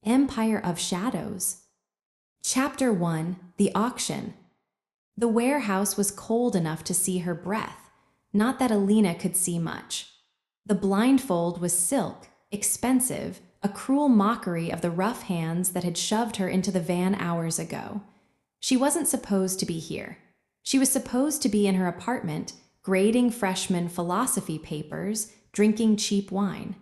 Empire of Shadows. Chapter 1: The Auction. The warehouse was cold enough to see her breath, not that Alina could see much. The blindfold was silk, expensive, a cruel mockery of the rough hands that had shoved her into the van hours ago. She wasn't supposed to be here. She was supposed to be in her apartment, grading freshman philosophy papers, drinking cheap wine.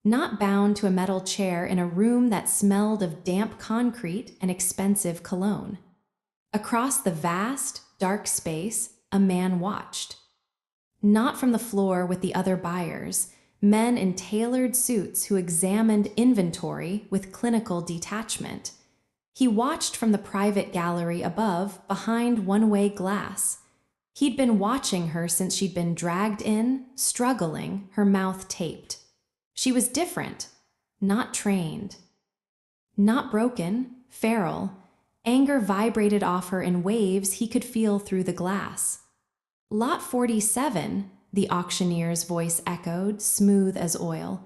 Not bound to a metal chair in a room that smelled of damp concrete and expensive cologne. Across the vast, dark space, a man watched. Not from the floor with the other buyers, men in tailored suits who examined inventory with clinical detachment. He watched from the private gallery above, behind one-way glass. He'd been watching her since she'd been dragged in, struggling, her mouth taped. She was different, not trained. Not broken, feral. Anger vibrated off her in waves he could feel through the glass. Lot 47, the auctioneer's voice echoed, smooth as oil.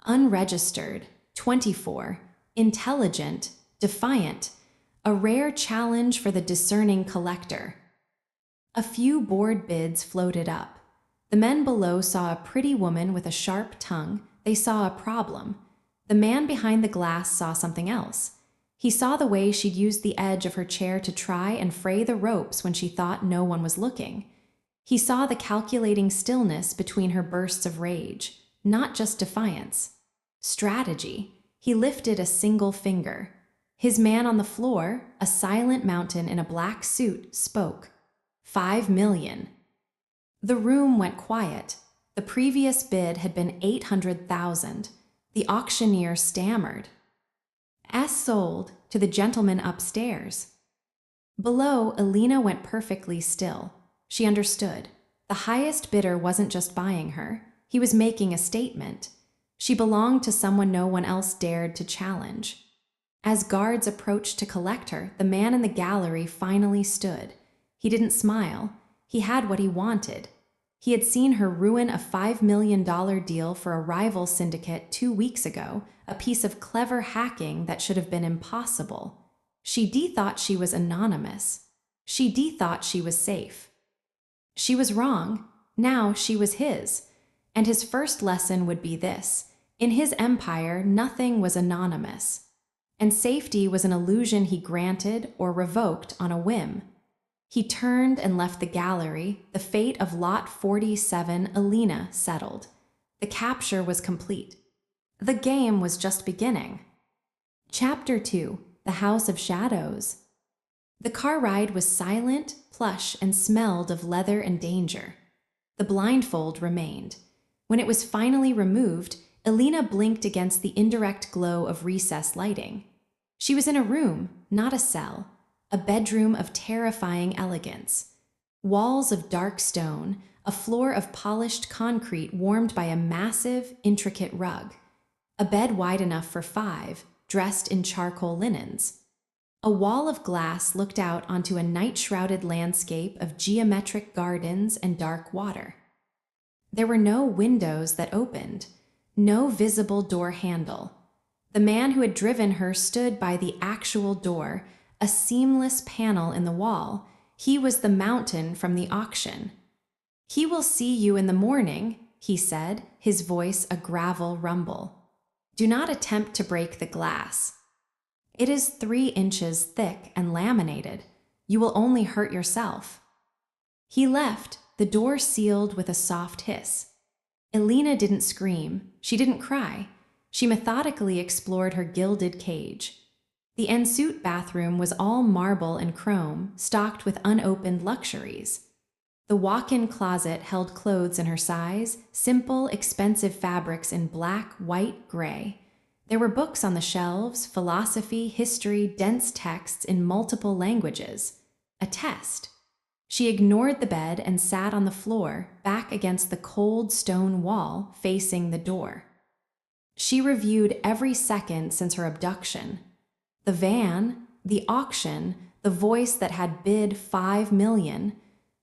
Unregistered, 24, intelligent, defiant, a rare challenge for the discerning collector. A few bored bids floated up. The men below saw a pretty woman with a sharp tongue. They saw a problem. The man behind the glass saw something else. He saw the way she'd used the edge of her chair to try and fray the ropes when she thought no one was looking. He saw the calculating stillness between her bursts of rage, not just defiance. Strategy. He lifted a single finger. His man on the floor, a silent mountain in a black suit, spoke. 5 million. The room went quiet. The previous bid had been 800,000. The auctioneer stammered. As sold to the gentleman upstairs. Below, Alina went perfectly still. She understood. The highest bidder wasn't just buying her. He was making a statement. She belonged to someone no one else dared to challenge. As guards approached to collect her, the man in the gallery finally stood. He didn't smile. He had what he wanted. He had seen her ruin a $5 million deal for a rival syndicate 2 weeks ago, a piece of clever hacking that should have been impossible. She thought she was anonymous. She thought she was safe. She was wrong. Now she was his. And his first lesson would be this. In his empire, nothing was anonymous. And safety was an illusion he granted or revoked on a whim. He turned and left the gallery. The fate of Lot 47, Alina, settled. The capture was complete. The game was just beginning. Chapter 2: The House of Shadows. The car ride was silent, plush, and smelled of leather and danger. The blindfold remained. When it was finally removed, Alina blinked against the indirect glow of recess lighting. She was in a room, not a cell. A bedroom of terrifying elegance. Walls of dark stone, a floor of polished concrete warmed by a massive, intricate rug. A bed wide enough for 5, dressed in charcoal linens. A wall of glass looked out onto a night-shrouded landscape of geometric gardens and dark water. There were no windows that opened, no visible door handle. The man who had driven her stood by the actual door, a seamless panel in the wall. He was the mountain from the auction. "He will see you in the morning," he said, his voice a gravel rumble. "Do not attempt to break the glass. It is 3 inches thick and laminated. You will only hurt yourself." He left, the door sealed with a soft hiss. Alina didn't scream. She didn't cry. She methodically explored her gilded cage. The ensuite bathroom was all marble and chrome, stocked with unopened luxuries. The walk-in closet held clothes in her size, simple, expensive fabrics in black, white, gray. There were books on the shelves, philosophy, history, dense texts in multiple languages. A test. She ignored the bed and sat on the floor, back against the cold stone wall, facing the door. She reviewed every second since her abduction. The van, the auction, the voice that had bid 5 million,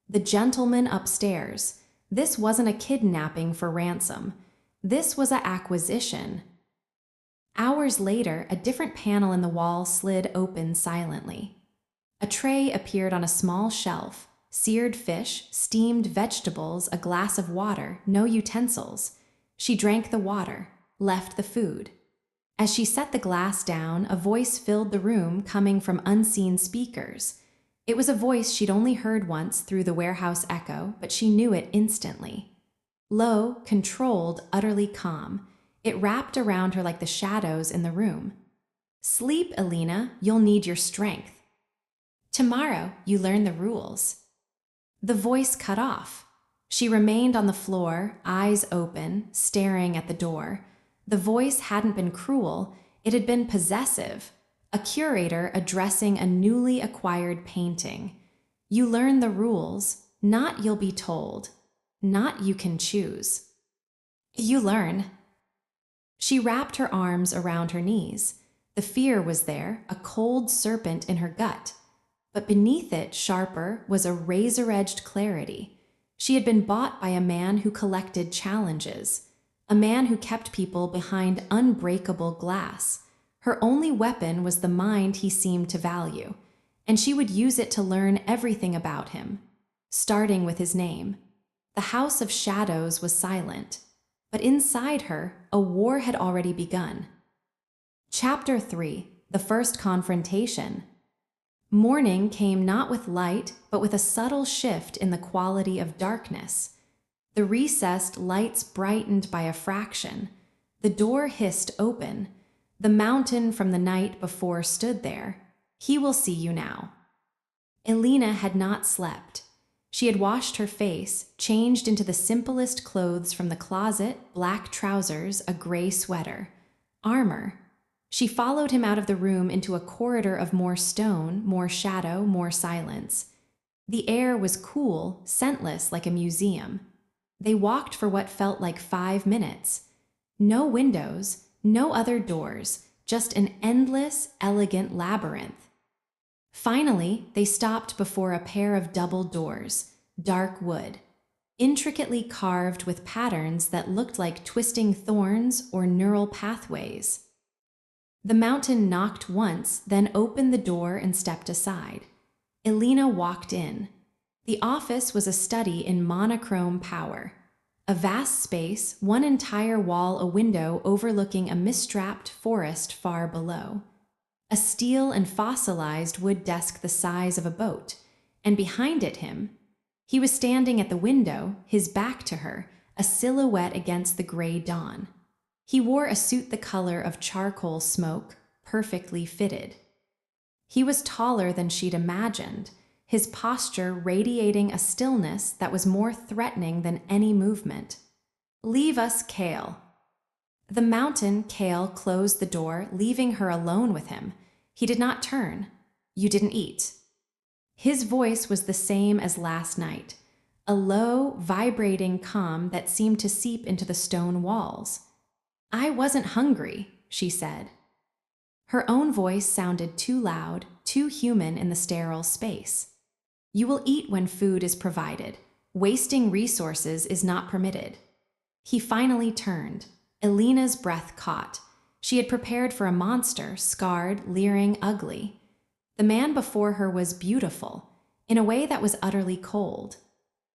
the gentleman upstairs. This wasn't a kidnapping for ransom. This was an acquisition. Hours later, a different panel in the wall slid open silently. A tray appeared on a small shelf, seared fish, steamed vegetables, a glass of water, no utensils. She drank the water, left the food. As she set the glass down, a voice filled the room coming from unseen speakers. It was a voice she'd only heard once through the warehouse echo, but she knew it instantly. Low, controlled, utterly calm. It wrapped around her like the shadows in the room. "Sleep, Alina, you'll need your strength. Tomorrow, you learn the rules." The voice cut off. She remained on the floor, eyes open, staring at the door. The voice hadn't been cruel, it had been possessive, a curator addressing a newly acquired painting. "You learn the rules, not you'll be told, not you can choose. You learn." She wrapped her arms around her knees. The fear was there, a cold serpent in her gut. But beneath it, sharper, was a razor-edged clarity. She had been bought by a man who collected challenges, a man who kept people behind unbreakable glass. Her only weapon was the mind he seemed to value, and she would use it to learn everything about him, starting with his name. The House of Shadows was silent, but inside her, a war had already begun. Chapter 3: The First Confrontation. Morning came not with light, but with a subtle shift in the quality of darkness. The recessed lights brightened by a fraction. The door hissed open. The mountain from the night before stood there. "He will see you now." Alina had not slept. She had washed her face, changed into the simplest clothes from the closet, black trousers, a gray sweater. Armor. She followed him out of the room into a corridor of more stone, more shadow, more silence. The air was cool, scentless like a museum. They walked for what felt like 5 minutes. No windows, no other doors, just an endless, elegant labyrinth. Finally, they stopped before a pair of double doors, dark wood, intricately carved with patterns that looked like twisting thorns or neural pathways. The mountain knocked once, then opened the door and stepped aside. Alina walked in. The office was a study in monochrome power. A vast space, one entire wall a window overlooking a misstrapped forest far below. A steel and fossilized wood desk the size of a boat, and behind it he was standing at the window, his back to her, a silhouette against the gray dawn. He wore a suit the color of charcoal smoke, perfectly fitted. He was taller than she'd imagined, his posture radiating a stillness that was more threatening than any movement. "Leave us, Kale." The mountain, Kale, closed the door, leaving her alone with him. He did not turn. "You didn't eat." His voice was the same as last night, a low, vibrating calm that seemed to seep into the stone walls. "I wasn't hungry," she said. Her own voice sounded too loud, too human in the sterile space. "You will eat when food is provided. Wasting resources is not permitted." He finally turned. Alina's breath caught. She had prepared for a monster, scarred, leering, ugly. The man before her was beautiful, in a way that was utterly cold.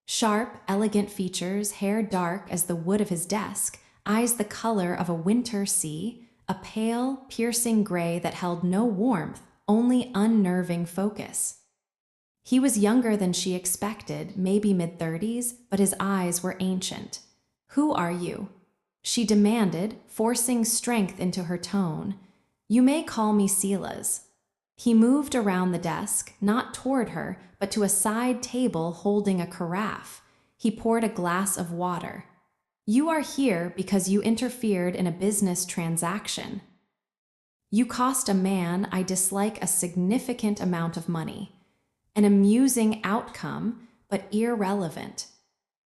Sharp, elegant features, hair dark as the wood of his desk, eyes the color of a winter sea, a pale, piercing gray that held no warmth, only unnerving focus. He was younger than she expected, maybe mid-30s, but his eyes were ancient. "Who are you?" she demanded, forcing strength into her tone. "You may call me Silas." He moved around the desk, not toward her, but to a side table holding a carafe. He poured a glass of water. "You are here because you interfered in a business transaction. You cost a man I dislike a significant amount of money. An amusing outcome, but irrelevant.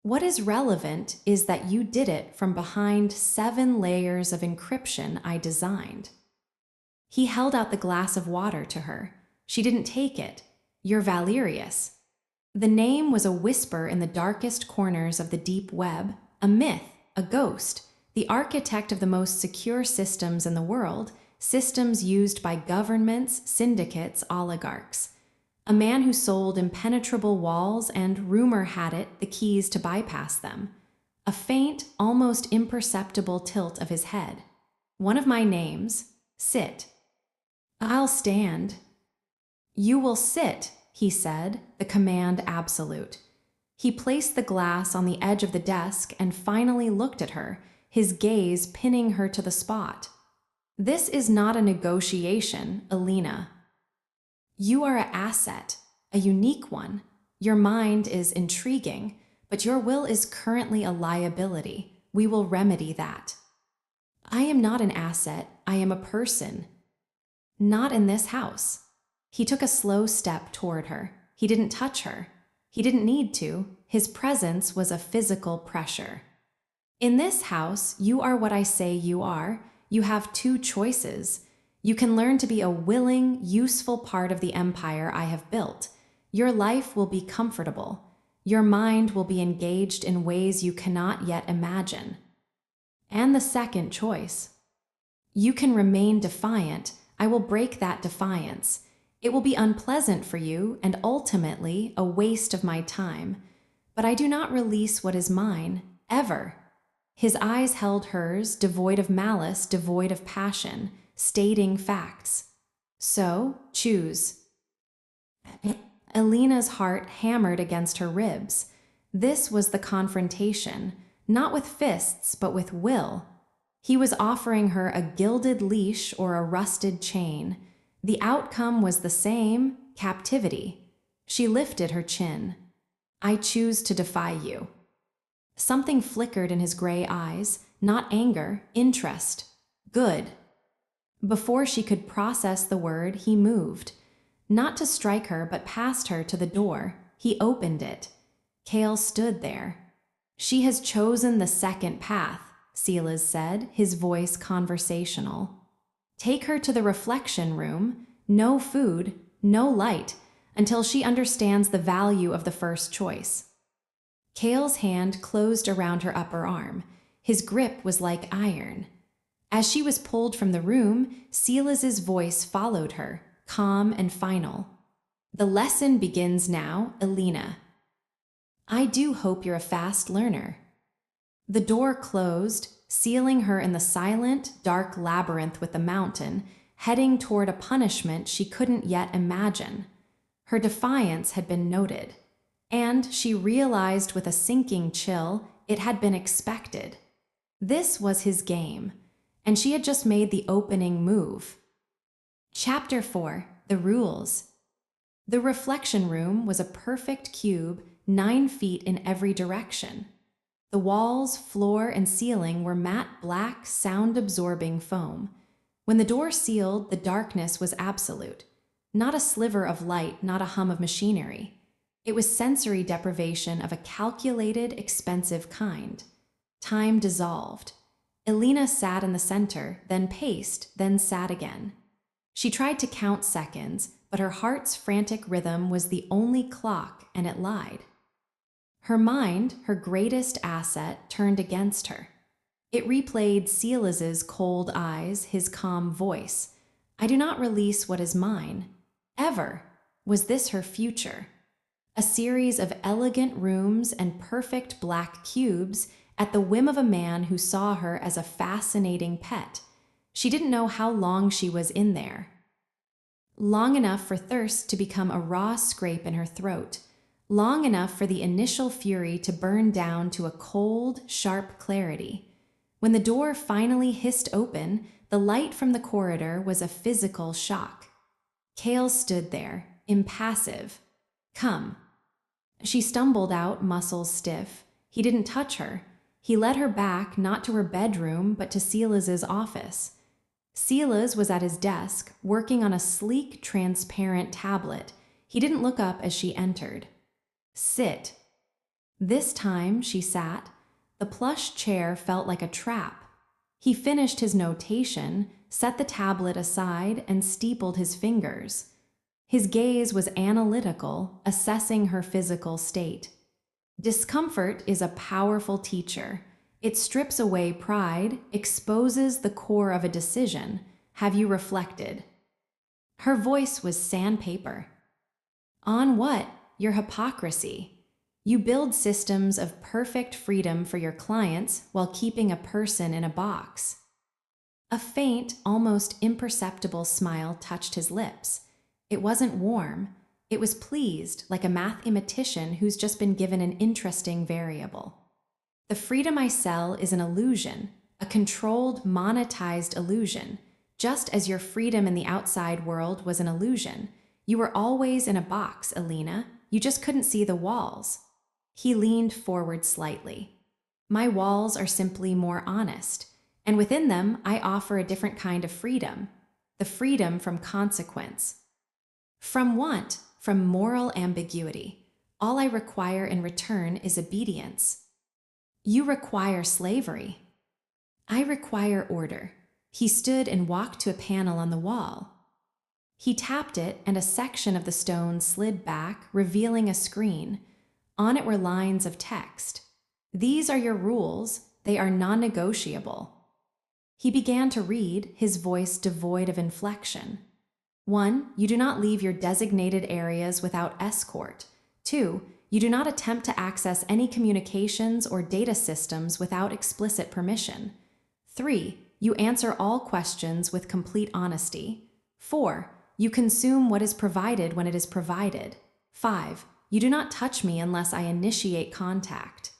What is relevant is that you did it from behind 7 layers of encryption I designed." He held out the glass of water to her. She didn't take it. "You're Valerius." The name was a whisper in the darkest corners of the deep web, a myth, a ghost, the architect of the most secure systems in the world, systems used by governments, syndicates, oligarchs. A man who sold impenetrable walls and, rumor had it, the keys to bypass them. A faint, almost imperceptible tilt of his head. One of my names. Sit. I'll stand. You will sit, he said, the command absolute. He placed the glass on the edge of the desk and finally looked at her, his gaze pinning her to the spot. This is not a negotiation, Alina. You are an asset, a unique one. Your mind is intriguing, but your will is currently a liability. We will remedy that. I am not an asset, I am a person. Not in this house. He took a slow step toward her. He didn't touch her. He didn't need to. His presence was a physical pressure. In this house, you are what I say you are. You have two choices. You can learn to be a willing, useful part of the empire I have built. Your life will be comfortable. Your mind will be engaged in ways you cannot yet imagine. And the second choice. You can remain defiant. I will break that defiance. It will be unpleasant for you and ultimately a waste of my time. But I do not release what is mine, ever. His eyes held hers, devoid of malice, devoid of passion, stating facts. So, choose. Alina's heart hammered against her ribs. This was the confrontation, not with fists, but with will. He was offering her a gilded leash or a rusted chain. The outcome was the same, captivity. She lifted her chin. I choose to defy you. Something flickered in his gray eyes, not anger, interest. Good. Before she could process the word, he moved. Not to strike her, but past her to the door. He opened it. Cale stood there. She has chosen the second path, Silas said, his voice conversational. Take her to the reflection room. No food, no light, until she understands the value of the first choice. Cale's hand closed around her upper arm. His grip was like iron. As she was pulled from the room, Silas's voice followed her, calm and final. The lesson begins now, Alina. I do hope you're a fast learner. The door closed, sealing her in the silent, dark labyrinth with the mountain, heading toward a punishment she couldn't yet imagine. Her defiance had been noted, and she realized with a sinking chill it had been expected. This was his game, and she had just made the opening move. Chapter 4: The Rules. The reflection room was a perfect cube, 9 feet in every direction. The walls, floor, and ceiling were matte black, sound-absorbing foam. When the door sealed, the darkness was absolute. Not a sliver of light, not a hum of machinery. It was sensory deprivation of a calculated, expensive kind. Time dissolved. Alina sat in the center, then paced, then sat again. She tried to count seconds, but her heart's frantic rhythm was the only clock, and it lied. Her mind, her greatest asset, turned against her. It replayed Silas's cold eyes, his calm voice. I do not release what is mine. Ever. Was this her future? A series of elegant rooms and perfect black cubes at the whim of a man who saw her as a fascinating pet. She didn't know how long she was in there. Long enough for thirst to become a raw scrape in her throat. Long enough for the initial fury to burn down to a cold, sharp clarity. When the door finally hissed open, the light from the corridor was a physical shock. Cale stood there, impassive. Come. She stumbled out, muscles stiff. He didn't touch her. He led her back, not to her bedroom, but to Silas's office. Silas was at his desk, working on a sleek, transparent tablet. He didn't look up as she entered. Sit. This time she sat. The plush chair felt like a trap. He finished his notation, set the tablet aside, and steepled his fingers. His gaze was analytical, assessing her physical state. Discomfort is a powerful teacher. It strips away pride, exposes the core of a decision. Have you reflected? Her voice was sandpaper. On what? Your hypocrisy. You build systems of perfect freedom for your clients while keeping a person in a box. A faint, almost imperceptible smile touched his lips. It wasn't warm. It was pleased, like a mathematician who's just been given an interesting variable. The freedom I sell is an illusion, a controlled, monetized illusion. Just as your freedom in the outside world was an illusion, you were always in a box, Alina. You just couldn't see the walls. He leaned forward slightly. My walls are simply more honest, and within them I offer a different kind of freedom, the freedom from consequence. From want, from moral ambiguity. All I require in return is obedience. You require slavery. I require order. He stood and walked to a panel on the wall. He tapped it, and a section of the stone slid back, revealing a screen. On it were lines of text. These are your rules. They are non-negotiable. He began to read, his voice devoid of inflection. 1. You do not leave your designated areas without escort. 2. You do not attempt to access any communications or data systems without explicit permission. 3. You answer all questions with complete honesty. 4. You consume what is provided when it is provided. 5. You do not touch me unless I initiate contact.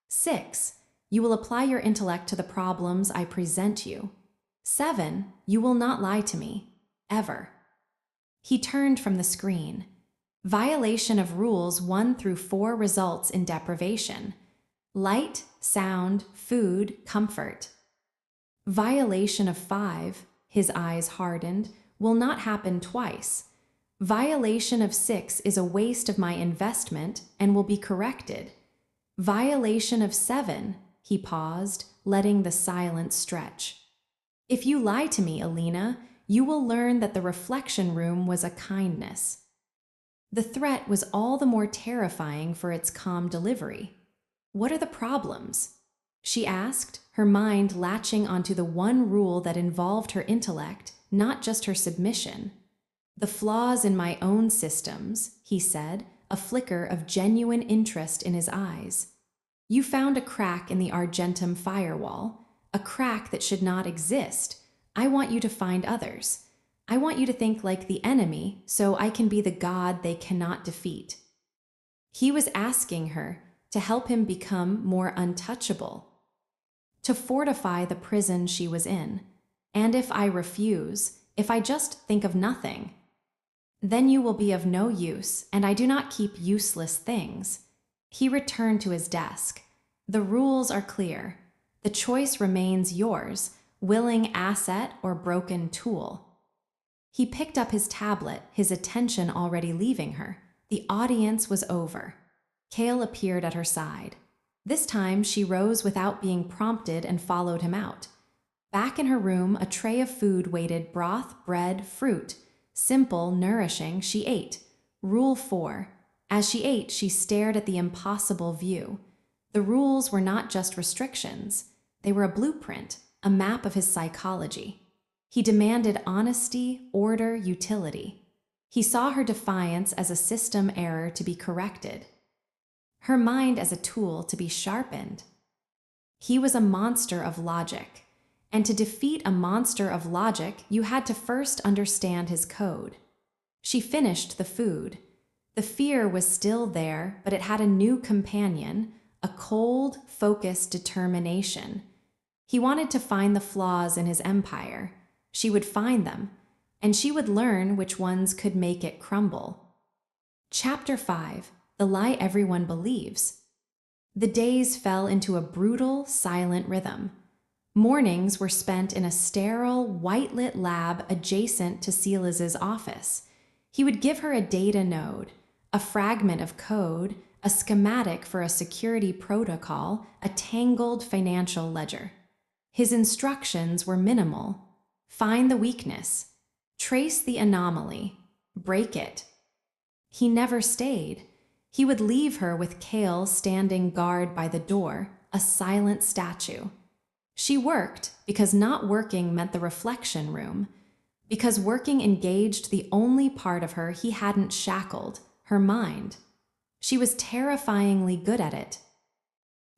6. You will apply your intellect to the problems I present you. 7. You will not lie to me. Ever. He turned from the screen. Violation of rules 1 through 4 results in deprivation. Light, sound, food, comfort. Violation of 5, his eyes hardened, will not happen twice. Violation of 6 is a waste of my investment and will be corrected. Violation of 7, he paused, letting the silence stretch. If you lie to me, Alina, you will learn that the reflection room was a kindness. The threat was all the more terrifying for its calm delivery. What are the problems? She asked, her mind latching onto the one rule that involved her intellect, not just her submission. The flaws in my own systems, he said, a flicker of genuine interest in his eyes. You found a crack in the Argentum firewall, a crack that should not exist. I want you to find others. I want you to think like the enemy, so I can be the god they cannot defeat. He was asking her to help him become more untouchable, to fortify the prison she was in. And if I refuse, if I just think of nothing, then you will be of no use, and I do not keep useless things. He returned to his desk. The rules are clear. The choice remains yours, willing asset or broken tool. He picked up his tablet, his attention already leaving her. The audience was over. Kale appeared at her side. This time she rose without being prompted and followed him out. Back in her room, a tray of food waited: broth, bread, fruit. Simple, nourishing, she ate. Rule 4. As she ate, she stared at the impossible view. The rules were not just restrictions. They were a blueprint, a map of his psychology. He demanded honesty, order, utility. He saw her defiance as a system error to be corrected, her mind as a tool to be sharpened. He was a monster of logic, and to defeat a monster of logic, you had to first understand his code. She finished the food. The fear was still there, but it had a new companion, a cold, focused determination. He wanted to find the flaws in his empire. She would find them, and she would learn which ones could make it crumble. Chapter 5. The Lie Everyone Believes. The days fell into a brutal, silent rhythm. Mornings were spent in a sterile, white-lit lab adjacent to Silas's office. He would give her a data node, a fragment of code, a schematic for a security protocol, a tangled financial ledger. His instructions were minimal. Find the weakness. Trace the anomaly. Break it. He never stayed. He would leave her with Kale standing guard by the door, a silent statue. She worked because not working meant the reflection room, because working engaged the only part of her he hadn't shackled, her mind. She was terrifyingly good at it.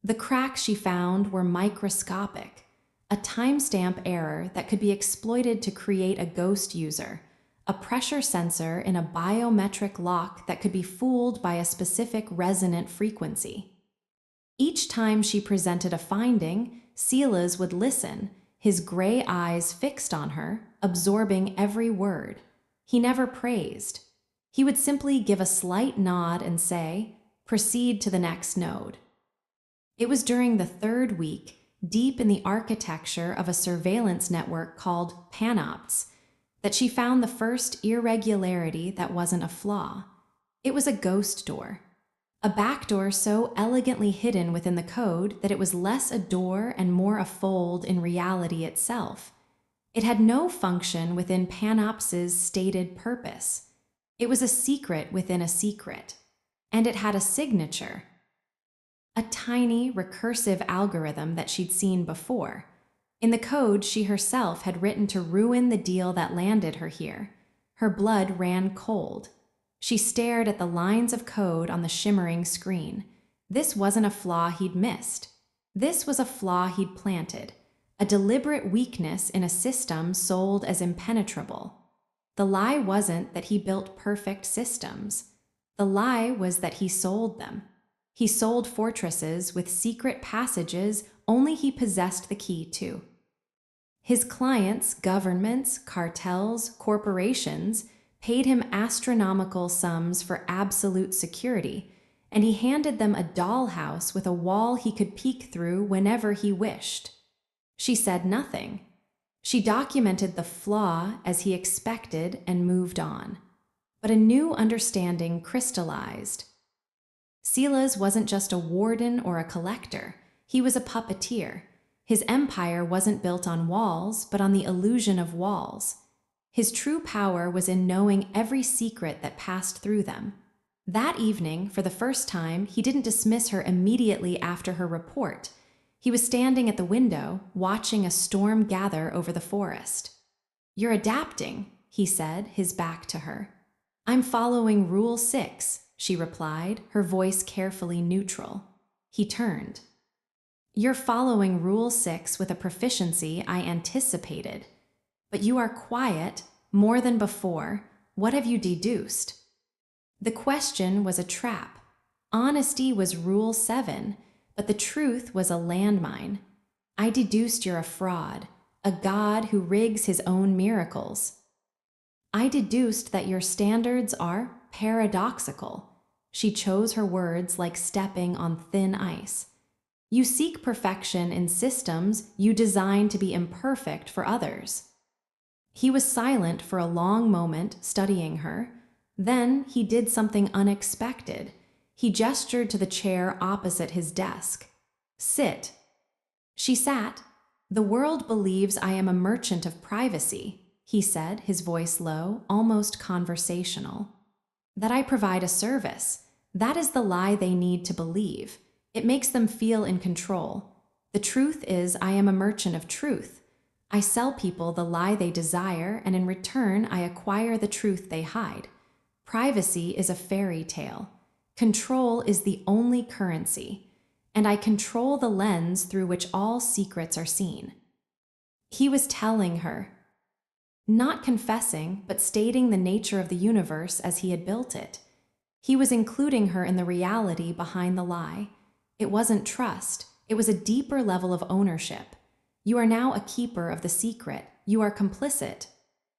The cracks she found were microscopic, a timestamp error that could be exploited to create a ghost user, a pressure sensor in a biometric lock that could be fooled by a specific resonant frequency. Each time she presented a finding, Silas would listen, his gray eyes fixed on her, absorbing every word. He never praised. He would simply give a slight nod and say, "Proceed to the next node." It was during the third week, deep in the architecture of a surveillance network called Panopts, that she found the first irregularity that wasn't a flaw. It was a ghost door. A back door so elegantly hidden within the code that it was less a door and more a fold in reality itself. It had no function within Panopts' stated purpose. It was a secret within a secret. And it had a signature. A tiny, recursive algorithm that she'd seen before. In the code she herself had written to ruin the deal that landed her here. Her blood ran cold. She stared at the lines of code on the shimmering screen. This wasn't a flaw he'd missed. This was a flaw he'd planted, a deliberate weakness in a system sold as impenetrable. The lie wasn't that he built perfect systems. The lie was that he sold them. He sold fortresses with secret passages only he possessed the key to. His clients, governments, cartels, corporations, paid him astronomical sums for absolute security, and he handed them a dollhouse with a wall he could peek through whenever he wished. She said nothing. She documented the flaw as he expected and moved on. But a new understanding crystallized. Silas wasn't just a warden or a collector. He was a puppeteer. His empire wasn't built on walls, but on the illusion of walls. His true power was in knowing every secret that passed through them. That evening, for the first time, he didn't dismiss her immediately after her report. He was standing at the window, watching a storm gather over the forest. "You're adapting," he said, his back to her. "I'm following Rule 6, she replied, her voice carefully neutral. He turned. "You're following Rule 6 with a proficiency I anticipated. But you are quiet, more than before. What have you deduced?" The question was a trap. Honesty was Rule 7, but the truth was a landmine. "I deduced you're a fraud, a god who rigs his own miracles. I deduced that your standards are paradoxical." She chose her words like stepping on thin ice. "You seek perfection in systems you design to be imperfect for others." He was silent for a long moment, studying her. Then he did something unexpected. He gestured to the chair opposite his desk. "Sit." She sat. "The world believes I am a merchant of privacy," he said, his voice low, almost conversational. "That I provide a service. That is the lie they need to believe. It makes them feel in control. The truth is I am a merchant of truth. I sell people the lie they desire, and in return I acquire the truth they hide. Privacy is a fairy tale. Control is the only currency, and I control the lens through which all secrets are seen." He was telling her, not confessing, but stating the nature of the universe as he had built it. He was including her in the reality behind the lie. It wasn't trust, it was a deeper level of ownership. "You are now a keeper of the secret. You are complicit."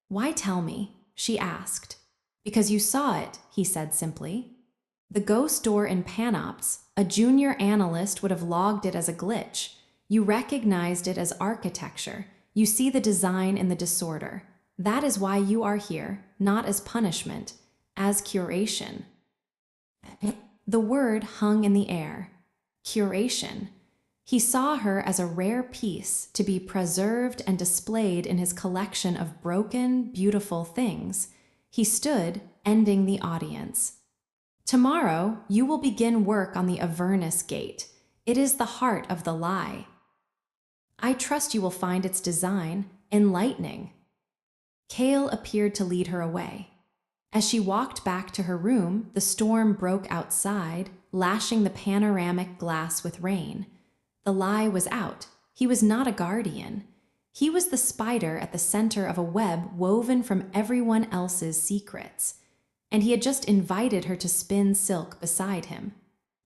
"Why tell me?" she asked. "Because you saw it," he said simply. "The ghost door in Panopts, a junior analyst would have logged it as a glitch. You recognized it as architecture. You see the design in the disorder. That is why you are here, not as punishment, as curation." The word hung in the air. Curation. He saw her as a rare piece to be preserved and displayed in his collection of broken, beautiful things. He stood, ending the audience. "Tomorrow, you will begin work on the Avernus Gate. It is the heart of the lie. I trust you will find its design enlightening. Kale appeared to lead her away. As she walked back to her room, the storm broke outside, lashing the panoramic glass with rain. The lie was out. He was not a guardian. He was the spider at the center of a web woven from everyone else's secrets. And he had just invited her to spin silk beside him.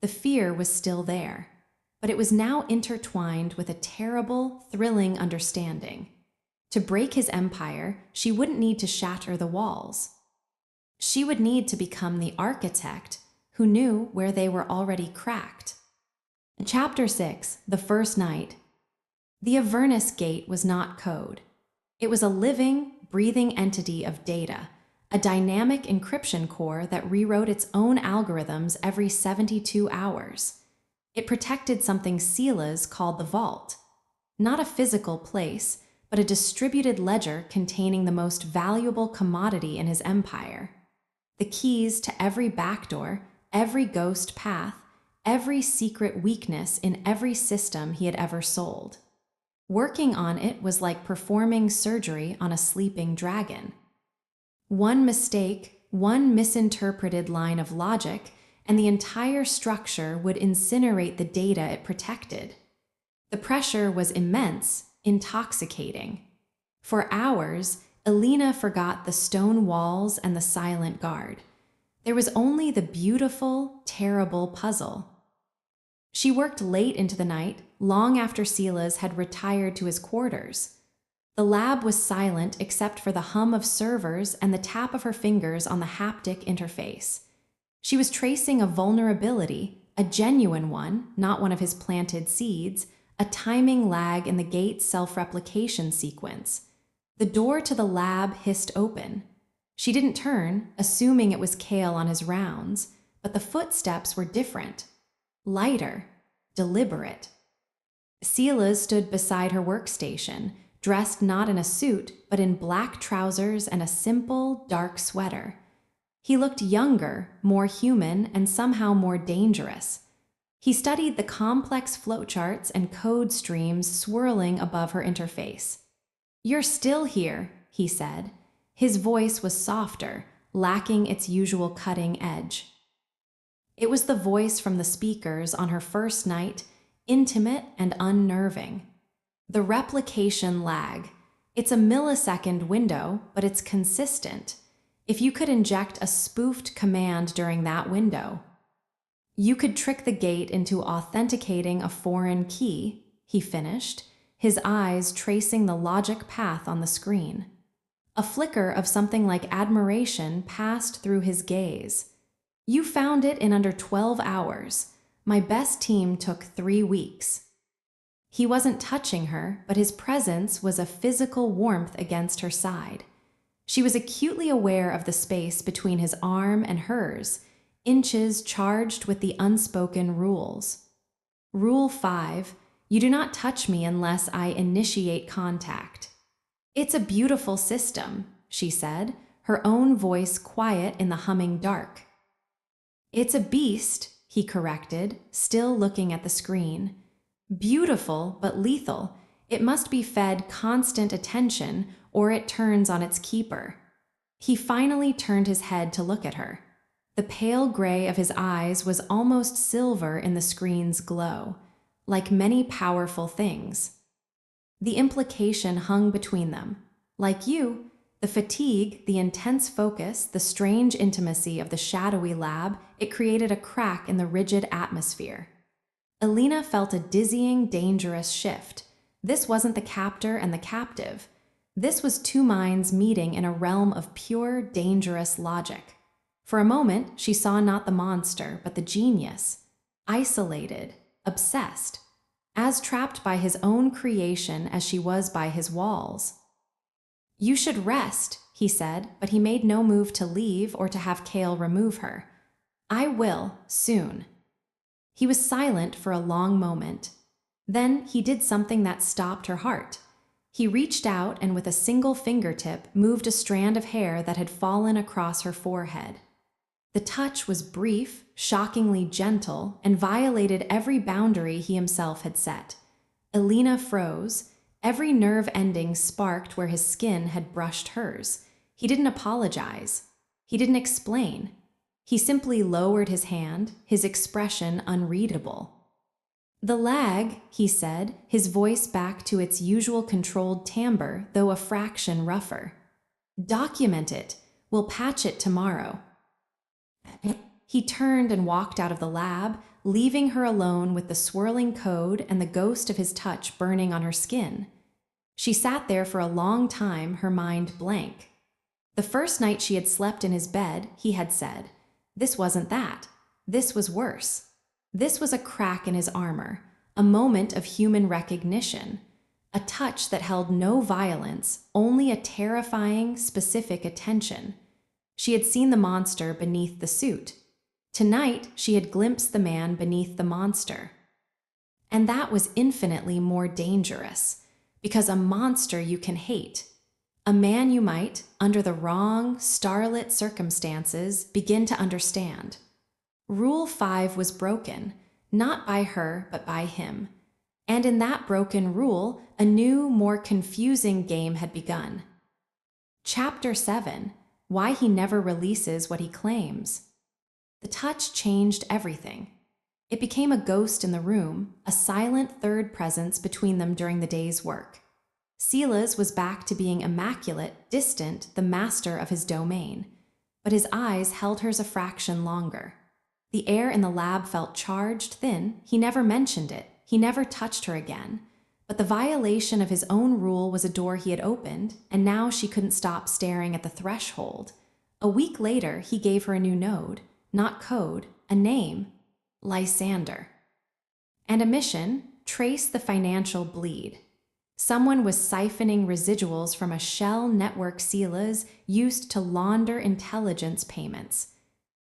The fear was still there, but it was now intertwined with a terrible, thrilling understanding. To break his empire, she wouldn't need to shatter the walls. She would need to become the architect who knew where they were already cracked. Chapter 6, The First Night. The Avernus Gate was not code. It was a living, breathing entity of data, a dynamic encryption core that rewrote its own algorithms every 72 hours. It protected something Silas called the vault, not a physical place, but a distributed ledger containing the most valuable commodity in his empire. The keys to every backdoor, every ghost path, every secret weakness in every system he had ever sold. Working on it was like performing surgery on a sleeping dragon. One mistake, one misinterpreted line of logic, and the entire structure would incinerate the data it protected. The pressure was immense, intoxicating. For hours, Alina forgot the stone walls and the silent guard. There was only the beautiful, terrible puzzle. She worked late into the night, long after Silas had retired to his quarters. The lab was silent except for the hum of servers and the tap of her fingers on the haptic interface. She was tracing a vulnerability, a genuine one, not one of his planted seeds, a timing lag in the gate's self-replication sequence. The door to the lab hissed open. She didn't turn, assuming it was Kale on his rounds, but the footsteps were different. Lighter, deliberate. Silas stood beside her workstation, dressed not in a suit, but in black trousers and a simple, dark sweater. He looked younger, more human, and somehow more dangerous. He studied the complex flowcharts and code streams swirling above her interface. "You're still here," he said. His voice was softer, lacking its usual cutting edge. It was the voice from the speakers on her first night, intimate and unnerving. The replication lag. It's a millisecond window, but it's consistent. If you could inject a spoofed command during that window, you could trick the gate into authenticating a foreign key, he finished, his eyes tracing the logic path on the screen. A flicker of something like admiration passed through his gaze. "You found it in under 12 hours. My best team took 3 weeks. He wasn't touching her, but his presence was a physical warmth against her side. She was acutely aware of the space between his arm and hers, inches charged with the unspoken rules. Rule 5, you do not touch me unless I initiate contact. "It's a beautiful system," she said, her own voice quiet in the humming dark. "It's a beast," he corrected, still looking at the screen. "Beautiful, but lethal. It must be fed constant attention, or it turns on its keeper." He finally turned his head to look at her. The pale gray of his eyes was almost silver in the screen's glow, like many powerful things. The implication hung between them. Like you, the fatigue, the intense focus, the strange intimacy of the shadowy lab, it created a crack in the rigid atmosphere. Alina felt a dizzying, dangerous shift. This wasn't the captor and the captive. This was two minds meeting in a realm of pure, dangerous logic. For a moment, she saw not the monster, but the genius. Isolated, obsessed, as trapped by his own creation as she was by his walls. "You should rest," he said, but he made no move to leave or to have Kale remove her. "I will, soon." He was silent for a long moment. Then he did something that stopped her heart. He reached out and with a single fingertip moved a strand of hair that had fallen across her forehead. The touch was brief, shockingly gentle, and violated every boundary he himself had set. Alina froze. Every nerve ending sparked where his skin had brushed hers. He didn't apologize. He didn't explain. He simply lowered his hand, his expression unreadable. "The lag," he said, his voice back to its usual controlled timbre, though a fraction rougher. "Document it. We'll patch it tomorrow." He turned and walked out of the lab, leaving her alone with the swirling code and the ghost of his touch burning on her skin. She sat there for a long time, her mind blank. The first night she had slept in his bed, he had said, "This wasn't that. This was worse." This was a crack in his armor, a moment of human recognition, a touch that held no violence, only a terrifying, specific attention. She had seen the monster beneath the suit. Tonight, she had glimpsed the man beneath the monster. And that was infinitely more dangerous, because a monster you can hate, a man you might, under the wrong, starlit circumstances, begin to understand. Rule 5 was broken, not by her, but by him. And in that broken rule, a new, more confusing game had begun. Chapter 7: Why He Never Releases What He Claims. The touch changed everything. It became a ghost in the room, a silent third presence between them during the day's work. Silas was back to being immaculate, distant, the master of his domain. But his eyes held hers a fraction longer. The air in the lab felt charged, thin. He never mentioned it. He never touched her again. But the violation of his own rule was a door he had opened, and now she couldn't stop staring at the threshold. A week later, he gave her a new node, not code, a name: Lysander. And a mission: trace the financial bleed. Someone was siphoning residuals from a shell network Silas used to launder intelligence payments.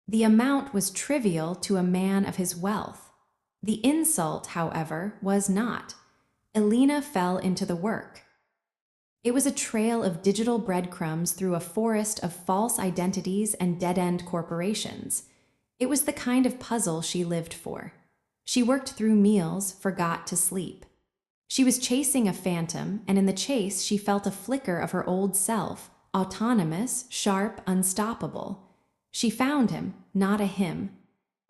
The amount was trivial to a man of his wealth. The insult, however, was not. Alina fell into the work. It was a trail of digital breadcrumbs through a forest of false identities and dead-end corporations. It was the kind of puzzle she lived for. She worked through meals, forgot to sleep. She was chasing a phantom, and in the chase she felt a flicker of her old self, autonomous, sharp, unstoppable. She found him, not a him,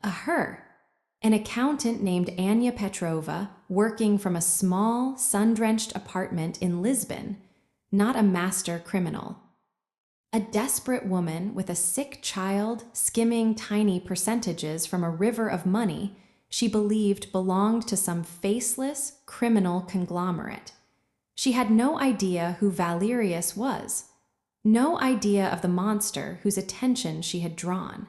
a her. An accountant named Anya Petrova, working from a small, sun-drenched apartment in Lisbon, not a master criminal. A desperate woman with a sick child, skimming tiny percentages from a river of money she believed belonged to some faceless, criminal conglomerate. She had no idea who Valerius was, no idea of the monster whose attention she had drawn.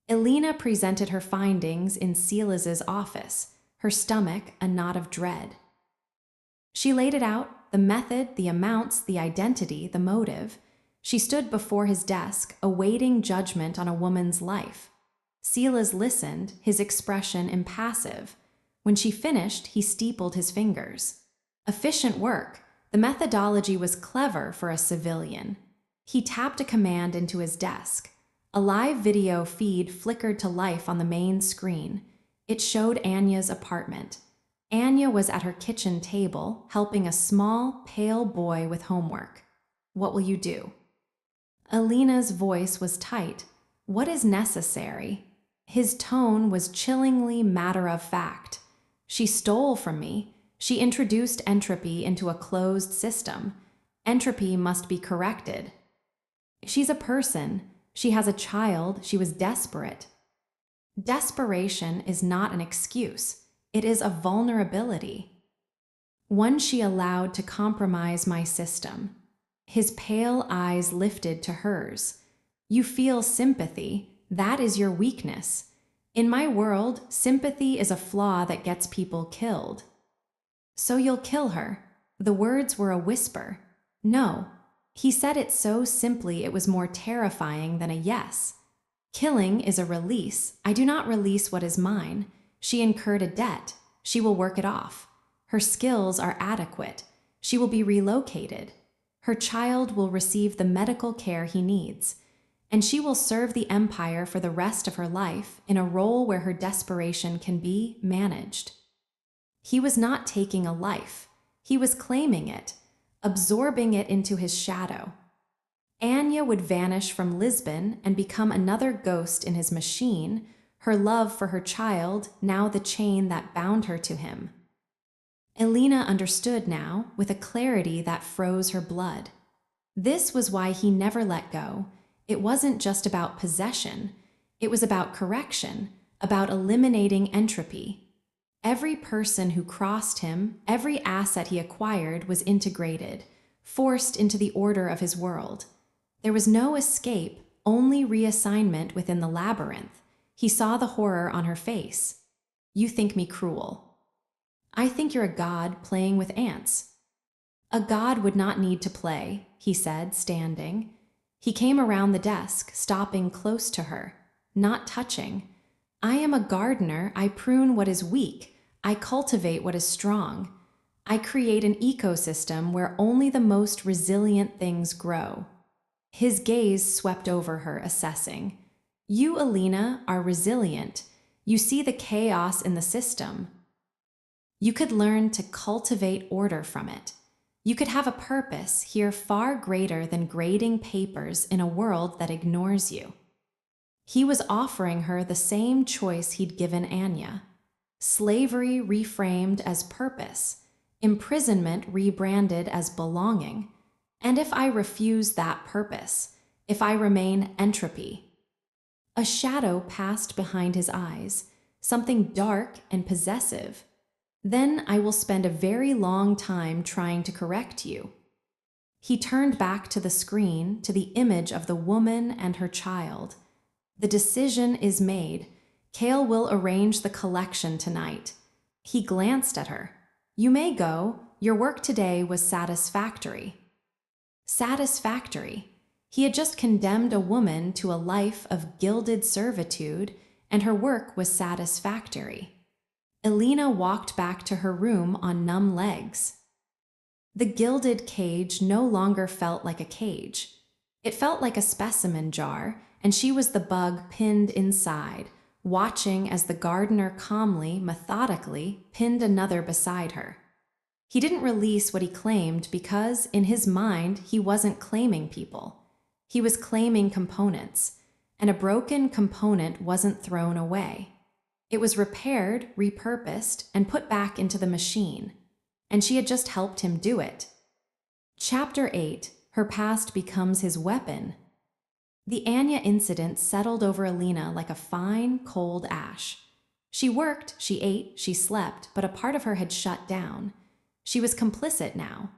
Alina presented her findings in Silas's office, her stomach a knot of dread. She laid it out: the method, the amounts, the identity, the motive. She stood before his desk, awaiting judgment on a woman's life. Silas listened, his expression impassive. When she finished, he steepled his fingers. Efficient work. The methodology was clever for a civilian. He tapped a command into his desk. A live video feed flickered to life on the main screen. It showed Anya's apartment. Anya was at her kitchen table, helping a small, pale boy with homework. "What will you do?" Alina's voice was tight. "What is necessary?" His tone was chillingly matter-of-fact. "She stole from me. She introduced entropy into a closed system. Entropy must be corrected. She's a person. She has a child. She was desperate." Desperation is not an excuse. It is a vulnerability. One she allowed to compromise my system. His pale eyes lifted to hers. "You feel sympathy. That is your weakness. In my world, sympathy is a flaw that gets people killed." "So you'll kill her?" The words were a whisper. "No." He said it so simply it was more terrifying than a yes. "Killing is a release. I do not release what is mine. She incurred a debt. She will work it off. Her skills are adequate. She will be relocated. Her child will receive the medical care he needs. and she will serve the Empire for the rest of her life in a role where her desperation can be managed. He was not taking a life. He was claiming it, absorbing it into his shadow. Anya would vanish from Lisbon and become another ghost in his machine, her love for her child now the chain that bound her to him. Elena understood now with a clarity that froze her blood. This was why he never let go. It wasn't just about possession. It was about correction, about eliminating entropy. Every person who crossed him, every asset he acquired was integrated, forced into the order of his world. There was no escape, only reassignment within the labyrinth. He saw the horror on her face. "You think me cruel. I think you're a god playing with ants." "A god would not need to play," he said, standing. He came around the desk, stopping close to her, not touching. "I am a gardener. I prune what is weak. I cultivate what is strong. I create an ecosystem where only the most resilient things grow." His gaze swept over her, assessing. "You, Alina, are resilient. You see the chaos in the system. You could learn to cultivate order from it. You could have a purpose here far greater than grading papers in a world that ignores you." He was offering her the same choice he'd given Anya. Slavery reframed as purpose, imprisonment rebranded as belonging. And if I refuse that purpose, if I remain entropy? A shadow passed behind his eyes, something dark and possessive. "Then I will spend a very long time trying to correct you." He turned back to the screen, to the image of the woman and her child. "The decision is made. Kale will arrange the collection tonight." He glanced at her. "You may go. Your work today was satisfactory." Satisfactory. He had just condemned a woman to a life of gilded servitude, and her work was satisfactory. Elena walked back to her room on numb legs. The gilded cage no longer felt like a cage. It felt like a specimen jar, and she was the bug pinned inside, watching as the gardener calmly, methodically, pinned another beside her. He didn't release what he claimed because, in his mind, he wasn't claiming people. He was claiming components, and a broken component wasn't thrown away. It was repaired, repurposed, and put back into the machine, and she had just helped him do it. Chapter 8, Her Past Becomes His Weapon. The Anya incident settled over Alina like a fine, cold ash. She worked, she ate, she slept, but a part of her had shut down. She was complicit now.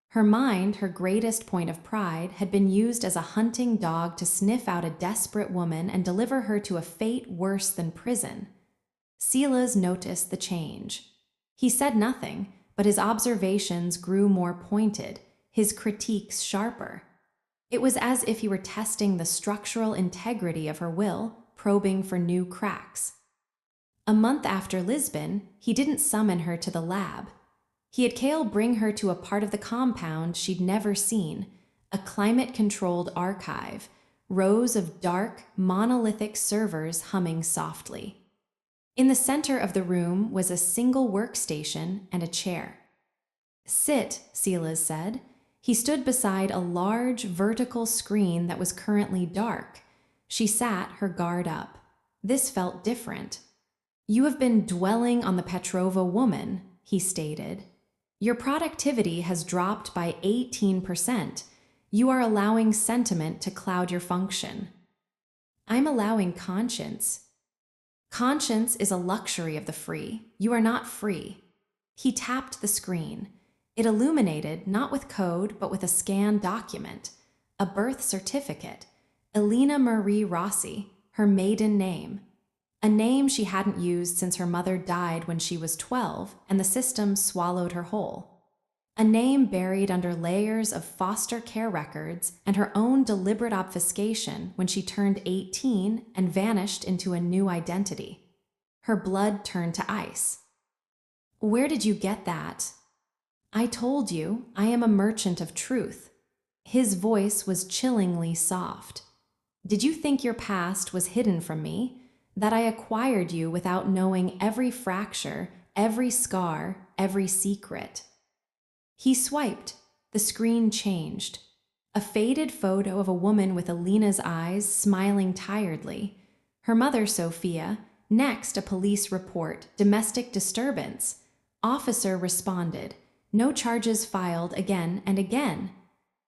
Her mind, her greatest point of pride, had been used as a hunting dog to sniff out a desperate woman and deliver her to a fate worse than prison. Silas noticed the change. He said nothing, but his observations grew more pointed, his critiques sharper. It was as if he were testing the structural integrity of her will, probing for new cracks. A month after Lisbon, he didn't summon her to the lab. He had Kale bring her to a part of the compound she'd never seen, a climate-controlled archive, rows of dark, monolithic servers humming softly. In the center of the room was a single workstation and a chair. "Sit," Silas said. He stood beside a large, vertical screen that was currently dark. She sat, her guard up. This felt different. "You have been dwelling on the Petrova woman," he stated. "Your productivity has dropped by 18%. You are allowing sentiment to cloud your function." "I'm allowing conscience." "Conscience is a luxury of the free. You are not free." He tapped the screen. It illuminated, not with code, but with a scanned document. A birth certificate. Elena Marie Rossi, her maiden name. A name she hadn't used since her mother died when she was 12, and the system swallowed her whole. A name buried under layers of foster care records and her own deliberate obfuscation when she turned 18 and vanished into a new identity. Her blood turned to ice. "Where did you get that?" "I told you, I am a merchant of truth." His voice was chillingly soft. Did you think your past was hidden from me? That I acquired you without knowing every fracture, every scar, every secret? He swiped. The screen changed. A faded photo of a woman with Alina's eyes smiling tiredly. Her mother, Sophia. Next, a police report, domestic disturbance. Officer responded. No charges filed again and again.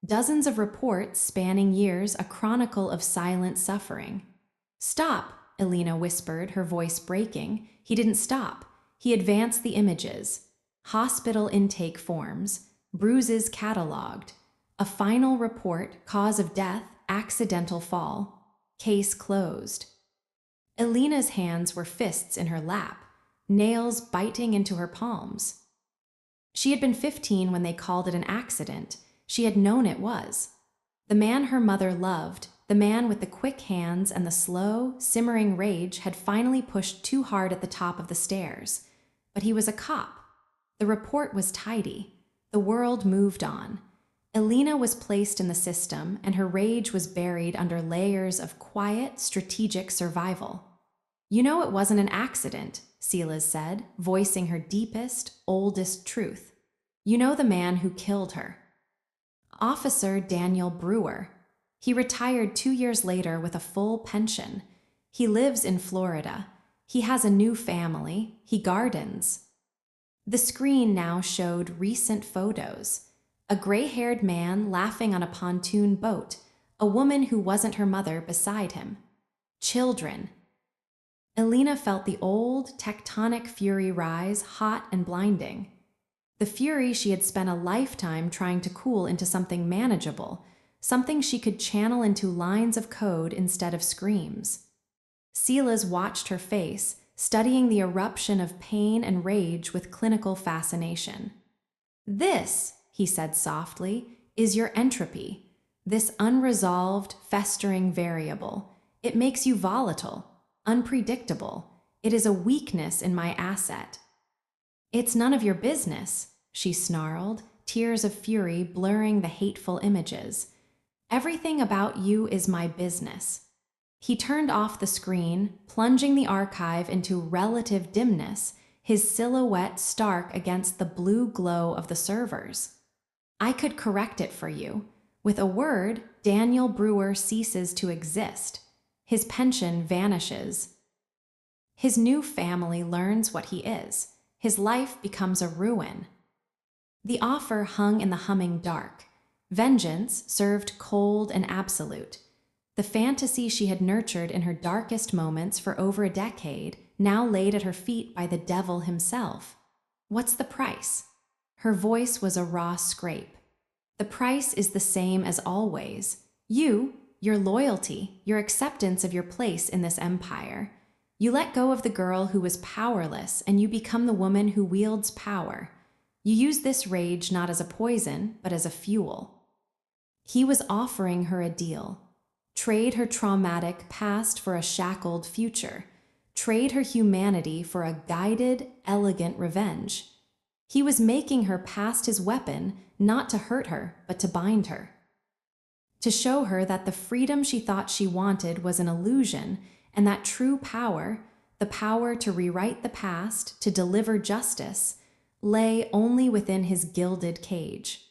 Dozens of reports spanning years, a chronicle of silent suffering. Stop, Alina whispered, her voice breaking. He didn't stop. He advanced the images. Hospital intake forms, bruises catalogued. A final report, cause of death, accidental fall. Case closed. Alina's hands were fists in her lap, nails biting into her palms. She had been 15 when they called it an accident. She had known it was. The man her mother loved, the man with the quick hands and the slow, simmering rage, had finally pushed too hard at the top of the stairs. But he was a cop. The report was tidy. The world moved on. Alina was placed in the system, and her rage was buried under layers of quiet, strategic survival. You know it wasn't an accident, Silas said, voicing her deepest, oldest truth. You know the man who killed her. Officer Daniel Brewer. He retired 2 years later with a full pension. He lives in Florida. He has a new family. He gardens. The screen now showed recent photos. A gray-haired man laughing on a pontoon boat, a woman who wasn't her mother beside him. Children. Alina felt the old, tectonic fury rise, hot and blinding. The fury she had spent a lifetime trying to cool into something manageable, something she could channel into lines of code instead of screams. Silas watched her face, studying the eruption of pain and rage with clinical fascination. This, he said softly, is your entropy. This unresolved, festering variable. It makes you volatile, unpredictable. It is a weakness in my asset. It's none of your business, she snarled, tears of fury blurring the hateful images. Everything about you is my business. He turned off the screen, plunging the archive into relative dimness, his silhouette stark against the blue glow of the servers. I could correct it for you. With a word, Daniel Brewer ceases to exist. His pension vanishes. His new family learns what he is. His life becomes a ruin. The offer hung in the humming dark. Vengeance served cold and absolute. The fantasy she had nurtured in her darkest moments for over a decade, now laid at her feet by the devil himself. What's the price? Her voice was a raw scrape. The price is the same as always. You, your loyalty, your acceptance of your place in this empire. You let go of the girl who was powerless, and you become the woman who wields power. You use this rage not as a poison, but as a fuel. He was offering her a deal. Trade her traumatic past for a shackled future. Trade her humanity for a guided, elegant revenge. He was making her past his weapon, not to hurt her, but to bind her. To show her that the freedom she thought she wanted was an illusion, and that true power, the power to rewrite the past, to deliver justice, lay only within his gilded cage.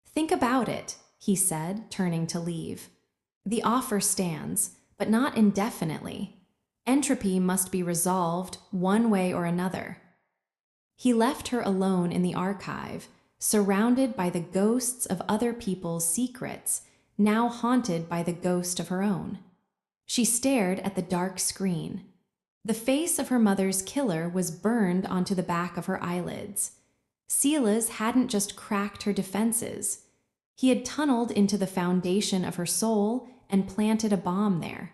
Think about it, he said, turning to leave. The offer stands, but not indefinitely. Entropy must be resolved one way or another. He left her alone in the archive, surrounded by the ghosts of other people's secrets, now haunted by the ghost of her own. She stared at the dark screen. The face of her mother's killer was burned onto the back of her eyelids. Silas hadn't just cracked her defenses. He had tunneled into the foundation of her soul and planted a bomb there.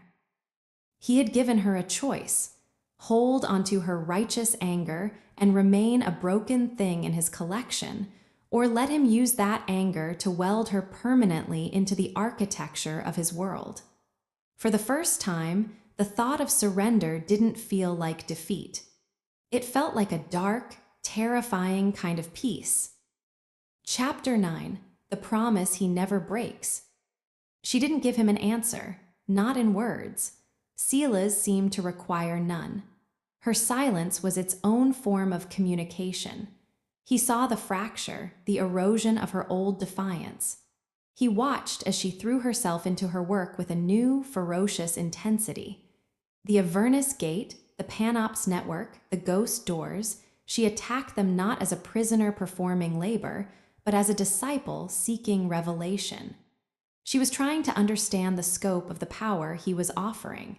He had given her a choice: hold onto her righteous anger and remain a broken thing in his collection, or let him use that anger to weld her permanently into the architecture of his world. For the first time, the thought of surrender didn't feel like defeat. It felt like a dark, terrifying kind of peace. Chapter 9. The Promise He Never Breaks. She didn't give him an answer. not in words. Sela's seemed to require none. Her silence was its own form of communication. He saw the fracture, the erosion of her old defiance. He watched as she threw herself into her work with a new, ferocious intensity. The Avernus Gate, the Panops network, the ghost doors, she attacked them not as a prisoner performing labor, but as a disciple seeking revelation. She was trying to understand the scope of the power he was offering.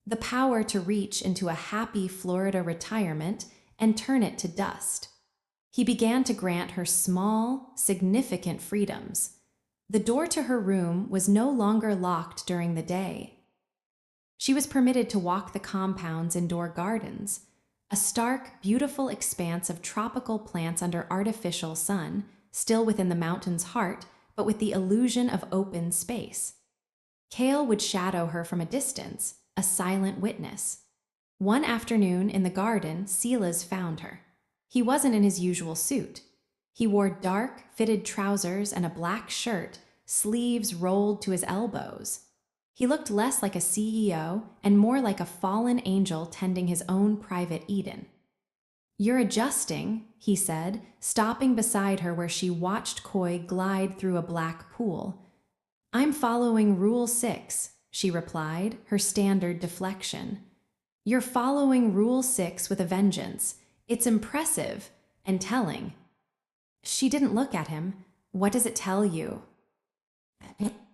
The power to reach into a happy Florida retirement and turn it to dust. He began to grant her small, significant freedoms. The door to her room was no longer locked during the day. She was permitted to walk the compound's indoor gardens, a stark, beautiful expanse of tropical plants under artificial sun, still within the mountain's heart, but with the illusion of open space. Kale would shadow her from a distance, a silent witness. One afternoon in the garden, Sela's found her. He wasn't in his usual suit. He wore dark, fitted trousers and a black shirt, sleeves rolled to his elbows. He looked less like a CEO and more like a fallen angel tending his own private Eden. "You're adjusting," he said, stopping beside her where she watched Koi glide through a black pool. "I'm following Rule 6, she replied, her standard deflection. "You're following Rule 6 with a vengeance. It's impressive and telling." She didn't look at him. "What does it tell you?"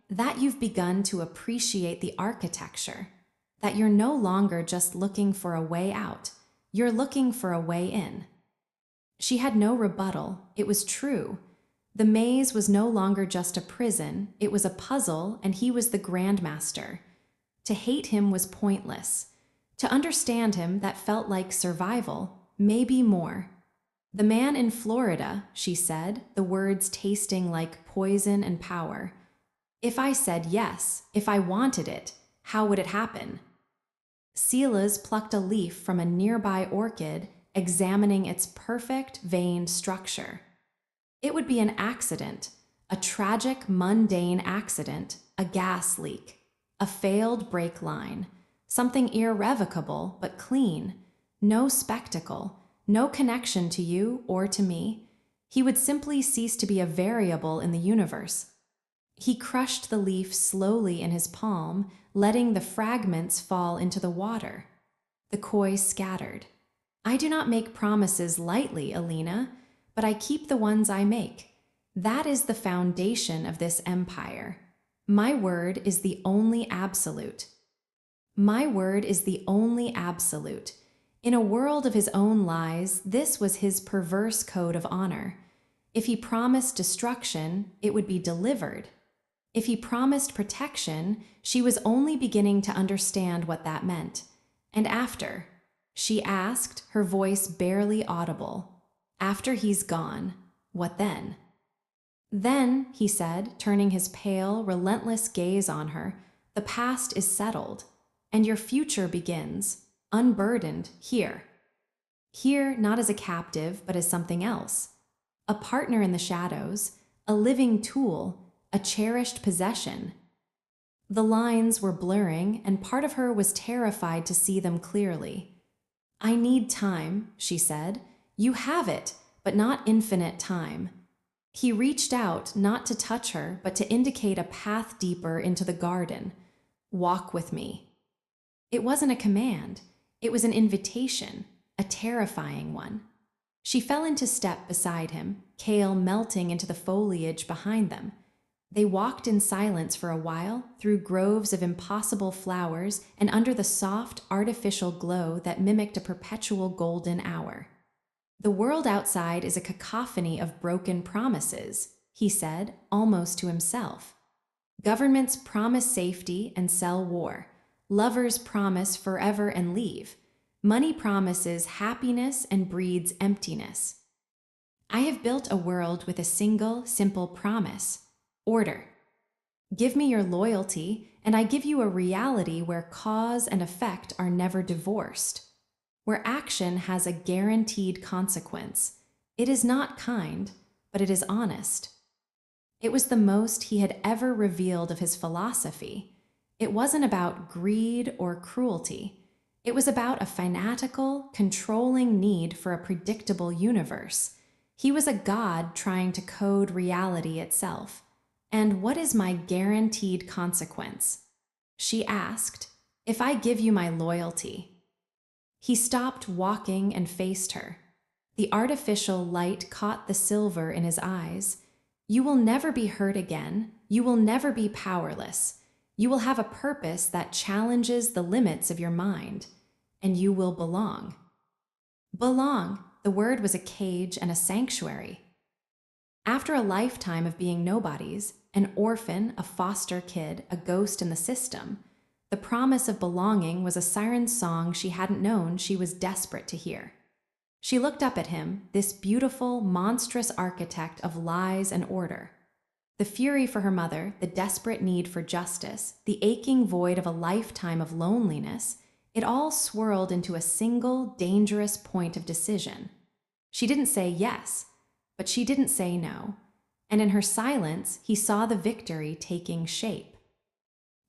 "That you've begun to appreciate the architecture. That you're no longer just looking for a way out. You're looking for a way in." She had no rebuttal. It was true. The maze was no longer just a prison. It was a puzzle, and he was the grandmaster. To hate him was pointless. To understand him, that felt like survival, maybe more. "The man in Florida," she said, the words tasting like poison and power. "If I said yes, if I wanted it, how would it happen?" Sela's plucked a leaf from a nearby orchid, examining its perfect veined structure. "It would be an accident, a tragic, mundane accident, a gas leak, a failed brake line, something irrevocable but clean, no spectacle, no connection to you or to me. He would simply cease to be a variable in the universe." He crushed the leaf slowly in his palm, letting the fragments fall into the water. The koi scattered. "I do not make promises lightly, Alina, but I keep the ones I make. That is the foundation of this empire. My word is the only absolute. My word is the only absolute." In a world of his own lies, this was his perverse code of honor. If he promised destruction, it would be delivered. If he promised protection, she was only beginning to understand what that meant. "And after?" she asked, her voice barely audible. "After he's gone, what then?" "Then," he said, turning his pale, relentless gaze on her, "the past is settled, and your future begins, unburdened, here. Here, not as a captive, but as something else. A partner in the shadows, a living tool, a cherished possession." The lines were blurring, and part of her was terrified to see them clearly. "I need time," she said. "You have it, but not infinite time." He reached out, not to touch her, but to indicate a path deeper into the garden. "Walk with me." It wasn't a command. It was an invitation, a terrifying one. She fell into step beside him, Kale melting into the foliage behind them. They walked in silence for a while, through groves of impossible flowers and under the soft, artificial glow that mimicked a perpetual golden hour. "The world outside is a cacophony of broken promises," he said, almost to himself. "Governments promise safety and sell war. Lovers promise forever and leave. Money promises happiness and breeds emptiness. I have built a world with a single, simple promise. Order. Give me your loyalty, and I give you a reality where cause and effect are never divorced, where action has a guaranteed consequence. It is not kind, but it is honest." It was the most he had ever revealed of his philosophy. It wasn't about greed or cruelty. It was about a fanatical, controlling need for a predictable universe. He was a god trying to code reality itself. And what is my guaranteed consequence? She asked, if I give you my loyalty. He stopped walking and faced her. The artificial light caught the silver in his eyes. You will never be hurt again. You will never be powerless. You will have a purpose that challenges the limits of your mind, and you will belong. Belong, the word was a cage and a sanctuary. After a lifetime of being nobodies, an orphan, a foster kid, a ghost in the system, the promise of belonging was a siren song she hadn't known she was desperate to hear. She looked up at him, this beautiful, monstrous architect of lies and order. The fury for her mother, the desperate need for justice, the aching void of a lifetime of loneliness, it all swirled into a single, dangerous point of decision. She didn't say yes, but she didn't say no. And in her silence, he saw the victory taking shape.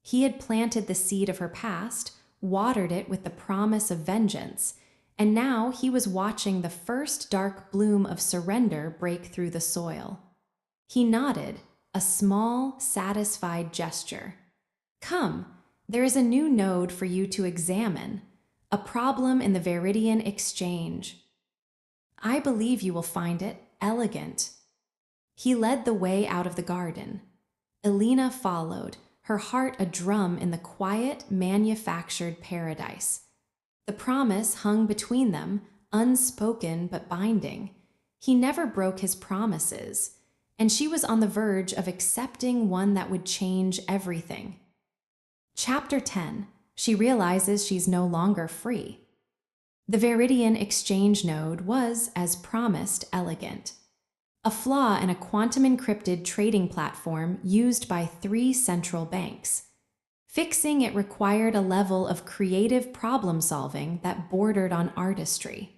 He had planted the seed of her past, watered it with the promise of vengeance, and now he was watching the first dark bloom of surrender break through the soil. He nodded, a small, satisfied gesture. Come, there is a new node for you to examine, a problem in the Viridian exchange. I believe you will find it elegant. He led the way out of the garden. Elena followed, her heart a drum in the quiet, manufactured paradise. The promise hung between them, unspoken but binding. He never broke his promises, and she was on the verge of accepting one that would change everything. Chapter 10. She realizes she's no longer free. The Viridian exchange node was, as promised, elegant. A flaw in a quantum-encrypted trading platform used by 3 central banks. Fixing it required a level of creative problem-solving that bordered on artistry.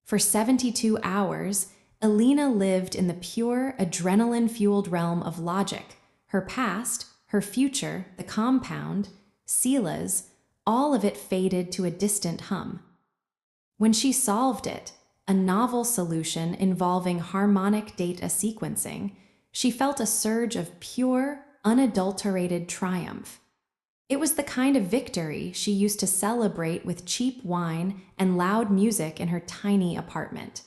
For 72 hours, Elena lived in the pure, adrenaline-fueled realm of logic. Her past, her future, the compound, Sela's, all of it faded to a distant hum. When she solved it, a novel solution involving harmonic data sequencing, she felt a surge of pure, unadulterated triumph. It was the kind of victory she used to celebrate with cheap wine and loud music in her tiny apartment.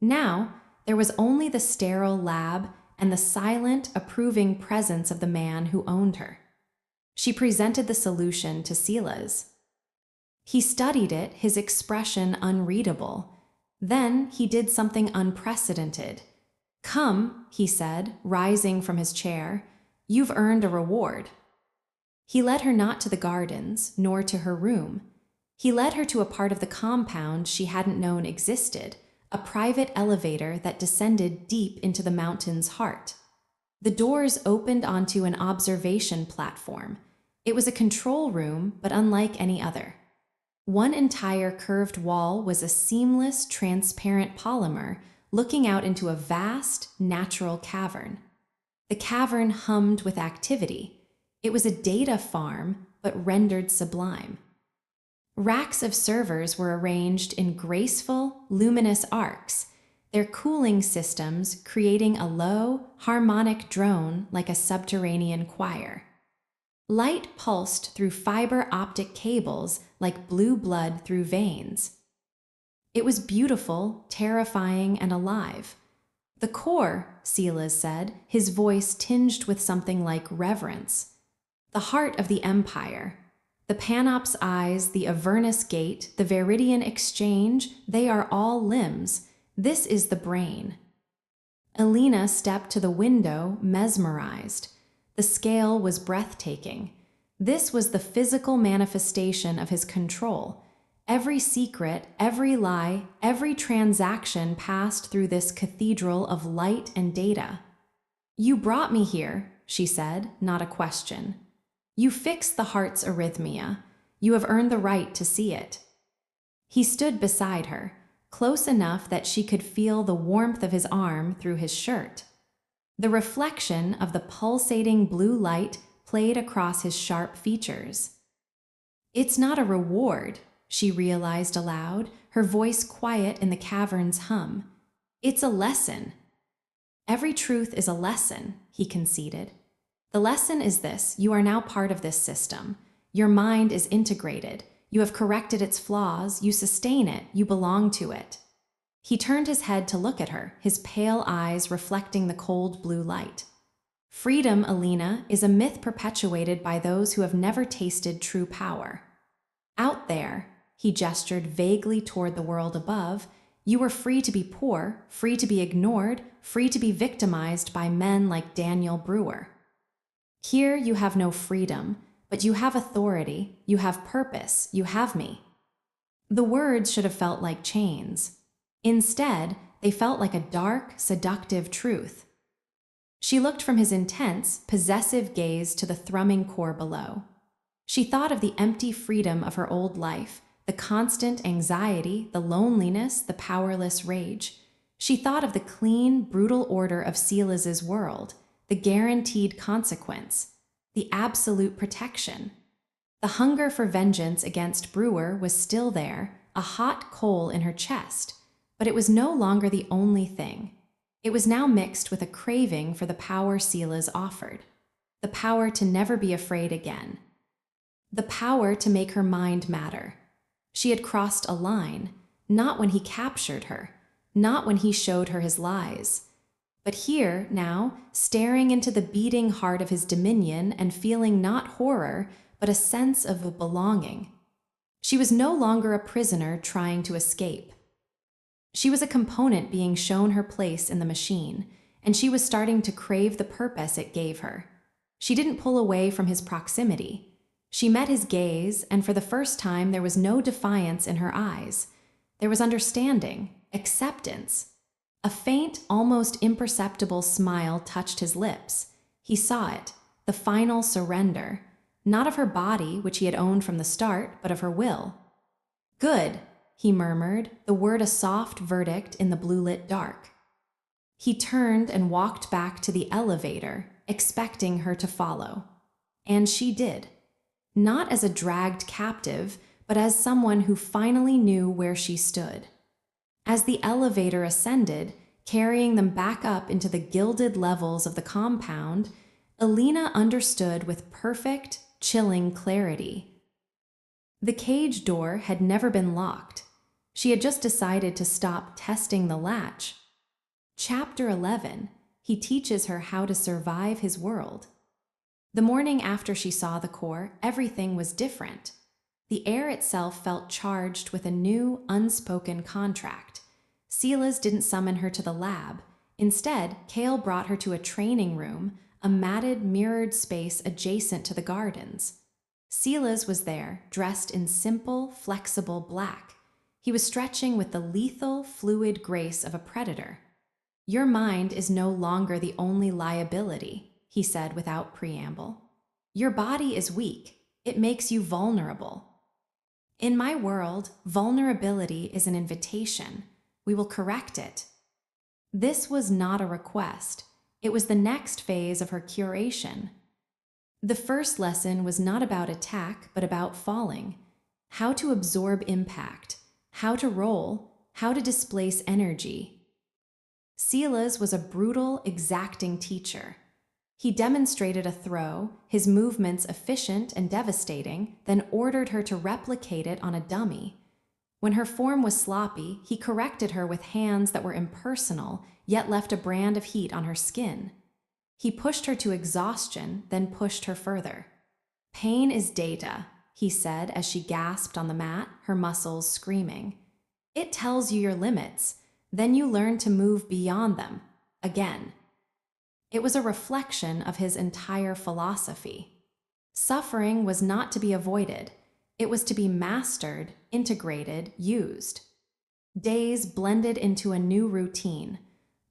Now, there was only the sterile lab and the silent, approving presence of the man who owned her. She presented the solution to Sela's. He studied it, his expression unreadable. Then he did something unprecedented. Come, he said, rising from his chair. You've earned a reward. He led her not to the gardens, nor to her room. He led her to a part of the compound she hadn't known existed, a private elevator that descended deep into the mountain's heart. The doors opened onto an observation platform. It was a control room, but unlike any other. One entire curved wall was a seamless, transparent polymer looking out into a vast, natural cavern. The cavern hummed with activity. It was a data farm, but rendered sublime. Racks of servers were arranged in graceful, luminous arcs, their cooling systems creating a low, harmonic drone like a subterranean choir. Light pulsed through fiber optic cables like blue blood through veins. It was beautiful, terrifying, and alive. The core, Silas said, his voice tinged with something like reverence. The heart of the empire. The Panop's eyes, the Avernus gate, the Viridian exchange, they are all limbs. This is the brain. Elena stepped to the window, mesmerized. The scale was breathtaking. This was the physical manifestation of his control. Every secret, every lie, every transaction passed through this cathedral of light and data. You brought me here, she said, not a question. You fixed the heart's arrhythmia. You have earned the right to see it. He stood beside her, close enough that she could feel the warmth of his arm through his shirt. The reflection of the pulsating blue light played across his sharp features. "It's not a reward," she realized aloud, her voice quiet in the cavern's hum. "It's a lesson." "Every truth is a lesson," he conceded. "The lesson is this: you are now part of this system. Your mind is integrated. You have corrected its flaws, you sustain it, you belong to it." He turned his head to look at her, his pale eyes reflecting the cold blue light. "Freedom, Alina, is a myth perpetuated by those who have never tasted true power. Out there," he gestured vaguely toward the world above, "you were free to be poor, free to be ignored, free to be victimized by men like Daniel Brewer. Here you have no freedom, but you have authority, you have purpose, you have me." The words should have felt like chains. Instead, they felt like a dark, seductive truth. She looked from his intense, possessive gaze to the thrumming core below. She thought of the empty freedom of her old life, the constant anxiety, the loneliness, the powerless rage. She thought of the clean, brutal order of Silas's world, the guaranteed consequence, the absolute protection. The hunger for vengeance against Brewer was still there, a hot coal in her chest, but it was no longer the only thing. It was now mixed with a craving for the power Silas offered, the power to never be afraid again, the power to make her mind matter. She had crossed a line, not when he captured her, not when he showed her his lies, but here, now, staring into the beating heart of his dominion and feeling not horror, but a sense of a belonging. She was no longer a prisoner trying to escape. She was a component being shown her place in the machine, and she was starting to crave the purpose it gave her. She didn't pull away from his proximity. She met his gaze, and for the first time there was no defiance in her eyes. There was understanding, acceptance. A faint, almost imperceptible smile touched his lips. He saw it, the final surrender, not of her body, which he had owned from the start, but of her will. "Good," he murmured, the word a soft verdict in the blue-lit dark. He turned and walked back to the elevator, expecting her to follow. And she did. Not as a dragged captive, but as someone who finally knew where she stood. As the elevator ascended, carrying them back up into the gilded levels of the compound, Alina understood with perfect, chilling clarity. The cage door had never been locked. She had just decided to stop testing the latch. Chapter 11, he teaches her how to survive his world. The morning after she saw the core, everything was different. The air itself felt charged with a new, unspoken contract. Silas didn't summon her to the lab. Instead, Kale brought her to a training room, a matted, mirrored space adjacent to the gardens. Silas was there, dressed in simple, flexible black. He was stretching with the lethal, fluid grace of a predator. "Your mind is no longer the only liability," he said without preamble. "Your body is weak. It makes you vulnerable. In my world, vulnerability is an invitation. We will correct it." This was not a request. It was the next phase of her curation. The first lesson was not about attack, but about falling. How to absorb impact, how to roll, how to displace energy. Silas was a brutal, exacting teacher. He demonstrated a throw, his movements efficient and devastating, then ordered her to replicate it on a dummy. When her form was sloppy, he corrected her with hands that were impersonal, yet left a brand of heat on her skin. He pushed her to exhaustion, then pushed her further. "Pain is data," he said as she gasped on the mat, her muscles screaming. "It tells you your limits. Then you learn to move beyond them. Again." It was a reflection of his entire philosophy. Suffering was not to be avoided. It was to be mastered, integrated, used. Days blended into a new routine.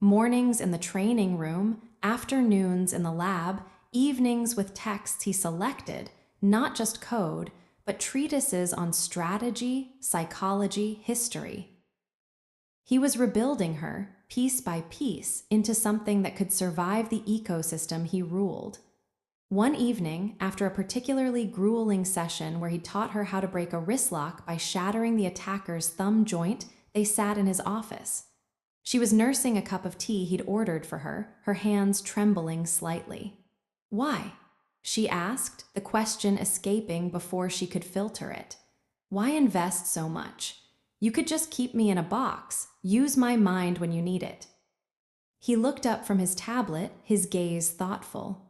Mornings in the training room, afternoons in the lab, evenings with texts he selected, not just code, but treatises on strategy, psychology, history. He was rebuilding her, piece by piece, into something that could survive the ecosystem he ruled. One evening, after a particularly grueling session where he taught her how to break a wrist lock by shattering the attacker's thumb joint, they sat in his office. She was nursing a cup of tea he'd ordered for her hands trembling slightly. "Why?" she asked, the question escaping before she could filter it. "Why invest so much? You could just keep me in a box, use my mind when you need it." He looked up from his tablet, his gaze thoughtful.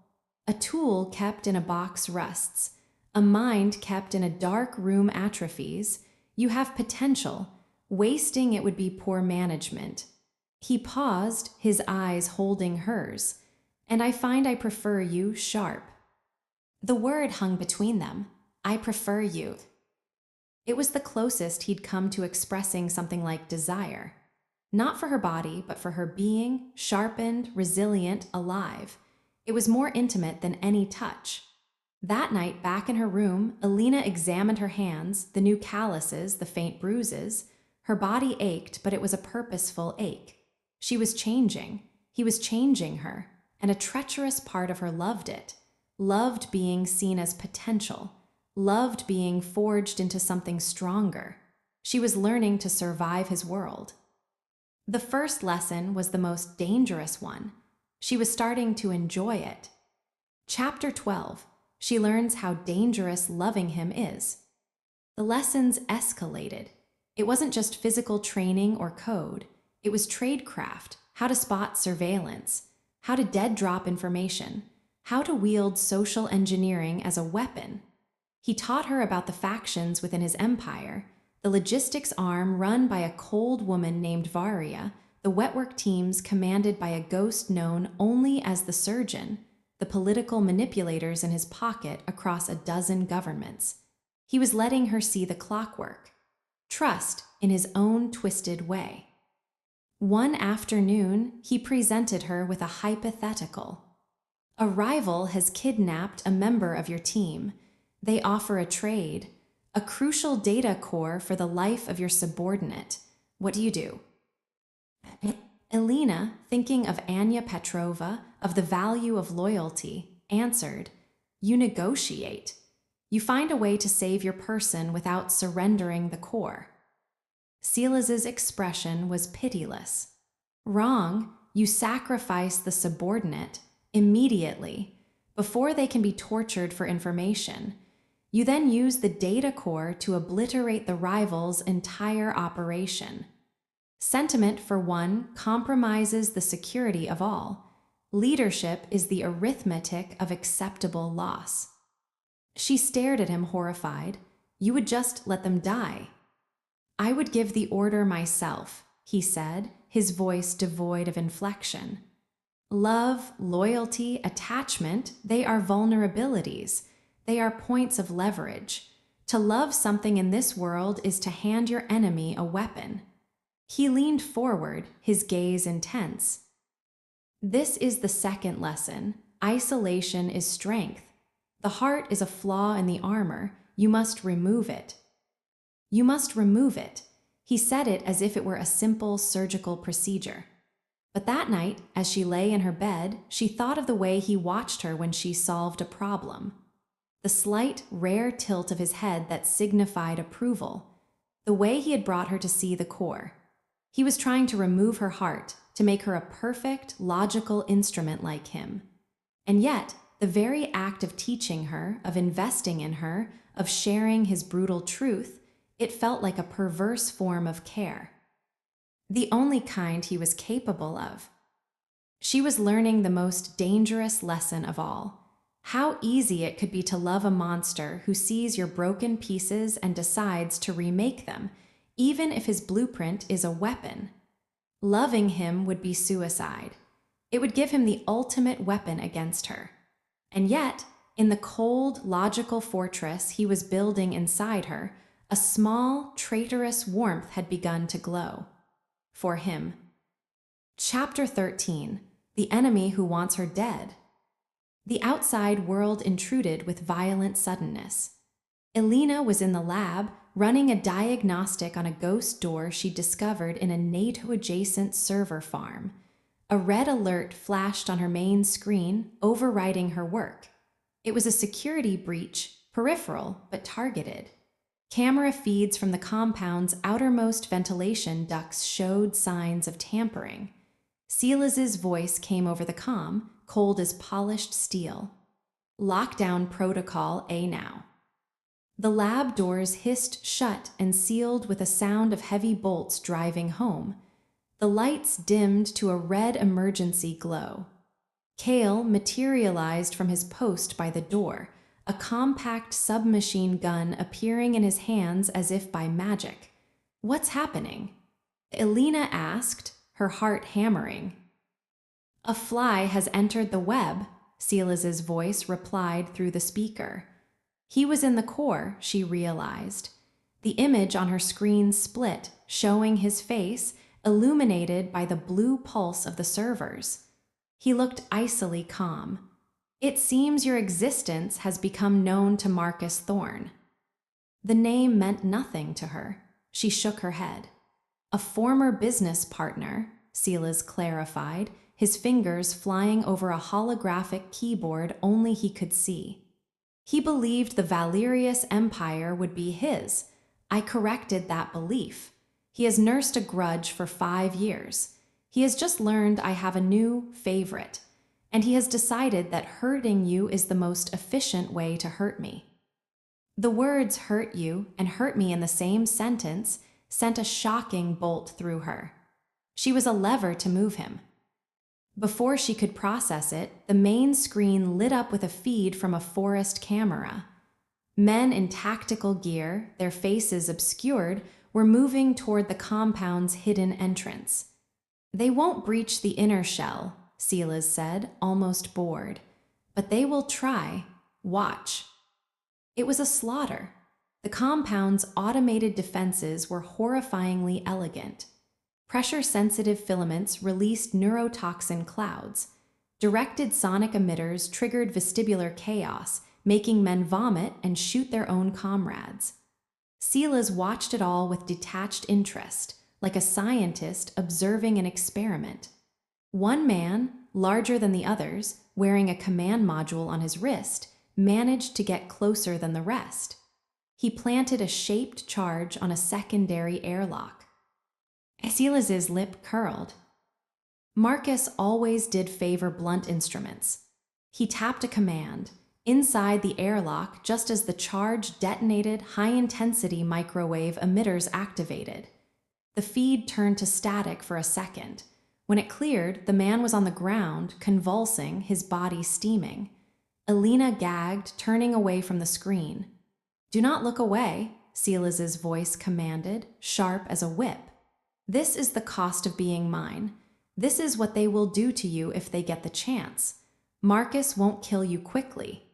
"A tool kept in a box rusts. A mind kept in a dark room atrophies. You have potential. Wasting it would be poor management." He paused, his eyes holding hers. "And I find I prefer you sharp." The word hung between them. "I prefer you." It was the closest he'd come to expressing something like desire. Not for her body, but for her being, sharpened, resilient, alive. It was more intimate than any touch. That night, back in her room, Alina examined her hands, the new calluses, the faint bruises. Her body ached, but it was a purposeful ache. She was changing. He was changing her, and a treacherous part of her loved it. Loved being seen as potential. Loved being forged into something stronger. She was learning to survive his world. The first lesson was the most dangerous one. She was starting to enjoy it. Chapter 12. She learns how dangerous loving him is. The lessons escalated. It wasn't just physical training or code. It was tradecraft, how to spot surveillance, how to dead drop information, how to wield social engineering as a weapon. He taught her about the factions within his empire, the logistics arm run by a cold woman named Varia, the wetwork teams commanded by a ghost known only as the surgeon, the political manipulators in his pocket across a dozen governments. He was letting her see the clockwork. Trust in his own twisted way. One afternoon, he presented her with a hypothetical. A rival has kidnapped a member of your team. They offer a trade, a crucial data core for the life of your subordinate. What do? Alina, thinking of Anya Petrova, of the value of loyalty, answered, "You negotiate. You find a way to save your person without surrendering the core." Silas's expression was pitiless. "Wrong, you sacrifice the subordinate immediately, before they can be tortured for information. You then use the data core to obliterate the rival's entire operation. Sentiment, for one, compromises the security of all. Leadership is the arithmetic of acceptable loss." She stared at him horrified. "You would just let them die." "I would give the order myself," he said, his voice devoid of inflection. Love, loyalty, attachment, they are vulnerabilities. They are points of leverage. To love something in this world is to hand your enemy a weapon. He leaned forward, his gaze intense. "This is the second lesson. Isolation is strength. The heart is a flaw in the armor. You must remove it." "You must remove it." He said it as if it were a simple surgical procedure. But that night, as she lay in her bed, she thought of the way he watched her when she solved a problem. The slight, rare tilt of his head that signified approval. The way he had brought her to see the core. He was trying to remove her heart, to make her a perfect, logical instrument like him. And yet, the very act of teaching her, of investing in her, of sharing his brutal truth, it felt like a perverse form of care. The only kind he was capable of. She was learning the most dangerous lesson of all. How easy it could be to love a monster who sees your broken pieces and decides to remake them, even if his blueprint is a weapon. Loving him would be suicide. It would give him the ultimate weapon against her. And yet, in the cold, logical fortress he was building inside her, a small, traitorous warmth had begun to glow. For him. Chapter 13. The enemy who wants her dead. The outside world intruded with violent suddenness. Alina was in the lab, running a diagnostic on a ghost door she discovered in a NATO-adjacent server farm. A red alert flashed on her main screen, overriding her work. It was a security breach, peripheral but targeted. Camera feeds from the compound's outermost ventilation ducts showed signs of tampering. Silas's voice came over the comm, cold as polished steel. Lockdown protocol A now. The lab doors hissed shut and sealed with a sound of heavy bolts driving home. The lights dimmed to a red emergency glow. Kale materialized from his post by the door, a compact submachine gun appearing in his hands as if by magic. "What's happening?" Elena asked, her heart hammering. "A fly has entered the web," Silas's voice replied through the speaker. He was in the core, she realized. The image on her screen split, showing his face, illuminated by the blue pulse of the servers. He looked icily calm. "It seems your existence has become known to Marcus Thorne." The name meant nothing to her. She shook her head. "A former business partner," Silas clarified, his fingers flying over a holographic keyboard only he could see. "He believed the Valerius Empire would be his. I corrected that belief. He has nursed a grudge for 5 years. He has just learned I have a new favorite, and he has decided that hurting you is the most efficient way to hurt me." The words "hurt you" and "hurt me" in the same sentence sent a shocking bolt through her. She was a lever to move him. Before she could process it, the main screen lit up with a feed from a forest camera. Men in tactical gear, their faces obscured, were moving toward the compound's hidden entrance. "They won't breach the inner shell," Silas said, almost bored. "But they will try. Watch." It was a slaughter. The compound's automated defenses were horrifyingly elegant. Pressure-sensitive filaments released neurotoxin clouds. Directed sonic emitters triggered vestibular chaos, making men vomit and shoot their own comrades. Silas watched it all with detached interest, like a scientist observing an experiment. One man, larger than the others, wearing a command module on his wrist, managed to get closer than the rest. He planted a shaped charge on a secondary airlock. Silas's lip curled. Marcus always did favor blunt instruments. He tapped a command. Inside the airlock, just as the charge detonated, high-intensity microwave emitters activated. The feed turned to static for a second. When it cleared, the man was on the ground, convulsing, his body steaming. Elena gagged, turning away from the screen. "Do not look away," Silas's voice commanded, sharp as a whip. "This is the cost of being mine. This is what they will do to you if they get the chance. Marcus won't kill you quickly.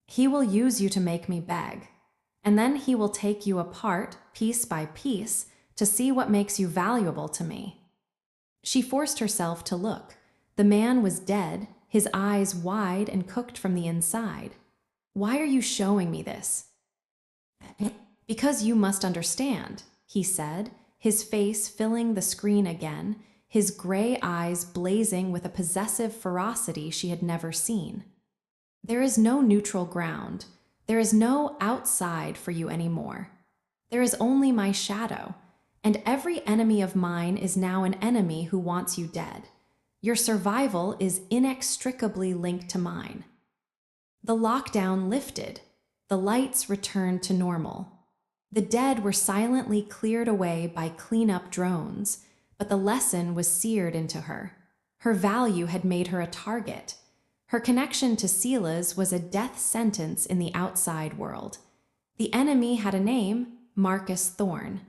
He will use you to make me beg. And then he will take you apart, piece by piece, to see what makes you valuable to me." She forced herself to look. The man was dead, his eyes wide and cooked from the inside. "Why are you showing me this?" "Because you must understand," he said, his face filling the screen again, his gray eyes blazing with a possessive ferocity she had never seen. "There is no neutral ground. There is no outside for you anymore. There is only my shadow, and every enemy of mine is now an enemy who wants you dead. Your survival is inextricably linked to mine." The lockdown lifted. The lights returned to normal. The dead were silently cleared away by cleanup drones, but the lesson was seared into her. Her value had made her a target. Her connection to Silas was a death sentence in the outside world. The enemy had a name, Marcus Thorne,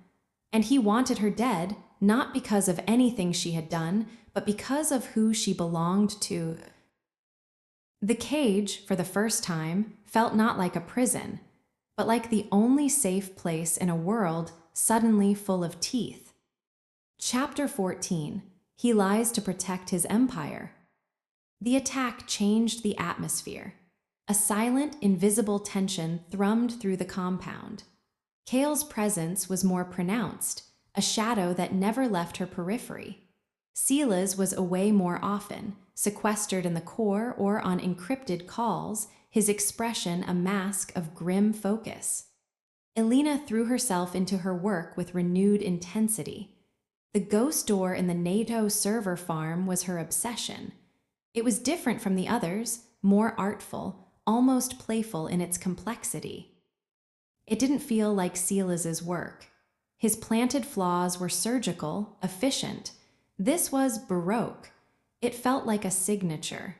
and he wanted her dead, not because of anything she had done, but because of who she belonged to. The cage, for the first time, felt not like a prison, but like the only safe place in a world suddenly full of teeth. Chapter 14. He lies to protect his empire. The attack changed the atmosphere. A silent, invisible tension thrummed through the compound. Kale's presence was more pronounced, a shadow that never left her periphery. Silas was away more often, sequestered in the core or on encrypted calls, his expression a mask of grim focus. Elena threw herself into her work with renewed intensity. The ghost door in the NATO server farm was her obsession. It was different from the others, more artful, almost playful in its complexity. It didn't feel like Silas's work. His planted flaws were surgical, efficient. This was Baroque. It felt like a signature.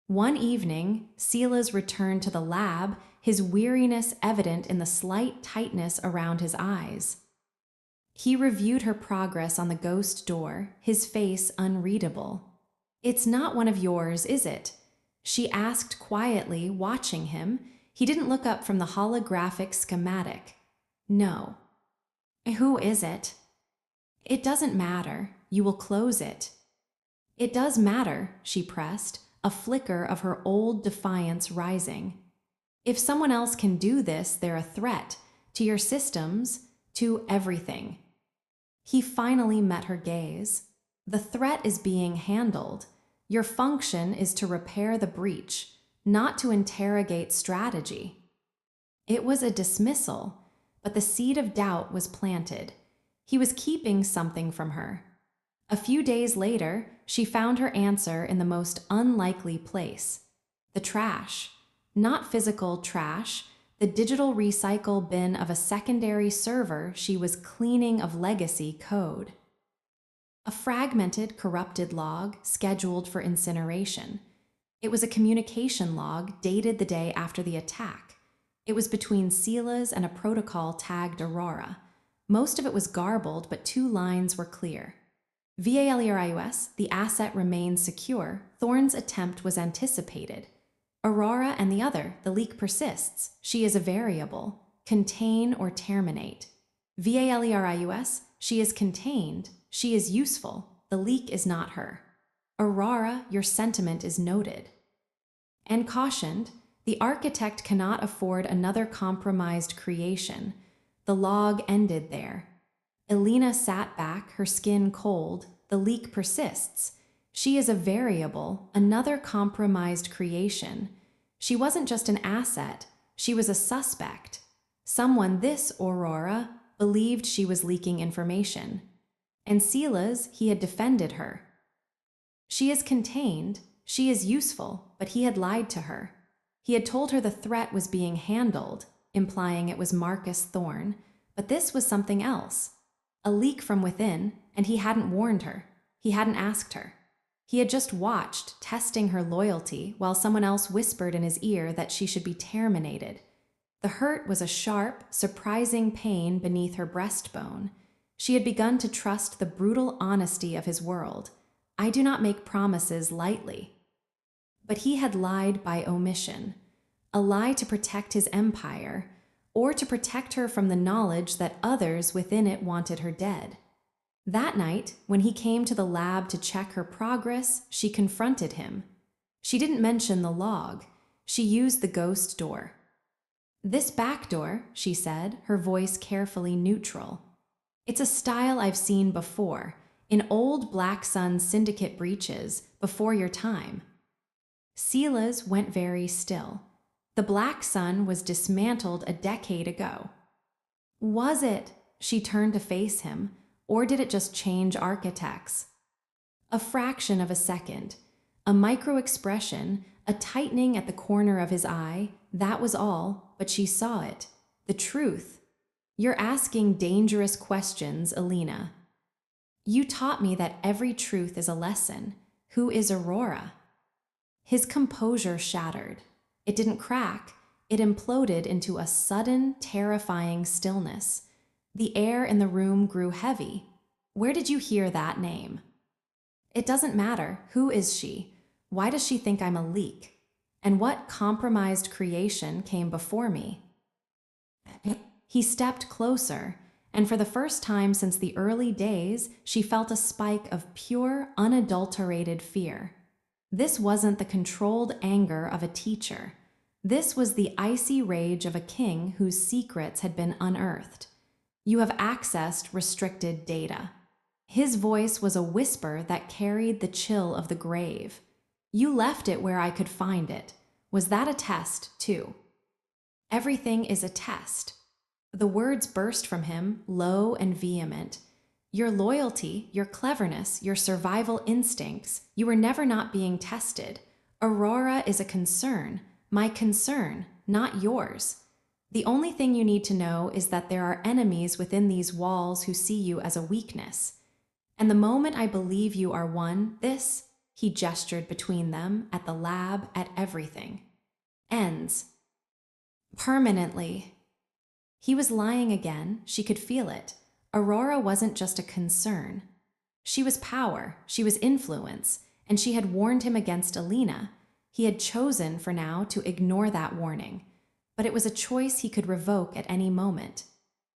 One evening, Silas returned to the lab, his weariness evident in the slight tightness around his eyes. He reviewed her progress on the ghost door, his face unreadable. "It's not one of yours, is it?" she asked quietly, watching him. He didn't look up from the holographic schematic. "No." "Who is it?" "It doesn't matter. You will close it." "It does matter," she pressed, a flicker of her old defiance rising. "If someone else can do this, they're a threat to your systems, to everything." He finally met her gaze. "The threat is being handled. Your function is to repair the breach, not to interrogate strategy." It was a dismissal, but the seed of doubt was planted. He was keeping something from her. A few days later, she found her answer in the most unlikely place: the trash. Not physical trash, the digital recycle bin of a secondary server she was cleaning of legacy code. A fragmented, corrupted log scheduled for incineration. It was a communication log dated the day after the attack. It was between Silas and a protocol tagged Aurora. Most of it was garbled, but 2 lines were clear. "VALERIUS, the asset remains secure. Thorne's attempt was anticipated. Aurora and the other, the leak persists. She is a variable. Contain or terminate. VALERIUS, she is contained. She is useful. The leak is not her. Aurora, your sentiment is noted." And cautioned, the architect cannot afford another compromised creation. The log ended there. Elena sat back, her skin cold. The leak persists. She is a variable, another compromised creation. She wasn't just an asset, she was a suspect. Someone, this Aurora, believed she was leaking information. And Silas, he had defended her. She is contained, she is useful, but he had lied to her. He had told her the threat was being handled, implying it was Marcus Thorne, but this was something else. A leak from within, and he hadn't warned her. He hadn't asked her. He had just watched, testing her loyalty, while someone else whispered in his ear that she should be terminated. The hurt was a sharp, surprising pain beneath her breastbone. She had begun to trust the brutal honesty of his world. "I do not make promises lightly." But he had lied by omission. A lie to protect his empire, or to protect her from the knowledge that others within it wanted her dead. That night, when he came to the lab to check her progress, she confronted him. She didn't mention the log. She used the ghost door. "This back door," she said, her voice carefully neutral. "It's a style I've seen before, in old Black Sun Syndicate breaches, before your time." Silas went very still. The Black Sun was dismantled a decade ago. Was it? She turned to face him. Or did it just change architects? A fraction of a second, a micro-expression, a tightening at the corner of his eye, that was all, but she saw it. The truth. "You're asking dangerous questions, Elena. You taught me that every truth is a lesson. Who is Aurora?" His composure shattered. It didn't crack, it imploded into a sudden, terrifying stillness. The air in the room grew heavy. "Where did you hear that name?" "It doesn't matter. Who is she? Why does she think I'm a leak? And what compromised creation came before me?" He stepped closer, and for the first time since the early days, she felt a spike of pure, unadulterated fear. This wasn't the controlled anger of a teacher. This was the icy rage of a king whose secrets had been unearthed. "You have accessed restricted data." His voice was a whisper that carried the chill of the grave. "You left it where I could find it. Was that a test, too? Everything is a test. The words burst from him, low and vehement. Your loyalty, your cleverness, your survival instincts, you were never not being tested. Aurora is a concern, my concern, not yours. The only thing you need to know is that there are enemies within these walls who see you as a weakness. And the moment I believe you are one, this, he gestured between them, at the lab, at everything, ends. Permanently. He was lying again, she could feel it. Aurora wasn't just a concern. She was power, she was influence, and she had warned him against Alina. He had chosen, for now, to ignore that warning. But it was a choice he could revoke at any moment.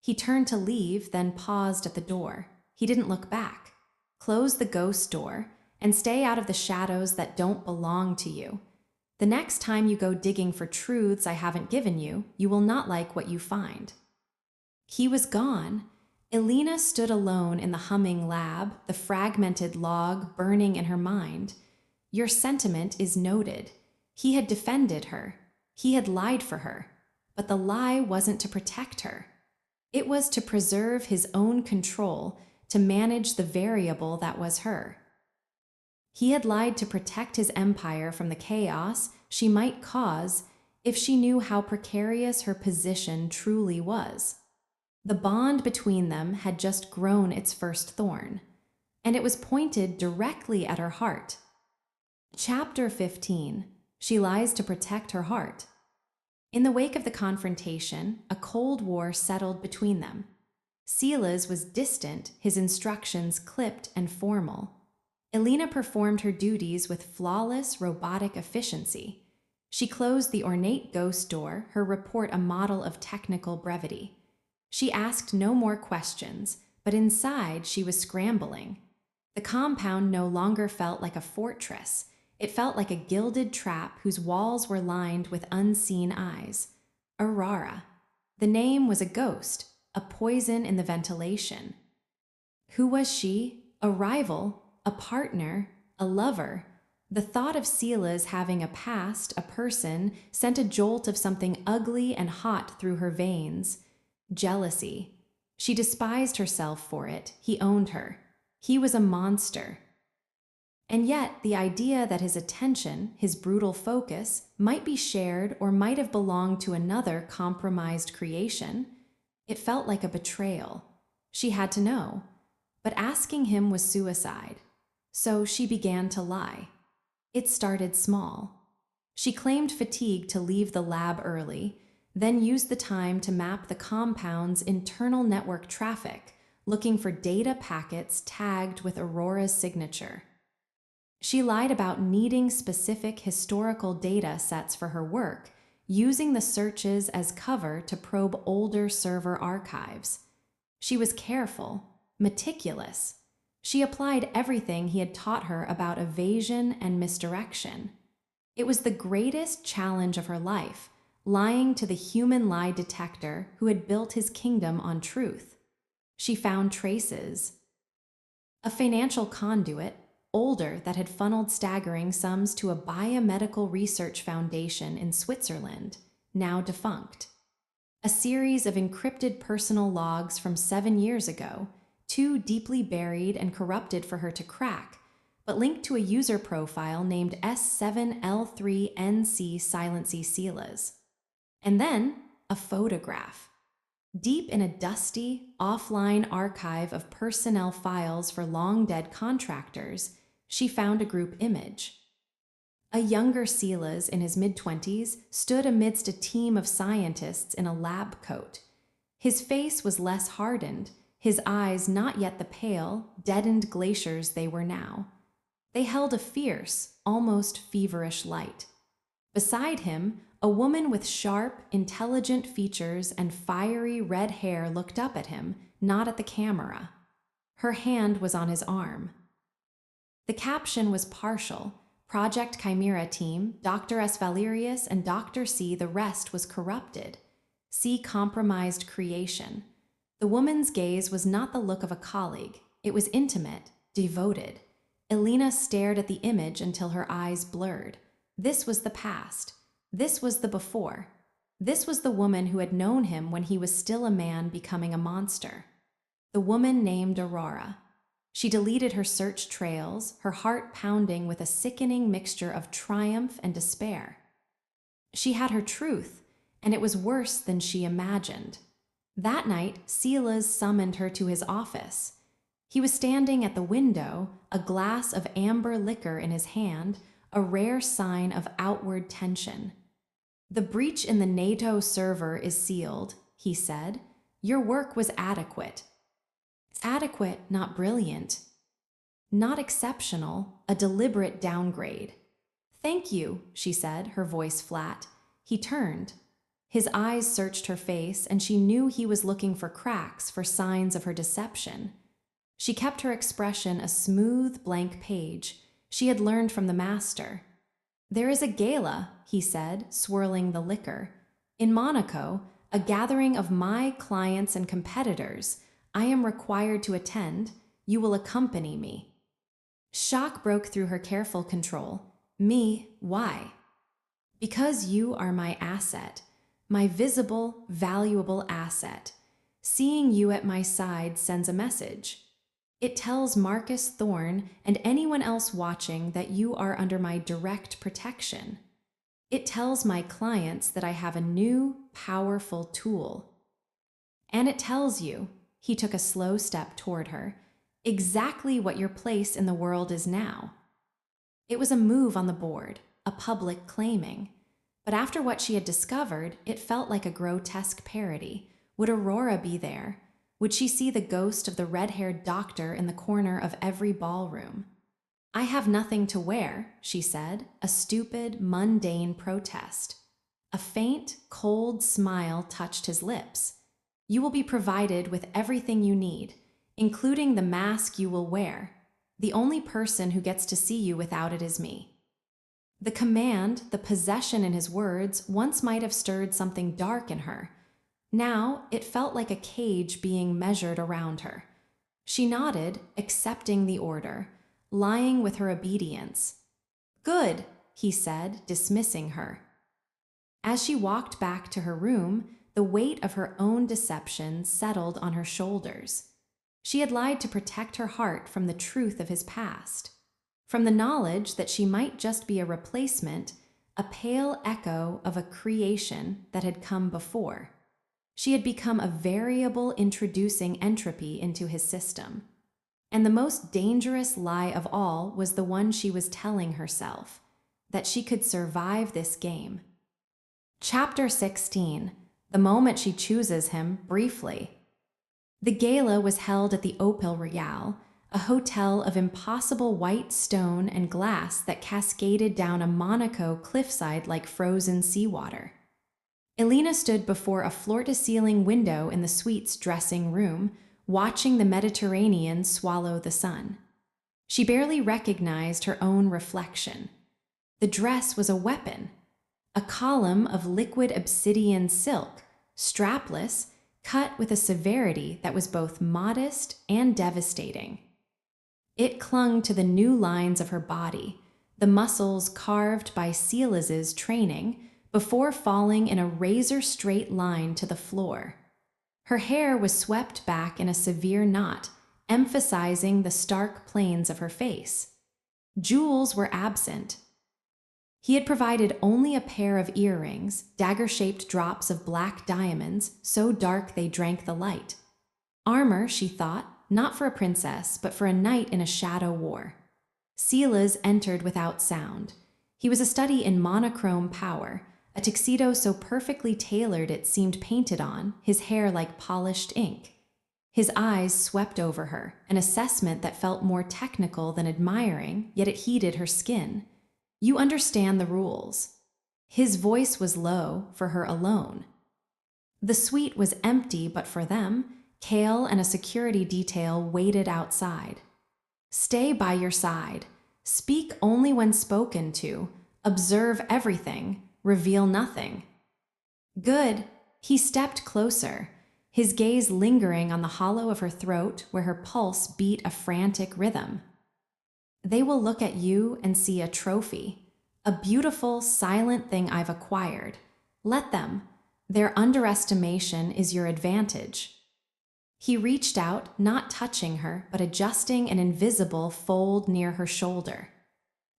He turned to leave, then paused at the door. He didn't look back. Close the ghost door, and stay out of the shadows that don't belong to you. The next time you go digging for truths I haven't given you, you will not like what you find. He was gone. Alina stood alone in the humming lab, the fragmented log burning in her mind. Your sentiment is noted. He had defended her. He had lied for her. But the lie wasn't to protect her. It was to preserve his own control, to manage the variable that was her. He had lied to protect his empire from the chaos she might cause if she knew how precarious her position truly was. The bond between them had just grown its first thorn, and it was pointed directly at her heart. Chapter 15. She lies to protect her heart. In the wake of the confrontation, a cold war settled between them. Silas was distant, his instructions clipped and formal. Alina performed her duties with flawless, robotic efficiency. She closed the ornate ghost door, her report a model of technical brevity. She asked no more questions, but inside she was scrambling. The compound no longer felt like a fortress. It felt like a gilded trap whose walls were lined with unseen eyes. Aurora. The name was a ghost, a poison in the ventilation. Who was she? A rival? A partner? A lover? The thought of Silas having a past, a person, sent a jolt of something ugly and hot through her veins. Jealousy. She despised herself for it. He owned her. He was a monster. And yet, the idea that his attention, his brutal focus, might be shared or might have belonged to another compromised creation, it felt like a betrayal. She had to know. But asking him was suicide. So she began to lie. It started small. She claimed fatigue to leave the lab early, then used the time to map the compound's internal network traffic, looking for data packets tagged with Aurora's signature. She lied about needing specific historical data sets for her work, using the searches as cover to probe older server archives. She was careful, meticulous. She applied everything he had taught her about evasion and misdirection. It was the greatest challenge of her life, lying to the human lie detector who had built his kingdom on truth. She found traces. A financial conduit, older, that had funneled staggering sums to a biomedical research foundation in Switzerland, now defunct. A series of encrypted personal logs from 7 years ago, too deeply buried and corrupted for her to crack, but linked to a user profile named S7L3NC Silency Silas. And then, a photograph. Deep in a dusty, offline archive of personnel files for long-dead contractors, she found a group image. A younger Silas in his mid-20s stood amidst a team of scientists in a lab coat. His face was less hardened, his eyes not yet the pale, deadened glaciers they were now. They held a fierce, almost feverish light. Beside him, a woman with sharp, intelligent features and fiery red hair looked up at him, not at the camera. Her hand was on his arm. The caption was partial. Project Chimera team, Dr. S. Valerius and Dr. C. The rest was corrupted. See compromised creation. The woman's gaze was not the look of a colleague. It was intimate, devoted. Alina stared at the image until her eyes blurred. This was the past. This was the before. This was the woman who had known him when he was still a man becoming a monster. The woman named Aurora. She deleted her search trails, her heart pounding with a sickening mixture of triumph and despair. She had her truth, and it was worse than she imagined. That night, Silas summoned her to his office. He was standing at the window, a glass of amber liquor in his hand, a rare sign of outward tension. "The breach in the NATO server is sealed," he said. "Your work was adequate." Adequate, not brilliant. Not exceptional, a deliberate downgrade. "Thank you," she said, her voice flat. He turned. His eyes searched her face, and she knew he was looking for cracks, for signs of her deception. She kept her expression a smooth, blank page. She had learned from the master. "There is a gala," he said, swirling the liquor. "In Monaco, a gathering of my clients and competitors. I am required to attend. You will accompany me." Shock broke through her careful control. "Me? Why?" "Because you are my asset, my visible, valuable asset. Seeing you at my side sends a message. It tells Marcus Thorne and anyone else watching that you are under my direct protection. It tells my clients that I have a new, powerful tool. And it tells you," he took a slow step toward her, "exactly what your place in the world is now." It was a move on the board, a public claiming. But after what she had discovered, it felt like a grotesque parody. Would Aurora be there? Would she see the ghost of the red-haired doctor in the corner of every ballroom? "I have nothing to wear," she said, a stupid, mundane protest. A faint, cold smile touched his lips. "You will be provided with everything you need, including the mask you will wear. The only person who gets to see you without it is me." The command, the possession in his words, once might have stirred something dark in her. Now it felt like a cage being measured around her. She nodded, accepting the order, lying with her obedience. "Good," he said, dismissing her. As she walked back to her room, the weight of her own deception settled on her shoulders. She had lied to protect her heart from the truth of his past, from the knowledge that she might just be a replacement, a pale echo of a creation that had come before. She had become a variable introducing entropy into his system. And the most dangerous lie of all was the one she was telling herself, that she could survive this game. Chapter 16. The moment she chooses him, briefly. The gala was held at the Opal Royale, a hotel of impossible white stone and glass that cascaded down a Monaco cliffside like frozen seawater. Elena stood before a floor-to-ceiling window in the suite's dressing room, watching the Mediterranean swallow the sun. She barely recognized her own reflection. The dress was a weapon, a column of liquid obsidian silk, strapless, cut with a severity that was both modest and devastating. It clung to the new lines of her body, the muscles carved by Silas's training, before falling in a razor-straight line to the floor. Her hair was swept back in a severe knot, emphasizing the stark planes of her face. Jewels were absent. He had provided only a pair of earrings, dagger-shaped drops of black diamonds, so dark they drank the light. Armor, she thought, not for a princess, but for a knight in a shadow war. Silas entered without sound. He was a study in monochrome power, a tuxedo so perfectly tailored it seemed painted on, his hair like polished ink. His eyes swept over her, an assessment that felt more technical than admiring, yet it heated her skin. "You understand the rules." His voice was low, for her alone. The suite was empty, but for them, Kale and a security detail waited outside. "Stay by your side. Speak only when spoken to. Observe everything. Reveal nothing." "Good." He stepped closer, his gaze lingering on the hollow of her throat where her pulse beat a frantic rhythm. "They will look at you and see a trophy, A beautiful, silent thing I've acquired. Let them. Their underestimation is your advantage. He reached out, not touching her, but adjusting an invisible fold near her shoulder.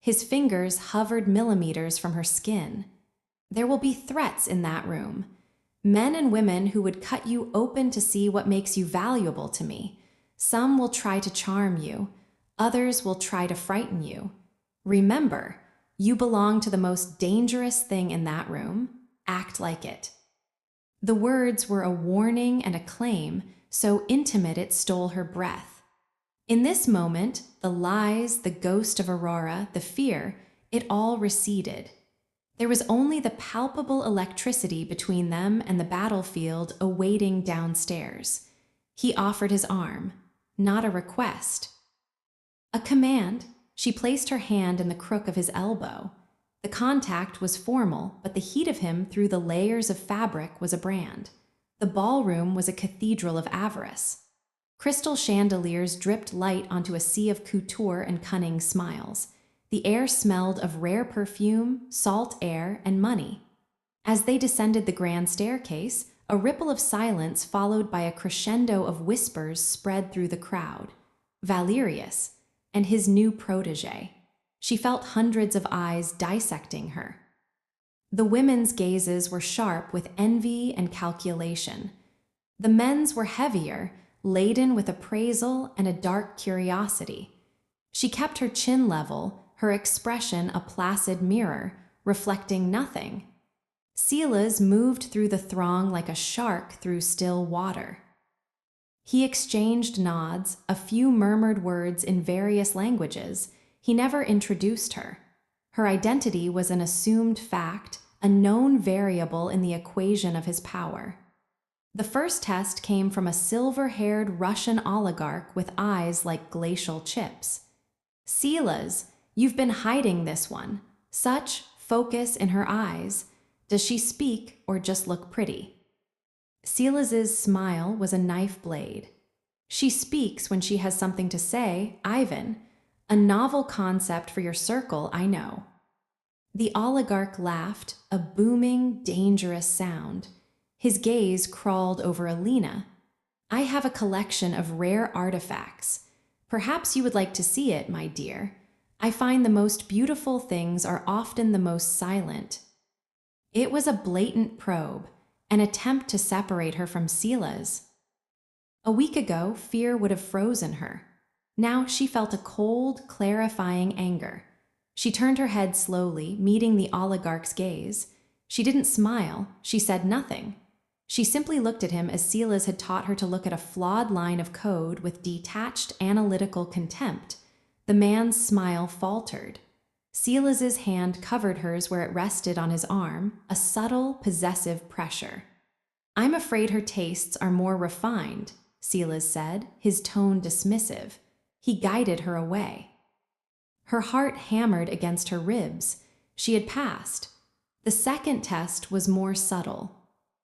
His fingers hovered millimeters from her skin. There will be threats in that room. Men and women who would cut you open to see what makes you valuable to me. Some will try to charm you. Others will try to frighten you. Remember, you belong to the most dangerous thing in that room. Act like it. The words were a warning and a claim, so intimate it stole her breath. In this moment, the lies, the ghost of Aurora, the fear, it all receded. There was only the palpable electricity between them and the battlefield awaiting downstairs. He offered his arm, not a request. A command. She placed her hand in the crook of his elbow. The contact was formal, but the heat of him through the layers of fabric was a brand. The ballroom was a cathedral of avarice. Crystal chandeliers dripped light onto a sea of couture and cunning smiles. The air smelled of rare perfume, salt air, and money. As they descended the grand staircase, a ripple of silence followed by a crescendo of whispers spread through the crowd. Valerius, and his new protégé. She felt hundreds of eyes dissecting her. The women's gazes were sharp with envy and calculation. The men's were heavier, laden with appraisal and a dark curiosity. She kept her chin level, her expression a placid mirror, reflecting nothing. Silas moved through the throng like a shark through still water. He exchanged nods, a few murmured words in various languages. He never introduced her. Her identity was an assumed fact, a known variable in the equation of his power. The first test came from a silver-haired Russian oligarch with eyes like glacial chips. Silas, you've been hiding this one. Such focus in her eyes. Does she speak or just look pretty? Silas's smile was a knife blade. She speaks when she has something to say, Ivan. A novel concept for your circle, I know. The oligarch laughed, a booming, dangerous sound. His gaze crawled over Alina. I have a collection of rare artifacts. Perhaps you would like to see it, my dear. I find the most beautiful things are often the most silent. It was a blatant probe, an attempt to separate her from Silas. A week ago, fear would have frozen her. Now she felt a cold, clarifying anger. She turned her head slowly, meeting the oligarch's gaze. She didn't smile, she said nothing. She simply looked at him as Silas had taught her to look at a flawed line of code with detached, analytical contempt. The man's smile faltered. Silas's hand covered hers where it rested on his arm, a subtle, possessive pressure. I'm afraid her tastes are more refined, Silas said, his tone dismissive. He guided her away. Her heart hammered against her ribs. She had passed. The second test was more subtle.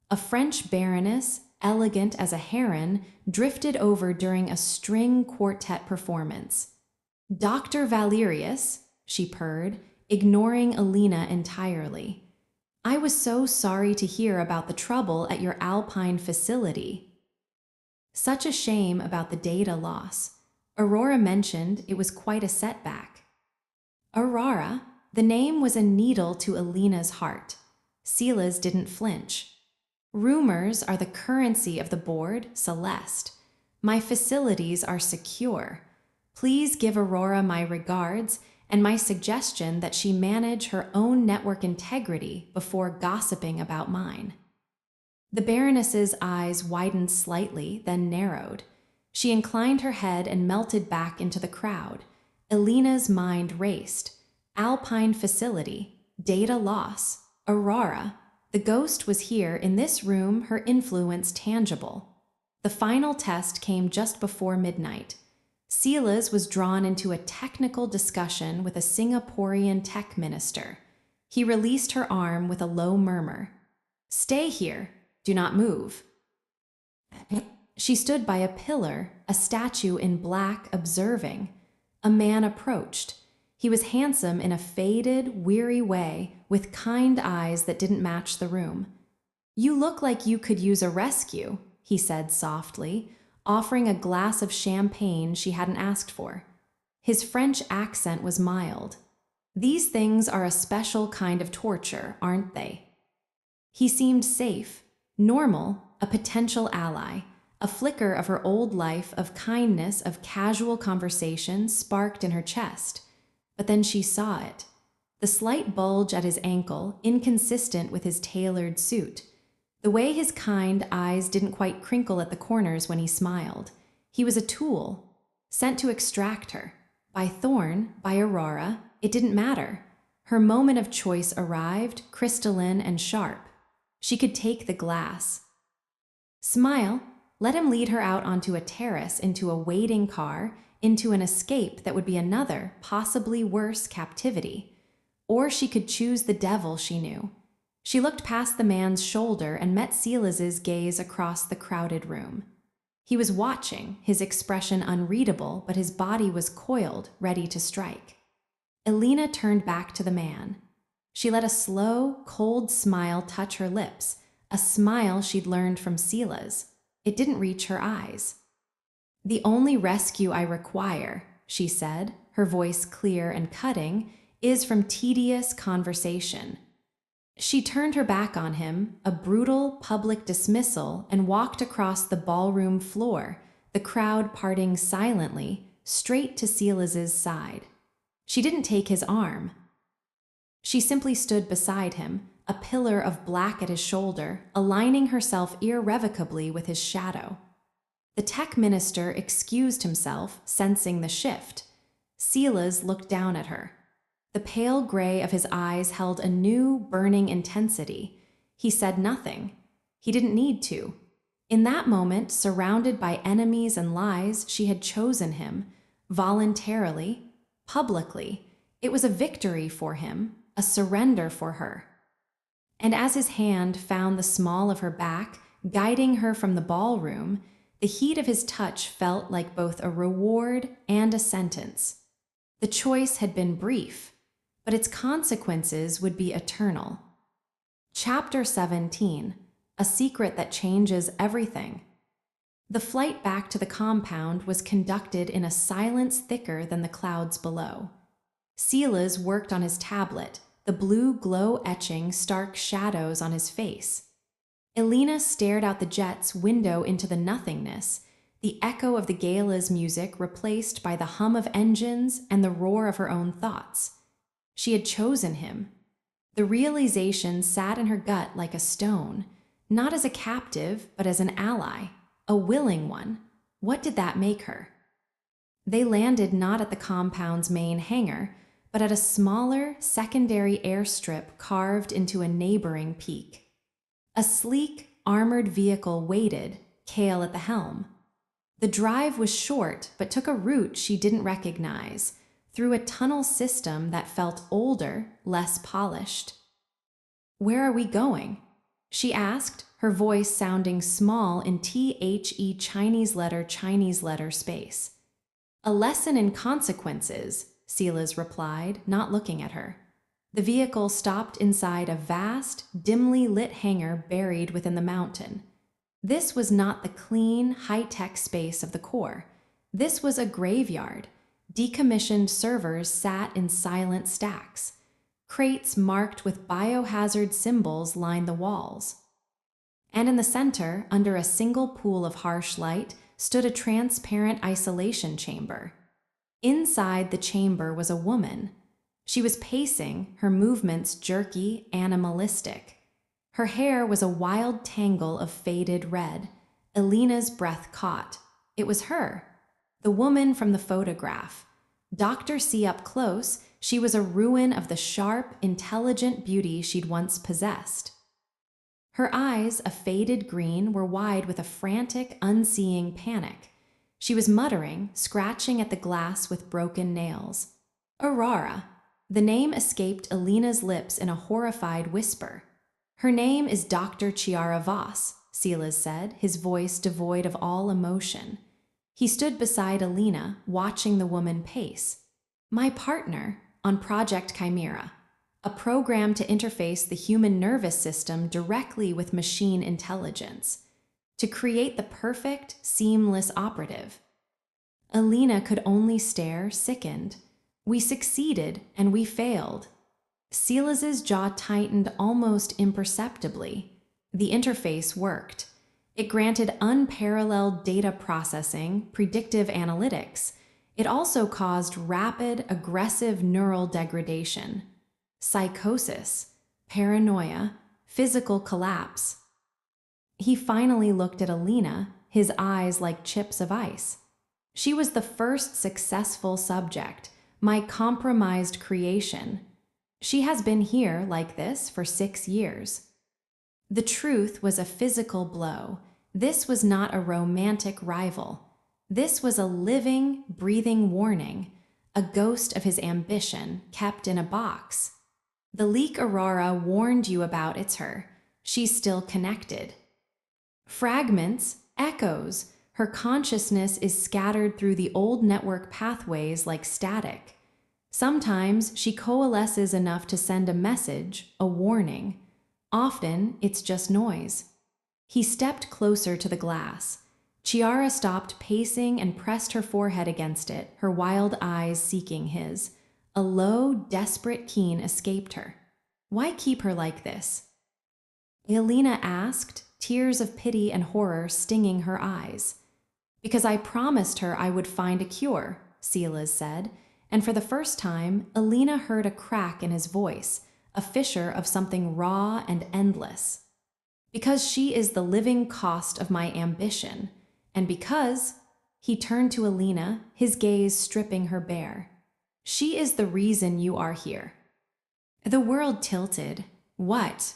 A French baroness, elegant as a heron, drifted over during a string quartet performance. Dr. Valerius, she purred, ignoring Alina entirely. I was so sorry to hear about the trouble at your Alpine facility. Such a shame about the data loss. Aurora mentioned it was quite a setback. Aurora, the name was a needle to Alina's heart. Silas didn't flinch. Rumors are the currency of the board, Celeste. My facilities are secure. Please give Aurora my regards and my suggestion that she manage her own network integrity before gossiping about mine. The Baroness's eyes widened slightly, then narrowed. She inclined her head and melted back into the crowd. Alina's mind raced. Alpine facility, data loss, Aurora. The ghost was here in this room, her influence tangible. The final test came just before midnight. Silas was drawn into a technical discussion with a Singaporean tech minister. He released her arm with a low murmur. Stay here. Do not move. She stood by a pillar, a statue in black, observing. A man approached. He was handsome in a faded, weary way, with kind eyes that didn't match the room. "You look like you could use a rescue," he said softly, offering a glass of champagne she hadn't asked for. His French accent was mild. "These things are a special kind of torture, aren't they?" He seemed safe, normal, a potential ally. A flicker of her old life of kindness, of casual conversation sparked in her chest. But then she saw it. The slight bulge at his ankle, inconsistent with his tailored suit. The way his kind eyes didn't quite crinkle at the corners when he smiled. He was a tool, sent to extract her. By Thorn, by Aurora, it didn't matter. Her moment of choice arrived, crystalline and sharp. She could take the glass. Smile. Let him lead her out onto a terrace, into a waiting car, into an escape that would be another, possibly worse, captivity. Or she could choose the devil she knew. She looked past the man's shoulder and met Silas's gaze across the crowded room. He was watching, his expression unreadable, but his body was coiled, ready to strike. Elena turned back to the man. She let a slow, cold smile touch her lips, a smile she'd learned from Silas. It didn't reach her eyes. "The only rescue I require," she said, her voice clear and cutting, "is from tedious conversation." She turned her back on him, a brutal public dismissal, and walked across the ballroom floor, the crowd parting silently, straight to Silas's side. She didn't take his arm. She simply stood beside him, a pillar of black at his shoulder, aligning herself irrevocably with his shadow. The tech minister excused himself, sensing the shift. Silas looked down at her. The pale gray of his eyes held a new, burning intensity. He said nothing. He didn't need to. In that moment, surrounded by enemies and lies, she had chosen him, voluntarily, publicly. It was a victory for him, a surrender for her. And as his hand found the small of her back, guiding her from the ballroom, the heat of his touch felt like both a reward and a sentence. The choice had been brief, but its consequences would be eternal. Chapter 17. A Secret That Changes Everything. The flight back to the compound was conducted in a silence thicker than the clouds below. Silas worked on his tablet, the blue glow etching stark shadows on his face. Elena stared out the jet's window into the nothingness, the echo of the gala's music replaced by the hum of engines and the roar of her own thoughts. She had chosen him. The realization sat in her gut like a stone, not as a captive, but as an ally, a willing one. What did that make her? They landed not at the compound's main hangar, but at a smaller, secondary airstrip carved into a neighboring peak. A sleek, armored vehicle waited, Kale at the helm. The drive was short, but took a route she didn't recognize, through a tunnel system that felt older, less polished. "Where are we going?" she asked, her voice sounding small in THE Chinese letter space. "A lesson in consequences," Silas replied, not looking at her. The vehicle stopped inside a vast, dimly lit hangar buried within the mountain. This was not the clean, high-tech space of the core. This was a graveyard. Decommissioned servers sat in silent stacks. Crates marked with biohazard symbols lined the walls. And in the center, under a single pool of harsh light, stood a transparent isolation chamber. Inside the chamber was a woman. She was pacing, her movements jerky, animalistic. Her hair was a wild tangle of faded red. Elena's breath caught. It was her, the woman from the photograph. Dr. C up close, she was a ruin of the sharp, intelligent beauty she'd once possessed. Her eyes, a faded green, were wide with a frantic, unseeing panic. She was muttering, scratching at the glass with broken nails. "Aurora." The name escaped Elena's lips in a horrified whisper. "Her name is Dr. Chiara Voss," Silas said, his voice devoid of all emotion. He stood beside Elena, watching the woman pace. "My partner, on Project Chimera, a program to interface the human nervous system directly with machine intelligence, to create the perfect, seamless operative. Alina could only stare, sickened. We succeeded, and we failed. Silas's jaw tightened almost imperceptibly. The interface worked. It granted unparalleled data processing, predictive analytics. It also caused rapid, aggressive neural degradation, psychosis, paranoia, physical collapse. He finally looked at Alina, his eyes like chips of ice. She was the first successful subject, my compromised creation. She has been here like this for 6 years. The truth was a physical blow. This was not a romantic rival. This was a living, breathing warning, a ghost of his ambition kept in a box. The leak Aurora warned you about, it's her. She's still connected. Fragments, echoes, her consciousness is scattered through the old network pathways like static. Sometimes she coalesces enough to send a message, a warning. Often, it's just noise. He stepped closer to the glass. Chiara stopped pacing and pressed her forehead against it, her wild eyes seeking his. A low, desperate keen escaped her. Why keep her like this? Alina asked, tears of pity and horror stinging her eyes. Because I promised her I would find a cure, Silas said, and for the first time, Alina heard a crack in his voice, a fissure of something raw and endless. Because she is the living cost of my ambition, and because, he turned to Alina, his gaze stripping her bare. She is the reason you are here. The world tilted. What?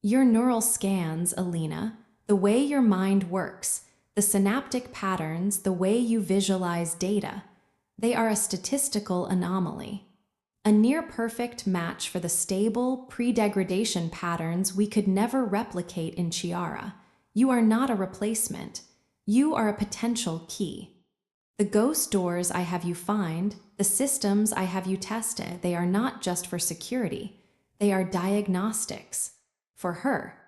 Your neural scans, Alina, the way your mind works, the synaptic patterns, the way you visualize data, they are a statistical anomaly. A near-perfect match for the stable, pre-degradation patterns we could never replicate in Chiara. You are not a replacement. You are a potential key. The ghost doors I have you find, the systems I have you tested, they are not just for security. They are diagnostics. For her.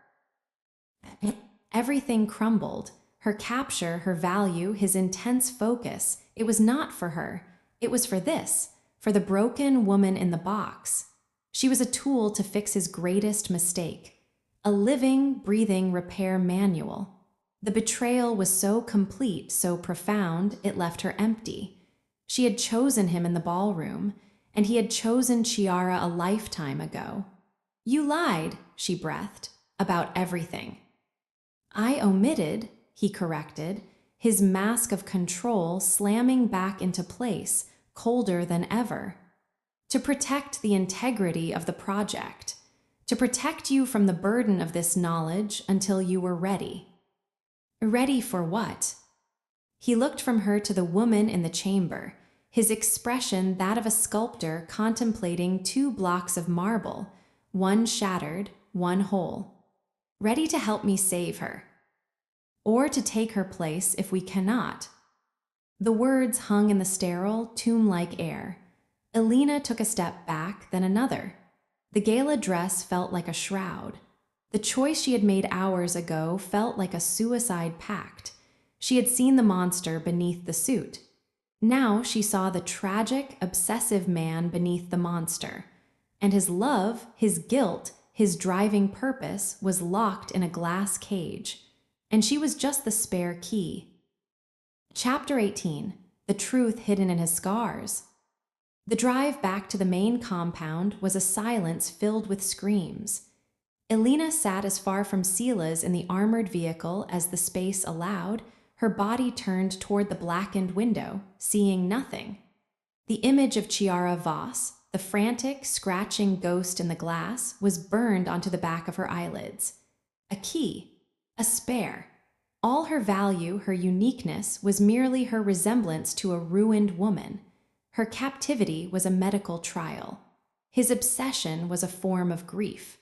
Everything crumbled. Her capture, her value, his intense focus. It was not for her. It was for this. For the broken woman in the box. She was a tool to fix his greatest mistake. A living, breathing repair manual. The betrayal was so complete, so profound, it left her empty. She had chosen him in the ballroom, and he had chosen Chiara a lifetime ago. You lied, she breathed, about everything. I omitted, he corrected, his mask of control slamming back into place, colder than ever. To protect the integrity of the project. To protect you from the burden of this knowledge until you were ready. Ready for what? He looked from her to the woman in the chamber, his expression that of a sculptor contemplating 2 blocks of marble, one shattered, one whole. Ready to help me save her. Or to take her place if we cannot. The words hung in the sterile, tomb-like air. Alina took a step back, then another. The gala dress felt like a shroud. The choice she had made hours ago felt like a suicide pact. She had seen the monster beneath the suit. Now she saw the tragic, obsessive man beneath the monster. And his love, his guilt, his driving purpose was locked in a glass cage. And she was just the spare key. Chapter 18. The truth hidden in his scars. The drive back to the main compound was a silence filled with screams. Alina sat as far from Silas in the armored vehicle as the space allowed, her body turned toward the blackened window, seeing nothing. The image of Chiara Voss, the frantic, scratching ghost in the glass, was burned onto the back of her eyelids. A key, a spare. All her value, her uniqueness, was merely her resemblance to a ruined woman. Her captivity was a medical trial. His obsession was a form of grief.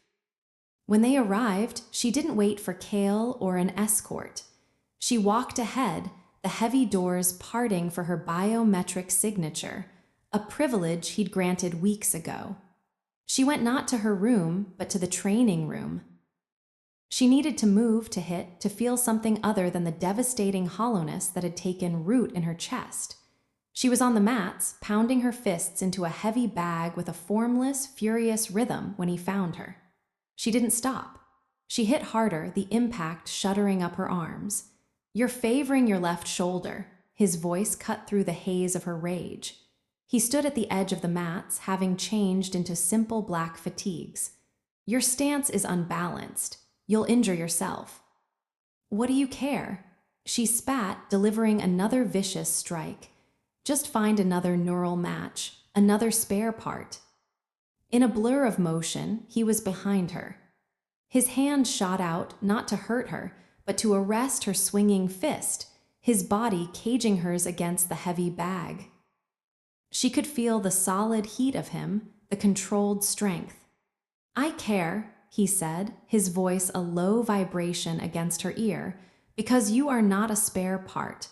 When they arrived, she didn't wait for Kale or an escort. She walked ahead, the heavy doors parting for her biometric signature, a privilege he'd granted weeks ago. She went not to her room, but to the training room. She needed to move to feel something other than the devastating hollowness that had taken root in her chest. She was on the mats, pounding her fists into a heavy bag with a formless, furious rhythm when he found her. She didn't stop. She hit harder, the impact shuddering up her arms. "You're favoring your left shoulder," his voice cut through the haze of her rage. He stood at the edge of the mats, having changed into simple black fatigues. "Your stance is unbalanced. You'll injure yourself." "What do you care?" She spat, delivering another vicious strike. "Just find another neural match, another spare part." In a blur of motion, he was behind her. His hand shot out, not to hurt her, but to arrest her swinging fist, his body caging hers against the heavy bag. She could feel the solid heat of him, the controlled strength. "I care," he said, his voice a low vibration against her ear, "because you are not a spare part.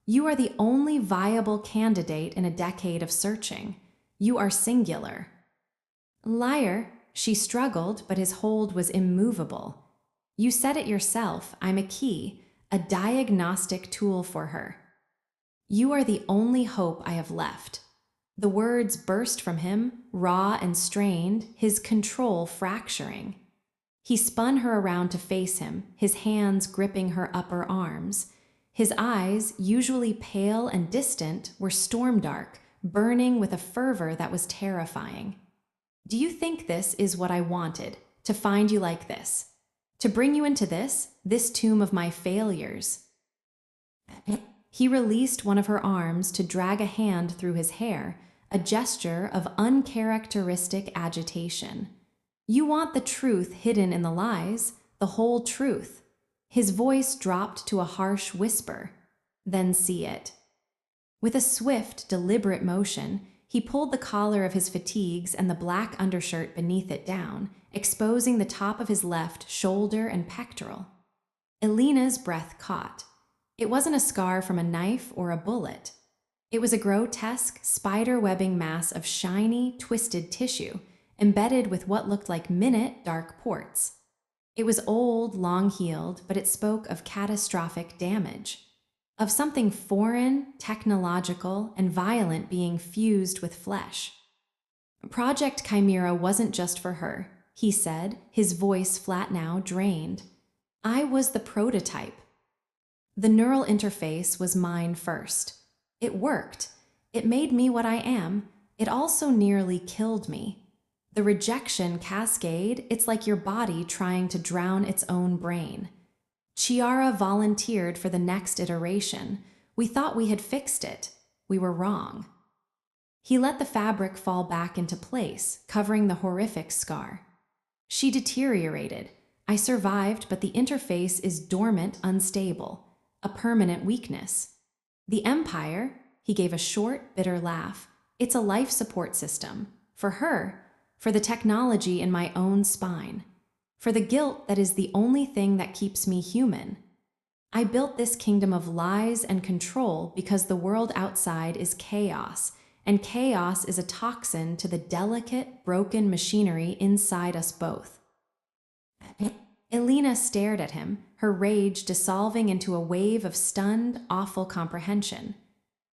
You are the only viable candidate in a decade of searching. You are singular." "Liar," she struggled, but his hold was immovable. "You said it yourself, I'm a key, a diagnostic tool for her. You are the only hope I have left." The words burst from him, raw and strained, his control fracturing. He spun her around to face him, his hands gripping her upper arms. His eyes, usually pale and distant, were storm-dark, burning with a fervor that was terrifying. "Do you think this is what I wanted, to find you like this? To bring you into this tomb of my failures?" He released one of her arms to drag a hand through his hair, a gesture of uncharacteristic agitation. "You want the truth hidden in the lies, the whole truth." His voice dropped to a harsh whisper. "Then see it." With a swift, deliberate motion, he pulled the collar of his fatigues and the black undershirt beneath it down, exposing the top of his left shoulder and pectoral. Elena's breath caught. It wasn't a scar from a knife or a bullet. It was a grotesque, spider-webbing mass of shiny, twisted tissue, embedded with what looked like minute, dark ports. It was old, long-healed, but it spoke of catastrophic damage, of something foreign, technological, and violent being fused with flesh. "Project Chimera wasn't just for her," he said, his voice flat now, drained. "I was the prototype. The neural interface was mine first. It worked. It made me what I am. It also nearly killed me. The rejection cascade, it's like your body trying to drown its own brain. Chiara volunteered for the next iteration. We thought we had fixed it. We were wrong." He let the fabric fall back into place, covering the horrific scar. "She deteriorated. I survived, but the interface is dormant, unstable. A permanent weakness. The Empire," he gave a short, bitter laugh, "it's a life support system. For her, for the technology in my own spine, for the guilt that is the only thing that keeps me human. I built this kingdom of lies and control because the world outside is chaos, and chaos is a toxin to the delicate, broken machinery inside us both." Elena stared at him, her rage dissolving into a wave of stunned, awful comprehension.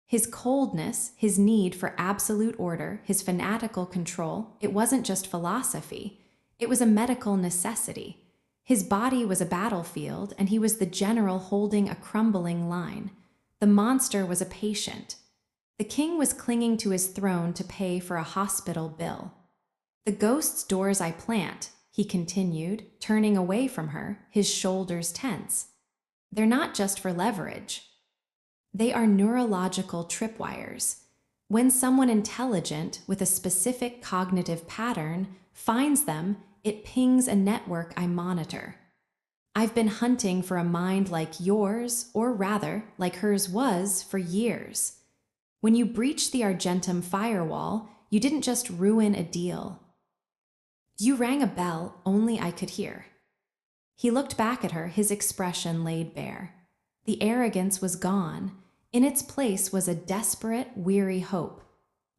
His coldness, his need for absolute order, his fanatical control, it wasn't just philosophy. It was a medical necessity. His body was a battlefield, and he was the general holding a crumbling line. The monster was a patient. The king was clinging to his throne to pay for a hospital bill. "The ghost's doors I plant," he continued, turning away from her, his shoulders tense. "They're not just for leverage. They are neurological tripwires. When someone intelligent with a specific cognitive pattern finds them, it pings a network I monitor. I've been hunting for a mind like yours, or rather, like hers was, for years. When you breached the Argentum firewall, you didn't just ruin a deal. You rang a bell only I could hear." He looked back at her, his expression laid bare. The arrogance was gone. In its place was a desperate, weary hope.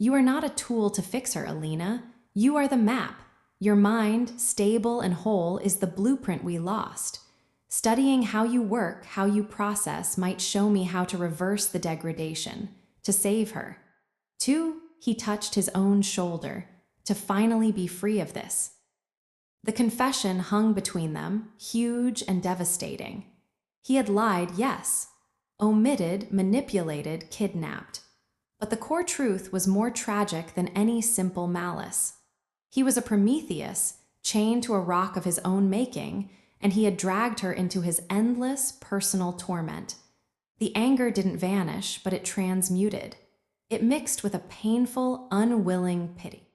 You are not a tool to fix her, Alina. You are the map. Your mind, stable and whole, is the blueprint we lost. Studying how you work, how you process, might show me how to reverse the degradation, to save her. 2, he touched his own shoulder, to finally be free of this. The confession hung between them, huge and devastating. He had lied, yes. Omitted, manipulated, kidnapped. But the core truth was more tragic than any simple malice. He was a Prometheus, chained to a rock of his own making, and he had dragged her into his endless personal torment. The anger didn't vanish, but it transmuted. It mixed with a painful, unwilling pity.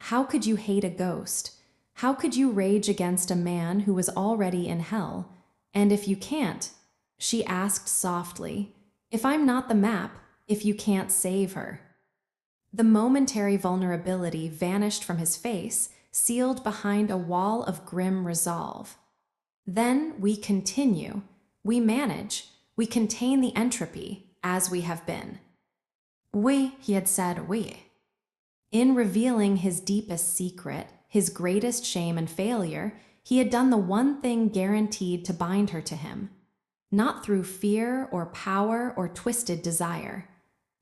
How could you hate a ghost? How could you rage against a man who was already in hell? And if you can't, she asked softly, if I'm not the map, if you can't save her. The momentary vulnerability vanished from his face, sealed behind a wall of grim resolve. Then we continue, we manage, we contain the entropy, as we have been. We, he had said, we. In revealing his deepest secret, his greatest shame and failure, he had done the one thing guaranteed to bind her to him. Not through fear or power or twisted desire.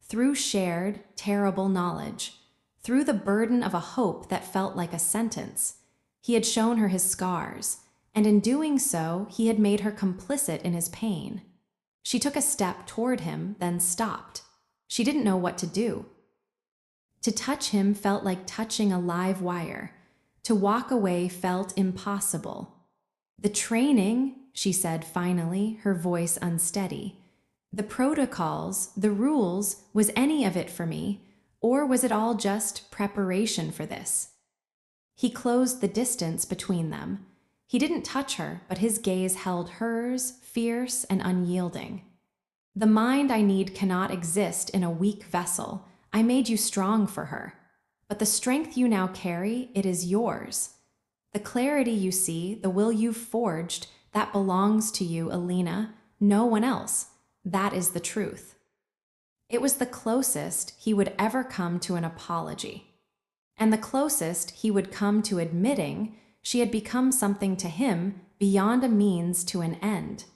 Through shared, terrible knowledge. Through the burden of a hope that felt like a sentence. He had shown her his scars, and in doing so, he had made her complicit in his pain. She took a step toward him, then stopped. She didn't know what to do. To touch him felt like touching a live wire. To walk away felt impossible. The training, she said finally, her voice unsteady. The protocols, the rules, was any of it for me, or was it all just preparation for this? He closed the distance between them. He didn't touch her, but his gaze held hers, fierce and unyielding. The mind I need cannot exist in a weak vessel. I made you strong for her. But the strength you now carry, it is yours. The clarity you see, the will you've forged, that belongs to you, Alina, no one else. That is the truth. It was the closest he would ever come to an apology. And the closest he would come to admitting she had become something to him beyond a means to an end.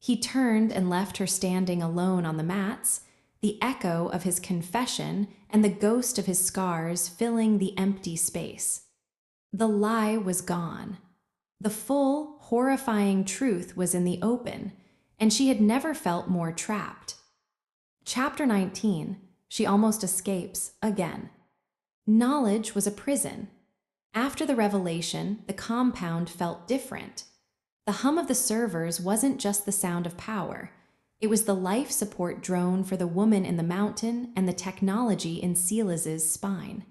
He turned and left her standing alone on the mats, the echo of his confession and the ghost of his scars filling the empty space. The lie was gone. The full, horrifying truth was in the open, and she had never felt more trapped. Chapter 19, she almost escapes again. Knowledge was a prison. After the revelation, the compound felt different. The hum of the servers wasn't just the sound of power. It was the life support drone for the woman in the mountain and the technology in Silas's spine.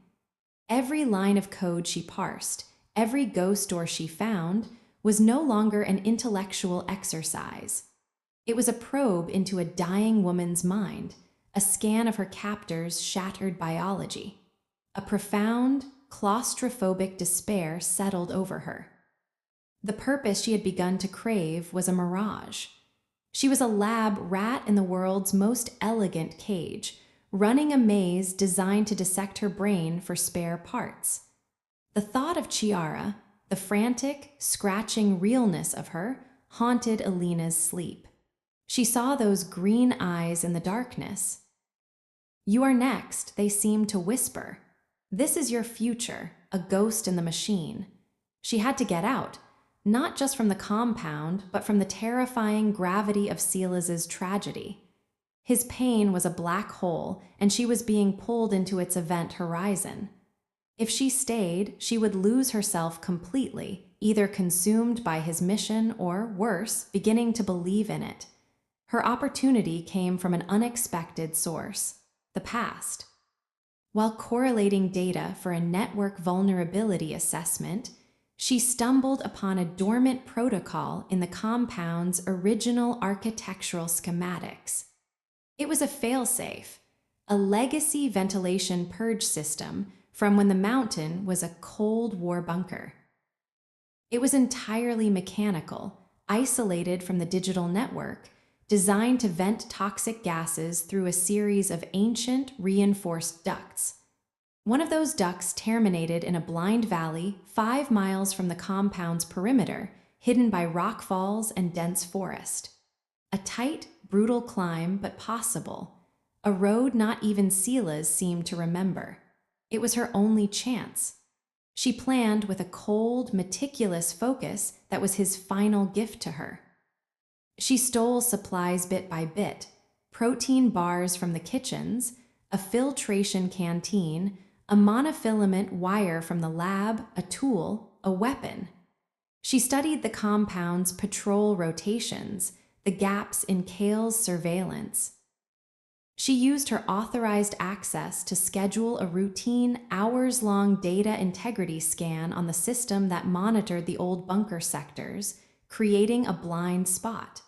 Every line of code she parsed, every ghost door she found, was no longer an intellectual exercise. It was a probe into a dying woman's mind, a scan of her captor's shattered biology. A profound, claustrophobic despair settled over her. The purpose she had begun to crave was a mirage. She was a lab rat in the world's most elegant cage, running a maze designed to dissect her brain for spare parts. The thought of Chiara, the frantic, scratching realness of her, haunted Alina's sleep. She saw those green eyes in the darkness. "You are next," they seemed to whisper. "This is your future, a ghost in the machine." She had to get out. Not just from the compound, but from the terrifying gravity of Silas's tragedy. His pain was a black hole, and she was being pulled into its event horizon. If she stayed, she would lose herself completely, either consumed by his mission or, worse, beginning to believe in it. Her opportunity came from an unexpected source, the past. While correlating data for a network vulnerability assessment, she stumbled upon a dormant protocol in the compound's original architectural schematics. It was a failsafe, a legacy ventilation purge system from when the mountain was a Cold War bunker. It was entirely mechanical, isolated from the digital network, designed to vent toxic gases through a series of ancient, reinforced ducts. One of those ducts terminated in a blind valley 5 miles from the compound's perimeter, hidden by rock falls and dense forest. A tight, brutal climb, but possible. A road not even Sela's seemed to remember. It was her only chance. She planned with a cold, meticulous focus that was his final gift to her. She stole supplies bit by bit, protein bars from the kitchens, a filtration canteen, a monofilament wire from the lab, a tool, a weapon. She studied the compound's patrol rotations, the gaps in Kale's surveillance. She used her authorized access to schedule a routine, hours-long data integrity scan on the system that monitored the old bunker sectors, creating a blind spot.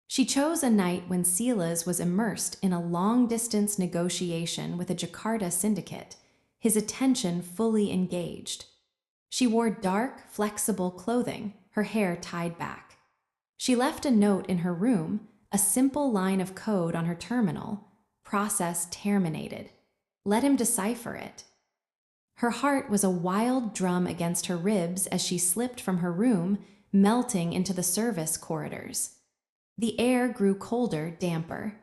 She chose a night when Sela's was immersed in a long-distance negotiation with a Jakarta syndicate, his attention fully engaged. She wore dark, flexible clothing, her hair tied back. She left a note in her room, a simple line of code on her terminal. Process terminated. Let him decipher it. Her heart was a wild drum against her ribs as she slipped from her room, melting into the service corridors. The air grew colder, damper.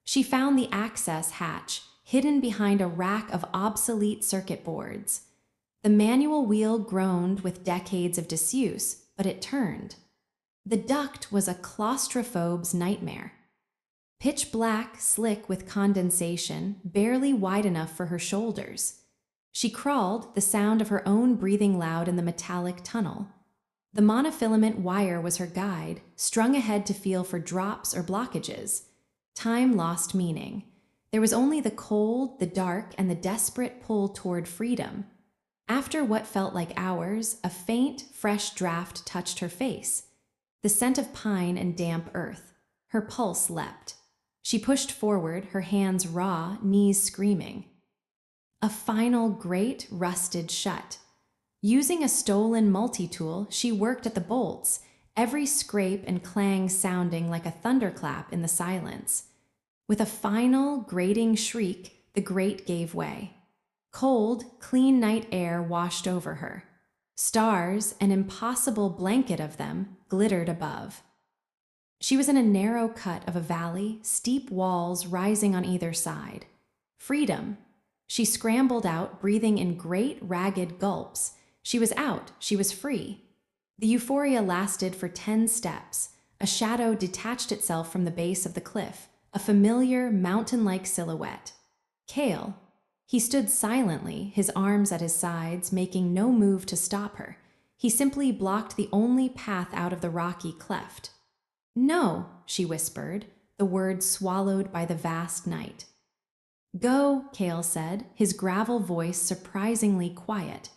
She found the access hatch, hidden behind a rack of obsolete circuit boards. The manual wheel groaned with decades of disuse, but it turned. The duct was a claustrophobe's nightmare. Pitch black, slick with condensation, barely wide enough for her shoulders. She crawled, the sound of her own breathing loud in the metallic tunnel. The monofilament wire was her guide, strung ahead to feel for drops or blockages. Time lost meaning. There was only the cold, the dark, and the desperate pull toward freedom. After what felt like hours, a faint, fresh draft touched her face. The scent of pine and damp earth. Her pulse leapt. She pushed forward, her hands raw, knees screaming. A final grate rusted shut. Using a stolen multi-tool, she worked at the bolts, every scrape and clang sounding like a thunderclap in the silence. With a final, grating shriek, the grate gave way. Cold, clean night air washed over her. Stars, an impossible blanket of them, glittered above. She was in a narrow cut of a valley, steep walls rising on either side. Freedom. She scrambled out, breathing in great, ragged gulps. She was out, she was free. The euphoria lasted for 10 steps. A shadow detached itself from the base of the cliff, a familiar, mountain-like silhouette. Kale. He stood silently, his arms at his sides, making no move to stop her. He simply blocked the only path out of the rocky cleft. "No," she whispered, the words swallowed by the vast night. "Go," Kale said, his gravel voice surprisingly quiet.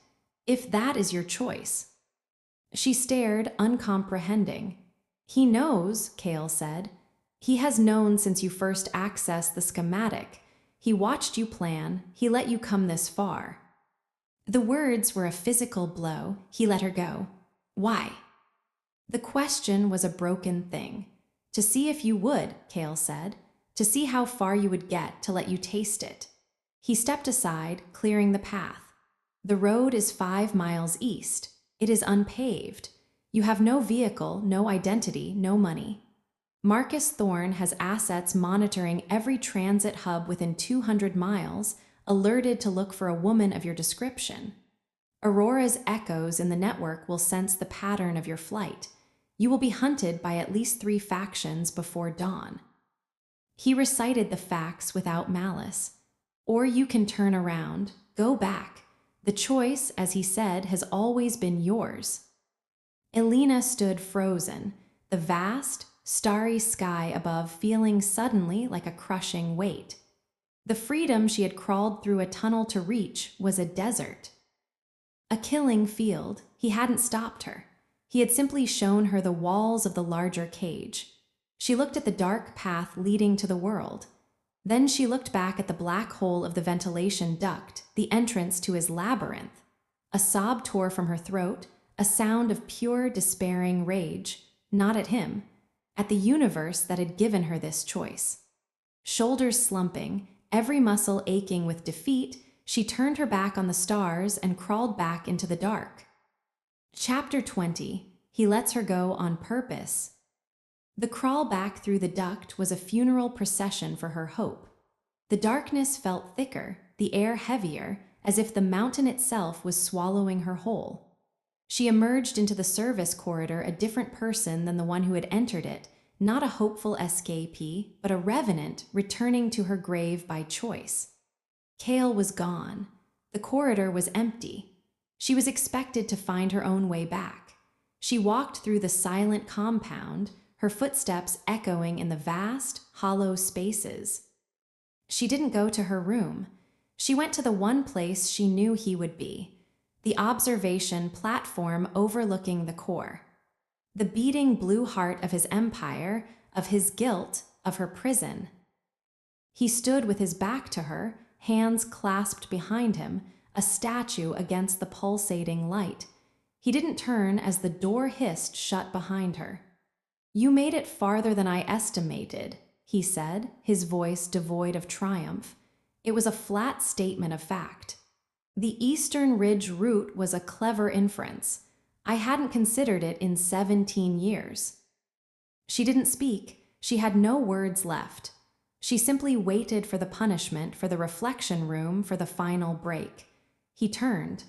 "If that is your choice." She stared, uncomprehending. "He knows," Kale said. "He has known since you first accessed the schematic. He watched you plan. He let you come this far." The words were a physical blow. He let her go. Why? The question was a broken thing. "To see if you would," Kale said. "To see how far you would get to let you taste it." He stepped aside, clearing the path. "The road is 5 miles east. It is unpaved. You have no vehicle, no identity, no money. Marcus Thorne has assets monitoring every transit hub within 200 miles, alerted to look for a woman of your description. Aurora's echoes in the network will sense the pattern of your flight. You will be hunted by at least 3 factions before dawn." He recited the facts without malice. "Or you can turn around, go back. The choice, as he said, has always been yours." Elena stood frozen, the vast, starry sky above feeling suddenly like a crushing weight. The freedom she had crawled through a tunnel to reach was a desert. A killing field. He hadn't stopped her. He had simply shown her the walls of the larger cage. She looked at the dark path leading to the world. Then she looked back at the black hole of the ventilation duct, the entrance to his labyrinth. A sob tore from her throat, a sound of pure, despairing rage. Not at him. at the universe that had given her this choice. Shoulders slumping, every muscle aching with defeat, she turned her back on the stars and crawled back into the dark. Chapter 20. He lets her go on purpose. The crawl back through the duct was a funeral procession for her hope. The darkness felt thicker, the air heavier, as if the mountain itself was swallowing her whole. She emerged into the service corridor a different person than the one who had entered it, not a hopeful escapee, but a revenant returning to her grave by choice. Kale was gone. The corridor was empty. She was expected to find her own way back. She walked through the silent compound, her footsteps echoing in the vast, hollow spaces. She didn't go to her room. She went to the one place she knew he would be, the observation platform overlooking the core. The beating blue heart of his empire, of his guilt, of her prison. He stood with his back to her, hands clasped behind him, a statue against the pulsating light. He didn't turn as the door hissed shut behind her. "You made it farther than I estimated," he said, his voice devoid of triumph. It was a flat statement of fact. The Eastern Ridge route was a clever inference. I hadn't considered it in 17 years. She didn't speak. She had no words left. She simply waited for the punishment, for the reflection room, for the final break. He turned.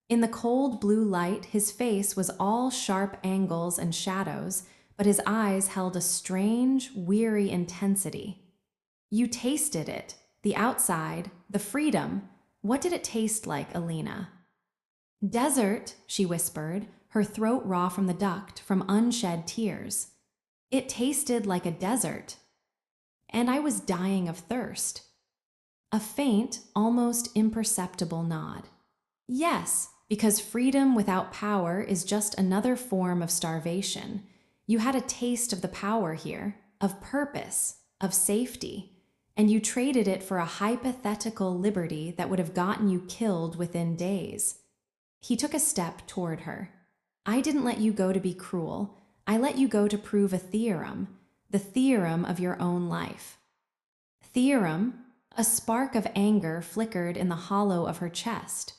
In the cold blue light, his face was all sharp angles and shadows, but his eyes held a strange, weary intensity. "You tasted it, the outside, the freedom. What did it taste like, Alina?" "Desert," she whispered, her throat raw from the duct, from unshed tears. "It tasted like a desert. And I was dying of thirst." A faint, almost imperceptible nod. "Yes, because freedom without power is just another form of starvation. You had a taste of the power here, of purpose, of safety, and you traded it for a hypothetical liberty that would have gotten you killed within days." He took a step toward her. "I didn't let you go to be cruel. I let you go to prove a theorem, the theorem of your own life." Theorem? A spark of anger flickered in the hollow of her chest.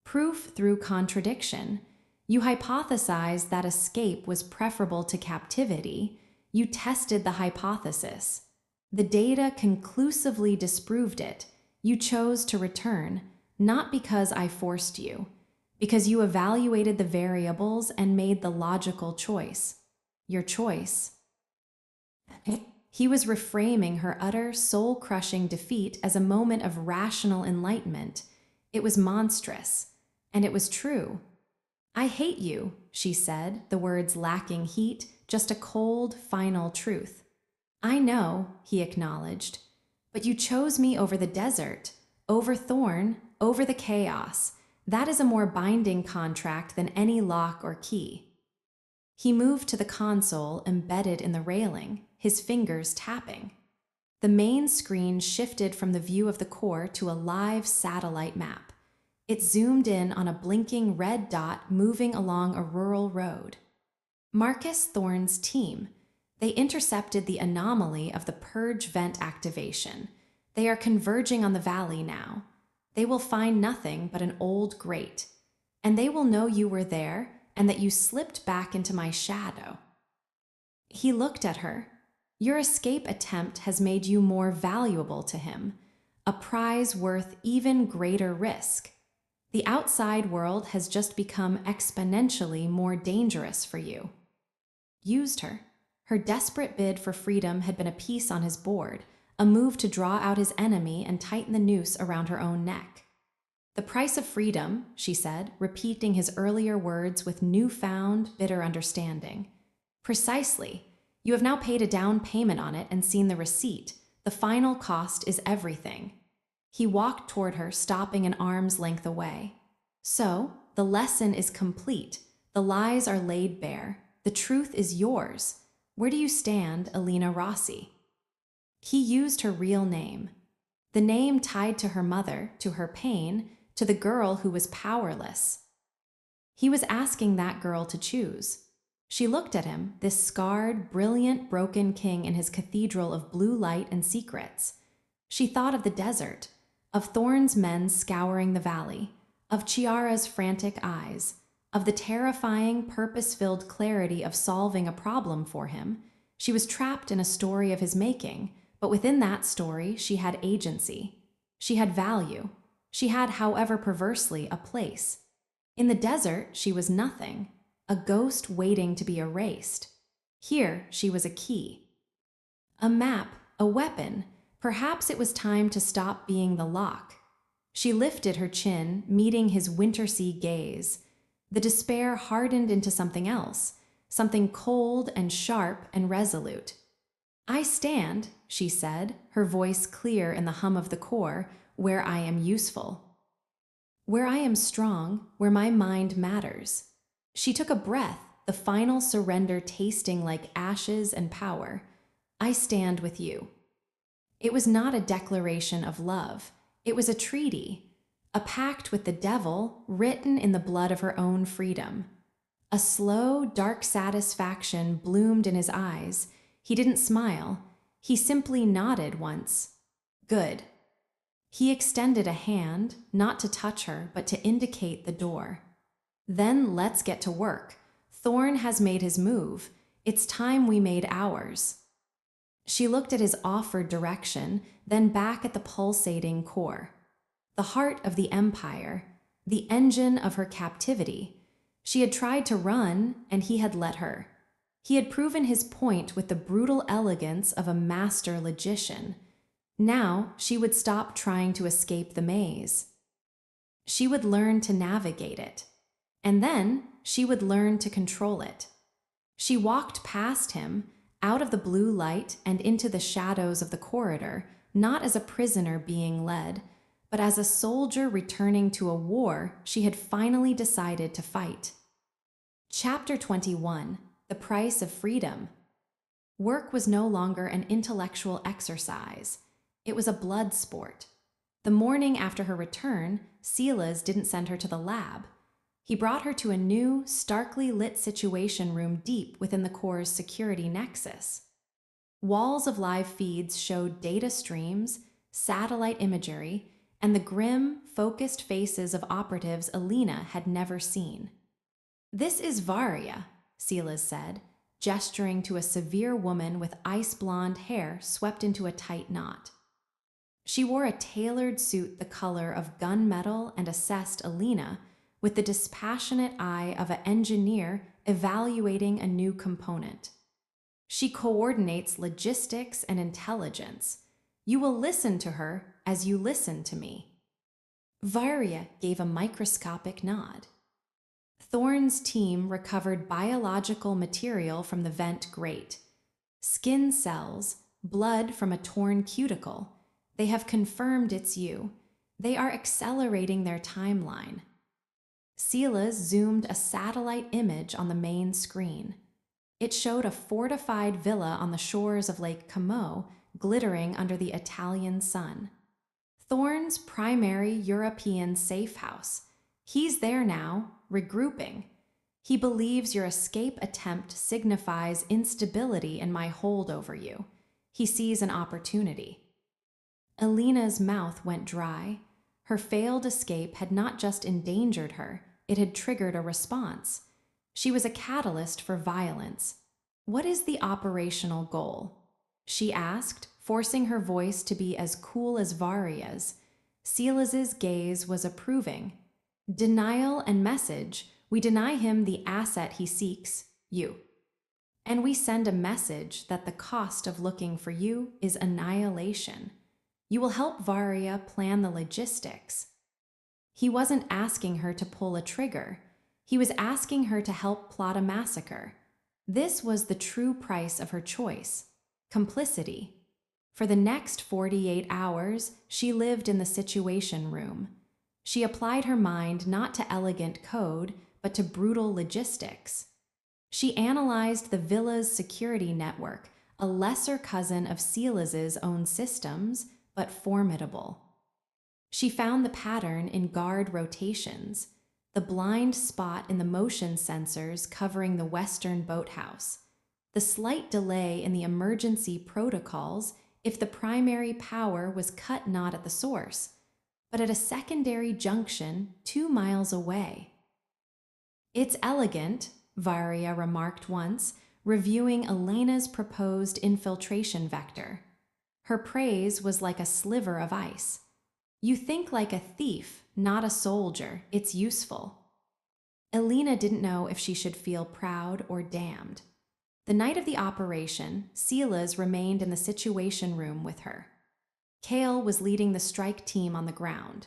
Proof through contradiction. You hypothesized that escape was preferable to captivity. You tested the hypothesis. The data conclusively disproved it. You chose to return, not because I forced you, because you evaluated the variables and made the logical choice. Your choice. He was reframing her utter, soul-crushing defeat as a moment of rational enlightenment. It was monstrous, and it was true. "I hate you," she said, the words lacking heat, just a cold, final truth. "I know," he acknowledged, "but you chose me over the desert, over Thorn, over the chaos. That is a more binding contract than any lock or key." He moved to the console embedded in the railing, his fingers tapping. The main screen shifted from the view of the core to a live satellite map. It zoomed in on a blinking red dot moving along a rural road. Marcus Thorne's team. They intercepted the anomaly of the purge vent activation. They are converging on the valley now. They will find nothing but an old grate. And they will know you were there and that you slipped back into my shadow. He looked at her. Your escape attempt has made you more valuable to him, a prize worth even greater risk. The outside world has just become exponentially more dangerous for you. Used her. Her desperate bid for freedom had been a piece on his board, a move to draw out his enemy and tighten the noose around her own neck. "The price of freedom," she said, repeating his earlier words with newfound, bitter understanding. "Precisely. You have now paid a down payment on it and seen the receipt. The final cost is everything." He walked toward her, stopping an arm's length away. "So, the lesson is complete. The lies are laid bare. The truth is yours. Where do you stand, Alina Rossi?" He used her real name. The name tied to her mother, to her pain, to the girl who was powerless. He was asking that girl to choose. She looked at him, this scarred, brilliant, broken king in his cathedral of blue light and secrets. She thought of the desert, of Thorn's men scouring the valley, of Chiara's frantic eyes, of the terrifying, purpose-filled clarity of solving a problem for him. She was trapped in a story of his making, but within that story she had agency. She had value. She had, however perversely, a place. In the desert, she was nothing, a ghost waiting to be erased. Here, she was a key. A map, a weapon. Perhaps it was time to stop being the lock. She lifted her chin, meeting his winter-sea gaze. The despair hardened into something else, something cold and sharp and resolute. "I stand," she said, her voice clear in the hum of the core, "where I am useful. Where I am strong, where my mind matters." She took a breath, the final surrender tasting like ashes and power. "I stand with you." It was not a declaration of love. It was a treaty, a pact with the devil written in the blood of her own freedom. A slow, dark satisfaction bloomed in his eyes. He didn't smile. He simply nodded once. "Good." He extended a hand, not to touch her, but to indicate the door. "Then let's get to work. Thorn has made his move. It's time we made ours." She looked at his offered direction, then back at the pulsating core. The heart of the empire, the engine of her captivity. She had tried to run, and he had let her. He had proven his point with the brutal elegance of a master logician. Now she would stop trying to escape the maze. She would learn to navigate it. And then she would learn to control it. She walked past him, out of the blue light and into the shadows of the corridor, not as a prisoner being led, but as a soldier returning to a war she had finally decided to fight. Chapter 21. The Price of Freedom. Work was no longer an intellectual exercise. It was a blood sport. The morning after her return, Silas didn't send her to the lab. He brought her to a new, starkly lit situation room deep within the Core's security nexus. Walls of live feeds showed data streams, satellite imagery, and the grim, focused faces of operatives Alina had never seen. "This is Varia," Silas said, gesturing to a severe woman with ice-blonde hair swept into a tight knot. She wore a tailored suit the color of gunmetal and assessed Alina with the dispassionate eye of an engineer evaluating a new component. "She coordinates logistics and intelligence. You will listen to her as you listen to me." Varia gave a microscopic nod. Thorn's team recovered biological material from the vent grate. Skin cells, blood from a torn cuticle. They have confirmed it's you. They are accelerating their timeline. Silas zoomed a satellite image on the main screen. It showed a fortified villa on the shores of Lake Como, glittering under the Italian sun. Thorn's primary European safe house. He's there now, regrouping. He believes your escape attempt signifies instability in my hold over you. He sees an opportunity. Alina's mouth went dry. Her failed escape had not just endangered her, it had triggered a response. She was a catalyst for violence. "What is the operational goal?" she asked, forcing her voice to be as cool as Varia's. Silas's gaze was approving. "Denial and message. We deny him the asset he seeks, you. And we send a message that the cost of looking for you is annihilation. You will help Varia plan the logistics." He wasn't asking her to pull a trigger. He was asking her to help plot a massacre. This was the true price of her choice: complicity. For the next 48 hours, she lived in the situation room. She applied her mind not to elegant code, but to brutal logistics. She analyzed the villa's security network, a lesser cousin of Silas's own systems, but formidable. She found the pattern in guard rotations. the blind spot in the motion sensors covering the western boathouse, the slight delay in the emergency protocols if the primary power was cut not at the source, but at a secondary junction 2 miles away. "It's elegant," Varia remarked once, reviewing Elena's proposed infiltration vector. Her praise was like a sliver of ice. "You think like a thief, not a soldier. It's useful." Elena didn't know if she should feel proud or damned. The night of the operation, Silas remained in the situation room with her. Cale was leading the strike team on the ground.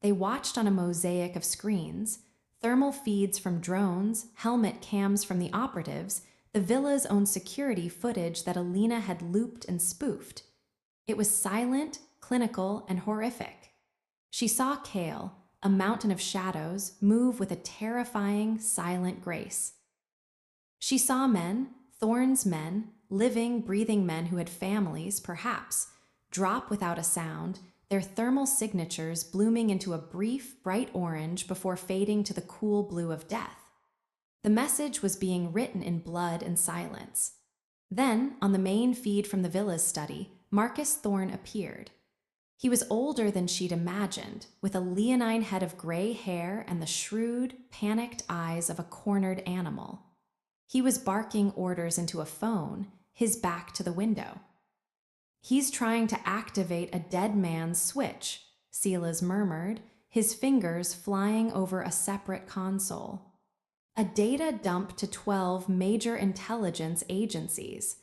They watched on a mosaic of screens, thermal feeds from drones, helmet cams from the operatives, the villa's own security footage that Elena had looped and spoofed. It was silent, clinical, and horrific. She saw Cale, a mountain of shadows, move with a terrifying, silent grace. She saw men, Thorne's men, living, breathing men who had families, perhaps, drop without a sound, their thermal signatures blooming into a brief, bright orange before fading to the cool blue of death. The message was being written in blood and silence. Then, on the main feed from the villa's study, Marcus Thorne appeared. He was older than she'd imagined, with a leonine head of gray hair and the shrewd, panicked eyes of a cornered animal. He was barking orders into a phone, his back to the window. "He's trying to activate a dead man's switch," Silas murmured, his fingers flying over a separate console. "A data dump to 12 major intelligence agencies.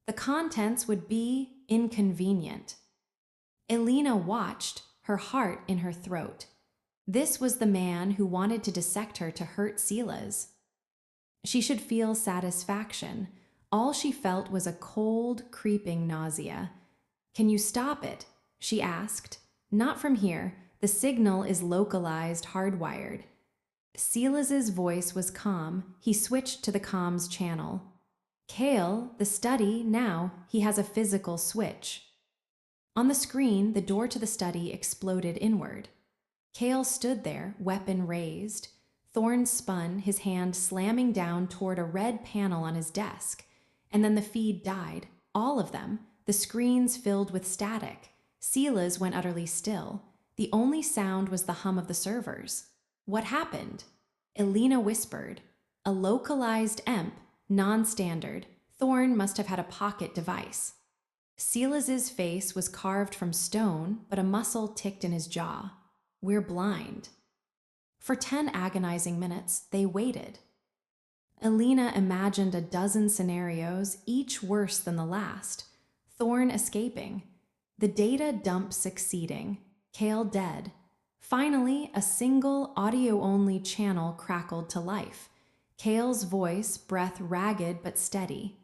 The contents would be inconvenient." Elena watched, her heart in her throat. This was the man who wanted to dissect her to hurt Silas. She should feel satisfaction. All she felt was a cold, creeping nausea. "Can you stop it?" she asked. "Not from here. The signal is localized, hardwired." Silas's voice was calm. He switched to the comms channel. "Cale, the study, now, he has a physical switch." On the screen, the door to the study exploded inward. Cale stood there, weapon raised. Thorne spun, his hand slamming down toward a red panel on his desk. And then the feed died. All of them. The screens filled with static. Silas went utterly still. The only sound was the hum of the servers. "What happened?" Elena whispered. "A localized EMP, non-standard. Thorne must have had a pocket device." Silas's face was carved from stone, but a muscle ticked in his jaw. "We're blind." For 10 agonizing minutes, they waited. Elena imagined a dozen scenarios, each worse than the last. Thorne escaping. The data dump succeeding. Cale dead. Finally, a single audio-only channel crackled to life. Cale's voice, breath ragged but steady.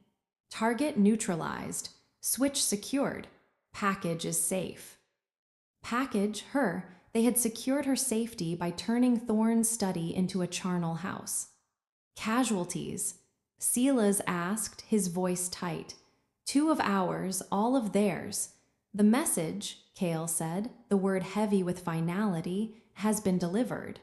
"Target neutralized. Switch secured. Package is safe." Package, her. They had secured her safety by turning Thorne's study into a charnel house. "Casualties?" Silas asked, his voice tight. "2 of ours, all of theirs. The message," Cale said, the word heavy with finality, "has been delivered."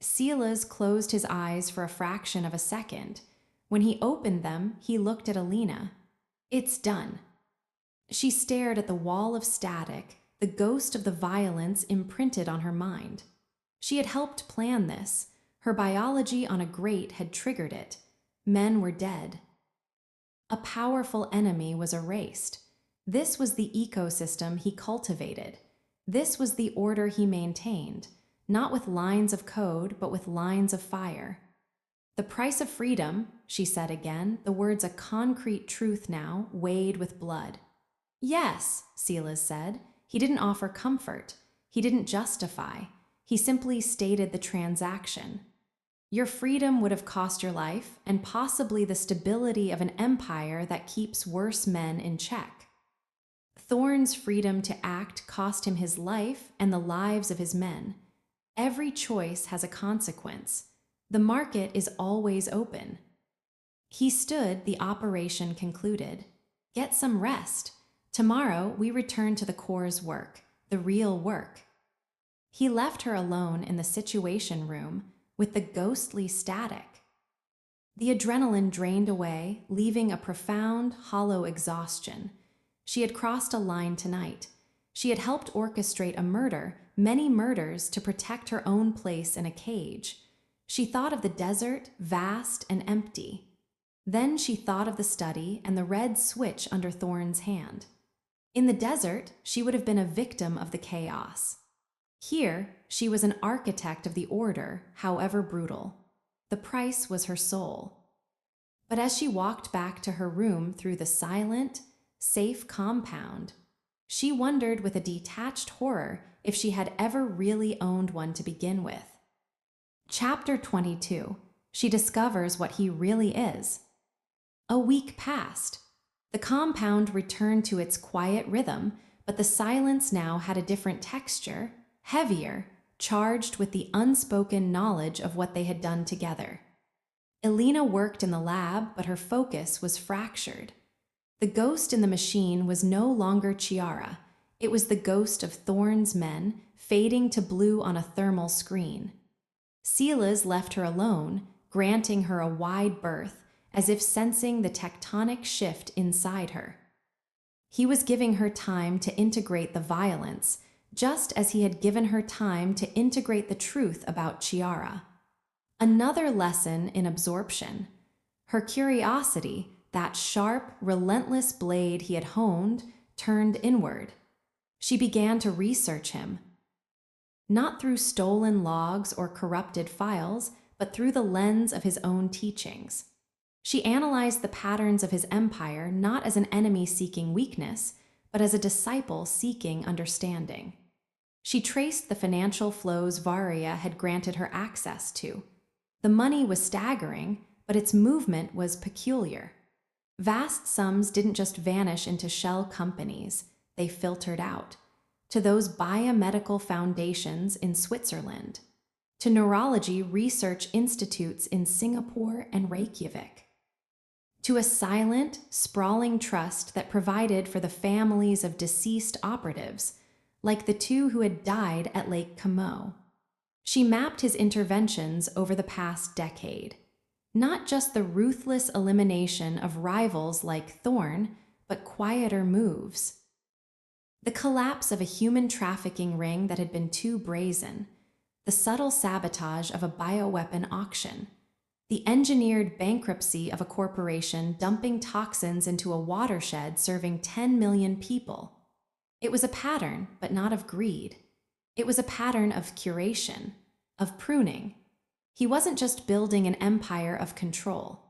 Silas closed his eyes for a fraction of a second. When he opened them, he looked at Elena. "It's done." She stared at the wall of static, the ghost of the violence imprinted on her mind. She had helped plan this. Her biology on a grate had triggered it. Men were dead. A powerful enemy was erased. This was the ecosystem he cultivated. This was the order he maintained, not with lines of code, but with lines of fire. "The price of freedom," she said again, the words a concrete truth now, weighed with blood. "Yes," Silas said. He didn't offer comfort. He didn't justify. He simply stated the transaction. "Your freedom would have cost your life, and possibly the stability of an empire that keeps worse men in check." Thorne's freedom to act cost him his life and the lives of his men. Every choice has a consequence. The market is always open. He stood, the operation concluded. "Get some rest. Tomorrow we return to the core's work, the real work." He left her alone in the situation room, with the ghostly static. The adrenaline drained away, leaving a profound, hollow exhaustion. She had crossed a line tonight. She had helped orchestrate a murder, many murders, to protect her own place in a cage. She thought of the desert, vast and empty. Then she thought of the study and the red switch under Thorne's hand. In the desert, she would have been a victim of the chaos. Here, she was an architect of the order, however brutal. The price was her soul. But as she walked back to her room through the silent, safe compound, she wondered with a detached horror if she had ever really owned one to begin with. Chapter 22. She discovers what he really is. A week passed. The compound returned to its quiet rhythm, but the silence now had a different texture, heavier, charged with the unspoken knowledge of what they had done together. Elena worked in the lab, but her focus was fractured. The ghost in the machine was no longer Chiara. It was the ghost of Thorne's men, fading to blue on a thermal screen. Silas left her alone, granting her a wide berth, as if sensing the tectonic shift inside her. He was giving her time to integrate the violence, just as he had given her time to integrate the truth about Chiara. Another lesson in absorption. Her curiosity, that sharp, relentless blade he had honed, turned inward. She began to research him. Not through stolen logs or corrupted files, but through the lens of his own teachings. She analyzed the patterns of his empire not as an enemy seeking weakness, but as a disciple seeking understanding. She traced the financial flows Varia had granted her access to. The money was staggering, but its movement was peculiar. Vast sums didn't just vanish into shell companies, they filtered out. To those biomedical foundations in Switzerland, to neurology research institutes in Singapore and Reykjavik, to a silent, sprawling trust that provided for the families of deceased operatives, like the two who had died at Lake Como. She mapped his interventions over the past decade. Not just the ruthless elimination of rivals like Thorne, but quieter moves. The collapse of a human trafficking ring that had been too brazen, the subtle sabotage of a bioweapon auction, the engineered bankruptcy of a corporation dumping toxins into a watershed serving 10 million people. It was a pattern, but not of greed. It was a pattern of curation, of pruning. He wasn't just building an empire of control.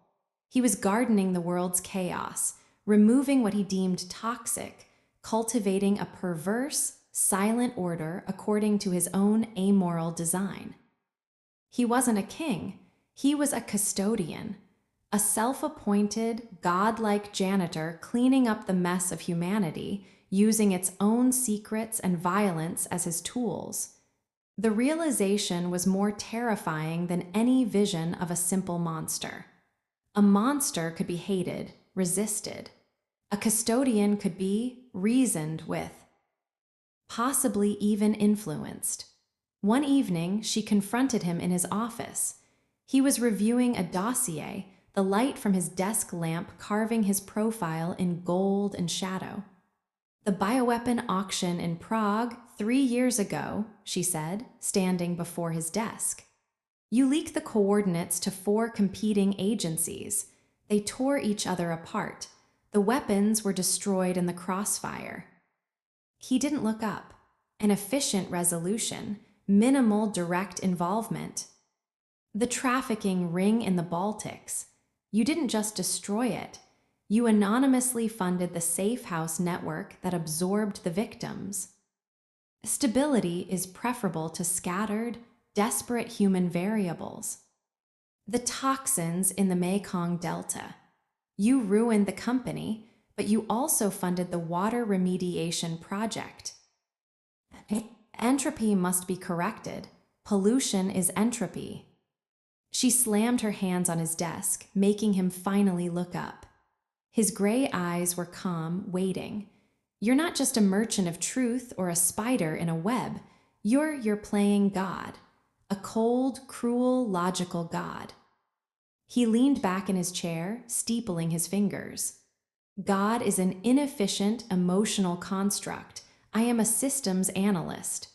He was gardening the world's chaos, removing what he deemed toxic, cultivating a perverse, silent order according to his own amoral design. He wasn't a king, he was a custodian, a self-appointed, godlike janitor cleaning up the mess of humanity, using its own secrets and violence as his tools. The realization was more terrifying than any vision of a simple monster. A monster could be hated, resisted. A custodian could be reasoned with, possibly even influenced. One evening, she confronted him in his office. He was reviewing a dossier, the light from his desk lamp carving his profile in gold and shadow. "The bioweapon auction in Prague 3 years ago," she said, standing before his desk. "You leaked the coordinates to 4 competing agencies. They tore each other apart. The weapons were destroyed in the crossfire." He didn't look up. An efficient resolution, minimal direct involvement. The trafficking ring in the Baltics. You didn't just destroy it. You anonymously funded the safe house network that absorbed the victims. Stability is preferable to scattered, desperate human variables. The toxins in the Mekong Delta. You ruined the company, but you also funded the water remediation project. Entropy must be corrected. Pollution is entropy. She slammed her hands on his desk, making him finally look up. His gray eyes were calm, waiting. "You're not just a merchant of truth or a spider in a web. You're playing God. a cold, cruel, logical God. He leaned back in his chair, steepling his fingers. God is an inefficient, emotional construct. I am a systems analyst.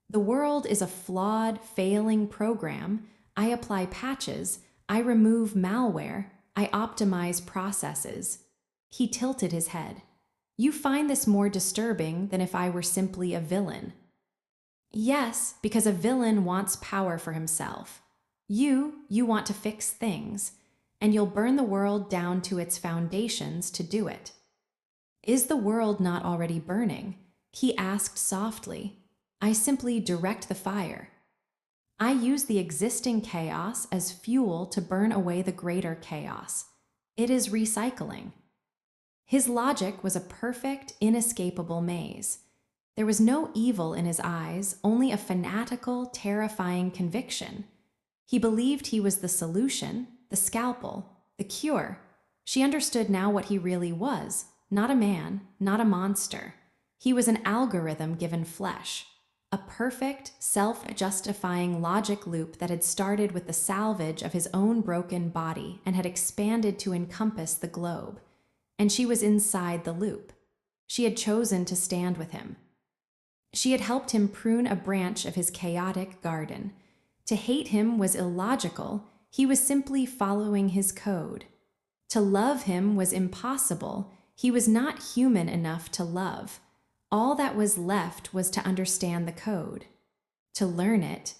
The world is a flawed, failing program. I apply patches. I remove malware. I optimize processes. He tilted his head. You find this more disturbing than if I were simply a villain. Yes, because a villain wants power for himself. You want to fix things, and you'll burn the world down to its foundations to do it. Is the world not already burning? He asked softly. I simply direct the fire. I use the existing chaos as fuel to burn away the greater chaos. It is recycling. His logic was a perfect, inescapable maze. There was no evil in his eyes, only a fanatical, terrifying conviction. He believed he was the solution, the scalpel, the cure. She understood now what he really was, not a man, not a monster. He was an algorithm given flesh, a perfect, self-justifying logic loop that had started with the salvage of his own broken body and had expanded to encompass the globe. And she was inside the loop. She had chosen to stand with him. She had helped him prune a branch of his chaotic garden. To hate him was illogical. He was simply following his code. To love him was impossible. He was not human enough to love. All that was left was to understand the code, to learn it,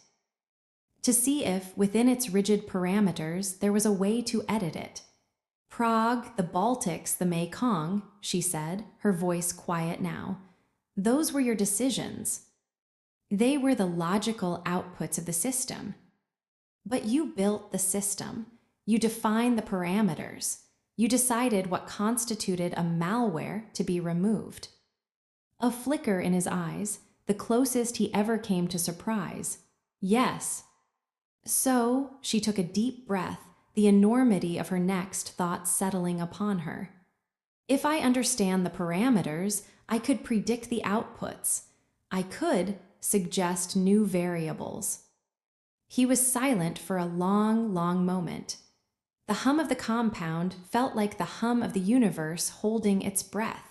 to see if, within its rigid parameters, there was a way to edit it. Prague, the Baltics, the Mekong, she said, her voice quiet now. Those were your decisions. They were the logical outputs of the system. But you built the system. You defined the parameters. You decided what constituted a malware to be removed. A flicker in his eyes, the closest he ever came to surprise. Yes. So, she took a deep breath, the enormity of her next thought settling upon her. If I understand the parameters, I could predict the outputs. I could suggest new variables. He was silent for a long, long moment. The hum of the compound felt like the hum of the universe holding its breath.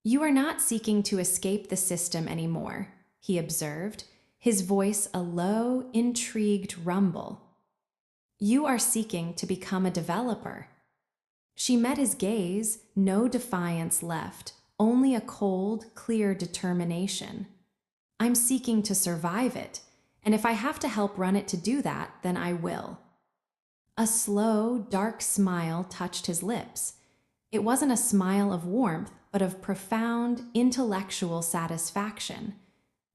You are not seeking to escape the system anymore, he observed, his voice a low, intrigued rumble. You are seeking to become a developer. She met his gaze, no defiance left, only a cold, clear determination. I'm seeking to survive it, and if I have to help run it to do that, then I will. A slow, dark smile touched his lips. It wasn't a smile of warmth, but of profound, intellectual satisfaction.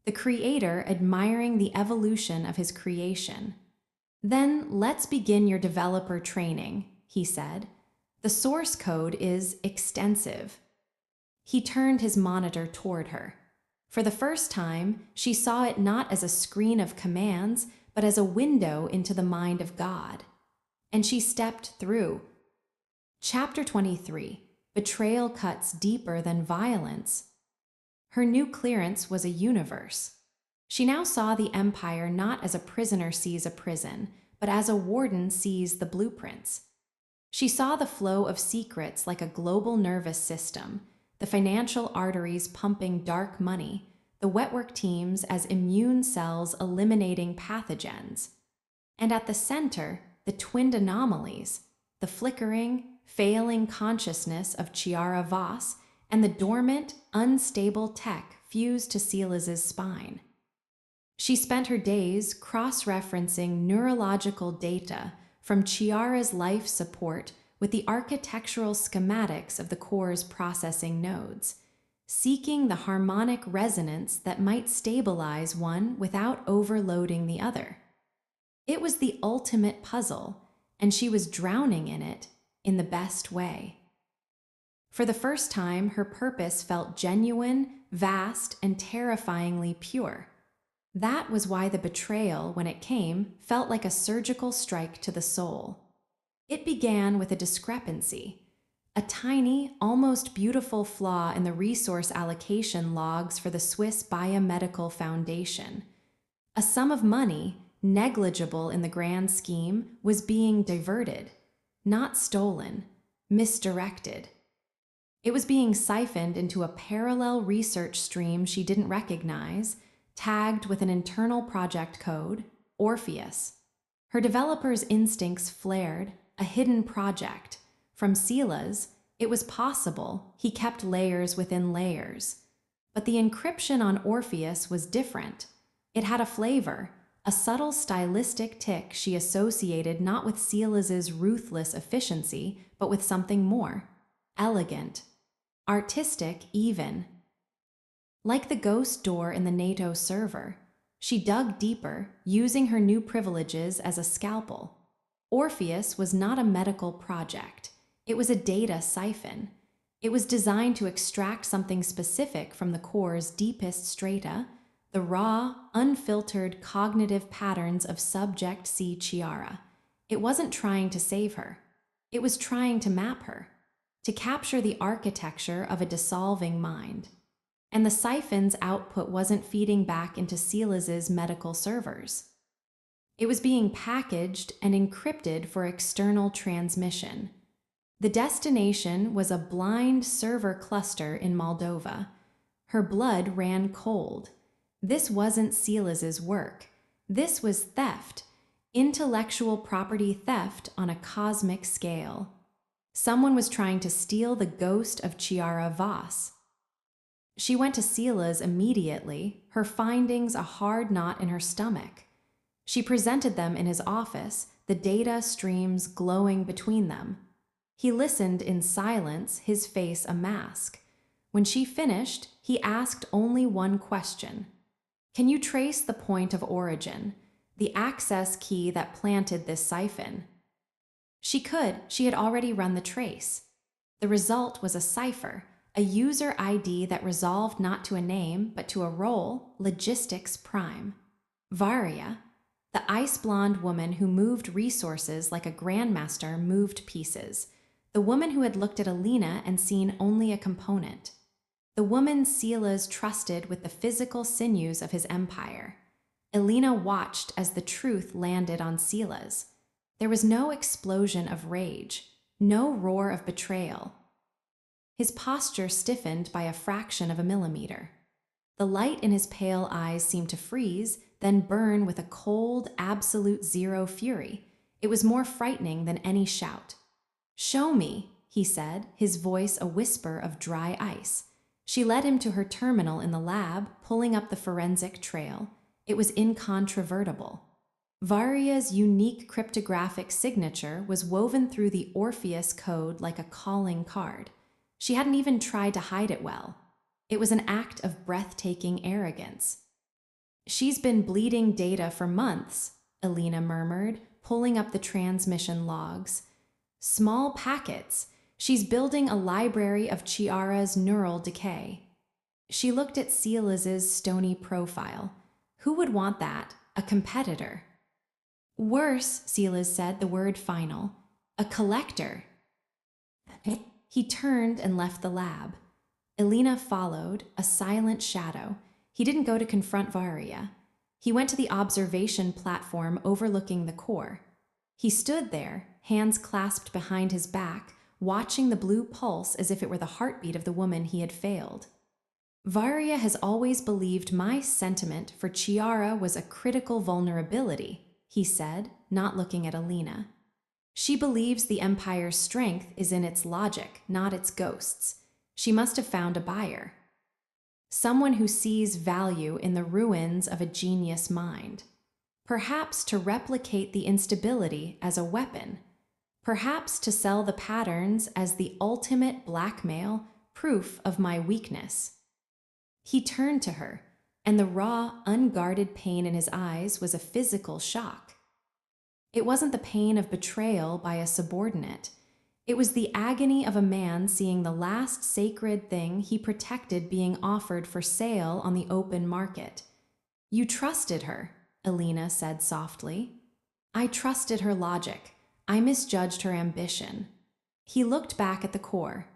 The creator admiring the evolution of his creation. Then let's begin your developer training, he said. The source code is extensive. He turned his monitor toward her. For the first time, she saw it not as a screen of commands, but as a window into the mind of God. And she stepped through. Chapter 23. Betrayal cuts deeper than violence. Her new clearance was a universe. She now saw the empire not as a prisoner sees a prison, but as a warden sees the blueprints. She saw the flow of secrets like a global nervous system, the financial arteries pumping dark money, the wetwork teams as immune cells eliminating pathogens. And at the center, the twinned anomalies, the flickering, failing consciousness of Chiara Voss and the dormant, unstable tech fused to Silas's spine. She spent her days cross-referencing neurological data from Chiara's life support with the architectural schematics of the core's processing nodes, seeking the harmonic resonance that might stabilize one without overloading the other. It was the ultimate puzzle, and she was drowning in it in the best way. For the first time, her purpose felt genuine, vast, and terrifyingly pure. That was why the betrayal, when it came, felt like a surgical strike to the soul. It began with a discrepancy, a tiny, almost beautiful flaw in the resource allocation logs for the Swiss Biomedical Foundation. A sum of money, negligible in the grand scheme, was being diverted, not stolen, misdirected. It was being siphoned into a parallel research stream she didn't recognize, tagged with an internal project code, Orpheus. Her developer's instincts flared, a hidden project. From Sela's, it was possible he kept layers within layers. But the encryption on Orpheus was different. It had a flavor, a subtle stylistic tick she associated not with Sela's ruthless efficiency, but with something more. Elegant. Artistic, even. Like the ghost door in the NATO server, she dug deeper, using her new privileges as a scalpel. Orpheus was not a medical project. It was a data siphon. It was designed to extract something specific from the core's deepest strata, the raw, unfiltered cognitive patterns of Subject C Chiara. It wasn't trying to save her. It was trying to map her, to capture the architecture of a dissolving mind. And the siphon's output wasn't feeding back into Sela's medical servers. It was being packaged and encrypted for external transmission. The destination was a blind server cluster in Moldova. Her blood ran cold. This wasn't Sela's work. This was theft, intellectual property theft on a cosmic scale. Someone was trying to steal the ghost of Chiara Voss. She went to Sela's immediately, her findings a hard knot in her stomach. She presented them in his office, the data streams glowing between them. He listened in silence, his face a mask. When she finished, he asked only one question. Can you trace the point of origin, the access key that planted this siphon? She could. She had already run the trace. The result was a cipher, a user ID that resolved not to a name, but to a role, logistics prime. Varia, the ice-blonde woman who moved resources like a grandmaster moved pieces. The woman who had looked at Alina and seen only a component. The woman Sela's trusted with the physical sinews of his empire. Alina watched as the truth landed on Sela's. There was no explosion of rage, no roar of betrayal. His posture stiffened by a fraction of a millimeter. The light in his pale eyes seemed to freeze, then burn with a cold, absolute zero fury. It was more frightening than any shout. Show me, he said, his voice a whisper of dry ice. She led him to her terminal in the lab, pulling up the forensic trail. It was incontrovertible. Varia's unique cryptographic signature was woven through the Orpheus code like a calling card. She hadn't even tried to hide it well. It was an act of breathtaking arrogance. She's been bleeding data for months, Alina murmured, pulling up the transmission logs. Small packets. She's building a library of Chiara's neural decay. She looked at Sela's stony profile. Who would want that? A competitor. Worse, Sela's said the word final. A collector. He turned and left the lab. Alina followed, a silent shadow. He didn't go to confront Varia. He went to the observation platform overlooking the core. He stood there, hands clasped behind his back, watching the blue pulse as if it were the heartbeat of the woman he had failed. Varia has always believed my sentiment for Chiara was a critical vulnerability, he said, not looking at Alina. She believes the Empire's strength is in its logic, not its ghosts. She must have found a buyer. Someone who sees value in the ruins of a genius mind. Perhaps to replicate the instability as a weapon. Perhaps to sell the patterns as the ultimate blackmail, proof of my weakness. He turned to her, and the raw, unguarded pain in his eyes was a physical shock. It wasn't the pain of betrayal by a subordinate. It was the agony of a man seeing the last sacred thing he protected being offered for sale on the open market. You trusted her, Alina said softly. I trusted her logic. I misjudged her ambition. He looked back at the core.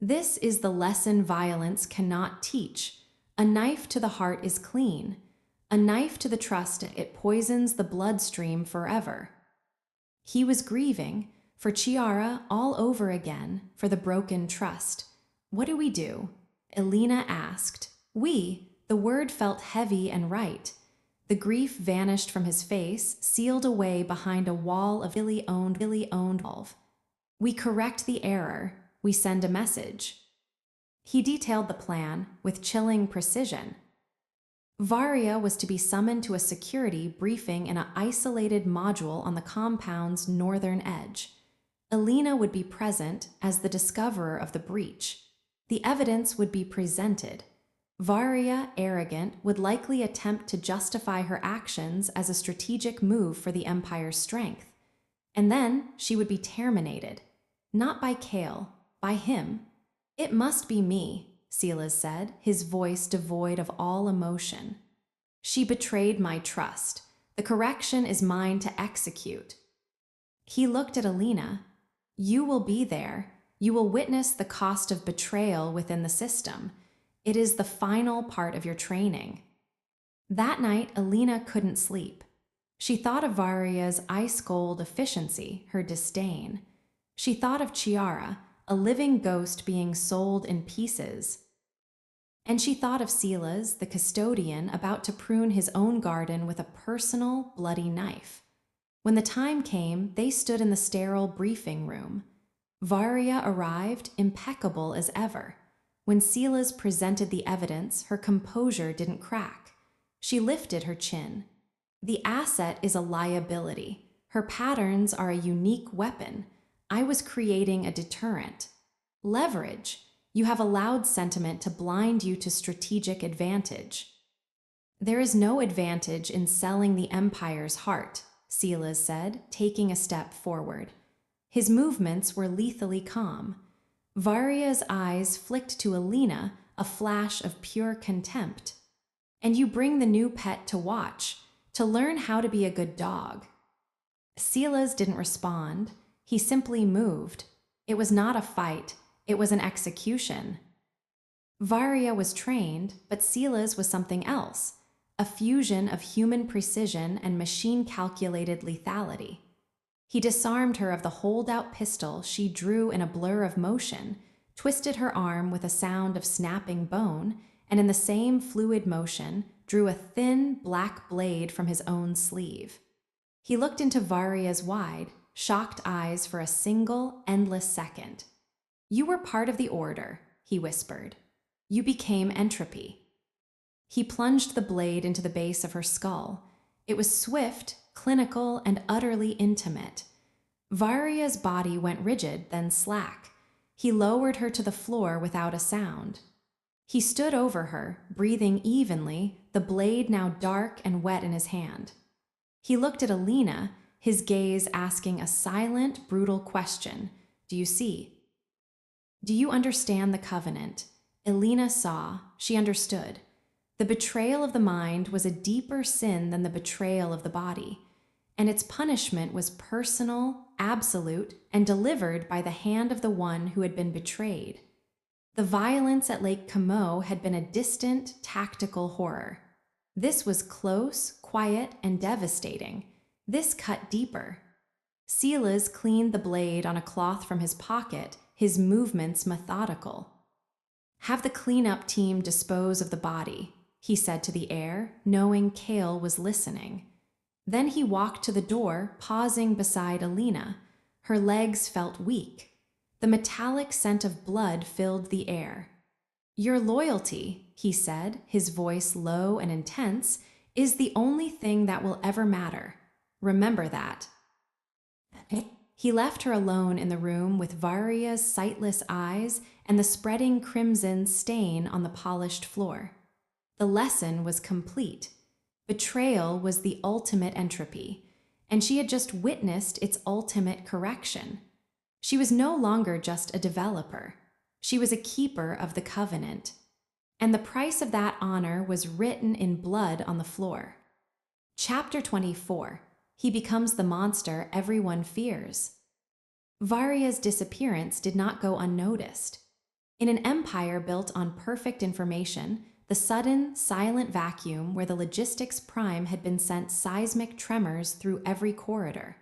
This is the lesson violence cannot teach. A knife to the heart is clean. A knife to the trust, it poisons the bloodstream forever. He was grieving, for Chiara all over again, for the broken trust. What do we do? Elena asked. The word felt heavy and right. The grief vanished from his face, sealed away behind a wall of Billy-owned valve. We correct the error. We send a message. He detailed the plan with chilling precision. Varia was to be summoned to a security briefing in an isolated module on the compound's northern edge. Elena would be present as the discoverer of the breach. The evidence would be presented. Varia, arrogant, would likely attempt to justify her actions as a strategic move for the Empire's strength. And then she would be terminated. Not by Kale, by him. It must be me, Silas said, his voice devoid of all emotion. She betrayed my trust. The correction is mine to execute. He looked at Elena. You will be there. You will witness the cost of betrayal within the system. It is the final part of your training. That night, Elena couldn't sleep. She thought of Varia's ice-cold efficiency, her disdain. She thought of Chiara, a living ghost being sold in pieces. And she thought of Silas, the custodian, about to prune his own garden with a personal, bloody knife. When the time came, they stood in the sterile briefing room. Varia arrived, impeccable as ever. When Silas presented the evidence, her composure didn't crack. She lifted her chin. The asset is a liability. Her patterns are a unique weapon. I was creating a deterrent. Leverage. You have allowed sentiment to blind you to strategic advantage. There is no advantage in selling the Empire's heart, Silas said, taking a step forward. His movements were lethally calm. Varia's eyes flicked to Elena, a flash of pure contempt. And you bring the new pet to watch, to learn how to be a good dog. Silas didn't respond. He simply moved. It was not a fight. It was an execution. Varia was trained, but Silas was something else, a fusion of human precision and machine-calculated lethality. He disarmed her of the holdout pistol she drew in a blur of motion, twisted her arm with a sound of snapping bone, and in the same fluid motion, drew a thin, black blade from his own sleeve. He looked into Varia's wide, shocked eyes for a single, endless second. You were part of the order, he whispered. You became entropy. He plunged the blade into the base of her skull. It was swift, clinical, and utterly intimate. Varia's body went rigid, then slack. He lowered her to the floor without a sound. He stood over her, breathing evenly, the blade now dark and wet in his hand. He looked at Elena, his gaze asking a silent, brutal question. Do you see? Do you understand the covenant? Elena saw. She understood. The betrayal of the mind was a deeper sin than the betrayal of the body, and its punishment was personal, absolute, and delivered by the hand of the one who had been betrayed. The violence at Lake Como had been a distant, tactical horror. This was close, quiet, and devastating. This cut deeper. Silas cleaned the blade on a cloth from his pocket, his movements methodical. Have the cleanup team dispose of the body, he said to the air, knowing Kale was listening. Then he walked to the door, pausing beside Elena. Her legs felt weak. The metallic scent of blood filled the air. Your loyalty, he said, his voice low and intense, is the only thing that will ever matter. Remember that. He left her alone in the room with Varia's sightless eyes and the spreading crimson stain on the polished floor. The lesson was complete. Betrayal was the ultimate entropy, and she had just witnessed its ultimate correction. She was no longer just a developer. She was a keeper of the covenant. And the price of that honor was written in blood on the floor. Chapter 24. He becomes the monster everyone fears. Varia's disappearance did not go unnoticed. In an empire built on perfect information, the sudden, silent vacuum where the logistics prime had been sent seismic tremors through every corridor.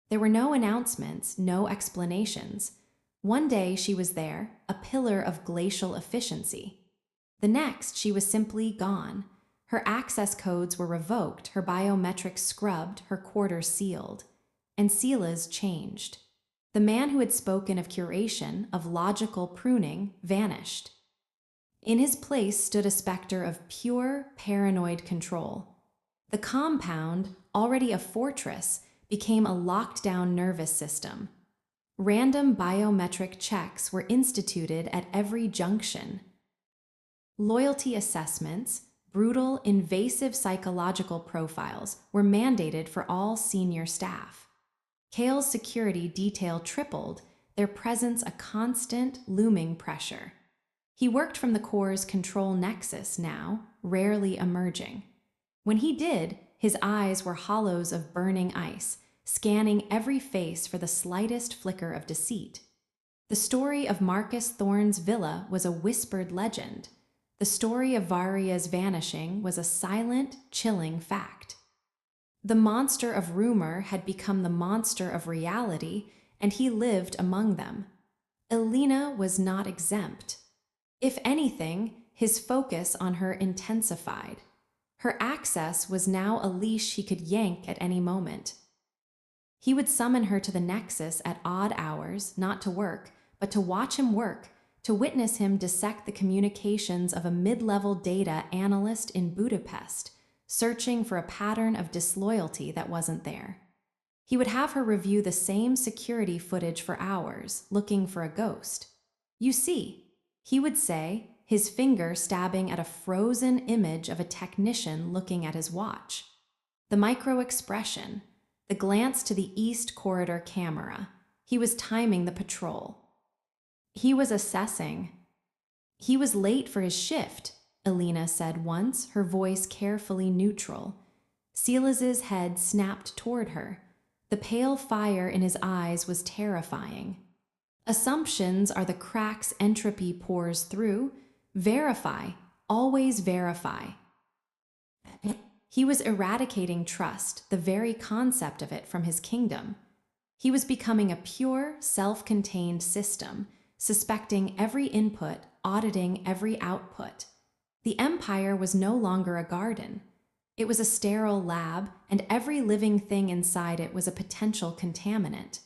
There were no announcements, no explanations. One day she was there, a pillar of glacial efficiency. The next, she was simply gone. Her access codes were revoked, her biometrics scrubbed, her quarters sealed. And Sela's changed. The man who had spoken of curation, of logical pruning, vanished. In his place stood a specter of pure, paranoid control. The compound, already a fortress, became a locked-down nervous system. Random biometric checks were instituted at every junction. Loyalty assessments, brutal, invasive psychological profiles were mandated for all senior staff. Kale's security detail tripled, their presence a constant, looming pressure. He worked from the Corps' control nexus now, rarely emerging. When he did, his eyes were hollows of burning ice, scanning every face for the slightest flicker of deceit. The story of Marcus Thorne's villa was a whispered legend. The story of Varia's vanishing was a silent, chilling fact. The monster of rumor had become the monster of reality, and he lived among them. Elena was not exempt. If anything, his focus on her intensified. Her access was now a leash he could yank at any moment. He would summon her to the Nexus at odd hours, not to work, but to watch him work, to witness him dissect the communications of a mid-level data analyst in Budapest, searching for a pattern of disloyalty that wasn't there. He would have her review the same security footage for hours, looking for a ghost. "You see," he would say, his finger stabbing at a frozen image of a technician looking at his watch. The micro-expression, the glance to the East Corridor camera. He was timing the patrol. He was assessing. "He was late for his shift," Elena said once, her voice carefully neutral. Silas's head snapped toward her. The pale fire in his eyes was terrifying. Assumptions are the cracks entropy pours through. Verify, always verify. He was eradicating trust, the very concept of it, from his kingdom. He was becoming a pure, self-contained system, suspecting every input, auditing every output. The empire was no longer a garden. It was a sterile lab, and every living thing inside it was a potential contaminant.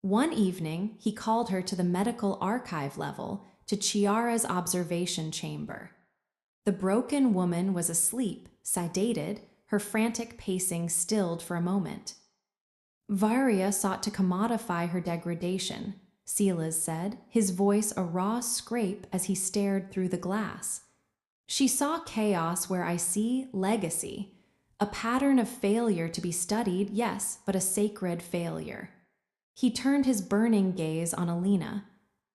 One evening, he called her to the medical archive level, to Chiara's observation chamber. The broken woman was asleep, sedated, her frantic pacing stilled for a moment. Varia sought to commodify her degradation, Silas said, his voice a raw scrape as he stared through the glass. She saw chaos where I see legacy, a pattern of failure to be studied, yes, but a sacred failure. He turned his burning gaze on Alina.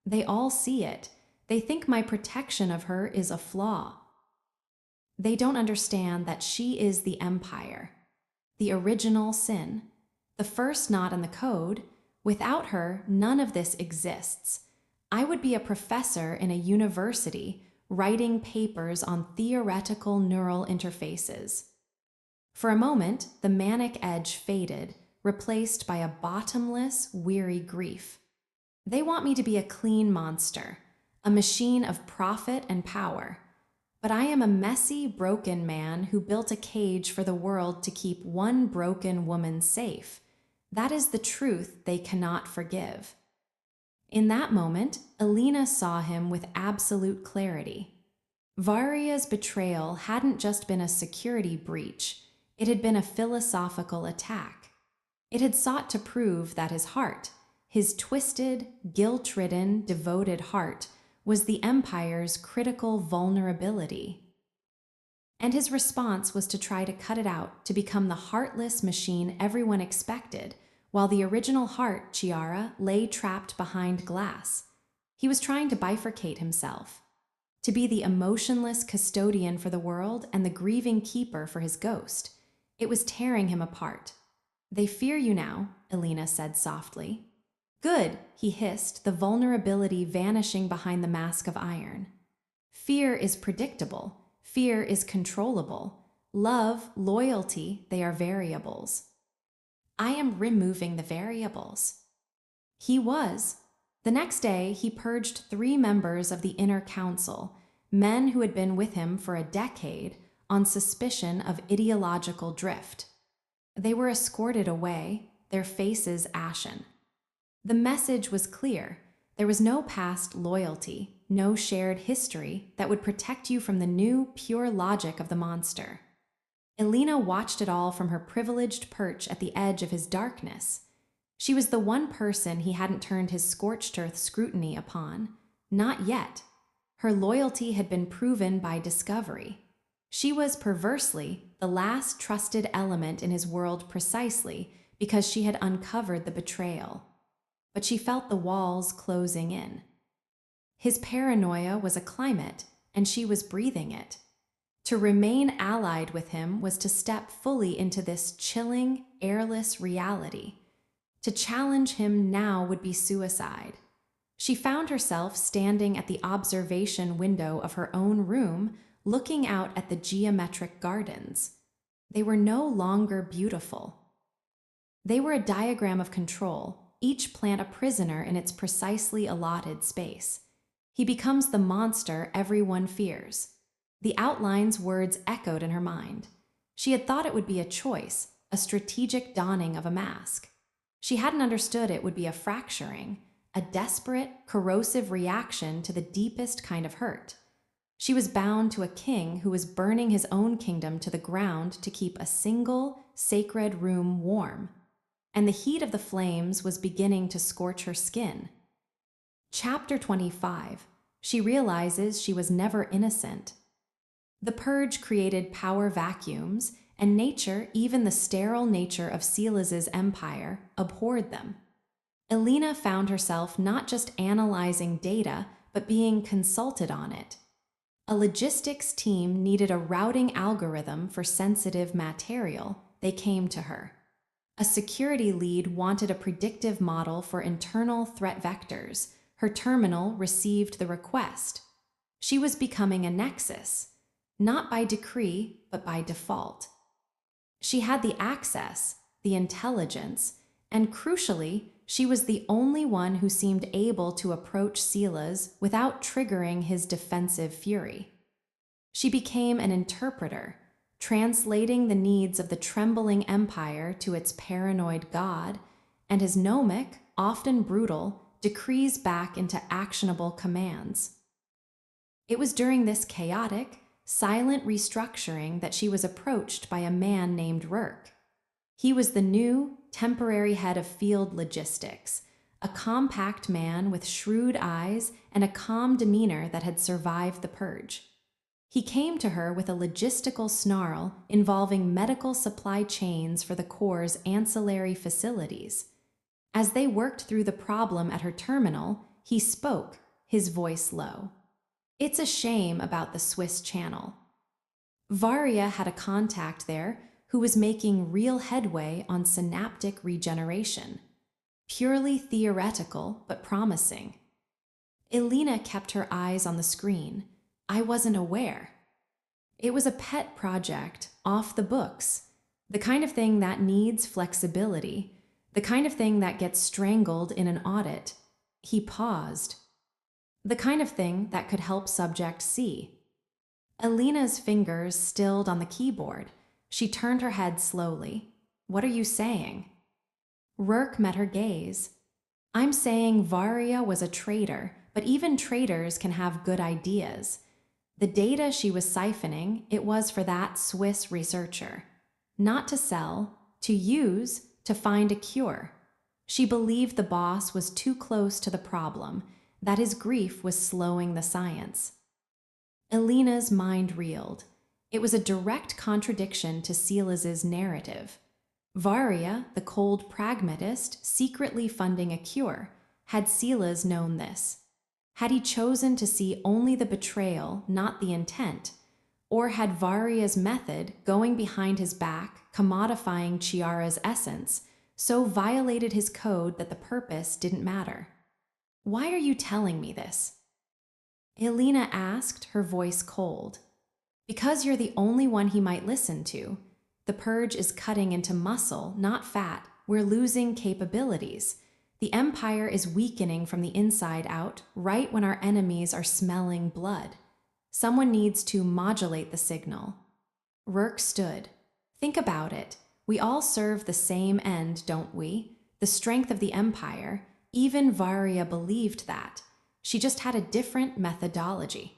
They all see it. They think my protection of her is a flaw. They don't understand that she is the empire, the original sin, the first knot in the code. Without her, none of this exists. I would be a professor in a university, writing papers on theoretical neural interfaces. For a moment, the manic edge faded, replaced by a bottomless, weary grief. They want me to be a clean monster, a machine of profit and power. But I am a messy, broken man who built a cage for the world to keep one broken woman safe. That is the truth they cannot forgive. In that moment, Alina saw him with absolute clarity. Varia's betrayal hadn't just been a security breach, it had been a philosophical attack. It had sought to prove that his heart, his twisted, guilt-ridden, devoted heart, was the Empire's critical vulnerability. And his response was to try to cut it out, to become the heartless machine everyone expected, while the original heart, Chiara, lay trapped behind glass. He was trying to bifurcate himself, to be the emotionless custodian for the world and the grieving keeper for his ghost. It was tearing him apart. "They fear you now," Elena said softly. "Good," he hissed, the vulnerability vanishing behind the mask of iron. "Fear is predictable. Fear is controllable. Love, loyalty, they are variables. I am removing the variables. He was. The next day, he purged 3 members of the inner council, men who had been with him for a decade, on suspicion of ideological drift. They were escorted away, their faces ashen. The message was clear. There was no past loyalty, no shared history that would protect you from the new, pure logic of the monster. Elena watched it all from her privileged perch at the edge of his darkness. She was the one person he hadn't turned his scorched earth scrutiny upon. Not yet. Her loyalty had been proven by discovery. She was, perversely, the last trusted element in his world precisely because she had uncovered the betrayal. But she felt the walls closing in. His paranoia was a climate, and she was breathing it. To remain allied with him was to step fully into this chilling, airless reality. To challenge him now would be suicide. She found herself standing at the observation window of her own room, looking out at the geometric gardens. They were no longer beautiful. They were a diagram of control, each plant a prisoner in its precisely allotted space. He becomes the monster everyone fears. The outline's words echoed in her mind. She had thought it would be a choice, a strategic donning of a mask. She hadn't understood it would be a fracturing, a desperate, corrosive reaction to the deepest kind of hurt. She was bound to a king who was burning his own kingdom to the ground to keep a single, sacred room warm. And the heat of the flames was beginning to scorch her skin. Chapter 25. She realizes she was never innocent. The purge created power vacuums, and nature, even the sterile nature of Silas's empire, abhorred them. Elena found herself not just analyzing data, but being consulted on it. A logistics team needed a routing algorithm for sensitive material. They came to her. A security lead wanted a predictive model for internal threat vectors. Her terminal received the request. She was becoming a nexus, not by decree, but by default. She had the access, the intelligence, and crucially, she was the only one who seemed able to approach Silas without triggering his defensive fury. She became an interpreter, translating the needs of the trembling empire to its paranoid god, and his gnomic, often brutal, decrees back into actionable commands. It was during this chaotic, silent restructuring that she was approached by a man named Rurk. He was the new, temporary head of field logistics, a compact man with shrewd eyes and a calm demeanor that had survived the purge. He came to her with a logistical snarl involving medical supply chains for the Corps' ancillary facilities. As they worked through the problem at her terminal, he spoke, his voice low. It's a shame about the Swiss Channel. Varia had a contact there who was making real headway on synaptic regeneration. Purely theoretical, but promising. Elena kept her eyes on the screen. I wasn't aware. It was a pet project, off the books. The kind of thing that needs flexibility. The kind of thing that gets strangled in an audit. He paused. The kind of thing that could help Subject C. Elena's fingers stilled on the keyboard. She turned her head slowly. What are you saying? Rurk met her gaze. I'm saying Varia was a traitor, but even traitors can have good ideas. The data she was siphoning, it was for that Swiss researcher. Not to sell, to use, to find a cure. She believed the boss was too close to the problem, that his grief was slowing the science. Elena's mind reeled. It was a direct contradiction to Silas's narrative. Varia, the cold pragmatist, secretly funding a cure. Had Silas known this? Had he chosen to see only the betrayal, not the intent? Or had Varia's method, going behind his back, commodifying Chiara's essence, so violated his code that the purpose didn't matter? Why are you telling me this? Elena asked, her voice cold. Because you're the only one he might listen to. The purge is cutting into muscle, not fat. We're losing capabilities. The empire is weakening from the inside out, right when our enemies are smelling blood. Someone needs to modulate the signal. Rourke stood. Think about it. We all serve the same end, don't we? The strength of the empire. Even Varia believed that. She just had a different methodology.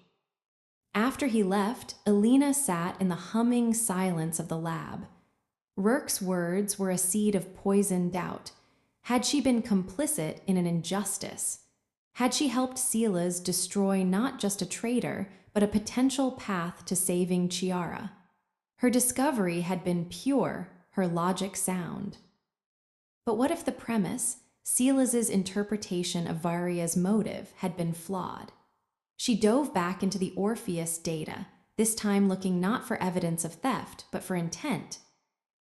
After he left, Elena sat in the humming silence of the lab. Rourke's words were a seed of poisoned doubt. Had she been complicit in an injustice? Had she helped Silas destroy not just a traitor, but a potential path to saving Chiara? Her discovery had been pure, her logic sound. But what if the premise, Silas's interpretation of Varia's motive, had been flawed? She dove back into the Orpheus data, this time looking not for evidence of theft, but for intent.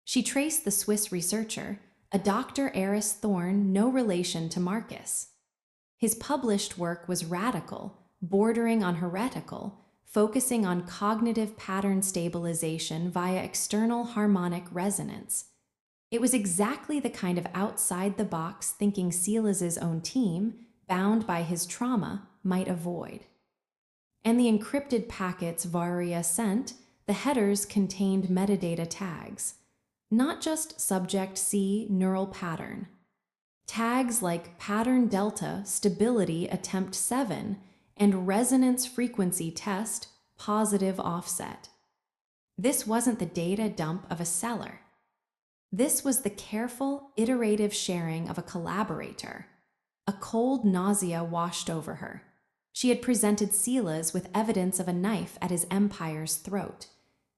She traced the Swiss researcher, a Dr. Eris Thorne, no relation to Marcus. His published work was radical, bordering on heretical, focusing on cognitive pattern stabilization via external harmonic resonance. It was exactly the kind of outside-the-box thinking Silas's own team, bound by his trauma, might avoid. And the encrypted packets Varia sent, the headers contained metadata tags. Not just subject C neural pattern. Tags like pattern delta stability attempt 7 and resonance frequency test positive offset. This wasn't the data dump of a seller. This was the careful, iterative sharing of a collaborator. A cold nausea washed over her. She had presented Silas with evidence of a knife at his empire's throat.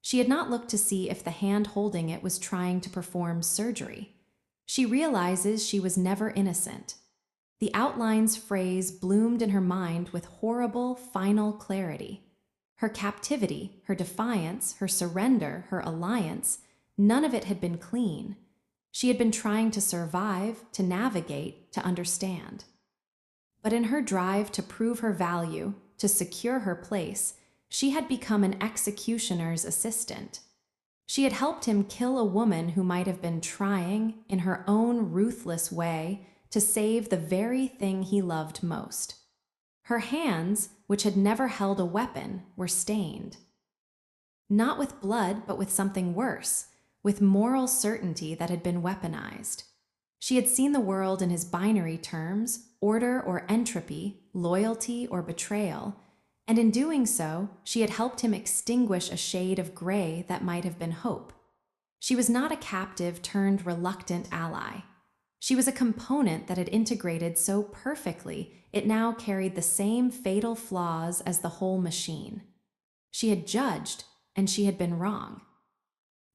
She had not looked to see if the hand holding it was trying to perform surgery. She realizes she was never innocent. The outlines phrase bloomed in her mind with horrible, final clarity. Her captivity, her defiance, her surrender, her alliance, none of it had been clean. She had been trying to survive, to navigate, to understand. But in her drive to prove her value, to secure her place, she had become an executioner's assistant. She had helped him kill a woman who might have been trying, in her own ruthless way, to save the very thing he loved most. Her hands, which had never held a weapon, were stained. Not with blood, but with something worse, with moral certainty that had been weaponized. She had seen the world in his binary terms, order or entropy, loyalty or betrayal, and in doing so, she had helped him extinguish a shade of gray that might have been hope. She was not a captive turned reluctant ally. She was a component that had integrated so perfectly it now carried the same fatal flaws as the whole machine. She had judged, and she had been wrong.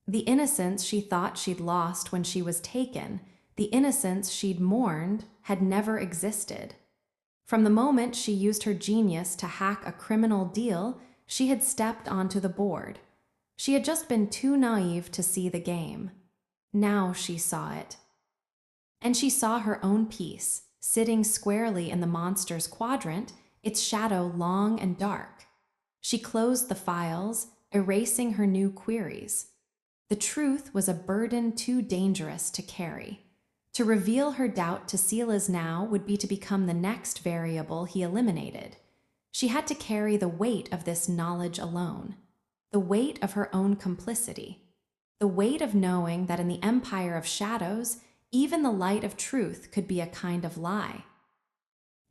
The innocence she thought she'd lost when she was taken, the innocence she'd mourned, had never existed. From the moment she used her genius to hack a criminal deal, she had stepped onto the board. She had just been too naive to see the game. Now she saw it. And she saw her own piece, sitting squarely in the monster's quadrant, its shadow long and dark. She closed the files, erasing her new queries. The truth was a burden too dangerous to carry. To reveal her doubt to Silas now would be to become the next variable he eliminated. She had to carry the weight of this knowledge alone, the weight of her own complicity, the weight of knowing that in the empire of shadows, even the light of truth could be a kind of lie.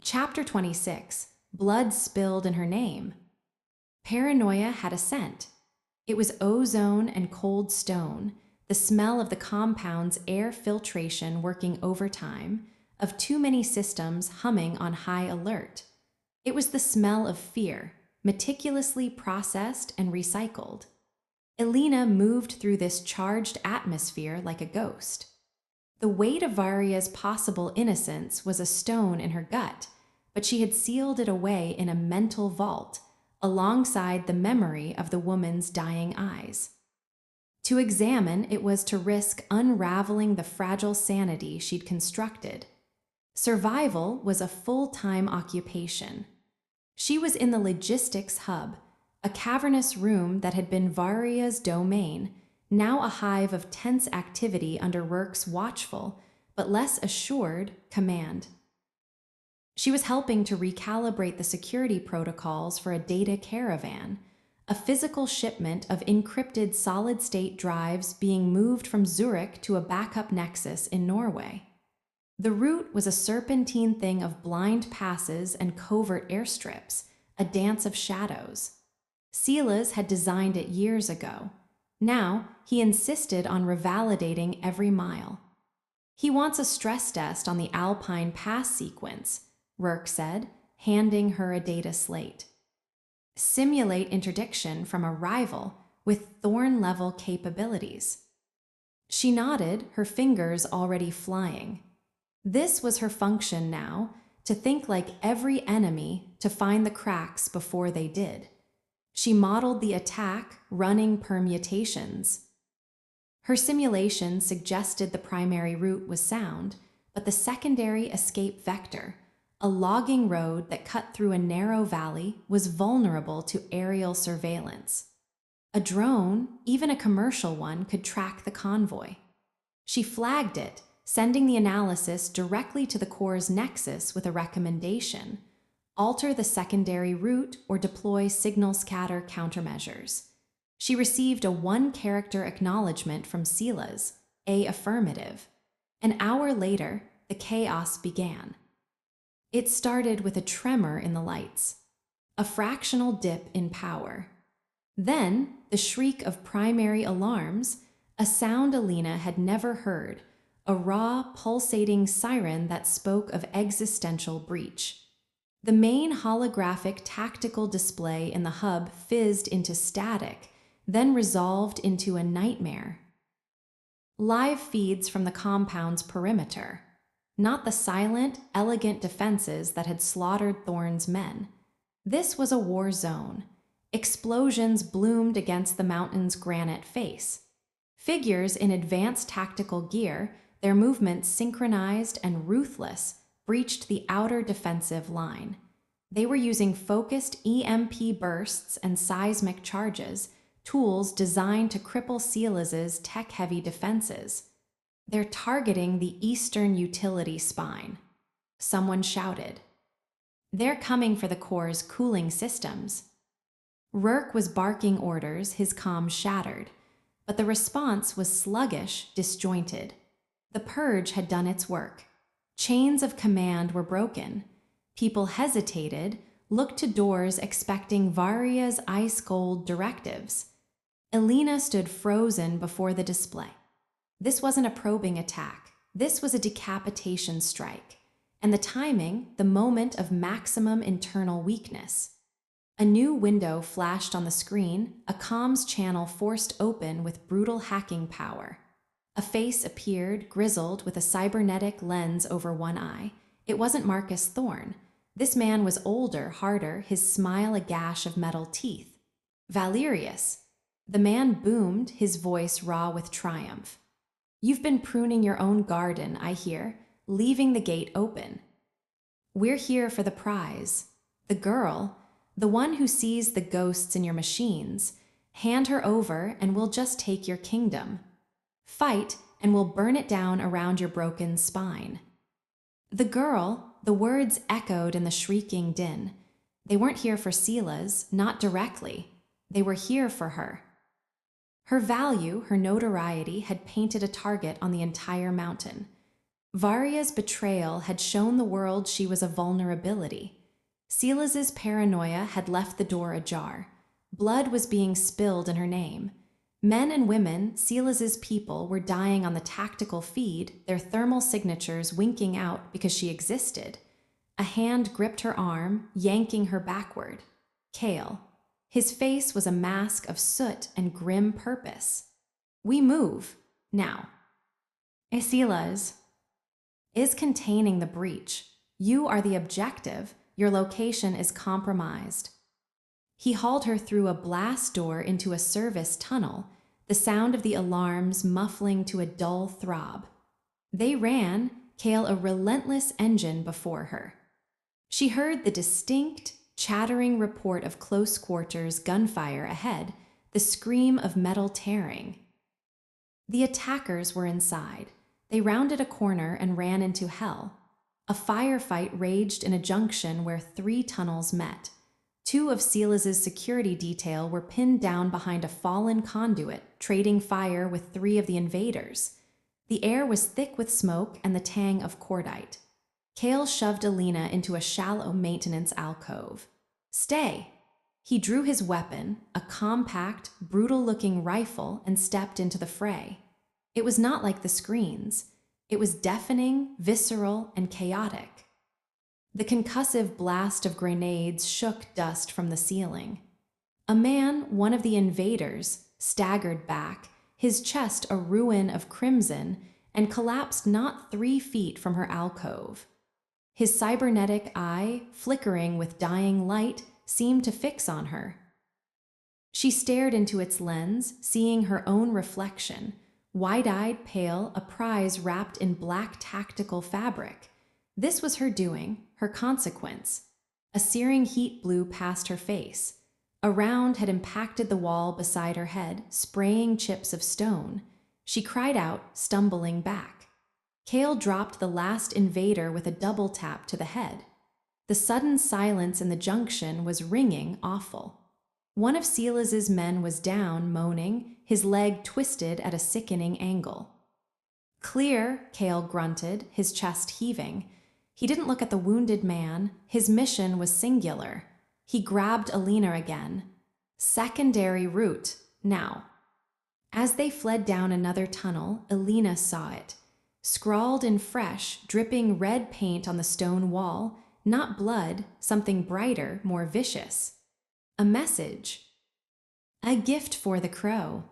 Chapter 26, Blood Spilled in Her Name. Paranoia had a scent. It was ozone and cold stone, the smell of the compound's air filtration working overtime, of too many systems humming on high alert. It was the smell of fear, meticulously processed and recycled. Elena moved through this charged atmosphere like a ghost. The weight of Varia's possible innocence was a stone in her gut, but she had sealed it away in a mental vault, alongside the memory of the woman's dying eyes. To examine it was to risk unraveling the fragile sanity she'd constructed. Survival was a full-time occupation. She was in the logistics hub, a cavernous room that had been Varia's domain, now a hive of tense activity under Rourke's watchful, but less assured, command. She was helping to recalibrate the security protocols for a data caravan, a physical shipment of encrypted solid-state drives being moved from Zurich to a backup nexus in Norway. The route was a serpentine thing of blind passes and covert airstrips, a dance of shadows. Silas had designed it years ago. Now, he insisted on revalidating every mile. "He wants a stress test on the Alpine Pass sequence," Rourke said, handing her a data slate. "Simulate interdiction from a rival with Thorn-level capabilities." She nodded, her fingers already flying. This was her function now, to think like every enemy, to find the cracks before they did. She modeled the attack, running permutations. Her simulation suggested the primary route was sound, but the secondary escape vector, a logging road that cut through a narrow valley, was vulnerable to aerial surveillance. A drone, even a commercial one, could track the convoy. She flagged it, sending the analysis directly to the Corps' nexus with a recommendation: alter the secondary route or deploy signal scatter countermeasures. She received a one-character acknowledgement from Silas, a affirmative. An hour later, the chaos began. It started with a tremor in the lights, a fractional dip in power. Then, the shriek of primary alarms, a sound Alina had never heard, a raw, pulsating siren that spoke of existential breach. The main holographic tactical display in the hub fizzed into static, then resolved into a nightmare. Live feeds from the compound's perimeter. Not the silent, elegant defenses that had slaughtered Thorne's men. This was a war zone. Explosions bloomed against the mountain's granite face. Figures in advanced tactical gear, their movements synchronized and ruthless, breached the outer defensive line. They were using focused EMP bursts and seismic charges, tools designed to cripple Silas's tech-heavy defenses. "They're targeting the eastern utility spine," someone shouted. "They're coming for the Corps' cooling systems." Rourke was barking orders, his comm shattered, but the response was sluggish, disjointed. The purge had done its work. Chains of command were broken. People hesitated, looked to doors expecting Varia's ice-cold directives. Alina stood frozen before the display. This wasn't a probing attack. This was a decapitation strike. And the timing, the moment of maximum internal weakness. A new window flashed on the screen, a comms channel forced open with brutal hacking power. A face appeared, grizzled, with a cybernetic lens over one eye. It wasn't Marcus Thorne. This man was older, harder, his smile a gash of metal teeth. "Valerius." The man boomed, his voice raw with triumph. "You've been pruning your own garden, I hear, leaving the gate open. We're here for the prize. The girl, the one who sees the ghosts in your machines, hand her over and we'll just take your kingdom. Fight and we'll burn it down around your broken spine." The girl, the words echoed in the shrieking din. They weren't here for Silas, not directly. They were here for her. Her value, her notoriety, had painted a target on the entire mountain. Varia's betrayal had shown the world she was a vulnerability. Silas's paranoia had left the door ajar. Blood was being spilled in her name. Men and women, Silas's people, were dying on the tactical feed, their thermal signatures winking out because she existed. A hand gripped her arm, yanking her backward. Kale. His face was a mask of soot and grim purpose. "We move. Now." "Silas is containing the breach. You are the objective. Your location is compromised." He hauled her through a blast door into a service tunnel, the sound of the alarms muffling to a dull throb. They ran, Kale a relentless engine before her. She heard the distinct, chattering report of close quarters gunfire ahead, the scream of metal tearing. The attackers were inside. They rounded a corner and ran into hell. A firefight raged in a junction where 3 tunnels met. 2 of Silas's security detail were pinned down behind a fallen conduit, trading fire with 3 of the invaders. The air was thick with smoke and the tang of cordite. Kale shoved Alina into a shallow maintenance alcove. "Stay!" He drew his weapon, a compact, brutal-looking rifle, and stepped into the fray. It was not like the screens. It was deafening, visceral, and chaotic. The concussive blast of grenades shook dust from the ceiling. A man, one of the invaders, staggered back, his chest a ruin of crimson, and collapsed not 3 feet from her alcove. His cybernetic eye, flickering with dying light, seemed to fix on her. She stared into its lens, seeing her own reflection, wide-eyed, pale, a prize wrapped in black tactical fabric. This was her doing, her consequence. A searing heat blew past her face. A round had impacted the wall beside her head, spraying chips of stone. She cried out, stumbling back. Kale dropped the last invader with a double tap to the head. The sudden silence in the junction was ringing awful. One of Silas's men was down, moaning, his leg twisted at a sickening angle. "Clear," Kale grunted, his chest heaving. He didn't look at the wounded man. His mission was singular. He grabbed Alina again. Secondary route, now. As they fled down another tunnel, Alina saw it. Scrawled in fresh, dripping red paint on the stone wall, not blood, something brighter, more vicious. A message. A gift for the Crow.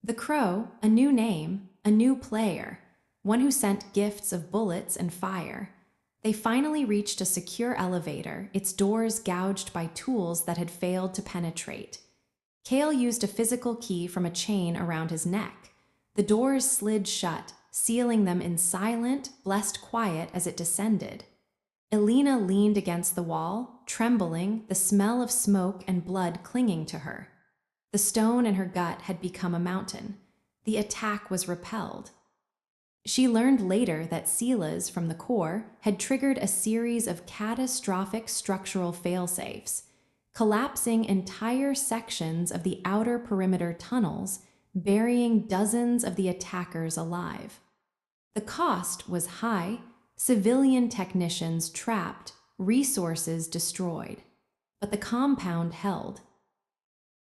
The Crow, a new name, a new player, one who sent gifts of bullets and fire. They finally reached a secure elevator, its doors gouged by tools that had failed to penetrate. Kale used a physical key from a chain around his neck. The doors slid shut, sealing them in silent, blessed quiet as it descended. Alina leaned against the wall, trembling, the smell of smoke and blood clinging to her. The stone in her gut had become a mountain. The attack was repelled. She learned later that Silas, from the core, had triggered a series of catastrophic structural failsafes, collapsing entire sections of the outer perimeter tunnels, burying dozens of the attackers alive. The cost was high, civilian technicians trapped, resources destroyed. But the compound held.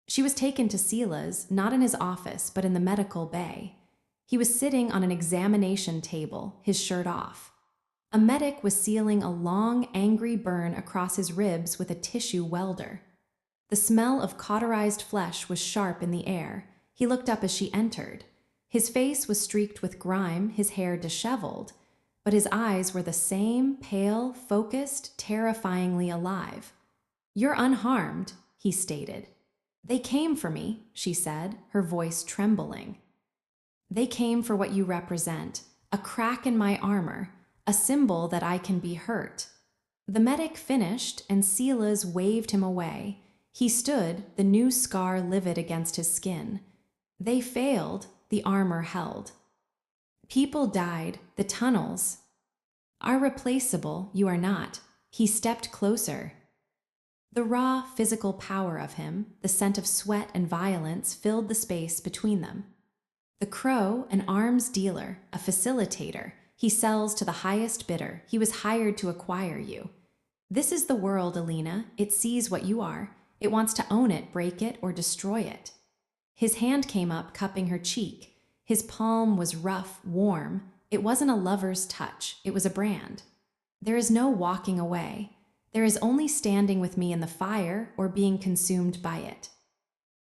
She was taken to Silas, not in his office, but in the medical bay. He was sitting on an examination table, his shirt off. A medic was sealing a long, angry burn across his ribs with a tissue welder. The smell of cauterized flesh was sharp in the air. He looked up as she entered. His face was streaked with grime, his hair disheveled, but his eyes were the same, pale, focused, terrifyingly alive. "You're unharmed," he stated. "They came for me," she said, her voice trembling. "They came for what you represent, a crack in my armor, a symbol that I can be hurt." The medic finished, and Silas waved him away. He stood, the new scar livid against his skin. "They failed, the armor held. People died, the tunnels are replaceable, you are not." He stepped closer. The raw, physical power of him, the scent of sweat and violence, filled the space between them. The Crow, an arms dealer, a facilitator, he sells to the highest bidder. He was hired to acquire you. This is the world, Alina. It sees what you are. It wants to own it, break it, or destroy it. His hand came up, cupping her cheek. His palm was rough, warm. It wasn't a lover's touch. It was a brand. "There is no walking away. There is only standing with me in the fire or being consumed by it."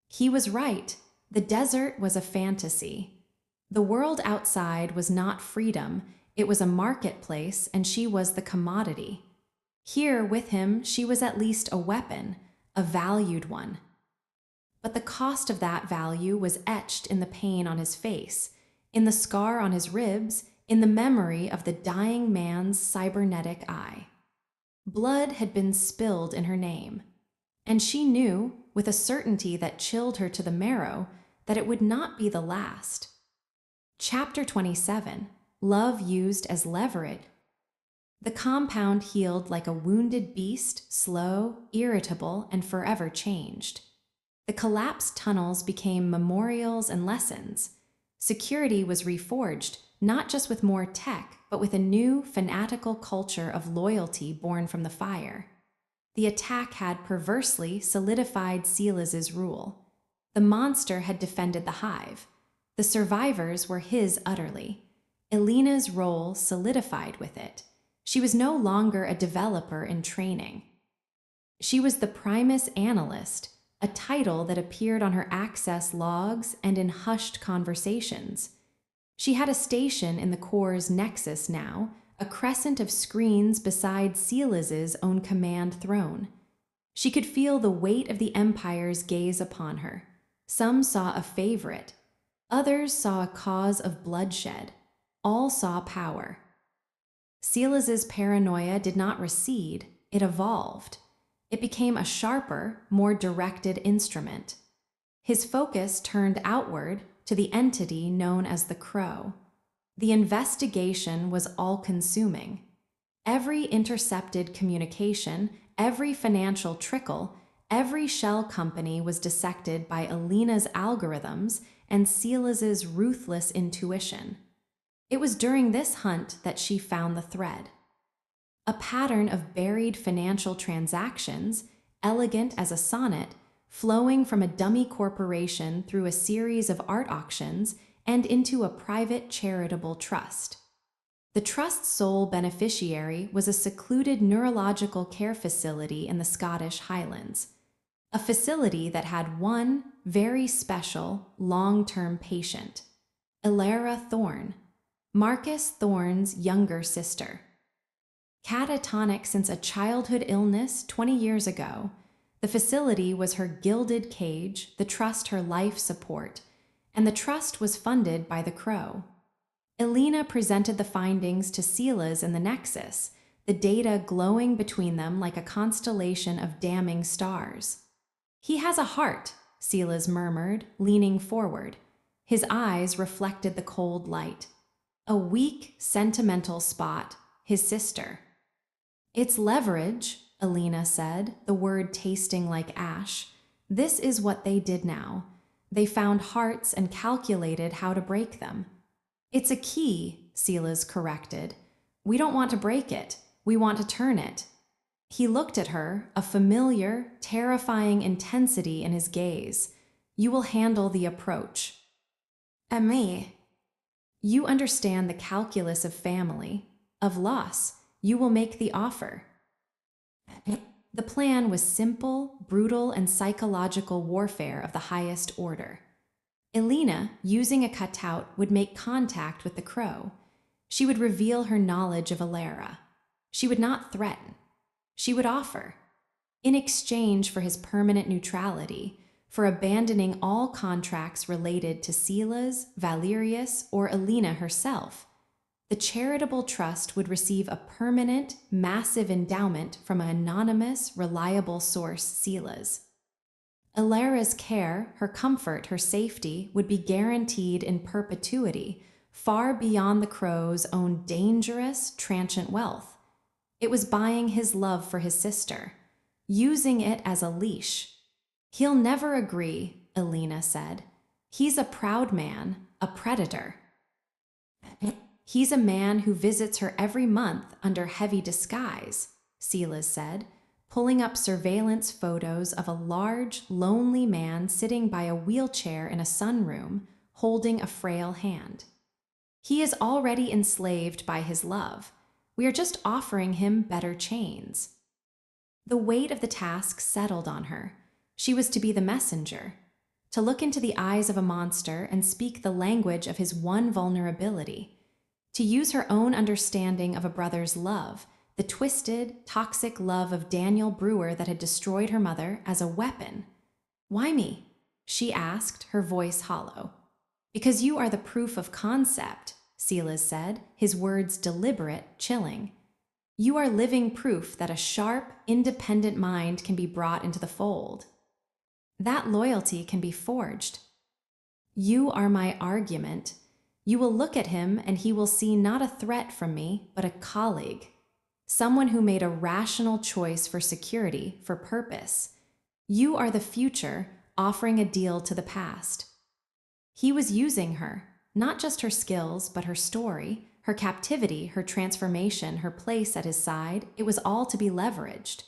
He was right. The desert was a fantasy. The world outside was not freedom. It was a marketplace, and she was the commodity. Here, with him, she was at least a weapon, a valued one. But the cost of that value was etched in the pain on his face, in the scar on his ribs, in the memory of the dying man's cybernetic eye. Blood had been spilled in her name, and she knew, with a certainty that chilled her to the marrow, that it would not be the last. Chapter 27. Love Used as Leverage. The compound healed like a wounded beast, slow, irritable, and forever changed. The collapsed tunnels became memorials and lessons. Security was reforged, not just with more tech, but with a new, fanatical culture of loyalty born from the fire. The attack had perversely solidified Silas's rule. The monster had defended the hive. The survivors were his utterly. Elena's role solidified with it. She was no longer a developer in training. She was the Primus Analyst, a title that appeared on her access logs and in hushed conversations. She had a station in the Core's nexus now, a crescent of screens beside Silas's own command throne. She could feel the weight of the Empire's gaze upon her. Some saw a favorite. Others saw a cause of bloodshed. All saw power. Silas's paranoia did not recede, it evolved. It became a sharper, more directed instrument. His focus turned outward to the entity known as the Crow. The investigation was all-consuming. Every intercepted communication, every financial trickle, every shell company was dissected by Elena's algorithms and Silas's ruthless intuition. It was during this hunt that she found the thread. A pattern of buried financial transactions, elegant as a sonnet, flowing from a dummy corporation through a series of art auctions and into a private charitable trust. The trust's sole beneficiary was a secluded neurological care facility in the Scottish Highlands, a facility that had one very special, long-term patient, Elara Thorne, Marcus Thorne's younger sister. Catatonic since a childhood illness 20 years ago, the facility was her gilded cage, the trust her life support, and the trust was funded by the Crow. Elena presented the findings to Silas in the Nexus, the data glowing between them like a constellation of damning stars. "He has a heart," Silas murmured, leaning forward. His eyes reflected the cold light. A weak, sentimental spot, his sister. "It's leverage," Elena said, the word tasting like ash. "This is what they did now. They found hearts and calculated how to break them." "It's a key," Silas corrected. "We don't want to break it. We want to turn it." He looked at her, a familiar, terrifying intensity in his gaze. "You will handle the approach." "And me?" "You understand the calculus of family, of loss. You will make the offer." The plan was simple, brutal, and psychological warfare of the highest order. Elena, using a cutout, would make contact with the Crow. She would reveal her knowledge of Elara. She would not threaten. She would offer. In exchange for his permanent neutrality, for abandoning all contracts related to Silas, Valerius, or Elena herself, the charitable trust would receive a permanent, massive endowment from an anonymous, reliable source, Silas. Elara's care, her comfort, her safety would be guaranteed in perpetuity, far beyond the Crow's own dangerous, transient wealth. It was buying his love for his sister, using it as a leash. "He'll never agree," Elena said. "He's a proud man, a predator." "He's a man who visits her every month under heavy disguise," Silas said, pulling up surveillance photos of a large, lonely man sitting by a wheelchair in a sunroom, holding a frail hand. "He is already enslaved by his love. We are just offering him better chains." The weight of the task settled on her. She was to be the messenger, to look into the eyes of a monster and speak the language of his one vulnerability, to use her own understanding of a brother's love, the twisted, toxic love of Daniel Brewer that had destroyed her mother, as a weapon. "Why me?" she asked, her voice hollow. "Because you are the proof of concept," Silas said, his words deliberate, chilling. You are living proof that a sharp, independent mind can be brought into the fold. That loyalty can be forged. You are my argument. You will look at him and he will see not a threat from me, but a colleague. Someone who made a rational choice for security, for purpose. You are the future, offering a deal to the past. He was using her, not just her skills, but her story, her captivity, her transformation, her place at his side. It was all to be leveraged.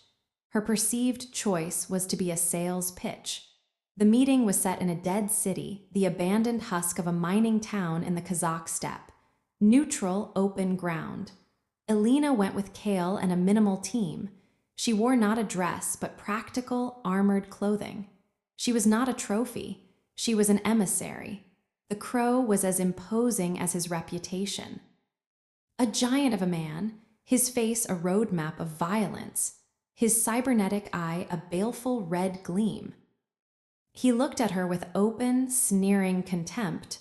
Her perceived choice was to be a sales pitch. The meeting was set in a dead city, the abandoned husk of a mining town in the Kazakh steppe. Neutral, open ground. Elena went with Kale and a minimal team. She wore not a dress, but practical, armored clothing. She was not a trophy. She was an emissary. The crow was as imposing as his reputation. A giant of a man, his face a roadmap of violence, his cybernetic eye a baleful red gleam. He looked at her with open, sneering contempt.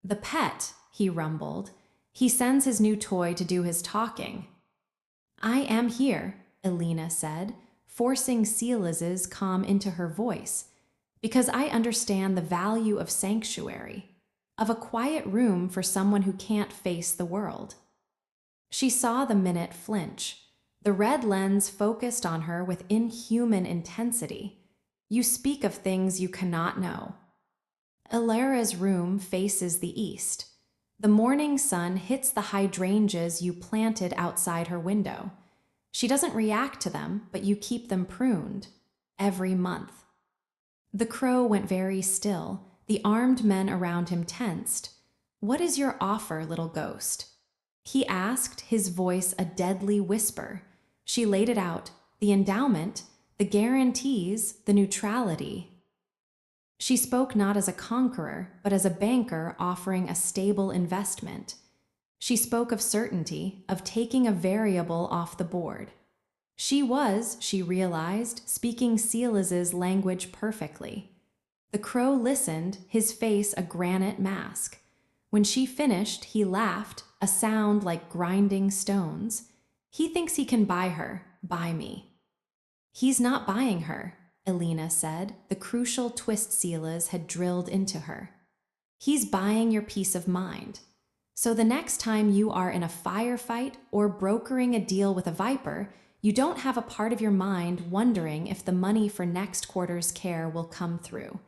The pet, he rumbled. He sends his new toy to do his talking. I am here, Elena said, forcing Silas's calm into her voice, because I understand the value of sanctuary, of a quiet room for someone who can't face the world. She saw the minute flinch. The red lens focused on her with inhuman intensity. You speak of things you cannot know. Ilara's room faces the east. The morning sun hits the hydrangeas you planted outside her window. She doesn't react to them, but you keep them pruned. Every month. The crow went very still. The armed men around him tensed. What is your offer, little ghost? He asked, his voice a deadly whisper. She laid it out. The endowment, the guarantees, the neutrality. She spoke not as a conqueror, but as a banker offering a stable investment. She spoke of certainty, of taking a variable off the board. She was, she realized, speaking Silas's language perfectly. The crow listened, his face a granite mask. When she finished, he laughed, a sound like grinding stones. He thinks he can buy her, buy me. He's not buying her, Elena said, the crucial twist Silas had drilled into her. He's buying your peace of mind. So the next time you are in a firefight or brokering a deal with a viper, you don't have a part of your mind wondering if the money for next quarter's care will come through.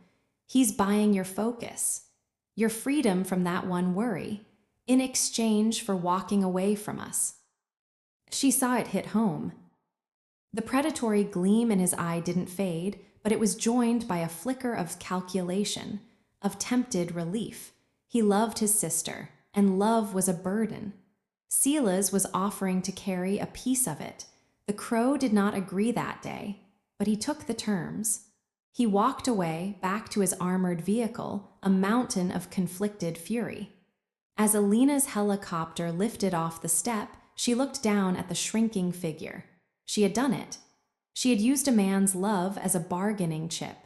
He's buying your focus, your freedom from that one worry, in exchange for walking away from us. She saw it hit home. The predatory gleam in his eye didn't fade, but it was joined by a flicker of calculation, of tempted relief. He loved his sister, and love was a burden. Silas was offering to carry a piece of it. The crow did not agree that day, but he took the terms. He walked away, back to his armored vehicle, a mountain of conflicted fury. As Elena's helicopter lifted off the step, she looked down at the shrinking figure. She had done it. She had used a man's love as a bargaining chip.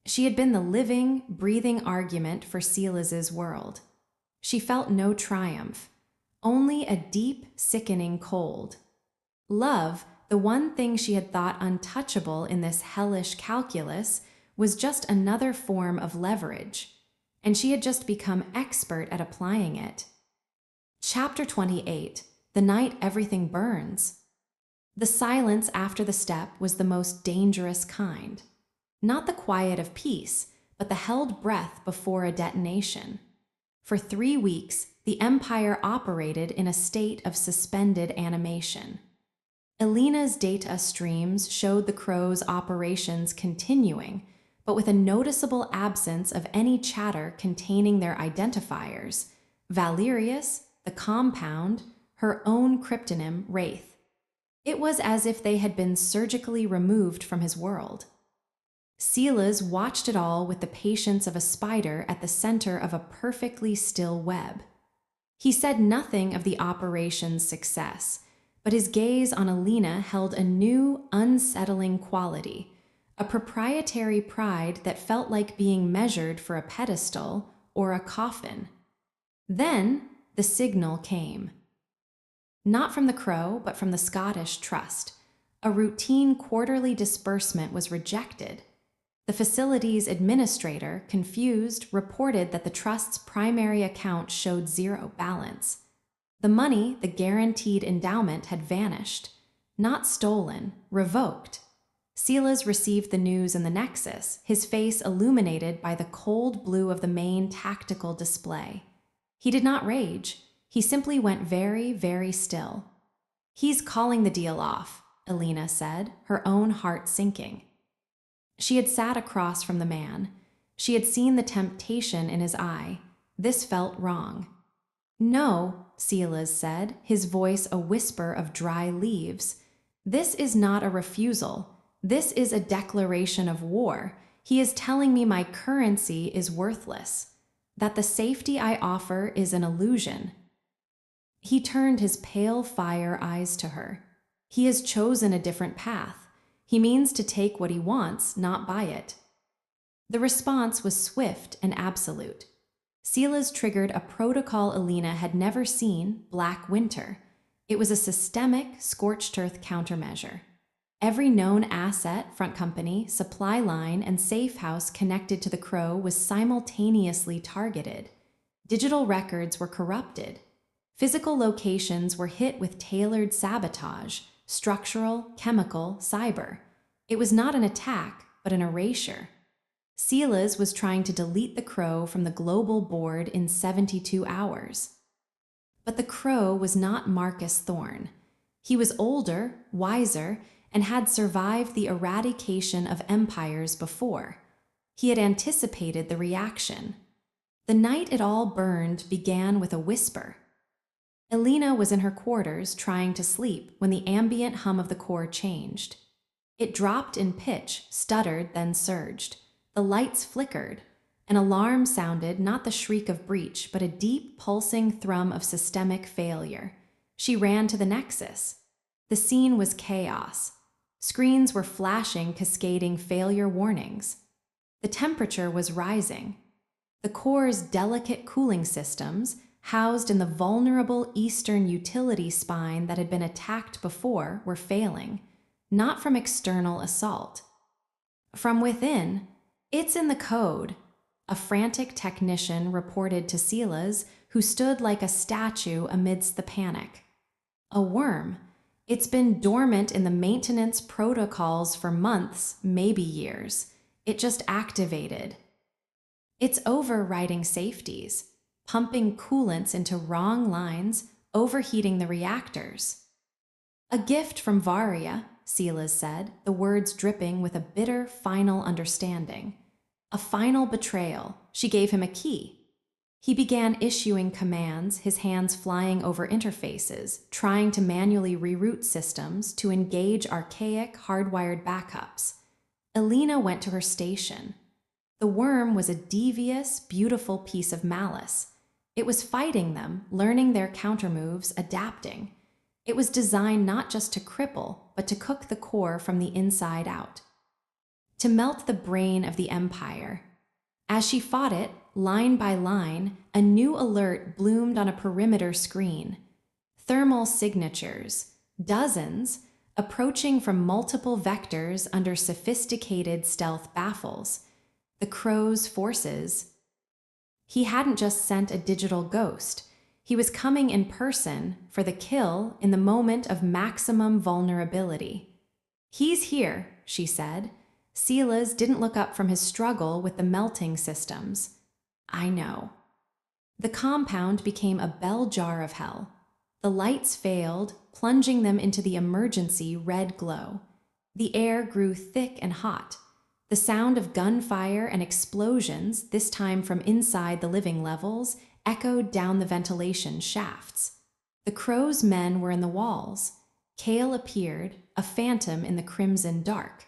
She had been the living, breathing argument for Silas's world. She felt no triumph, only a deep, sickening cold. Love, the one thing she had thought untouchable in this hellish calculus, was just another form of leverage, and she had just become expert at applying it. Chapter 28, The Night Everything Burns. The silence after the step was the most dangerous kind. Not the quiet of peace, but the held breath before a detonation. For 3 weeks, the empire operated in a state of suspended animation. Elena's data streams showed the crow's operations continuing, but with a noticeable absence of any chatter containing their identifiers, Valerius, the compound, her own cryptonym, Wraith. It was as if they had been surgically removed from his world. Silas watched it all with the patience of a spider at the center of a perfectly still web. He said nothing of the operation's success, but his gaze on Elena held a new, unsettling quality, a proprietary pride that felt like being measured for a pedestal or a coffin. Then the signal came. Not from the Crow, but from the Scottish Trust. A routine quarterly disbursement was rejected. The facility's administrator, confused, reported that the trust's primary account showed zero balance. The money, the guaranteed endowment, had vanished. Not stolen, revoked. Silas received the news in the Nexus, his face illuminated by the cold blue of the main tactical display. He did not rage. He simply went very, very still. "He's calling the deal off," Alina said, her own heart sinking. She had sat across from the man. She had seen the temptation in his eye. This felt wrong. "No," Silas said, his voice a whisper of dry leaves. "This is not a refusal. This is a declaration of war. He is telling me my currency is worthless, that the safety I offer is an illusion." He turned his pale fire eyes to her. "He has chosen a different path. He means to take what he wants, not buy it." The response was swift and absolute. Silas triggered a protocol Alina had never seen: Black Winter. It was a systemic, scorched earth countermeasure. Every known asset, front company, supply line, and safe house connected to the Crow was simultaneously targeted. Digital records were corrupted. Physical locations were hit with tailored sabotage: structural, chemical, cyber. It was not an attack, but an erasure. Silas was trying to delete the Crow from the global board in 72 hours. But the Crow was not Marcus Thorne. He was older, wiser, and had survived the eradication of empires before. He had anticipated the reaction. The night it all burned began with a whisper. Alina was in her quarters trying to sleep when the ambient hum of the core changed. It dropped in pitch, stuttered, then surged. The lights flickered. An alarm sounded, not the shriek of breach, but a deep, pulsing thrum of systemic failure. She ran to the Nexus. The scene was chaos. Screens were flashing, cascading failure warnings. The temperature was rising. The core's delicate cooling systems, housed in the vulnerable eastern utility spine that had been attacked before, were failing, not from external assault. From within, "It's in the code," a frantic technician reported to Silas, who stood like a statue amidst the panic. "A worm. It's been dormant in the maintenance protocols for months, maybe years. It just activated. It's overriding safeties, pumping coolants into wrong lines, overheating the reactors." "A gift from Varia," Silas said, the words dripping with a bitter, final understanding. "A final betrayal. She gave him a key." He began issuing commands, his hands flying over interfaces, trying to manually reroute systems to engage archaic, hardwired backups. Alina went to her station. The worm was a devious, beautiful piece of malice. It was fighting them, learning their countermoves, adapting. It was designed not just to cripple, but to cook the core from the inside out. To melt the brain of the empire. As she fought it, line by line, a new alert bloomed on a perimeter screen. Thermal signatures, dozens, approaching from multiple vectors under sophisticated stealth baffles. The Crow's forces. He hadn't just sent a digital ghost. He was coming in person for the kill in the moment of maximum vulnerability. "He's here," she said. Silas didn't look up from his struggle with the melting systems. "I know." The compound became a bell jar of hell. The lights failed, plunging them into the emergency red glow. The air grew thick and hot. The sound of gunfire and explosions, this time from inside the living levels, echoed down the ventilation shafts. The Crow's men were in the walls. Kale appeared, a phantom in the crimson dark.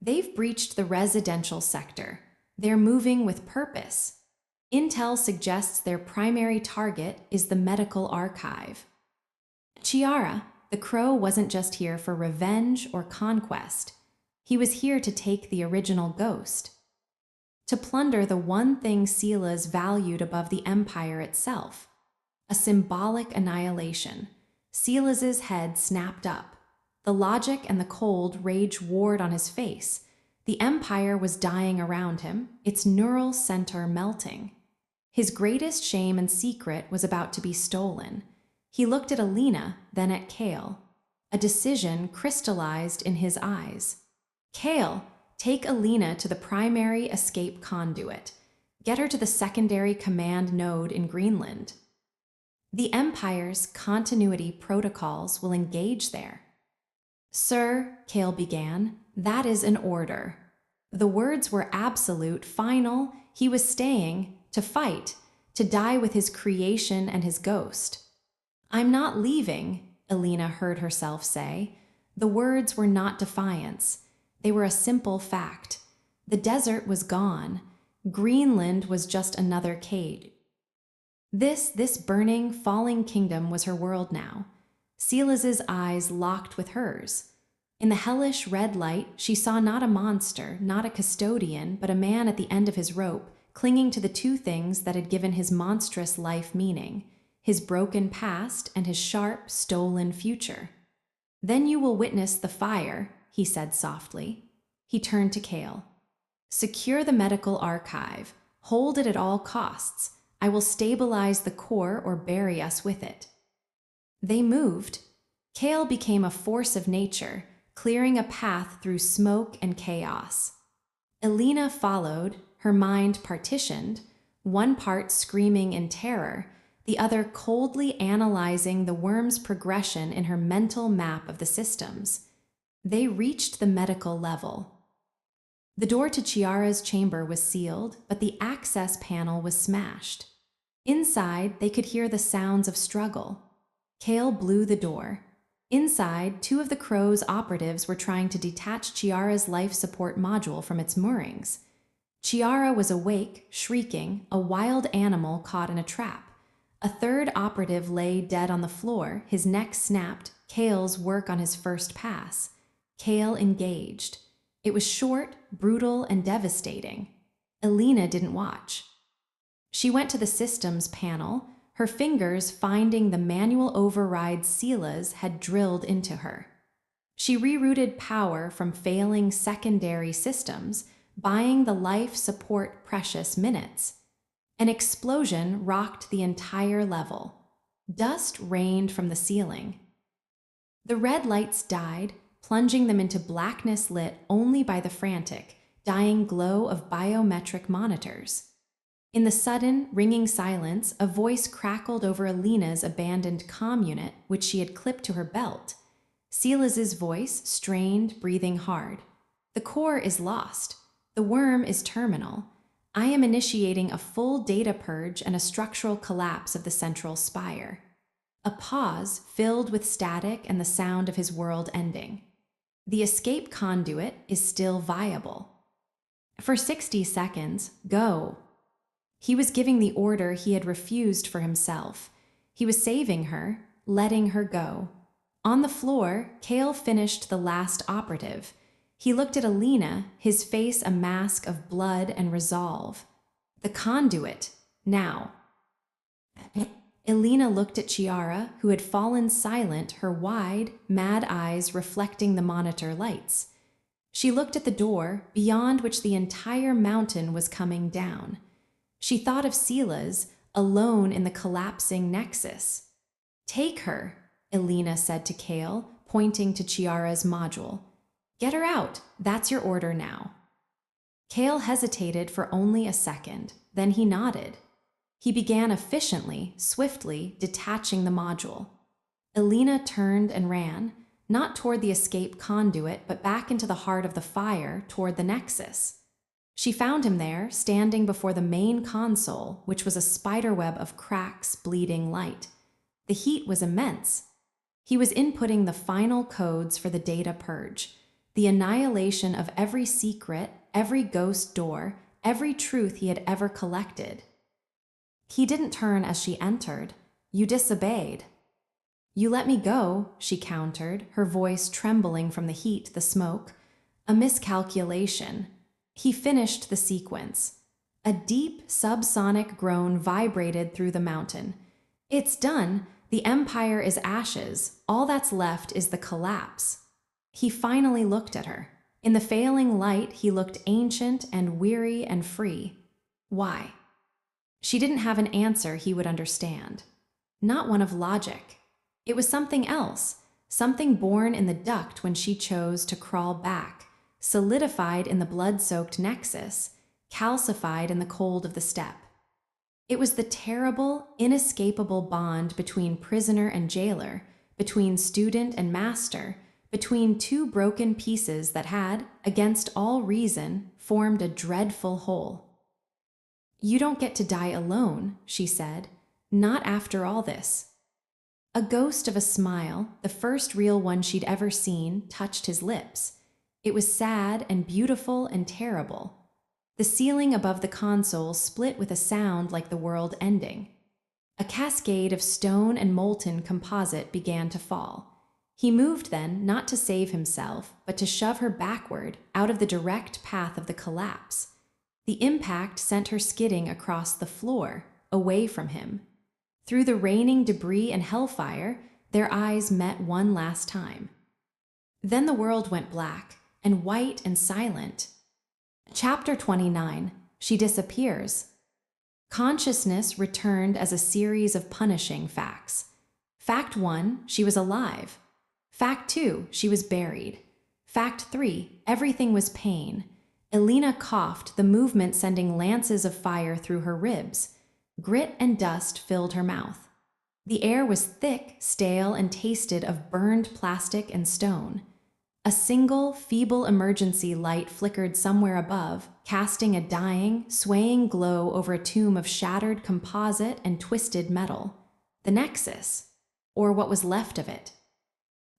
"They've breached the residential sector. They're moving with purpose. Intel suggests their primary target is the medical archive." Chiara, the Crow wasn't just here for revenge or conquest. He was here to take the original ghost. To plunder the one thing Silas valued above the empire itself. A symbolic annihilation. Silas's head snapped up. The logic and the cold rage warred on his face. The empire was dying around him, its neural center melting. His greatest shame and secret was about to be stolen. He looked at Alina, then at Kale. A decision crystallized in his eyes. Kale, take Alina to the primary escape conduit. Get her to the secondary command node in Greenland. The Empire's continuity protocols will engage there. Sir, Kale began, that is an order. The words were absolute, final. He was staying, to fight, to die with his creation and his ghost. I'm not leaving, Alina heard herself say. The words were not defiance. They were a simple fact. The desert was gone. Greenland was just another cage. This burning, falling kingdom was her world now. Silas's eyes locked with hers. In the hellish red light, she saw not a monster, not a custodian, but a man at the end of his rope, clinging to the two things that had given his monstrous life meaning, his broken past and his sharp, stolen future. Then you will witness the fire, he said softly. He turned to Kale. Secure the medical archive. Hold it at all costs. I will stabilize the core or bury us with it. They moved. Kale became a force of nature, clearing a path through smoke and chaos. Alina followed, her mind partitioned, one part screaming in terror, the other coldly analyzing the worm's progression in her mental map of the systems. They reached the medical level. The door to Chiara's chamber was sealed, but the access panel was smashed. Inside, they could hear the sounds of struggle. Kale blew the door. Inside, two of the crow's operatives were trying to detach Chiara's life support module from its moorings. Chiara was awake, shrieking, a wild animal caught in a trap. A third operative lay dead on the floor, his neck snapped, Kale's work on his first pass. Kale engaged. It was short, brutal, and devastating. Alina didn't watch. She went to the systems panel, her fingers finding the manual override Silas had drilled into her. She rerouted power from failing secondary systems, buying the life support precious minutes. An explosion rocked the entire level. Dust rained from the ceiling. The red lights died, plunging them into blackness lit only by the frantic, dying glow of biometric monitors. In the sudden, ringing silence, a voice crackled over Alina's abandoned comm unit, which she had clipped to her belt. Silas's voice, strained, breathing hard. The core is lost. The worm is terminal. I am initiating a full data purge and a structural collapse of the central spire. A pause filled with static and the sound of his world ending. The escape conduit is still viable. For 60 seconds, go. He was giving the order he had refused for himself. He was saving her, letting her go. On the floor, Kale finished the last operative. He looked at Alina, his face a mask of blood and resolve. The conduit, now. Alina looked at Chiara, who had fallen silent, her wide, mad eyes reflecting the monitor lights. She looked at the door, beyond which the entire mountain was coming down. She thought of Silas, alone in the collapsing nexus. Take her, Alina said to Kale, pointing to Chiara's module. Get her out, that's your order now. Kale hesitated for only a second, then he nodded. He began efficiently, swiftly, detaching the module. Alina turned and ran, not toward the escape conduit, but back into the heart of the fire, toward the nexus. She found him there, standing before the main console, which was a spiderweb of cracks, bleeding light. The heat was immense. He was inputting the final codes for the data purge, the annihilation of every secret, every ghost door, every truth he had ever collected. He didn't turn as she entered. You disobeyed. You let me go, she countered, her voice trembling from the heat, the smoke. A miscalculation. He finished the sequence. A deep, subsonic groan vibrated through the mountain. It's done. The empire is ashes. All that's left is the collapse. He finally looked at her. In the failing light, he looked ancient and weary and free. Why? She didn't have an answer he would understand. Not one of logic. It was something else, something born in the duct when she chose to crawl back, solidified in the blood-soaked nexus, calcified in the cold of the steppe. It was the terrible, inescapable bond between prisoner and jailer, between student and master, between two broken pieces that had, against all reason, formed a dreadful whole. "You don't get to die alone," she said. "Not after all this." A ghost of a smile, the first real one she'd ever seen, touched his lips. It was sad and beautiful and terrible. The ceiling above the console split with a sound like the world ending. A cascade of stone and molten composite began to fall. He moved then, not to save himself, but to shove her backward, out of the direct path of the collapse. The impact sent her skidding across the floor, away from him. Through the raining debris and hellfire, their eyes met one last time. Then the world went black, and white and silent. Chapter 29. She disappears. Consciousness returned as a series of punishing facts. Fact 1, she was alive. Fact 2, she was buried. Fact 3, everything was pain. Elena coughed, the movement sending lances of fire through her ribs. Grit and dust filled her mouth. The air was thick, stale, and tasted of burned plastic and stone. A single, feeble emergency light flickered somewhere above, casting a dying, swaying glow over a tomb of shattered composite and twisted metal. The nexus, or what was left of it.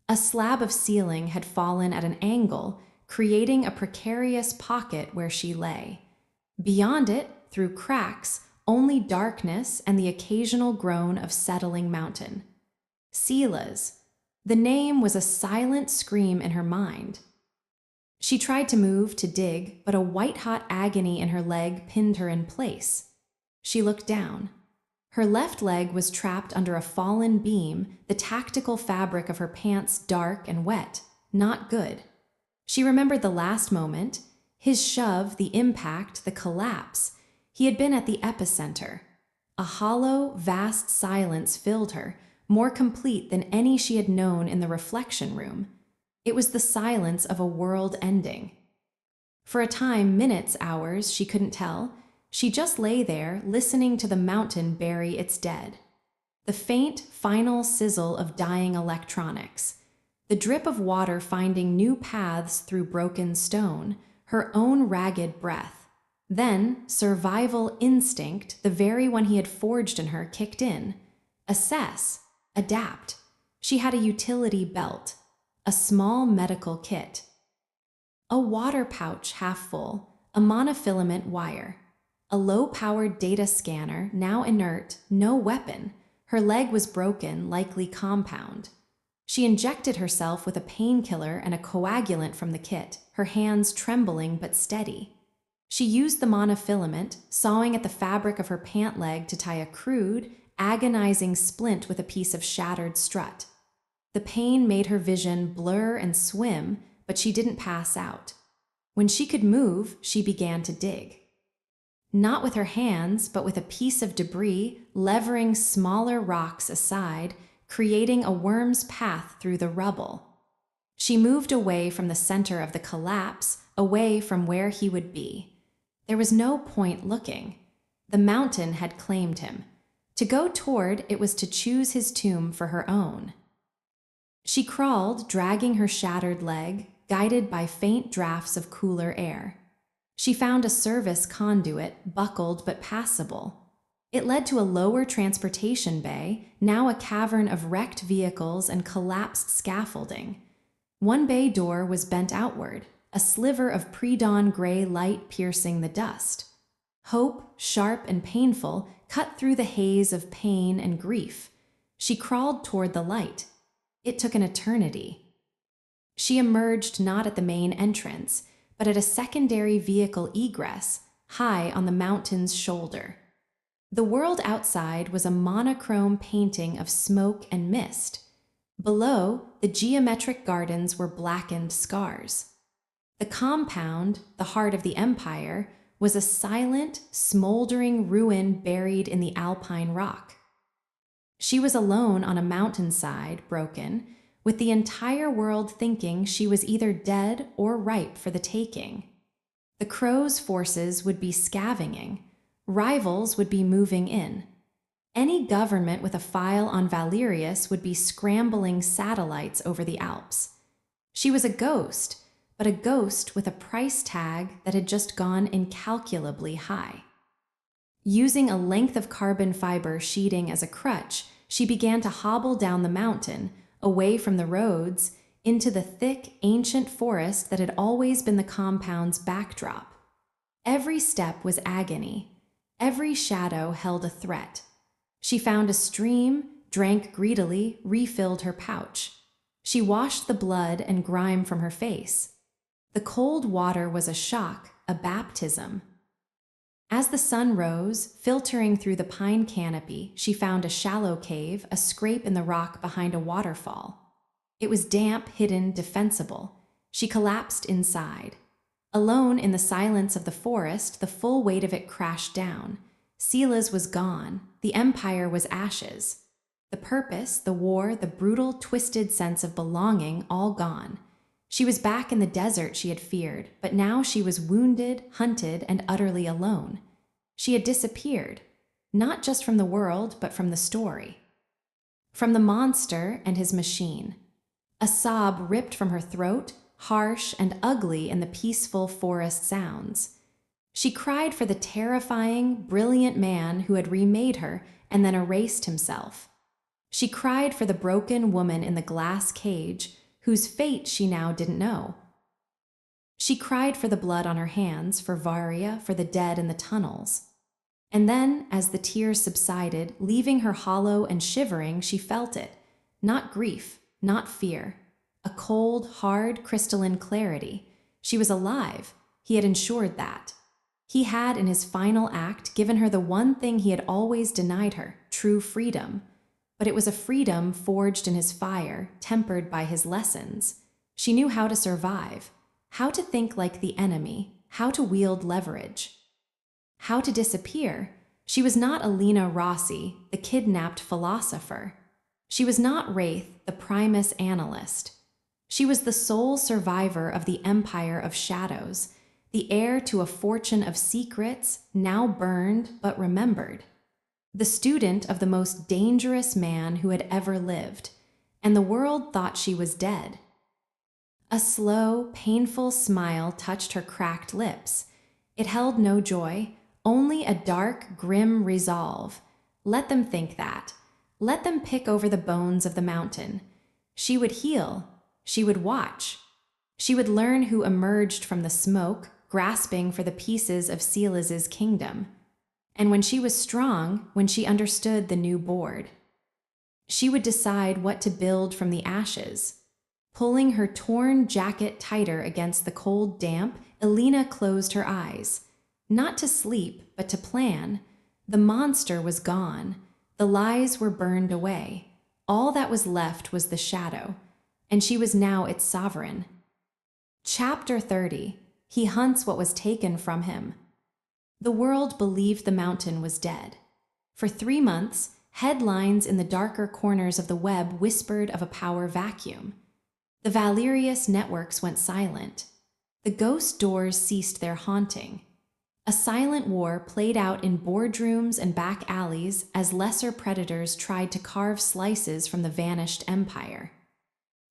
A slab of ceiling had fallen at an angle, creating a precarious pocket where she lay. Beyond it, through cracks, only darkness and the occasional groan of settling mountain. Sela's. The name was a silent scream in her mind. She tried to move, to dig, but a white-hot agony in her leg pinned her in place. She looked down. Her left leg was trapped under a fallen beam, the tactical fabric of her pants dark and wet. Not good. She remembered the last moment, his shove, the impact, the collapse. He had been at the epicenter. A hollow, vast silence filled her, more complete than any she had known in the reflection room. It was the silence of a world ending. For a time, minutes, hours, she couldn't tell, she just lay there, listening to the mountain bury its dead. The faint, final sizzle of dying electronics. The drip of water finding new paths through broken stone, her own ragged breath. Then, survival instinct, the very one he had forged in her, kicked in. Assess. Adapt. She had a utility belt. A small medical kit. A water pouch half full. A monofilament wire. A low-powered data scanner, now inert, no weapon. Her leg was broken, likely compound. She injected herself with a painkiller and a coagulant from the kit, her hands trembling but steady. She used the monofilament, sawing at the fabric of her pant leg to tie a crude, agonizing splint with a piece of shattered strut. The pain made her vision blur and swim, but she didn't pass out. When she could move, she began to dig. Not with her hands, but with a piece of debris, levering smaller rocks aside, creating a worm's path through the rubble. She moved away from the center of the collapse, away from where he would be. There was no point looking. The mountain had claimed him. To go toward it was to choose his tomb for her own. She crawled, dragging her shattered leg, guided by faint drafts of cooler air. She found a service conduit, buckled but passable. It led to a lower transportation bay, now a cavern of wrecked vehicles and collapsed scaffolding. One bay door was bent outward, a sliver of pre-dawn gray light piercing the dust. Hope, sharp and painful, cut through the haze of pain and grief. She crawled toward the light. It took an eternity. She emerged not at the main entrance, but at a secondary vehicle egress, high on the mountain's shoulder. The world outside was a monochrome painting of smoke and mist. Below, the geometric gardens were blackened scars. The compound, the heart of the empire, was a silent, smoldering ruin buried in the alpine rock. She was alone on a mountainside, broken, with the entire world thinking she was either dead or ripe for the taking. The Crow's forces would be scavenging. Rivals would be moving in. Any government with a file on Valerius would be scrambling satellites over the Alps. She was a ghost, but a ghost with a price tag that had just gone incalculably high. Using a length of carbon fiber sheeting as a crutch, she began to hobble down the mountain, away from the roads, into the thick, ancient forest that had always been the compound's backdrop. Every step was agony. Every shadow held a threat. She found a stream, drank greedily, refilled her pouch. She washed the blood and grime from her face. The cold water was a shock, a baptism. As the sun rose, filtering through the pine canopy, she found a shallow cave, a scrape in the rock behind a waterfall. It was damp, hidden, defensible. She collapsed inside. Alone in the silence of the forest, the full weight of it crashed down. Sila's was gone. The empire was ashes. The purpose, the war, the brutal, twisted sense of belonging, all gone. She was back in the desert she had feared, but now she was wounded, hunted, and utterly alone. She had disappeared, not just from the world, but from the story. From the monster and his machine. A sob ripped from her throat, harsh and ugly in the peaceful forest sounds. She cried for the terrifying, brilliant man who had remade her and then erased himself. She cried for the broken woman in the glass cage, whose fate she now didn't know. She cried for the blood on her hands, for Varia, for the dead in the tunnels. And then, as the tears subsided, leaving her hollow and shivering, she felt it. Not grief, not fear. A cold, hard, crystalline clarity. She was alive. He had ensured that. He had, in his final act, given her the one thing he had always denied her, true freedom. But it was a freedom forged in his fire, tempered by his lessons. She knew how to survive, how to think like the enemy, how to wield leverage. How to disappear. She was not Alina Rossi, the kidnapped philosopher. She was not Wraith, the Primus analyst. She was the sole survivor of the empire of shadows, the heir to a fortune of secrets, now burned but remembered. The student of the most dangerous man who had ever lived, and the world thought she was dead. A slow, painful smile touched her cracked lips. It held no joy, only a dark, grim resolve. Let them think that. Let them pick over the bones of the mountain. She would heal. She would watch. She would learn who emerged from the smoke, grasping for the pieces of Silas's kingdom. And when she was strong, when she understood the new board, she would decide what to build from the ashes. Pulling her torn jacket tighter against the cold damp, Alina closed her eyes. Not to sleep, but to plan. The monster was gone. The lies were burned away. All that was left was the shadow, and she was now its sovereign. Chapter 30. He hunts what was taken from him. The world believed the mountain was dead. For 3 months, headlines in the darker corners of the web whispered of a power vacuum. The Valerius networks went silent. The ghost doors ceased their haunting. A silent war played out in boardrooms and back alleys as lesser predators tried to carve slices from the vanished empire.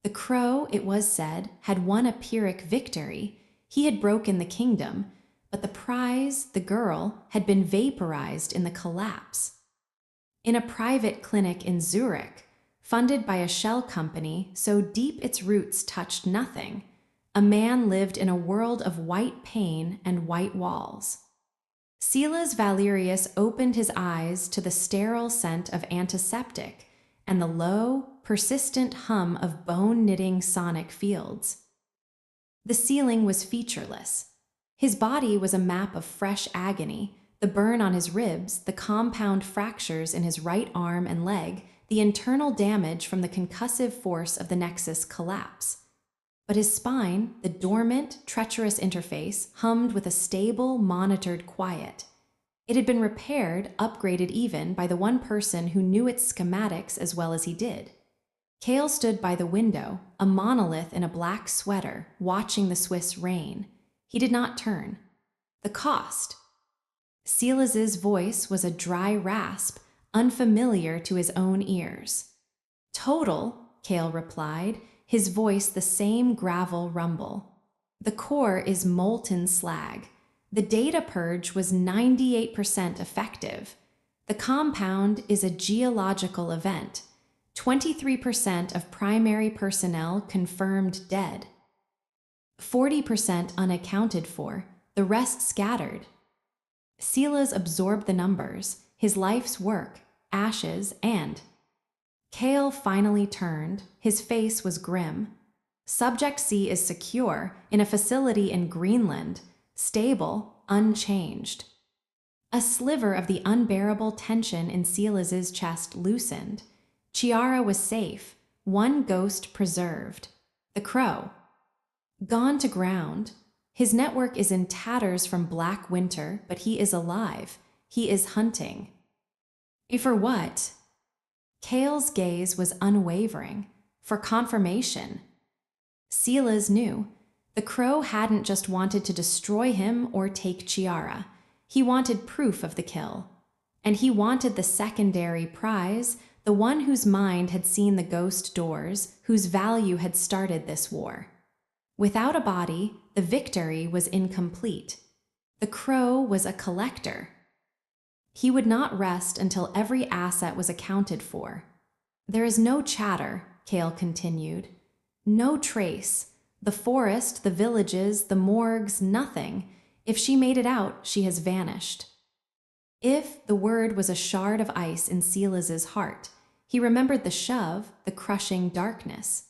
The Crow, it was said, had won a Pyrrhic victory. He had broken the kingdom, but the prize, the girl, had been vaporized in the collapse. In a private clinic in Zurich, funded by a shell company so deep its roots touched nothing, a man lived in a world of white pain and white walls. Silas Valerius opened his eyes to the sterile scent of antiseptic and the low, persistent hum of bone-knitting sonic fields. The ceiling was featureless. His body was a map of fresh agony, The burn on his ribs, the compound fractures in his right arm and leg, the internal damage from the concussive force of the nexus collapse. But his spine, the dormant, treacherous interface, hummed with a stable, monitored quiet. It had been repaired, upgraded even, by the one person who knew its schematics as well as he did. Cale stood by the window, a monolith in a black sweater, watching the Swiss rain. He did not turn. The cost. Silas's voice was a dry rasp, unfamiliar to his own ears. Total, Cale replied, his voice the same gravel rumble. The core is molten slag. The data purge was 98% effective. The compound is a geological event. 23% of primary personnel confirmed dead. 40% unaccounted for, the rest scattered. Silas absorbed the numbers, his life's work, ashes, and… Cale finally turned. His face was grim. Subject C is secure in a facility in Greenland, stable, unchanged. A sliver of the unbearable tension in Silas's chest loosened. Chiara was safe, one ghost preserved. The crow. Gone to ground. His network is in tatters from Black Winter, but he is alive. He is hunting. For what? Cale's gaze was unwavering. For confirmation. Silas knew. The crow hadn't just wanted to destroy him or take Chiara. He wanted proof of the kill. And he wanted the secondary prize, the one whose mind had seen the ghost doors, whose value had started this war. Without a body, the victory was incomplete. The crow was a collector. He would not rest until every asset was accounted for. There is no chatter, Cale continued. No trace. The forest, the villages, the morgues, nothing. If she made it out, she has vanished. If the word was a shard of ice in Silas's heart, he remembered the shove, the crushing darkness.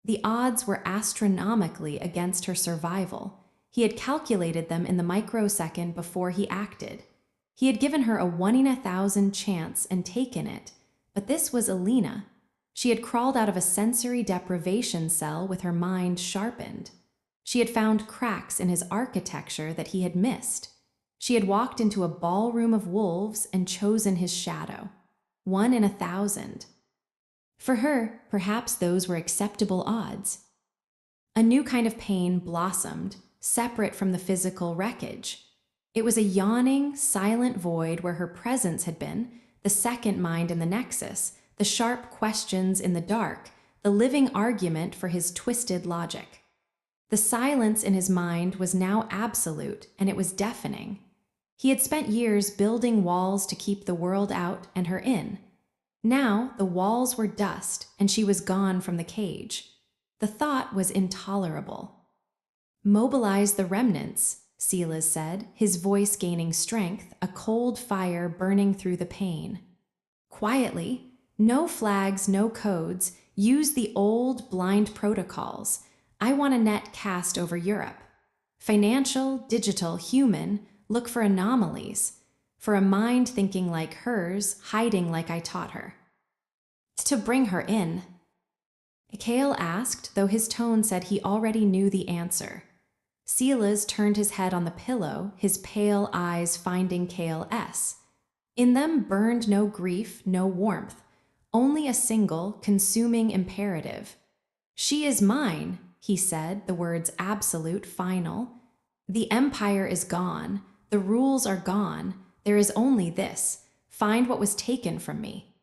The odds were astronomically against her survival. He had calculated them in the microsecond before he acted. He had given her a 1 in 1,000 chance and taken it. But this was Alina. She had crawled out of a sensory deprivation cell with her mind sharpened. She had found cracks in his architecture that he had missed. She had walked into a ballroom of wolves and chosen his shadow. 1 in 1,000. For her, perhaps those were acceptable odds. A new kind of pain blossomed, separate from the physical wreckage. It was a yawning, silent void where her presence had been, the second mind in the nexus, the sharp questions in the dark, the living argument for his twisted logic. The silence in his mind was now absolute, and it was deafening. He had spent years building walls to keep the world out and her in. Now the walls were dust, and she was gone from the cage. The thought was intolerable. Mobilize the remnants, Silas said, his voice gaining strength, a cold fire burning through the pain. Quietly, no flags, no codes, use the old blind protocols. I want a net cast over Europe. Financial, digital, human, look for anomalies. For a mind thinking like hers, hiding like I taught her. To bring her in. Cale asked, though his tone said he already knew the answer. Silas turned his head on the pillow, his pale eyes finding Cale's. In them burned no grief, no warmth, only a single, consuming imperative. She is mine, he said, the words absolute, final. The empire is gone, the rules are gone. There is only this, find what was taken from me.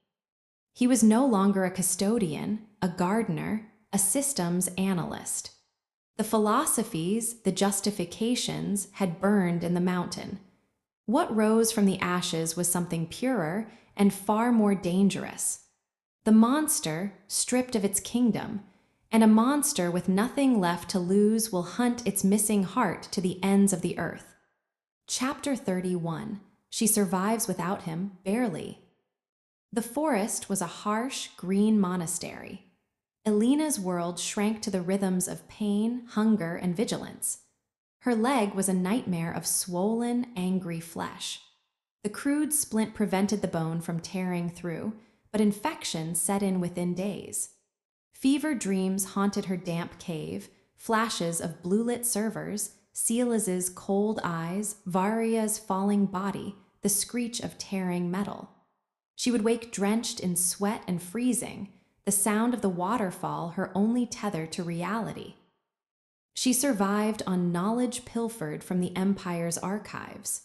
He was no longer a custodian, a gardener, a systems analyst. The philosophies, the justifications, had burned in the mountain. What rose from the ashes was something purer and far more dangerous. The monster, stripped of its kingdom, and a monster with nothing left to lose will hunt its missing heart to the ends of the earth. Chapter 31. She survives without him, barely. The forest was a harsh, green monastery. Alina's world shrank to the rhythms of pain, hunger, and vigilance. Her leg was a nightmare of swollen, angry flesh. The crude splint prevented the bone from tearing through, but infection set in within days. Fever dreams haunted her damp cave, flashes of blue-lit servers, Silas's cold eyes, Varia's falling body, the screech of tearing metal. She would wake drenched in sweat and freezing, the sound of the waterfall her only tether to reality. She survived on knowledge pilfered from the Empire's archives.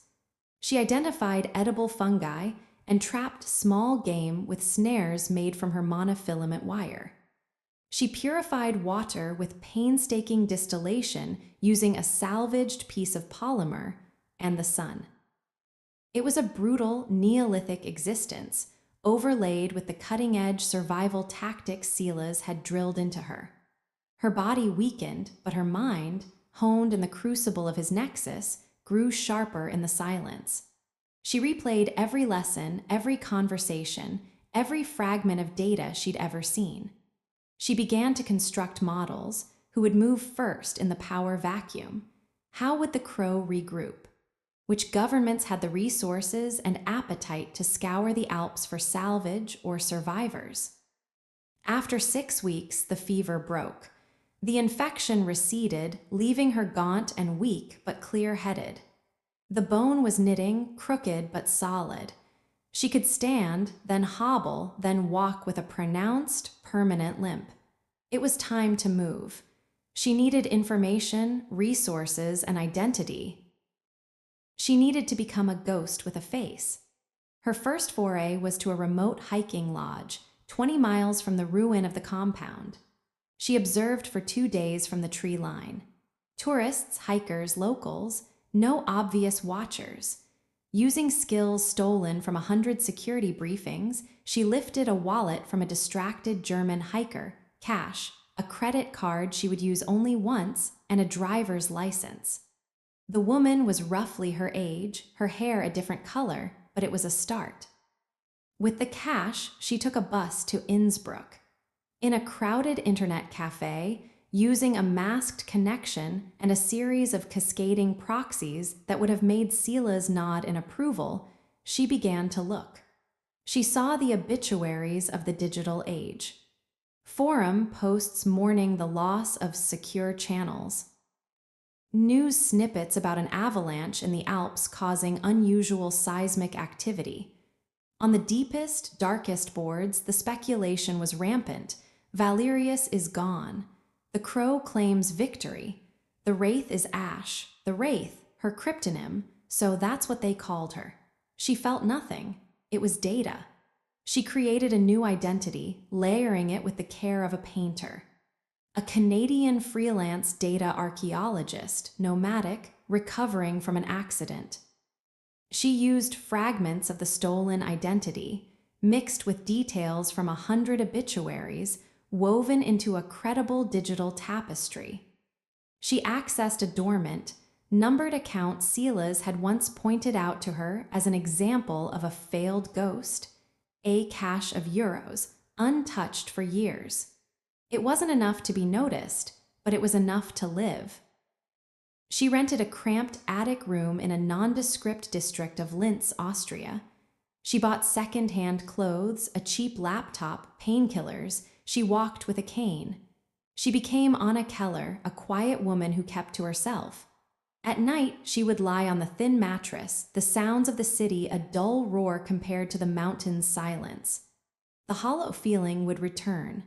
She identified edible fungi and trapped small game with snares made from her monofilament wire. She purified water with painstaking distillation using a salvaged piece of polymer and the sun. It was a brutal Neolithic existence, overlaid with the cutting-edge survival tactics Silas had drilled into her. Her body weakened, but her mind, honed in the crucible of his nexus, grew sharper in the silence. She replayed every lesson, every conversation, every fragment of data she'd ever seen. She began to construct models who would move first in the power vacuum. How would the Crow regroup? Which governments had the resources and appetite to scour the Alps for salvage or survivors? After 6 weeks, the fever broke. The infection receded, leaving her gaunt and weak but clear-headed. The bone was knitting, crooked but solid. She could stand, then hobble, then walk with a pronounced, permanent limp. It was time to move. She needed information, resources, and identity. She needed to become a ghost with a face. Her first foray was to a remote hiking lodge, 20 miles from the ruin of the compound. She observed for 2 days from the tree line. Tourists, hikers, locals, no obvious watchers. Using skills stolen from 100 security briefings, she lifted a wallet from a distracted German hiker, cash, a credit card she would use only once, and a driver's license. The woman was roughly her age, her hair a different color, but it was a start. With the cash, she took a bus to Innsbruck. In a crowded internet cafe, using a masked connection and a series of cascading proxies that would have made Silas nod in approval, she began to look. She saw the obituaries of the digital age. Forum posts mourning the loss of secure channels. News snippets about an avalanche in the Alps causing unusual seismic activity. On the deepest, darkest boards, the speculation was rampant. Valerius is gone. The Crow claims victory. The Wraith is Ash. The Wraith, her cryptonym, so that's what they called her. She felt nothing. It was data. She created a new identity, layering it with the care of a painter. A Canadian freelance data archaeologist, nomadic, recovering from an accident. She used fragments of the stolen identity, mixed with details from 100 obituaries, woven into a credible digital tapestry. She accessed a dormant, numbered account Silas had once pointed out to her as an example of a failed ghost, a cache of euros, untouched for years. It wasn't enough to be noticed, but it was enough to live. She rented a cramped attic room in a nondescript district of Linz, Austria. She bought second-hand clothes, a cheap laptop, painkillers. She walked with a cane. She became Anna Keller, a quiet woman who kept to herself. At night, she would lie on the thin mattress, the sounds of the city a dull roar compared to the mountain's silence. The hollow feeling would return.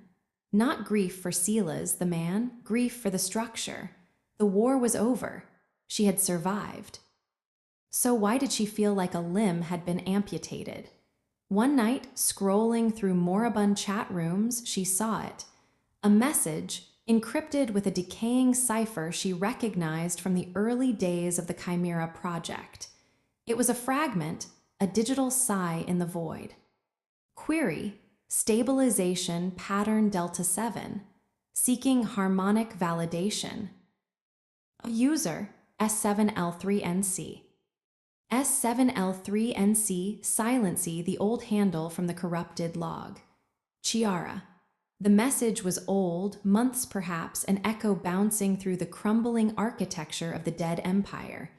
Not grief for Silas, the man, grief for the structure. The war was over. She had survived. So why did she feel like a limb had been amputated? One night, scrolling through moribund chat rooms, she saw it. A message, encrypted with a decaying cipher she recognized from the early days of the Chimera project. It was a fragment, a digital sigh in the void. Query, stabilization pattern delta 7, seeking harmonic validation. User, S7L3NC. S7L3NC, silency the old handle from the corrupted log. Chiara. The message was old, months perhaps, an echo bouncing through the crumbling architecture of the dead empire.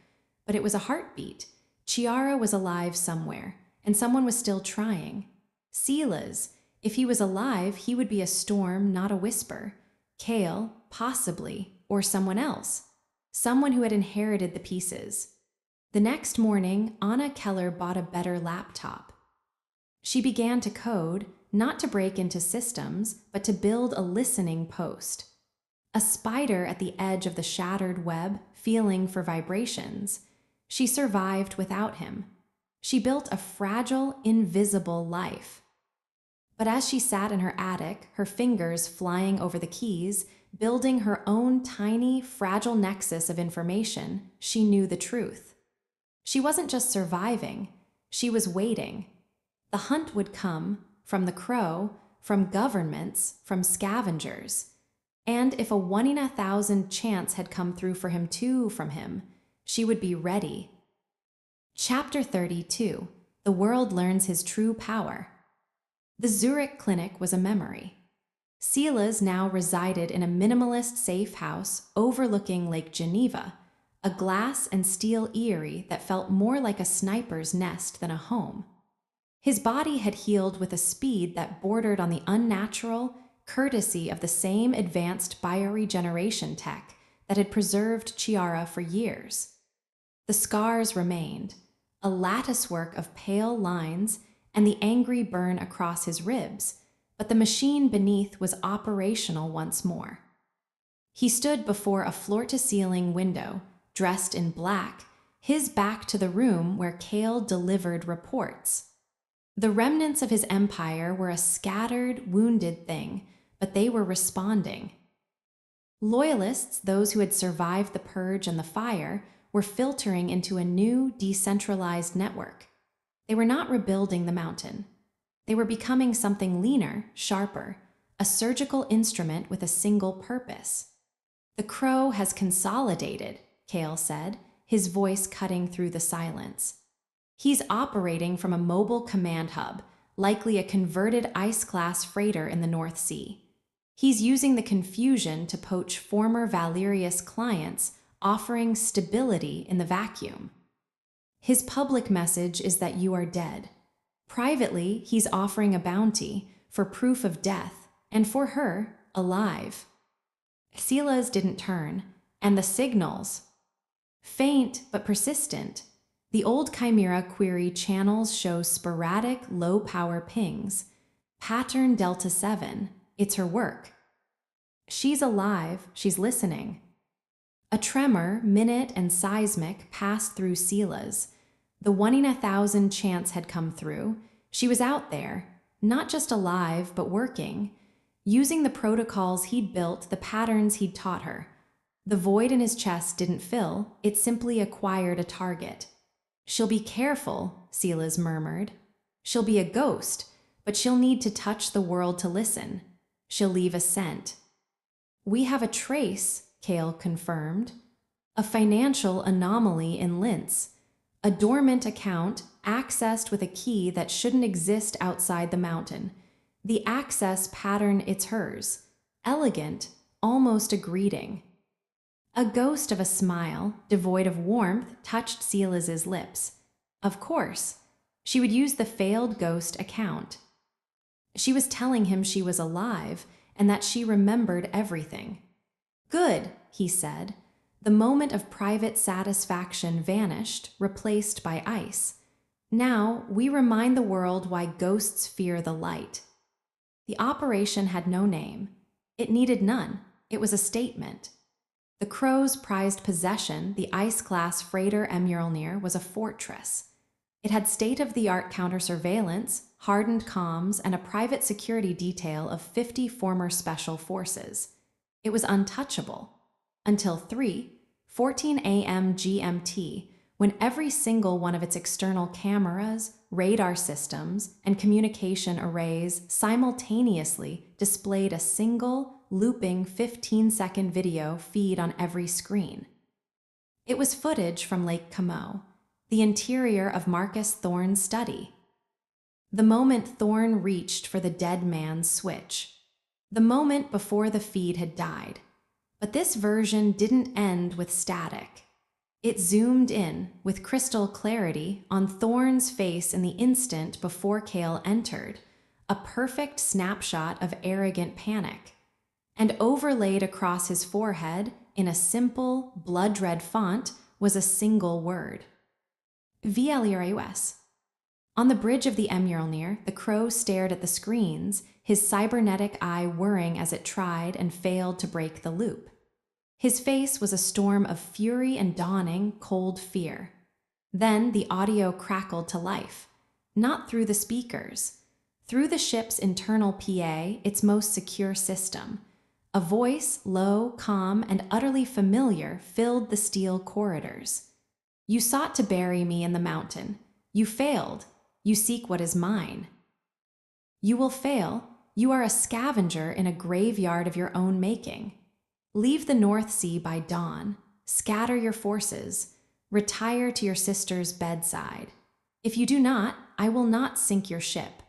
But it was a heartbeat, Chiara was alive somewhere, and someone was still trying. Silas, if he was alive, he would be a storm, not a whisper. Kale, possibly, or someone else. Someone who had inherited the pieces. The next morning, Anna Keller bought a better laptop. She began to code, not to break into systems, but to build a listening post. A spider at the edge of the shattered web, feeling for vibrations. She survived without him. She built a fragile, invisible life. But as she sat in her attic, her fingers flying over the keys, building her own tiny, fragile nexus of information, she knew the truth. She wasn't just surviving, she was waiting. The hunt would come, from the crow, from governments, from scavengers. And if a 1 in 1,000 chance had come through for him too from him, she would be ready. Chapter 32. The World Learns His True Power. The Zurich clinic was a memory. Silas now resided in a minimalist safe house overlooking Lake Geneva, a glass and steel eyrie that felt more like a sniper's nest than a home. His body had healed with a speed that bordered on the unnatural, courtesy of the same advanced bioregeneration tech that had preserved Chiara for years. The scars remained, a latticework of pale lines and the angry burn across his ribs, but the machine beneath was operational once more. He stood before a floor-to-ceiling window, dressed in black, his back to the room where Kale delivered reports. The remnants of his empire were a scattered, wounded thing, but they were responding. Loyalists, those who had survived the purge and the fire, were filtering into a new, decentralized network. They were not rebuilding the mountain. They were becoming something leaner, sharper, a surgical instrument with a single purpose. The crow has consolidated, Kale said, his voice cutting through the silence. He's operating from a mobile command hub, likely a converted ice-class freighter in the North Sea. He's using the confusion to poach former Valerius clients, offering stability in the vacuum. His public message is that you are dead. Privately, he's offering a bounty for proof of death, and for her, alive. Silas didn't turn, and the signals, faint but persistent. The old Chimera query channels show sporadic, low-power pings. Pattern Delta 7, it's her work. She's alive, she's listening. A tremor, minute and seismic, passed through Silas. The 1 in 1,000 chance had come through. She was out there, not just alive, but working, using the protocols he'd built, the patterns he'd taught her. The void in his chest didn't fill, it simply acquired a target. She'll be careful, Silas murmured. She'll be a ghost, but she'll need to touch the world to listen. She'll leave a scent. We have a trace, Kale confirmed. A financial anomaly in Linz. A dormant account accessed with a key that shouldn't exist outside the mountain. The access pattern, it's hers. Elegant, almost a greeting. A ghost of a smile, devoid of warmth, touched Silas's lips. Of course, she would use the failed ghost account. She was telling him she was alive and that she remembered everything. Good, he said. The moment of private satisfaction vanished, replaced by ice. Now we remind the world why ghosts fear the light. The operation had no name. It needed none. It was a statement. The crow's prized possession, the ice-class freighter Billionaire, was a fortress. It had state-of-the-art counter-surveillance, hardened comms, and a private security detail of 50 former special forces. It was untouchable. Until 3:14 a.m. GMT, when every single one of its external cameras, radar systems, and communication arrays simultaneously displayed a single, looping 15-second video feed on every screen. It was footage from Lake Como, the interior of Marcus Thorne's study. The moment Thorne reached for the dead man's switch. The moment before the feed had died. But this version didn't end with static. It zoomed in, with crystal clarity, on Thorne's face in the instant before Cale entered, a perfect snapshot of arrogant panic. And overlaid across his forehead, in a simple, blood-red font, was a single word. Vlrus. On the bridge of the Mjolnir, the crow stared at the screens, his cybernetic eye whirring as it tried and failed to break the loop. His face was a storm of fury and dawning, cold fear. Then the audio crackled to life, not through the speakers, through the ship's internal PA, its most secure system. A voice, low, calm, and utterly familiar, filled the steel corridors. You sought to bury me in the mountain. You failed. You seek what is mine. You will fail. You are a scavenger in a graveyard of your own making. Leave the North Sea by dawn. Scatter your forces. Retire to your sister's bedside. If you do not, I will not sink your ship.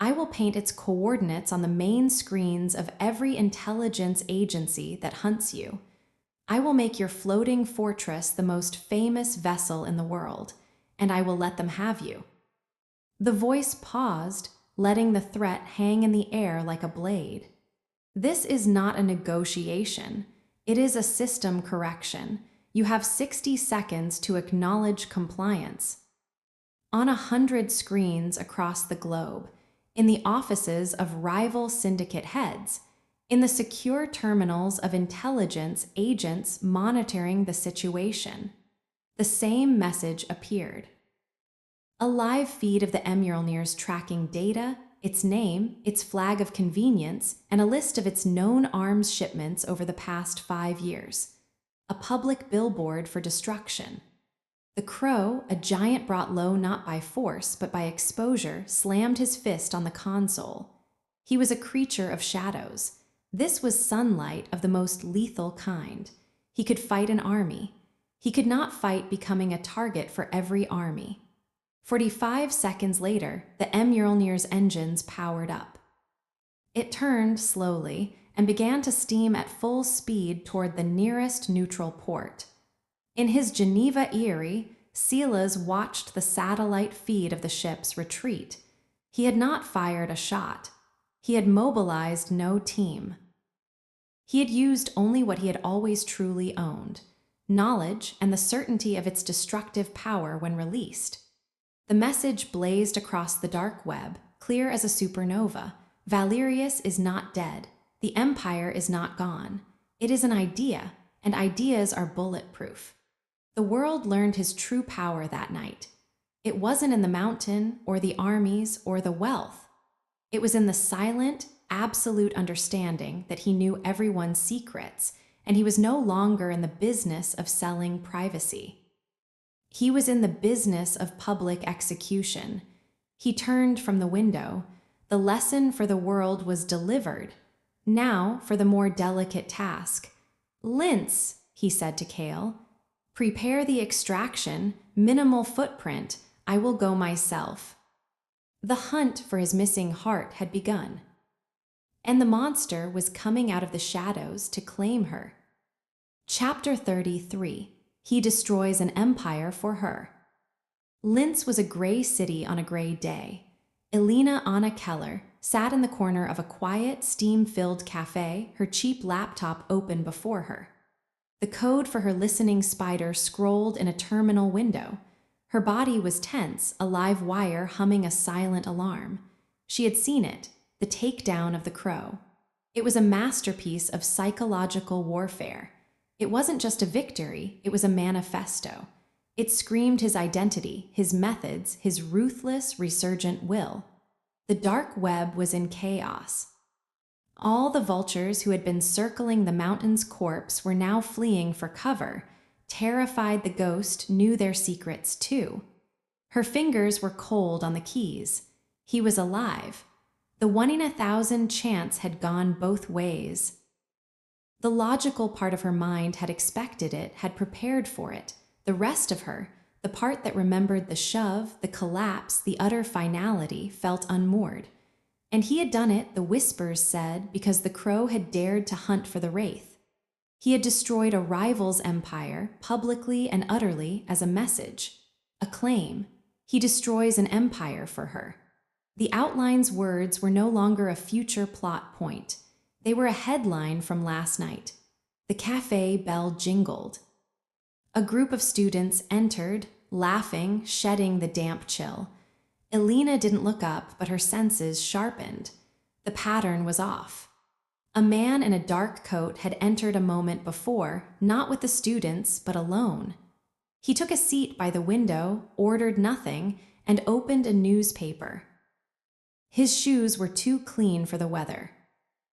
I will paint its coordinates on the main screens of every intelligence agency that hunts you. I will make your floating fortress the most famous vessel in the world, and I will let them have you. The voice paused, letting the threat hang in the air like a blade. This is not a negotiation. It is a system correction. You have 60 seconds to acknowledge compliance. On 100 screens across the globe, in the offices of rival syndicate heads, in the secure terminals of intelligence agents monitoring the situation, the same message appeared. A live feed of the Mjolnir's tracking data, its name, its flag of convenience, and a list of its known arms shipments over the past 5 years. A public billboard for destruction. The crow, a giant brought low not by force but by exposure, slammed his fist on the console. He was a creature of shadows. This was sunlight of the most lethal kind. He could fight an army. He could not fight becoming a target for every army. 45 seconds later, the Mjolnir's engines powered up. It turned slowly and began to steam at full speed toward the nearest neutral port. In his Geneva eyrie, Silas watched the satellite feed of the ship's retreat. He had not fired a shot. He had mobilized no team. He had used only what he had always truly owned: knowledge and the certainty of its destructive power when released. The message blazed across the dark web, clear as a supernova. Valerius is not dead. The Empire is not gone. It is an idea, and ideas are bulletproof. The world learned his true power that night. It wasn't in the mountain, or the armies, or the wealth. It was in the silent, absolute understanding that he knew everyone's secrets, and he was no longer in the business of selling privacy. He was in the business of public execution. He turned from the window. The lesson for the world was delivered. Now for the more delicate task. "Lince," he said to Cale, "prepare the extraction, minimal footprint. I will go myself." The hunt for his missing heart had begun. And the monster was coming out of the shadows to claim her. Chapter 33. He destroys an empire for her. Linz was a gray city on a gray day. Elena Anna Keller sat in the corner of a quiet, steam-filled cafe, her cheap laptop open before her. The code for her listening spider scrolled in a terminal window. Her body was tense, a live wire humming a silent alarm. She had seen it, the takedown of the crow. It was a masterpiece of psychological warfare. It wasn't just a victory, it was a manifesto. It screamed his identity, his methods, his ruthless, resurgent will. The dark web was in chaos. All the vultures who had been circling the mountain's corpse were now fleeing for cover. Terrified, the ghost knew their secrets too. Her fingers were cold on the keys. He was alive. The 1 in 1,000 chance had gone both ways. The logical part of her mind had expected it, had prepared for it. The rest of her, the part that remembered the shove, the collapse, the utter finality, felt unmoored. And he had done it, the whispers said, because the crow had dared to hunt for the wraith. He had destroyed a rival's empire publicly and utterly as a message, a claim. He destroys an empire for her. The outline's words were no longer a future plot point. They were a headline from last night. The cafe bell jingled. A group of students entered, laughing, shedding the damp chill. Elena didn't look up, but her senses sharpened. The pattern was off. A man in a dark coat had entered a moment before, not with the students, but alone. He took a seat by the window, ordered nothing, and opened a newspaper. His shoes were too clean for the weather.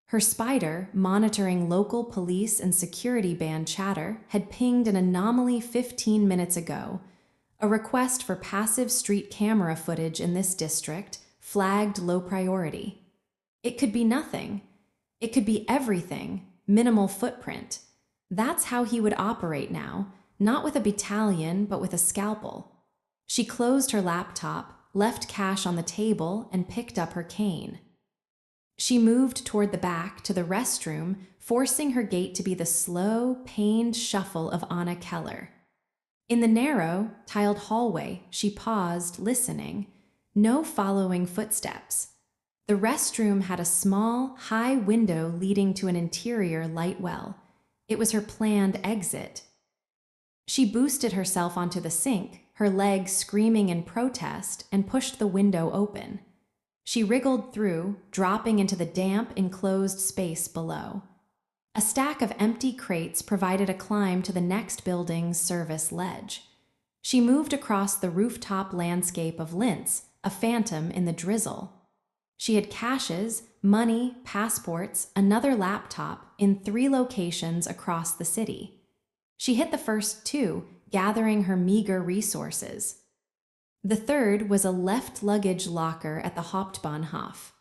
Her spider, monitoring local police and security band chatter, had pinged an anomaly 15 minutes ago. A request for passive street camera footage in this district, flagged low priority. It could be nothing. It could be everything, minimal footprint. That's how he would operate now, not with a battalion, but with a scalpel. She closed her laptop, left cash on the table, and picked up her cane. She moved toward the back to the restroom, forcing her gait to be the slow, pained shuffle of Anna Keller. In the narrow, tiled hallway, she paused, listening. No following footsteps. The restroom had a small, high window leading to an interior light well. It was her planned exit. She boosted herself onto the sink, her legs screaming in protest, and pushed the window open. She wriggled through, dropping into the damp, enclosed space below. A stack of empty crates provided a climb to the next building's service ledge. She moved across the rooftop landscape of lints, a phantom in the drizzle. She had caches, money, passports, another laptop in 3 locations across the city. She hit the first 2, gathering her meager resources. The third was a left luggage locker at the Hauptbahnhof.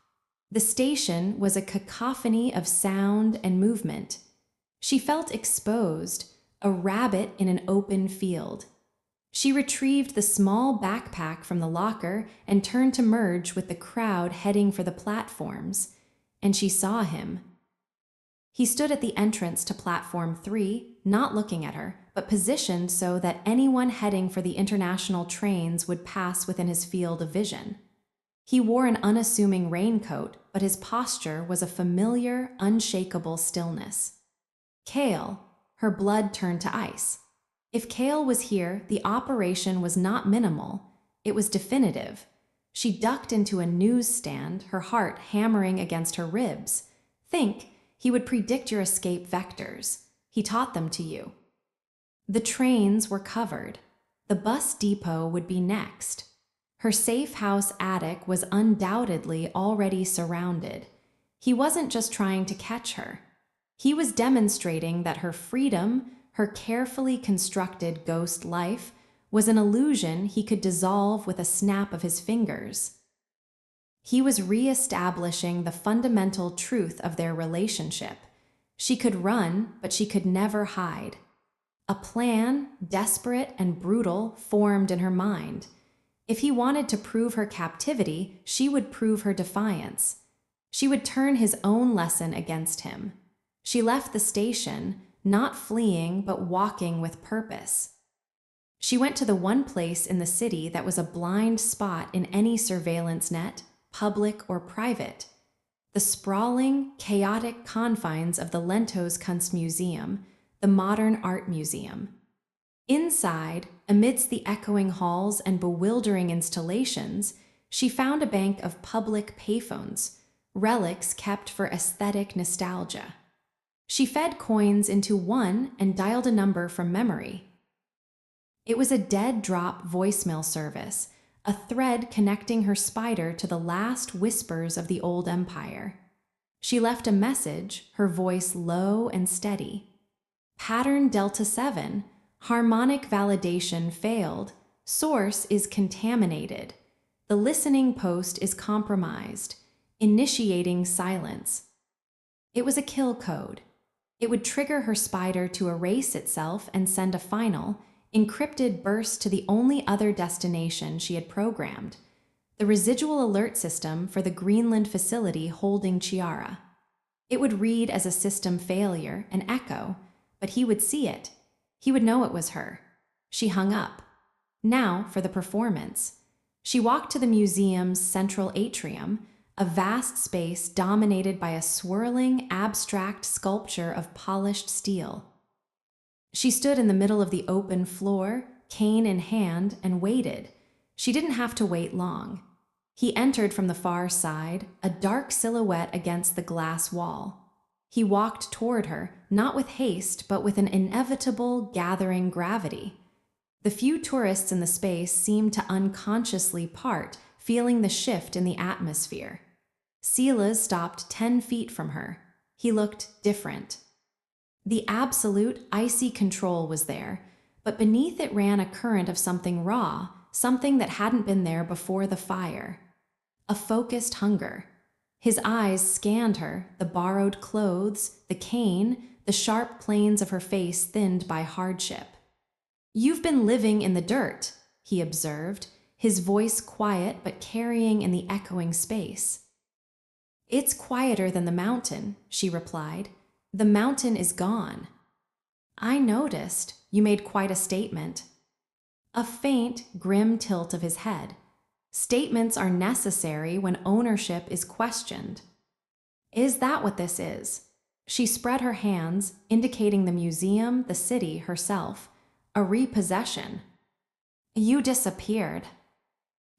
The station was a cacophony of sound and movement. She felt exposed, a rabbit in an open field. She retrieved the small backpack from the locker and turned to merge with the crowd heading for the platforms, and she saw him. He stood at the entrance to Platform 3, not looking at her, but positioned so that anyone heading for the international trains would pass within his field of vision. He wore an unassuming raincoat, but his posture was a familiar, unshakable stillness. Kale. Her blood turned to ice. If Kale was here, the operation was not minimal. It was definitive. She ducked into a newsstand, her heart hammering against her ribs. Think, he would predict your escape vectors. He taught them to you. The trains were covered. The bus depot would be next. Her safe house attic was undoubtedly already surrounded. He wasn't just trying to catch her. He was demonstrating that her freedom, her carefully constructed ghost life, was an illusion he could dissolve with a snap of his fingers. He was re-establishing the fundamental truth of their relationship. She could run, but she could never hide. A plan, desperate and brutal, formed in her mind. If he wanted to prove her captivity, she would prove her defiance. She would turn his own lesson against him. She left the station, not fleeing, but walking with purpose. She went to the one place in the city that was a blind spot in any surveillance net, public or private. The sprawling, chaotic confines of the Lentos Kunstmuseum, the modern art museum. Inside, amidst the echoing halls and bewildering installations, she found a bank of public payphones, relics kept for aesthetic nostalgia. She fed coins into one and dialed a number from memory. It was a dead drop voicemail service, a thread connecting her spider to the last whispers of the old empire. She left a message, her voice low and steady. Pattern Delta 7, harmonic validation failed, source is contaminated. The listening post is compromised, initiating silence. It was a kill code. It would trigger her spider to erase itself and send a final, encrypted burst to the only other destination she had programmed, the residual alert system for the Greenland facility holding Chiara. It would read as a system failure, an echo, but he would see it. He would know it was her. She hung up. Now for the performance. She walked to the museum's central atrium, a vast space dominated by a swirling, abstract sculpture of polished steel. She stood in the middle of the open floor, cane in hand, and waited. She didn't have to wait long. He entered from the far side, a dark silhouette against the glass wall. He walked toward her, not with haste, but with an inevitable, gathering gravity. The few tourists in the space seemed to unconsciously part, feeling the shift in the atmosphere. Silas stopped 10 feet from her. He looked different. The absolute, icy control was there, but beneath it ran a current of something raw, something that hadn't been there before the fire. A focused hunger. His eyes scanned her, the borrowed clothes, the cane, the sharp planes of her face thinned by hardship. "You've been living in the dirt," he observed, his voice quiet but carrying in the echoing space. "It's quieter than the mountain," she replied. "The mountain is gone." "I noticed. You made quite a statement." A faint, grim tilt of his head. Statements are necessary when ownership is questioned. "Is that what this is?" She spread her hands, indicating the museum, the city, herself. "A repossession." "You disappeared."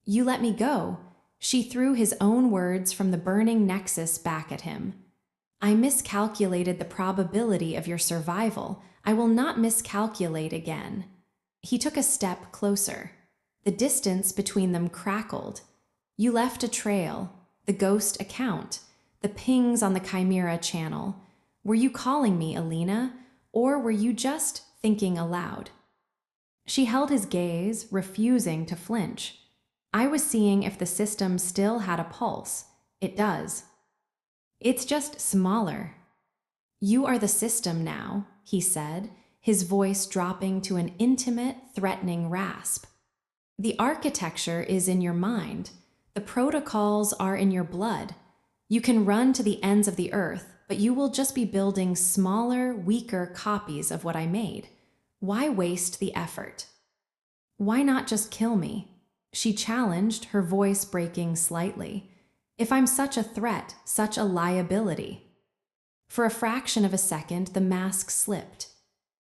"You let me go." She threw his own words from the burning nexus back at him. "I miscalculated the probability of your survival. I will not miscalculate again." He took a step closer. The distance between them crackled. "You left a trail, the ghost account, the pings on the Chimera channel. Were you calling me, Alina, or were you just thinking aloud?" She held his gaze, refusing to flinch. "I was seeing if the system still had a pulse. It does. It's just smaller." "You are the system now," he said, his voice dropping to an intimate, threatening rasp. "The architecture is in your mind. The protocols are in your blood. You can run to the ends of the earth, but you will just be building smaller, weaker copies of what I made. Why waste the effort?" "Why not just kill me?" she challenged, her voice breaking slightly. "If I'm such a threat, such a liability." For a fraction of a second, the mask slipped.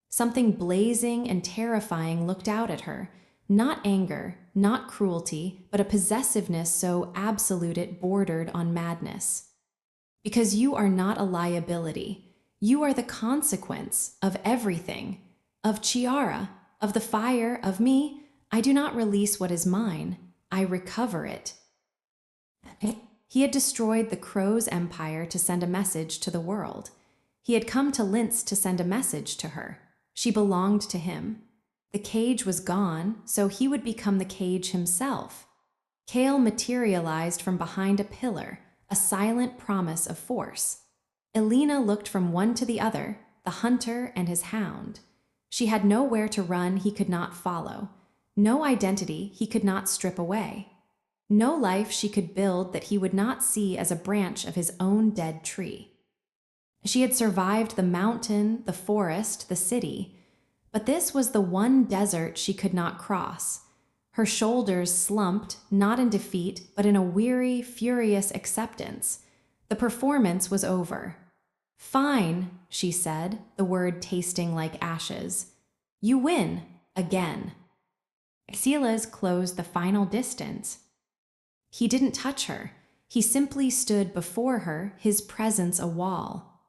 Something blazing and terrifying looked out at her. Not anger, not cruelty, but a possessiveness so absolute it bordered on madness. "Because you are not a liability. You are the consequence of everything. Of Chiara, of the fire, of me. I do not release what is mine. I recover it." He had destroyed the crow's empire to send a message to the world. He had come to Linz to send a message to her. She belonged to him. The cage was gone, so he would become the cage himself. Kale materialized from behind a pillar, a silent promise of force. Elena looked from one to the other, the hunter and his hound. She had nowhere to run he could not follow, no identity he could not strip away, no life she could build that he would not see as a branch of his own dead tree. She had survived the mountain, the forest, the city, but this was the one desert she could not cross. Her shoulders slumped, not in defeat, but in a weary, furious acceptance. The performance was over. "Fine," she said, the word tasting like ashes. "You win, again." Silas closed the final distance. He didn't touch her. He simply stood before her, his presence a wall.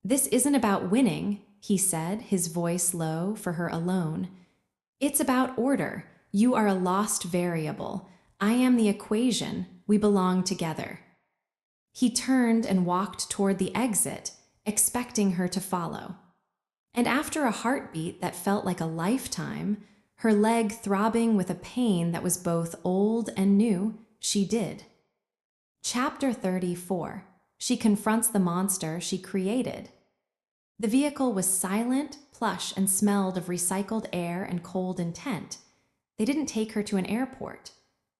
"This isn't about winning," he said, his voice low, for her alone. "It's about order. You are a lost variable. I am the equation. We belong together." He turned and walked toward the exit, expecting her to follow. And after a heartbeat that felt like a lifetime, her leg throbbing with a pain that was both old and new, she did. Chapter 34. She confronts the monster she created. The vehicle was silent, plush, and smelled of recycled air and cold intent. They didn't take her to an airport.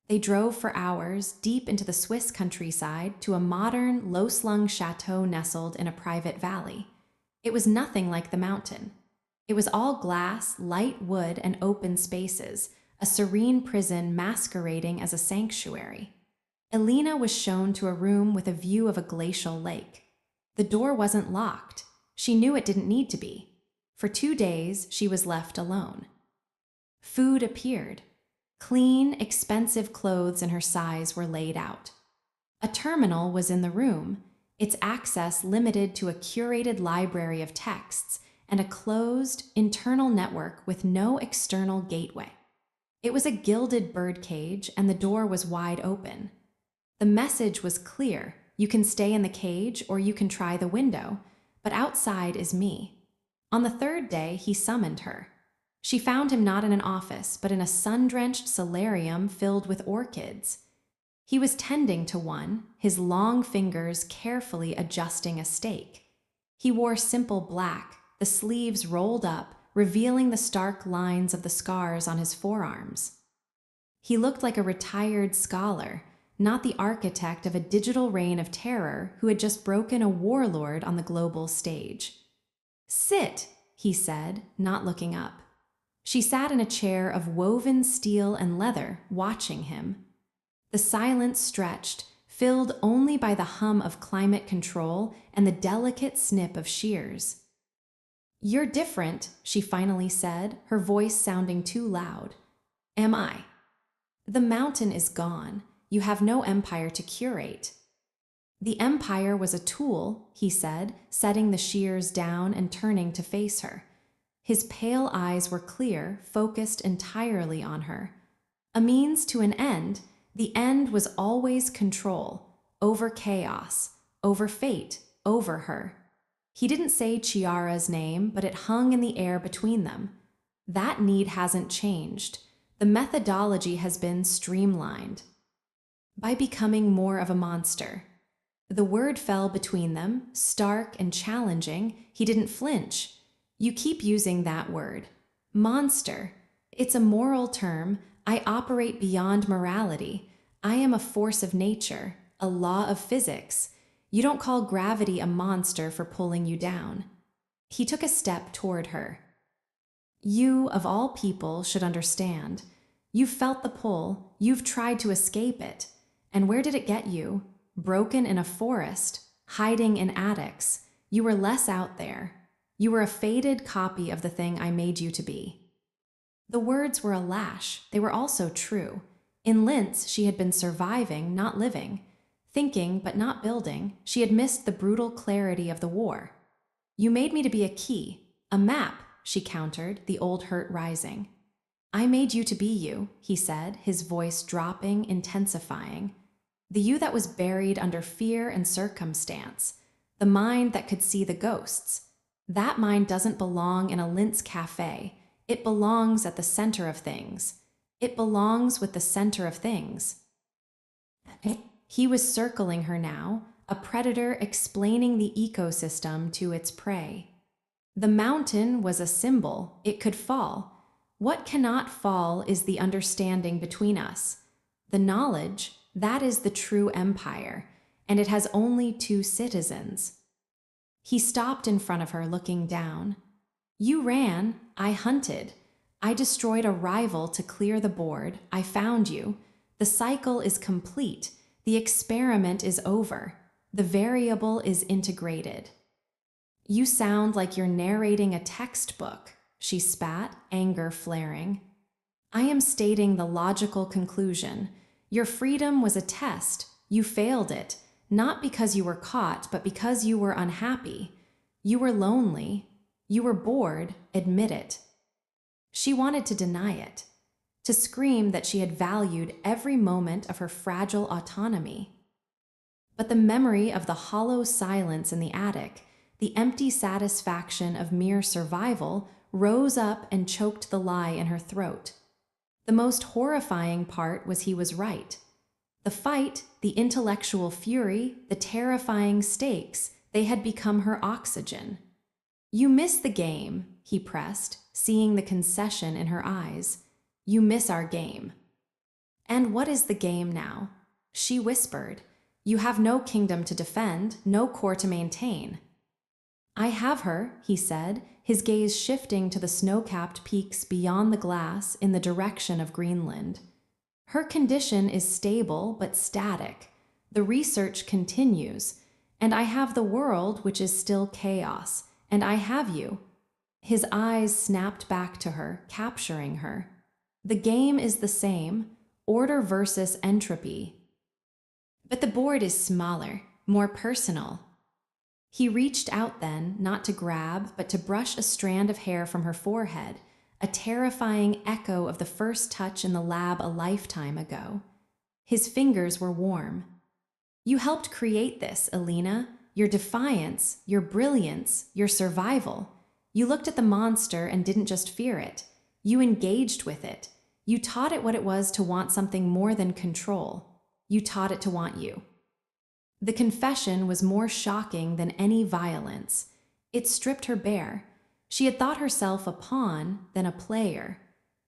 They drove for hours deep into the Swiss countryside to a modern, low-slung chateau nestled in a private valley. It was nothing like the mountain. It was all glass, light wood, and open spaces, a serene prison masquerading as a sanctuary. Elena was shown to a room with a view of a glacial lake. The door wasn't locked. She knew it didn't need to be. For 2 days, she was left alone. Food appeared. Clean, expensive clothes in her size were laid out. A terminal was in the room, its access limited to a curated library of texts and a closed, internal network with no external gateway. It was a gilded birdcage, and the door was wide open. The message was clear: you can stay in the cage or you can try the window, but outside is me. On the 3rd day, he summoned her. She found him not in an office, but in a sun-drenched solarium filled with orchids. He was tending to one, his long fingers carefully adjusting a stake. He wore simple black, the sleeves rolled up, revealing the stark lines of the scars on his forearms. He looked like a retired scholar, not the architect of a digital reign of terror who had just broken a warlord on the global stage. "Sit," he said, not looking up. She sat in a chair of woven steel and leather, watching him. The silence stretched, filled only by the hum of climate control and the delicate snip of shears. "You're different," she finally said, her voice sounding too loud. "Am I?" "The mountain is gone. You have no empire to curate." "The empire was a tool," he said, setting the shears down and turning to face her. His pale eyes were clear, focused entirely on her. A means to an end, the end was always control, over chaos, over fate, over her. He didn't say Chiara's name, but it hung in the air between them. That need hasn't changed. The methodology has been streamlined. By becoming more of a monster. The word fell between them, stark and challenging. He didn't flinch. "You keep using that word. Monster. It's a moral term. I operate beyond morality. I am a force of nature, a law of physics. You don't call gravity a monster for pulling you down." He took a step toward her. "You, of all people, should understand. You've felt the pull. You've tried to escape it. And where did it get you? Broken in a forest, hiding in attics. You were less out there. You were a faded copy of the thing I made you to be." The words were a lash. They were also true. In Linz, she had been surviving, not living. Thinking, but not building. She had missed the brutal clarity of the war. "You made me to be a key, a map," she countered, the old hurt rising. "I made you to be you," he said, his voice dropping, intensifying. "The you that was buried under fear and circumstance. The mind that could see the ghosts. That mind doesn't belong in a Linz cafe. It belongs at the center of things. It belongs with the center of things." He was circling her now, a predator explaining the ecosystem to its prey. The mountain was a symbol. It could fall. What cannot fall is the understanding between us. The knowledge, that is the true empire, and it has only 2 citizens. He stopped in front of her, looking down. "You ran, I hunted. I destroyed a rival to clear the board. I found you. The cycle is complete. The experiment is over. The variable is integrated." "You sound like you're narrating a textbook," she spat, anger flaring. "I am stating the logical conclusion. Your freedom was a test. You failed it. Not because you were caught, but because you were unhappy. You were lonely. You were bored, admit it." She wanted to deny it, to scream that she had valued every moment of her fragile autonomy. But the memory of the hollow silence in the attic, the empty satisfaction of mere survival, rose up and choked the lie in her throat. The most horrifying part was he was right. The fight, the intellectual fury, the terrifying stakes, they had become her oxygen. "You miss the game," he pressed, seeing the concession in her eyes. "You miss our game." "And what is the game now?" She whispered. "You have no kingdom to defend, no core to maintain." I have her, he said, his gaze shifting to the snow-capped peaks beyond the glass in the direction of Greenland. Her condition is stable but static. The research continues, and I have the world which is still chaos, and I have you. His eyes snapped back to her, capturing her. The game is the same, order versus entropy. But the board is smaller, more personal. He reached out then, not to grab, but to brush a strand of hair from her forehead, a terrifying echo of the first touch in the lab a lifetime ago. His fingers were warm. You helped create this, Alina. Your defiance, your brilliance, your survival. You looked at the monster and didn't just fear it. You engaged with it. You taught it what it was to want something more than control. You taught it to want you. The confession was more shocking than any violence. It stripped her bare. She had thought herself a pawn, then a player.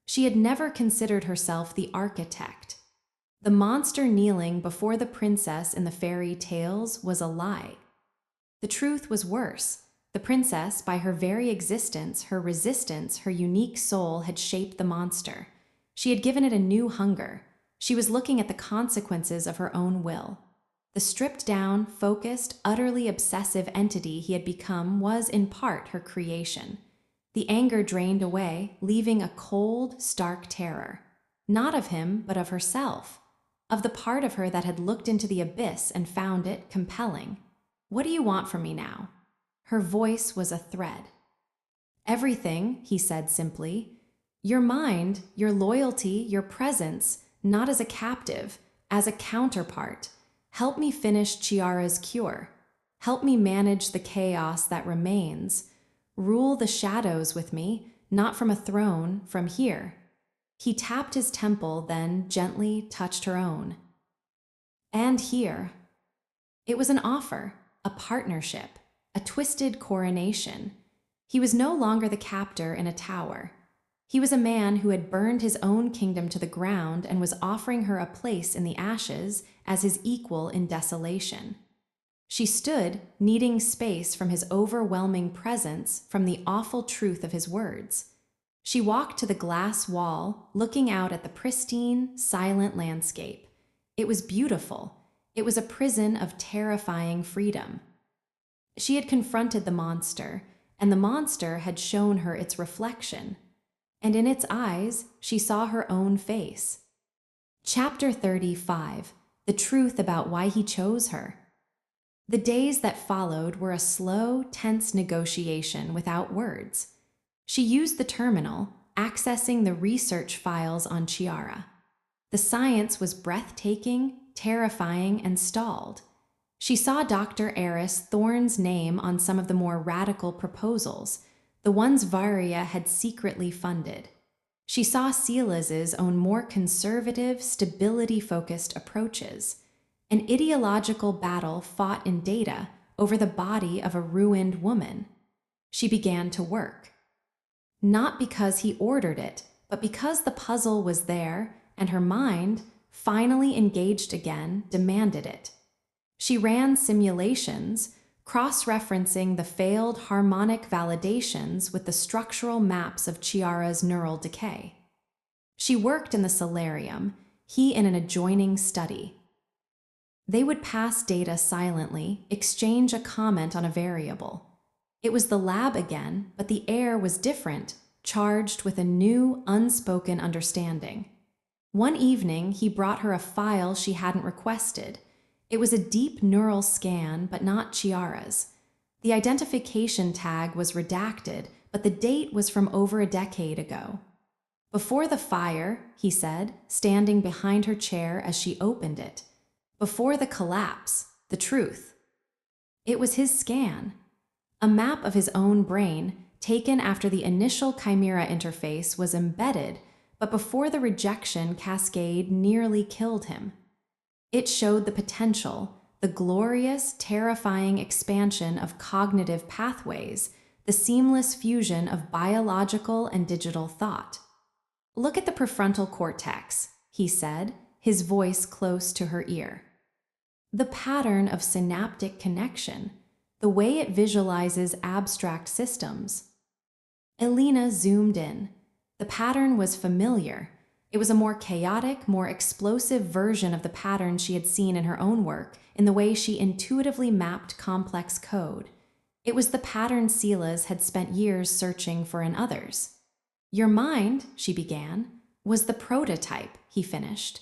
She had never considered herself the architect. The monster kneeling before the princess in the fairy tales was a lie. The truth was worse. The princess, by her very existence, her resistance, her unique soul, had shaped the monster. She had given it a new hunger. She was looking at the consequences of her own will. The stripped-down, focused, utterly obsessive entity he had become was, in part, her creation. The anger drained away, leaving a cold, stark terror. Not of him, but of herself. Of the part of her that had looked into the abyss and found it compelling. What do you want from me now? Her voice was a thread. Everything, he said simply. Your mind, your loyalty, your presence, not as a captive, as a counterpart. Help me finish Chiara's cure. Help me manage the chaos that remains. Rule the shadows with me, not from a throne, from here. He tapped his temple, then gently touched her own. And here. It was an offer, a partnership, a twisted coronation. He was no longer the captor in a tower. He was a man who had burned his own kingdom to the ground and was offering her a place in the ashes as his equal in desolation. She stood, needing space from his overwhelming presence, from the awful truth of his words. She walked to the glass wall, looking out at the pristine, silent landscape. It was beautiful. It was a prison of terrifying freedom. She had confronted the monster, and the monster had shown her its reflection. And in its eyes, she saw her own face. Chapter 35. The truth about why he chose her. The days that followed were a slow, tense negotiation without words. She used the terminal, accessing the research files on Chiara. The science was breathtaking, terrifying, and stalled. She saw Dr. Eris Thorne's name on some of the more radical proposals, the ones Varia had secretly funded. She saw Silas's own more conservative, stability-focused approaches, an ideological battle fought in data over the body of a ruined woman. She began to work. Not because he ordered it, but because the puzzle was there and her mind, finally engaged again, demanded it. She ran simulations, cross-referencing the failed harmonic validations with the structural maps of Chiara's neural decay. She worked in the solarium, he in an adjoining study. They would pass data silently, exchange a comment on a variable. It was the lab again, but the air was different, charged with a new, unspoken understanding. One evening, he brought her a file she hadn't requested. It was a deep neural scan, but not Chiara's. The identification tag was redacted, but the date was from over a decade ago. Before the fire, he said, standing behind her chair as she opened it. Before the collapse, the truth. It was his scan. A map of his own brain, taken after the initial chimera interface was embedded, but before the rejection cascade nearly killed him. It showed the potential, the glorious, terrifying expansion of cognitive pathways, the seamless fusion of biological and digital thought. Look at the prefrontal cortex, he said, his voice close to her ear. The pattern of synaptic connection, the way it visualizes abstract systems. Elena zoomed in. The pattern was familiar. It was a more chaotic, more explosive version of the pattern she had seen in her own work, in the way she intuitively mapped complex code. It was the pattern Silas had spent years searching for in others. Your mind, she began, was the prototype, he finished.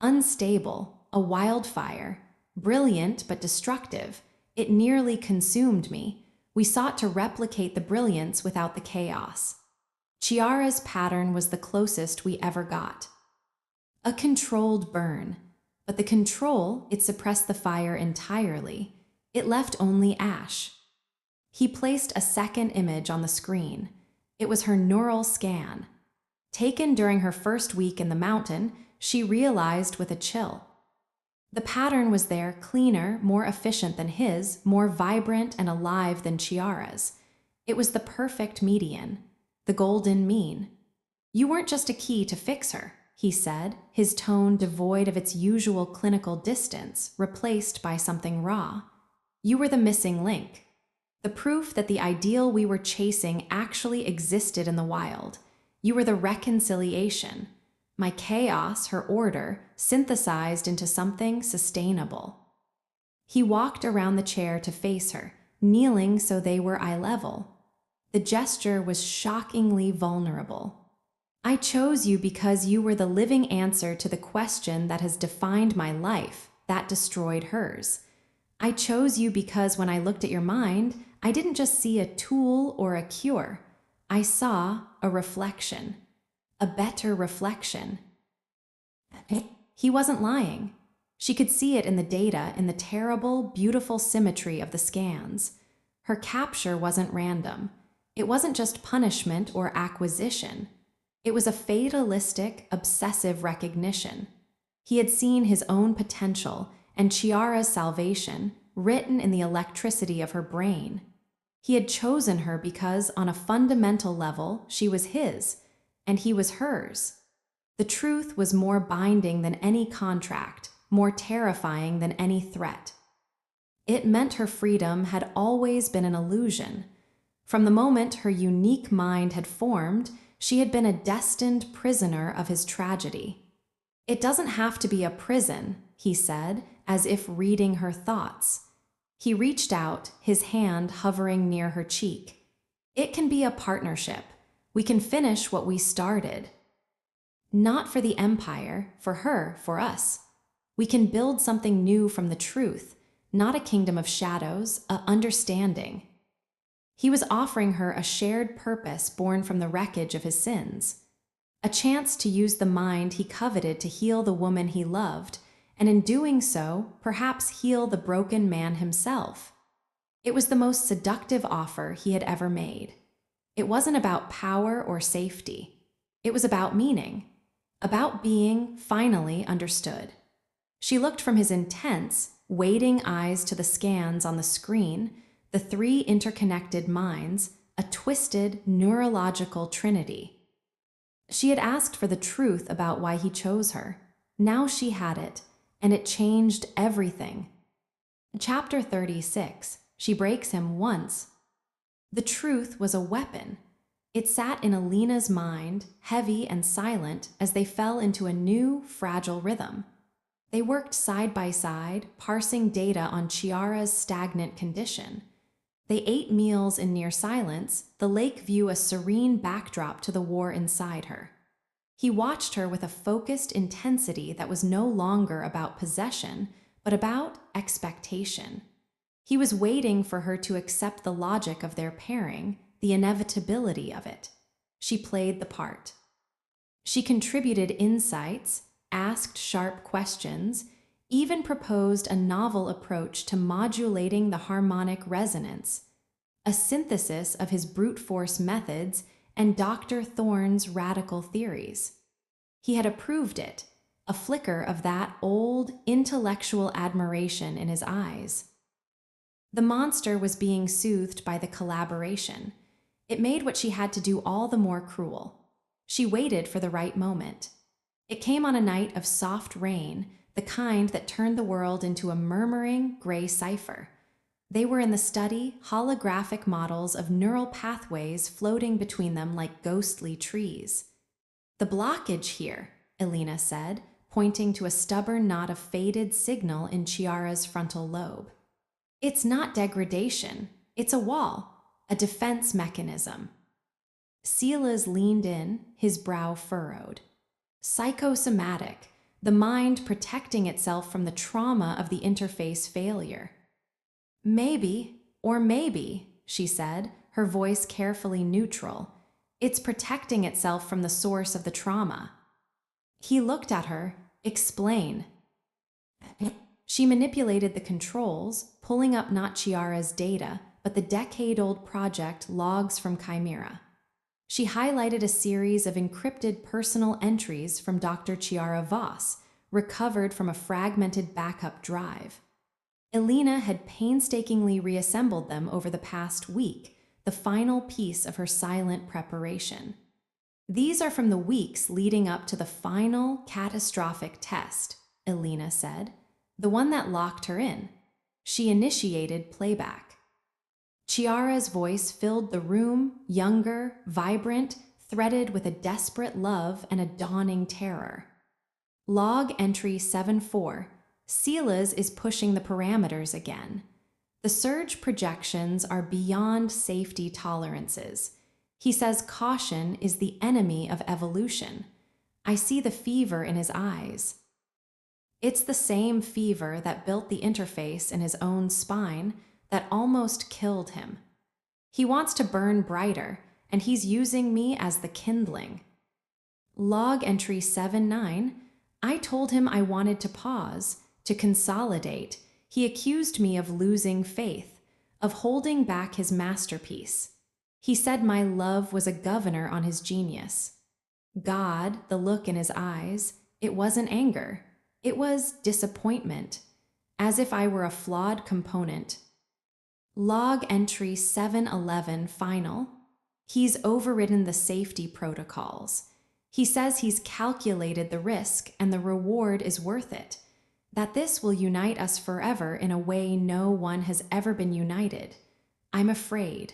Unstable, a wildfire, brilliant but destructive. It nearly consumed me. We sought to replicate the brilliance without the chaos. Chiara's pattern was the closest we ever got. A controlled burn, but the control, it suppressed the fire entirely. It left only ash. He placed a second image on the screen. It was her neural scan. Taken during her first week in the mountain, she realized with a chill. The pattern was there, cleaner, more efficient than his, more vibrant and alive than Chiara's. It was the perfect median, the golden mean. You weren't just a key to fix her, he said, his tone devoid of its usual clinical distance, replaced by something raw. You were the missing link. The proof that the ideal we were chasing actually existed in the wild. You were the reconciliation. My chaos, her order, synthesized into something sustainable. He walked around the chair to face her, kneeling so they were eye level. The gesture was shockingly vulnerable. I chose you because you were the living answer to the question that has defined my life, that destroyed hers. I chose you because when I looked at your mind, I didn't just see a tool or a cure. I saw a reflection. A better reflection. He wasn't lying. She could see it in the data, in the terrible, beautiful symmetry of the scans. Her capture wasn't random. It wasn't just punishment or acquisition. It was a fatalistic, obsessive recognition. He had seen his own potential and Chiara's salvation written in the electricity of her brain. He had chosen her because, on a fundamental level, she was his, and he was hers. The truth was more binding than any contract, more terrifying than any threat. It meant her freedom had always been an illusion. From the moment her unique mind had formed, she had been a destined prisoner of his tragedy. It doesn't have to be a prison, he said, as if reading her thoughts. He reached out, his hand hovering near her cheek. It can be a partnership. We can finish what we started. Not for the empire, for her, for us. We can build something new from the truth, not a kingdom of shadows, a understanding. He was offering her a shared purpose born from the wreckage of his sins. A chance to use the mind he coveted to heal the woman he loved, and in doing so, perhaps heal the broken man himself. It was the most seductive offer he had ever made. It wasn't about power or safety. It was about meaning, about being finally understood. She looked from his intense, waiting eyes to the scans on the screen, the three interconnected minds, a twisted, neurological trinity. She had asked for the truth about why he chose her. Now she had it, and it changed everything. Chapter 36, she breaks him once. The truth was a weapon. It sat in Alina's mind, heavy and silent, as they fell into a new, fragile rhythm. They worked side by side, parsing data on Chiara's stagnant condition. They ate meals in near silence, the lake view a serene backdrop to the war inside her. He watched her with a focused intensity that was no longer about possession, but about expectation. He was waiting for her to accept the logic of their pairing, the inevitability of it. She played the part. She contributed insights, asked sharp questions, even proposed a novel approach to modulating the harmonic resonance, a synthesis of his brute force methods and Dr. Thorne's radical theories. He had approved it, a flicker of that old, intellectual admiration in his eyes. The monster was being soothed by the collaboration. It made what she had to do all the more cruel. She waited for the right moment. It came on a night of soft rain, the kind that turned the world into a murmuring, gray cipher. They were in the study, holographic models of neural pathways floating between them like ghostly trees. The blockage here, Elena said, pointing to a stubborn knot of faded signal in Chiara's frontal lobe. It's not degradation, it's a wall, a defense mechanism. Silas leaned in, his brow furrowed. Psychosomatic, the mind protecting itself from the trauma of the interface failure. Maybe, or maybe, she said, her voice carefully neutral. It's protecting itself from the source of the trauma. He looked at her. Explain. She manipulated the controls, pulling up not Chiara's data, but the decade-old project logs from Chimera. She highlighted a series of encrypted personal entries from Dr. Chiara Voss, recovered from a fragmented backup drive. Elena had painstakingly reassembled them over the past week, the final piece of her silent preparation. These are from the weeks leading up to the final catastrophic test, Elena said, the one that locked her in. She initiated playback. Chiara's voice filled the room, younger, vibrant, threaded with a desperate love and a dawning terror. Log entry 7-4. Silas is pushing the parameters again. The surge projections are beyond safety tolerances. He says caution is the enemy of evolution. I see the fever in his eyes. It's the same fever that built the interface in his own spine that almost killed him. He wants to burn brighter, and he's using me as the kindling. Log entry 7-9. I told him I wanted to pause, to consolidate. He accused me of losing faith, of holding back his masterpiece. He said my love was a governor on his genius. God, the look in his eyes, it wasn't anger. It was disappointment, as if I were a flawed component. Log entry 7-11 final. He's overridden the safety protocols. He says he's calculated the risk and the reward is worth it, that this will unite us forever in a way no one has ever been united. I'm afraid,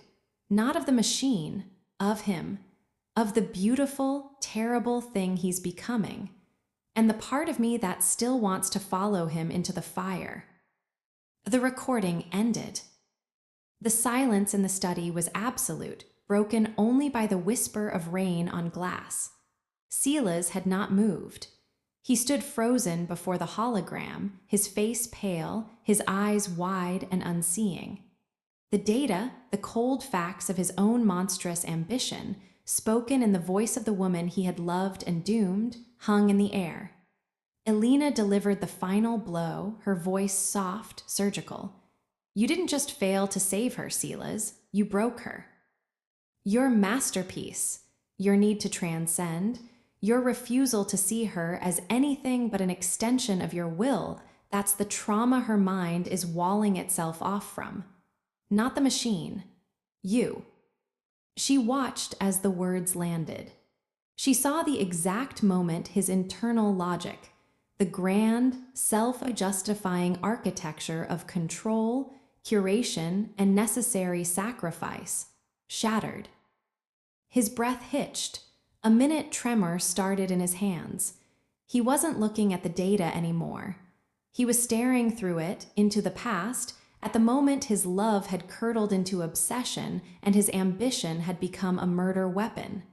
not of the machine, of him, of the beautiful, terrible thing he's becoming, and the part of me that still wants to follow him into the fire. The recording ended. The silence in the study was absolute, broken only by the whisper of rain on glass. Silas had not moved. He stood frozen before the hologram, his face pale, his eyes wide and unseeing. The data, the cold facts of his own monstrous ambition, spoken in the voice of the woman he had loved and doomed, hung in the air. Elena delivered the final blow, her voice soft, surgical. You didn't just fail to save her, Silas. You broke her. Your masterpiece, your need to transcend, your refusal to see her as anything but an extension of your will, that's the trauma her mind is walling itself off from. Not the machine. You. She watched as the words landed. She saw the exact moment his internal logic, the grand, self-justifying architecture of control, curation, and necessary sacrifice, shattered. His breath hitched. A minute tremor started in his hands. He wasn't looking at the data anymore. He was staring through it, into the past, at the moment his love had curdled into obsession and his ambition had become a murder weapon.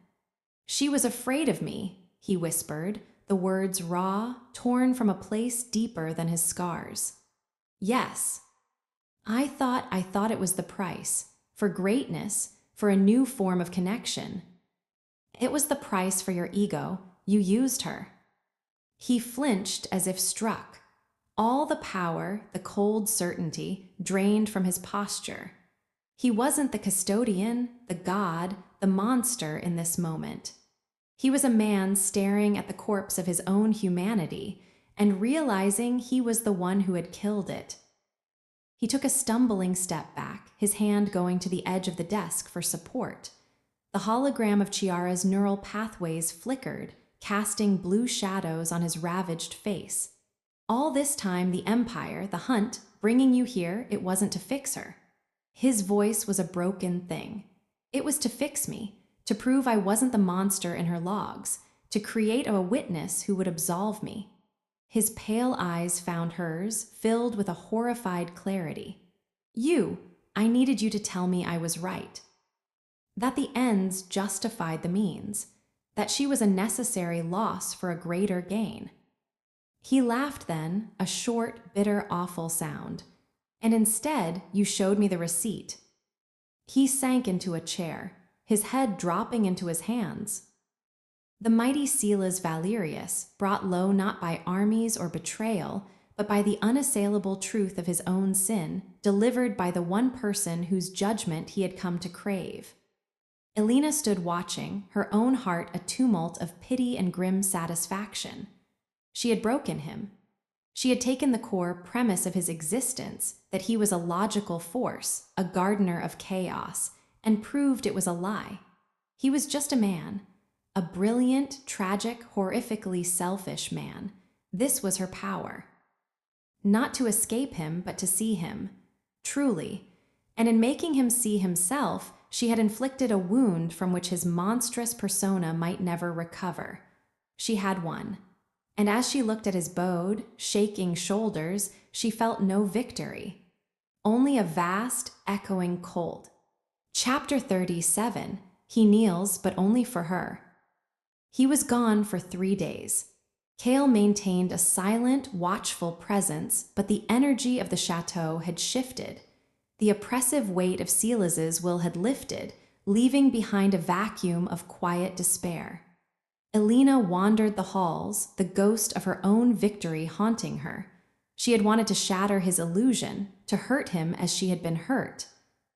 She was afraid of me, he whispered, the words raw, torn from a place deeper than his scars. Yes. I thought it was the price, for greatness, for a new form of connection. It was the price for your ego. You used her. He flinched as if struck. All the power, the cold certainty, drained from his posture. He wasn't the custodian, the god, the monster in this moment. He was a man staring at the corpse of his own humanity and realizing he was the one who had killed it. He took a stumbling step back, his hand going to the edge of the desk for support. The hologram of Chiara's neural pathways flickered, casting blue shadows on his ravaged face. All this time, the empire, the hunt, bringing you here, it wasn't to fix her. His voice was a broken thing. It was to fix me, to prove I wasn't the monster in her logs, to create a witness who would absolve me. His pale eyes found hers, filled with a horrified clarity. I needed you to tell me I was right. That the ends justified the means, that she was a necessary loss for a greater gain. He laughed then, a short, bitter, awful sound. And instead, you showed me the receipt. He sank into a chair, his head dropping into his hands. The mighty Silas Valerius, brought low not by armies or betrayal, but by the unassailable truth of his own sin, delivered by the one person whose judgment he had come to crave. Elena stood watching, her own heart a tumult of pity and grim satisfaction. She had broken him. She had taken the core premise of his existence, that he was a logical force, a gardener of chaos, and proved it was a lie. He was just a man, a brilliant, tragic, horrifically selfish man. This was her power. Not to escape him, but to see him, truly. And in making him see himself, she had inflicted a wound from which his monstrous persona might never recover. She had won. And as she looked at his bowed, shaking shoulders, she felt no victory. Only a vast, echoing cold. Chapter 37. He kneels, but only for her. He was gone for 3 days. Cale maintained a silent, watchful presence, but the energy of the chateau had shifted. The oppressive weight of Silas's will had lifted, leaving behind a vacuum of quiet despair. Elena wandered the halls, the ghost of her own victory haunting her. She had wanted to shatter his illusion, to hurt him as she had been hurt.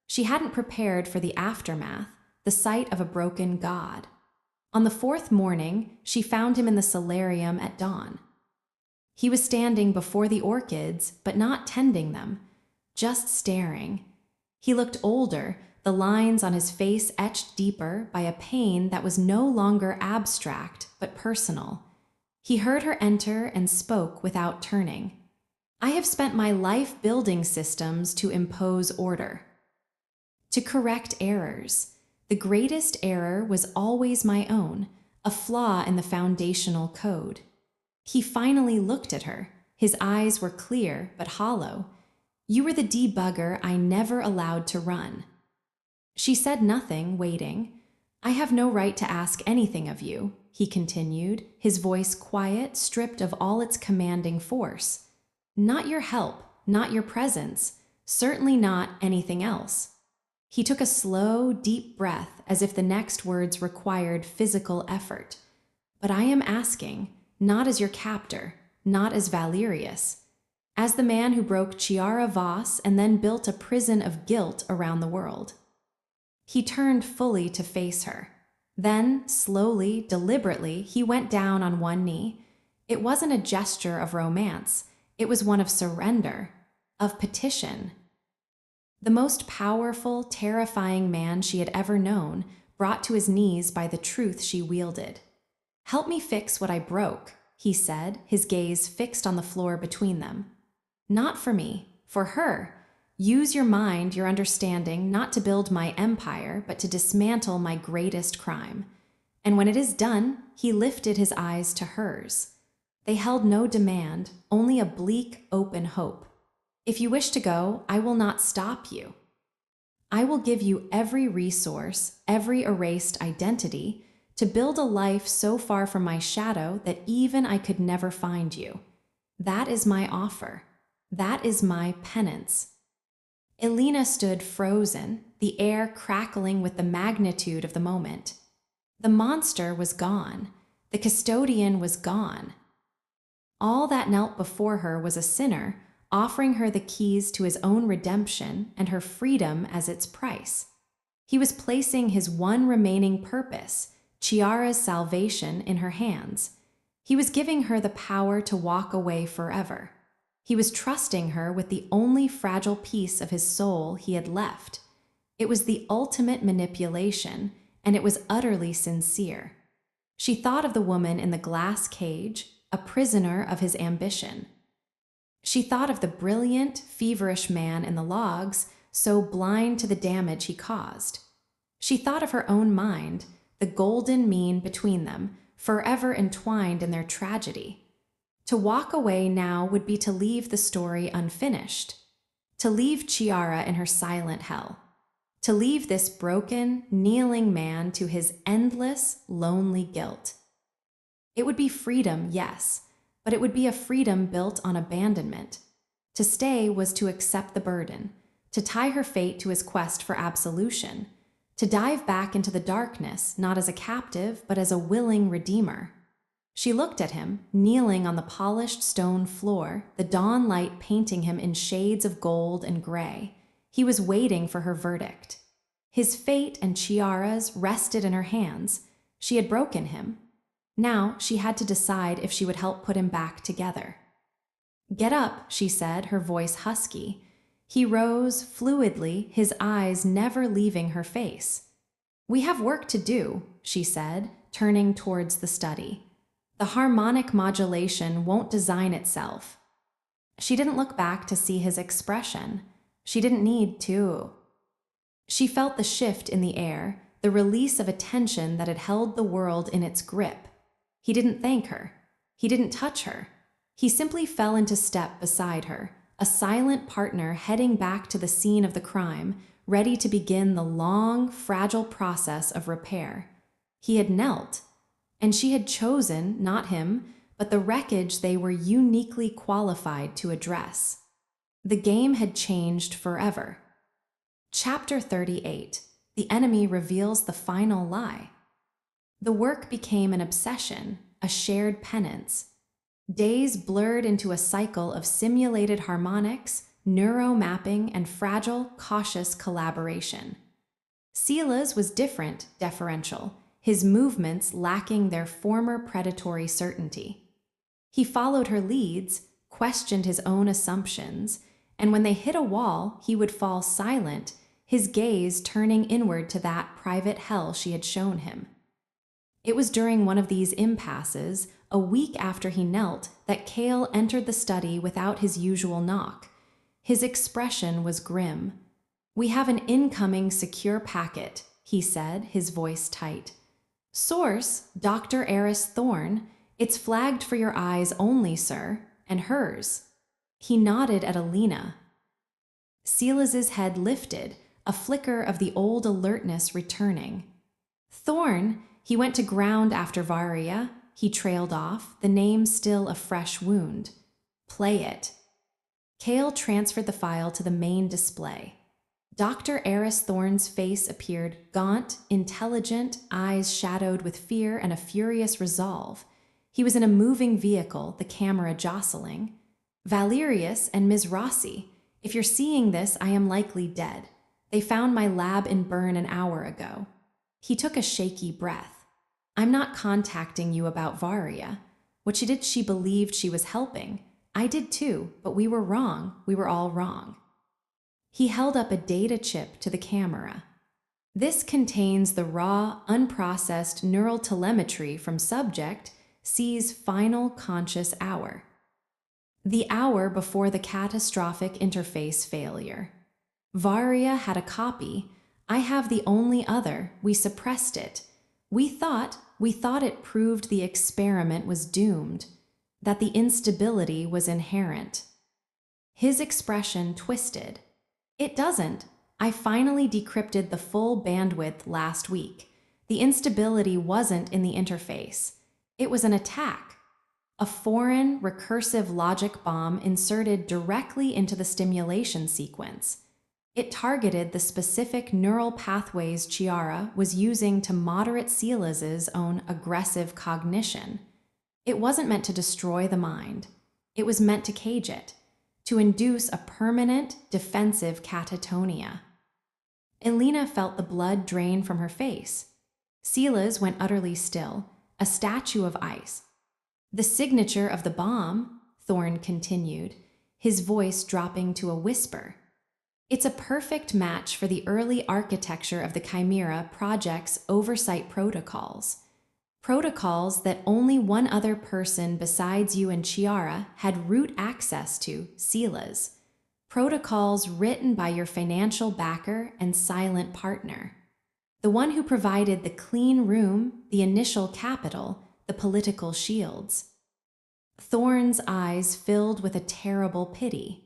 She hadn't prepared for the aftermath, the sight of a broken god. On the 4th morning, she found him in the solarium at dawn. He was standing before the orchids, but not tending them, just staring. He looked older, the lines on his face etched deeper by a pain that was no longer abstract, but personal. He heard her enter and spoke without turning. I have spent my life building systems to impose order, to correct errors. The greatest error was always my own, a flaw in the foundational code. He finally looked at her. His eyes were clear but hollow. You were the debugger I never allowed to run. She said nothing, waiting. I have no right to ask anything of you, he continued, his voice quiet, stripped of all its commanding force. Not your help, not your presence, certainly not anything else. He took a slow, deep breath as if the next words required physical effort. But I am asking, not as your captor, not as Valerius, as the man who broke Chiara Voss and then built a prison of guilt around the world. He turned fully to face her. Then, slowly, deliberately, he went down on one knee. It wasn't a gesture of romance. It was one of surrender, of petition. The most powerful, terrifying man she had ever known, brought to his knees by the truth she wielded. Help me fix what I broke, he said, his gaze fixed on the floor between them. Not for me, for her. Use your mind, your understanding, not to build my empire, but to dismantle my greatest crime. And when it is done, he lifted his eyes to hers. They held no demand, only a bleak, open hope. If you wish to go, I will not stop you. I will give you every resource, every erased identity, to build a life so far from my shadow that even I could never find you. That is my offer. That is my penance. Elena stood frozen, the air crackling with the magnitude of the moment. The monster was gone. The custodian was gone. All that knelt before her was a sinner, offering her the keys to his own redemption and her freedom as its price. He was placing his one remaining purpose, Chiara's salvation, in her hands. He was giving her the power to walk away forever. He was trusting her with the only fragile piece of his soul he had left. It was the ultimate manipulation, and it was utterly sincere. She thought of the woman in the glass cage, a prisoner of his ambition. She thought of the brilliant, feverish man in the logs, so blind to the damage he caused. She thought of her own mind, the golden mean between them, forever entwined in their tragedy. To walk away now would be to leave the story unfinished, to leave Chiara in her silent hell, to leave this broken, kneeling man to his endless, lonely guilt. It would be freedom, yes, but it would be a freedom built on abandonment. To stay was to accept the burden, to tie her fate to his quest for absolution, to dive back into the darkness not as a captive but as a willing redeemer. She looked at him, kneeling on the polished stone floor, the dawn light painting him in shades of gold and gray. He was waiting for her verdict. His fate and Chiara's rested in her hands. She had broken him. Now she had to decide if she would help put him back together. "Get up," she said, her voice husky. He rose fluidly, his eyes never leaving her face. "We have work to do," she said, turning towards the study. "The harmonic modulation won't design itself." She didn't look back to see his expression. She didn't need to. She felt the shift in the air, the release of a tension that had held the world in its grip. He didn't thank her. He didn't touch her. He simply fell into step beside her, a silent partner heading back to the scene of the crime, ready to begin the long, fragile process of repair. He had knelt, and she had chosen, not him, but the wreckage they were uniquely qualified to address. The game had changed forever. Chapter 38. The enemy reveals the final lie. The work became an obsession, a shared penance. Days blurred into a cycle of simulated harmonics, neuromapping, and fragile, cautious collaboration. Sila's was different, deferential, his movements lacking their former predatory certainty. He followed her leads, questioned his own assumptions, and when they hit a wall, he would fall silent, his gaze turning inward to that private hell she had shown him. It was during one of these impasses, a week after he knelt, that Cale entered the study without his usual knock. His expression was grim. "We have an incoming secure packet," he said, his voice tight. "Source, Dr. Eris Thorne. It's flagged for your eyes only, sir, and hers." He nodded at Alina. Silas's head lifted, a flicker of the old alertness returning. "Thorne, he went to ground after Varia," he trailed off, the name still a fresh wound. "Play it." Cale transferred the file to the main display. Dr. Eris Thorne's face appeared gaunt, intelligent, eyes shadowed with fear and a furious resolve. He was in a moving vehicle, the camera jostling. "Valerius and Ms. Rossi, if you're seeing this, I am likely dead. They found my lab in Bern an hour ago." He took a shaky breath. "I'm not contacting you about Varia. What she did, she believed she was helping. I did too, but we were wrong. We were all wrong." He held up a data chip to the camera. "This contains the raw, unprocessed neural telemetry from subject C's final conscious hour. The hour before the catastrophic interface failure. Varia had a copy. I have the only other. We suppressed it. We thought it proved the experiment was doomed, that the instability was inherent." His expression twisted. "It doesn't. I finally decrypted the full bandwidth last week. The instability wasn't in the interface. It was an attack. A foreign, recursive logic bomb inserted directly into the stimulation sequence. It targeted the specific neural pathways Chiara was using to moderate Silas's own aggressive cognition. It wasn't meant to destroy the mind. It was meant to cage it, to induce a permanent, defensive catatonia." Elena felt the blood drain from her face. Silas went utterly still, a statue of ice. "The signature of the bomb," Thorne continued, his voice dropping to a whisper. "It's a perfect match for the early architecture of the Chimera Project's oversight protocols. Protocols that only one other person besides you and Chiara had root access to, Sela's. Protocols written by your financial backer and silent partner. The one who provided the clean room, the initial capital, the political shields. Thorne's eyes filled with a terrible pity.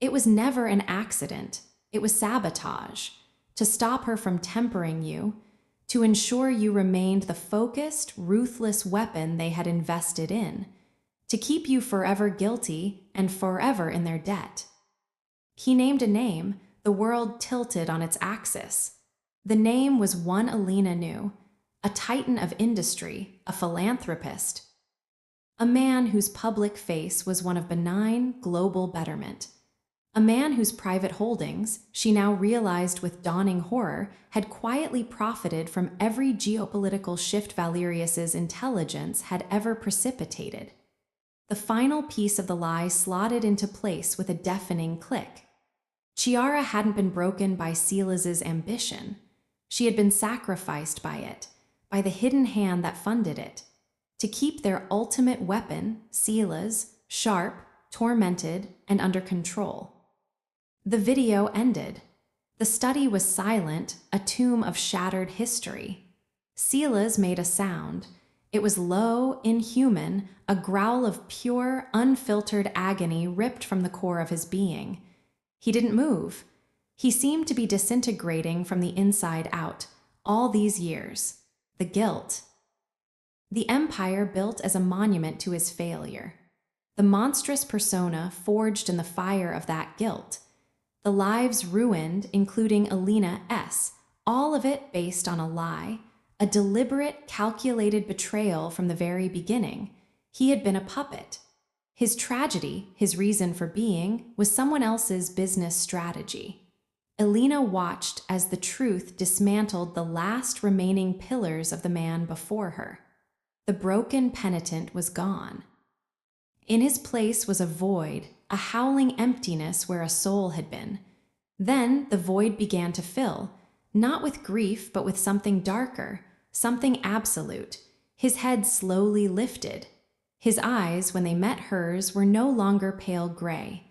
It was never an accident. It was sabotage. To stop her from tempering you, to ensure you remained the focused, ruthless weapon they had invested in, to keep you forever guilty and forever in their debt. He named a name, the world tilted on its axis. The name was one Alina knew, a titan of industry, a philanthropist. A man whose public face was one of benign, global betterment. A man whose private holdings, she now realized with dawning horror, had quietly profited from every geopolitical shift Valerius's intelligence had ever precipitated. The final piece of the lie slotted into place with a deafening click. Chiara hadn't been broken by Silas's ambition. She had been sacrificed by it, by the hidden hand that funded it, to keep their ultimate weapon, Sila's, sharp, tormented, and under control. The video ended. The study was silent, a tomb of shattered history. Sila's made a sound. It was low, inhuman, a growl of pure, unfiltered agony ripped from the core of his being. He didn't move. He seemed to be disintegrating from the inside out, all these years. The guilt. The empire built as a monument to his failure. The monstrous persona forged in the fire of that guilt. The lives ruined, including Alina S., all of it based on a lie, a deliberate, calculated betrayal from the very beginning. He had been a puppet. His tragedy, his reason for being, was someone else's business strategy. Alina watched as the truth dismantled the last remaining pillars of the man before her. The broken penitent was gone. In his place was a void, a howling emptiness where a soul had been. Then the void began to fill, not with grief but with something darker, something absolute. His head slowly lifted. His eyes, when they met hers, were no longer pale gray.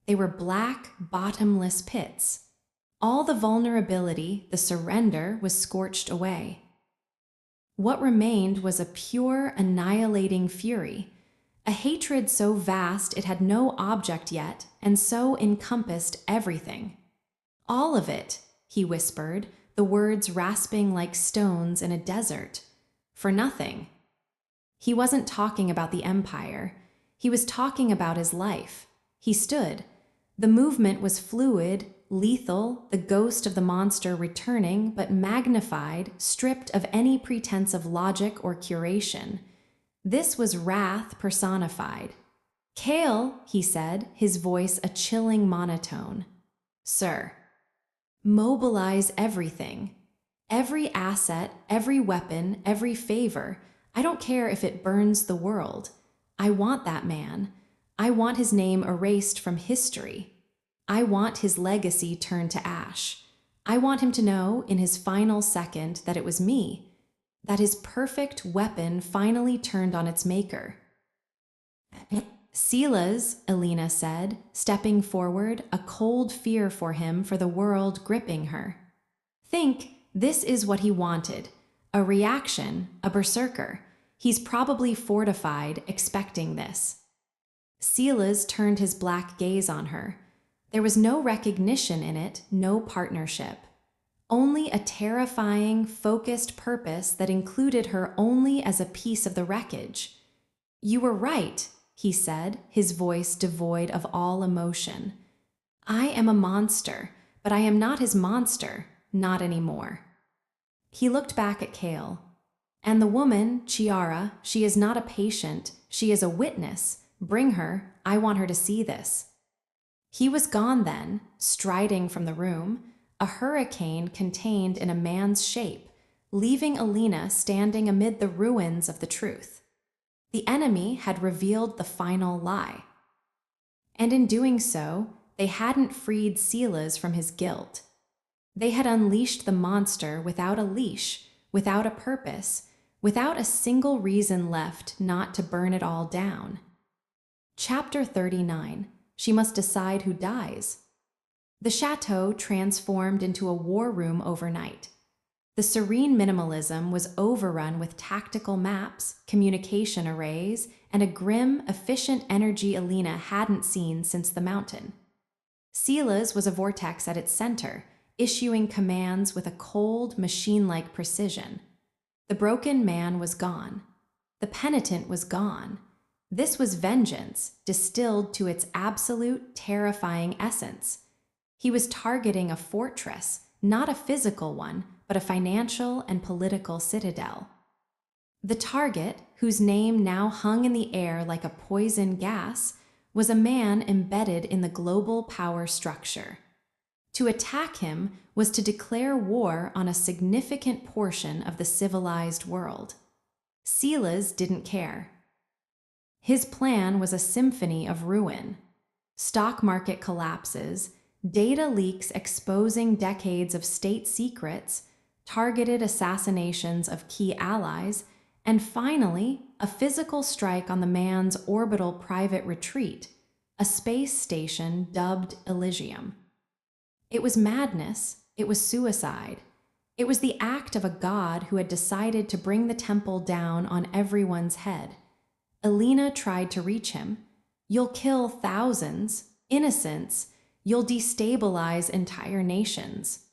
They were black, bottomless pits. All the vulnerability, the surrender, was scorched away. What remained was a pure, annihilating fury, a hatred so vast it had no object yet and so encompassed everything. All of it, he whispered, the words rasping like stones in a desert. For nothing. He wasn't talking about the empire. He was talking about his life. He stood. The movement was fluid, lethal, the ghost of the monster returning, but magnified, stripped of any pretense of logic or curation. This was wrath personified. "Kale," he said, his voice a chilling monotone. "Sir, mobilize everything. Every asset, every weapon, every favor. I don't care if it burns the world. I want that man. I want his name erased from history. I want his legacy turned to ash. I want him to know in his final second that it was me, that his perfect weapon finally turned on its maker." "Sila's," Alina said, stepping forward, a cold fear for him, for the world gripping her. "Think, this is what he wanted. A reaction, a berserker. He's probably fortified, expecting this." Sila's turned his black gaze on her. There was no recognition in it, no partnership. Only a terrifying, focused purpose that included her only as a piece of the wreckage. "You were right," he said, his voice devoid of all emotion. "I am a monster, but I am not his monster, not anymore." He looked back at Kale. "And the woman, Chiara, she is not a patient, she is a witness. Bring her, I want her to see this." He was gone then, striding from the room, a hurricane contained in a man's shape, leaving Alina standing amid the ruins of the truth. The enemy had revealed the final lie. And in doing so, they hadn't freed Silas from his guilt. They had unleashed the monster without a leash, without a purpose, without a single reason left not to burn it all down. Chapter 39. She must decide who dies. The chateau transformed into a war room overnight. The serene minimalism was overrun with tactical maps, communication arrays, and a grim, efficient energy Alina hadn't seen since the mountain. Sela's was a vortex at its center, issuing commands with a cold, machine-like precision. The broken man was gone. The penitent was gone. This was vengeance, distilled to its absolute, terrifying essence. He was targeting a fortress, not a physical one, but a financial and political citadel. The target, whose name now hung in the air like a poison gas, was a man embedded in the global power structure. To attack him was to declare war on a significant portion of the civilized world. Sela's didn't care. His plan was a symphony of ruin. Stock market collapses, data leaks exposing decades of state secrets, targeted assassinations of key allies, and finally, a physical strike on the man's orbital private retreat, a space station dubbed Elysium. It was madness, it was suicide. It was the act of a god who had decided to bring the temple down on everyone's head. Alina tried to reach him. You'll kill thousands, innocents, you'll destabilize entire nations.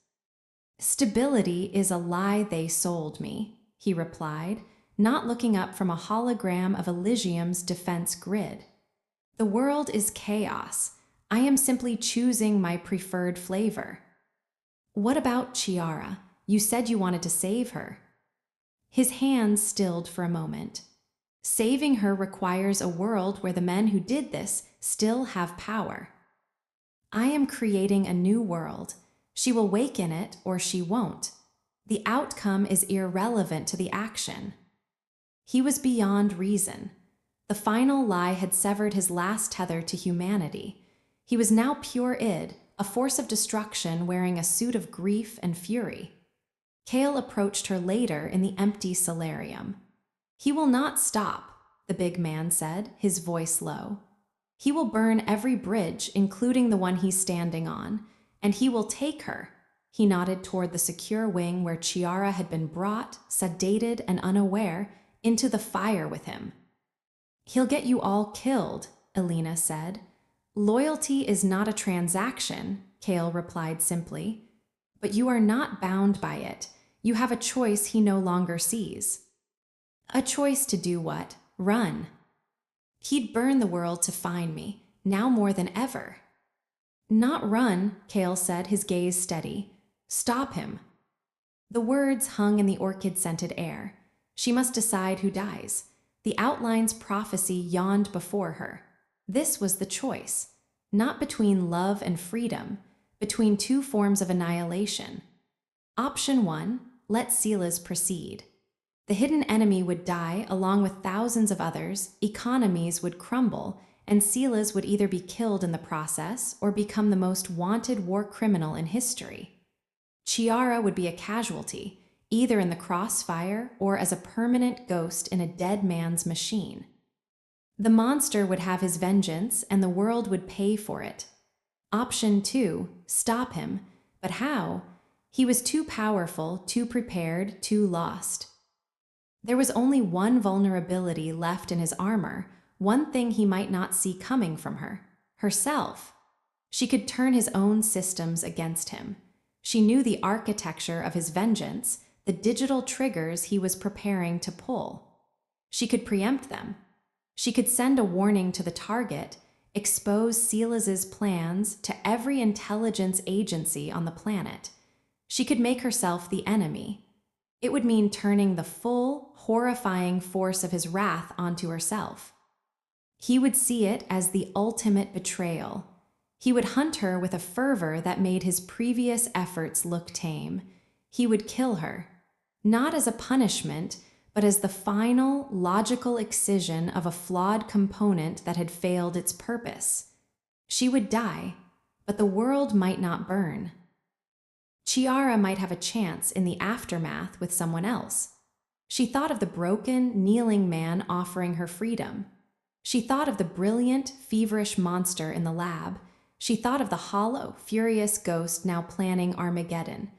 Stability is a lie they sold me, he replied, not looking up from a hologram of Elysium's defense grid. The world is chaos. I am simply choosing my preferred flavor. What about Chiara? You said you wanted to save her. His hands stilled for a moment. Saving her requires a world where the men who did this still have power. I am creating a new world. She will wake in it or she won't. The outcome is irrelevant to the action. He was beyond reason. The final lie had severed his last tether to humanity. He was now pure id, a force of destruction wearing a suit of grief and fury. Kale approached her later in the empty solarium. He will not stop, the big man said, his voice low. He will burn every bridge, including the one he's standing on, and he will take her. He nodded toward the secure wing where Chiara had been brought, sedated and unaware, into the fire with him. He'll get you all killed, Alina said. Loyalty is not a transaction, Kale replied simply. But you are not bound by it. You have a choice he no longer sees. A choice to do what? Run. He'd burn the world to find me, now more than ever. Not run, Kale said, his gaze steady. Stop him. The words hung in the orchid-scented air. She must decide who dies. The outline's prophecy yawned before her. This was the choice, not between love and freedom, between two forms of annihilation. Option 1, let Sela's proceed. The hidden enemy would die along with thousands of others, economies would crumble, and Sela's would either be killed in the process or become the most wanted war criminal in history. Chiara would be a casualty, either in the crossfire or as a permanent ghost in a dead man's machine. The monster would have his vengeance and the world would pay for it. Option 2, stop him. But how? He was too powerful, too prepared, too lost. There was only one vulnerability left in his armor, one thing he might not see coming from her, herself. She could turn his own systems against him. She knew the architecture of his vengeance, the digital triggers he was preparing to pull. She could preempt them. She could send a warning to the target, expose Sela's plans to every intelligence agency on the planet. She could make herself the enemy. It would mean turning the full, horrifying force of his wrath onto herself. He would see it as the ultimate betrayal. He would hunt her with a fervor that made his previous efforts look tame. He would kill her, not as a punishment, but as the final, logical excision of a flawed component that had failed its purpose. She would die, but the world might not burn. Chiara might have a chance in the aftermath with someone else. She thought of the broken, kneeling man offering her freedom. She thought of the brilliant, feverish monster in the lab. She thought of the hollow, furious ghost now planning Armageddon.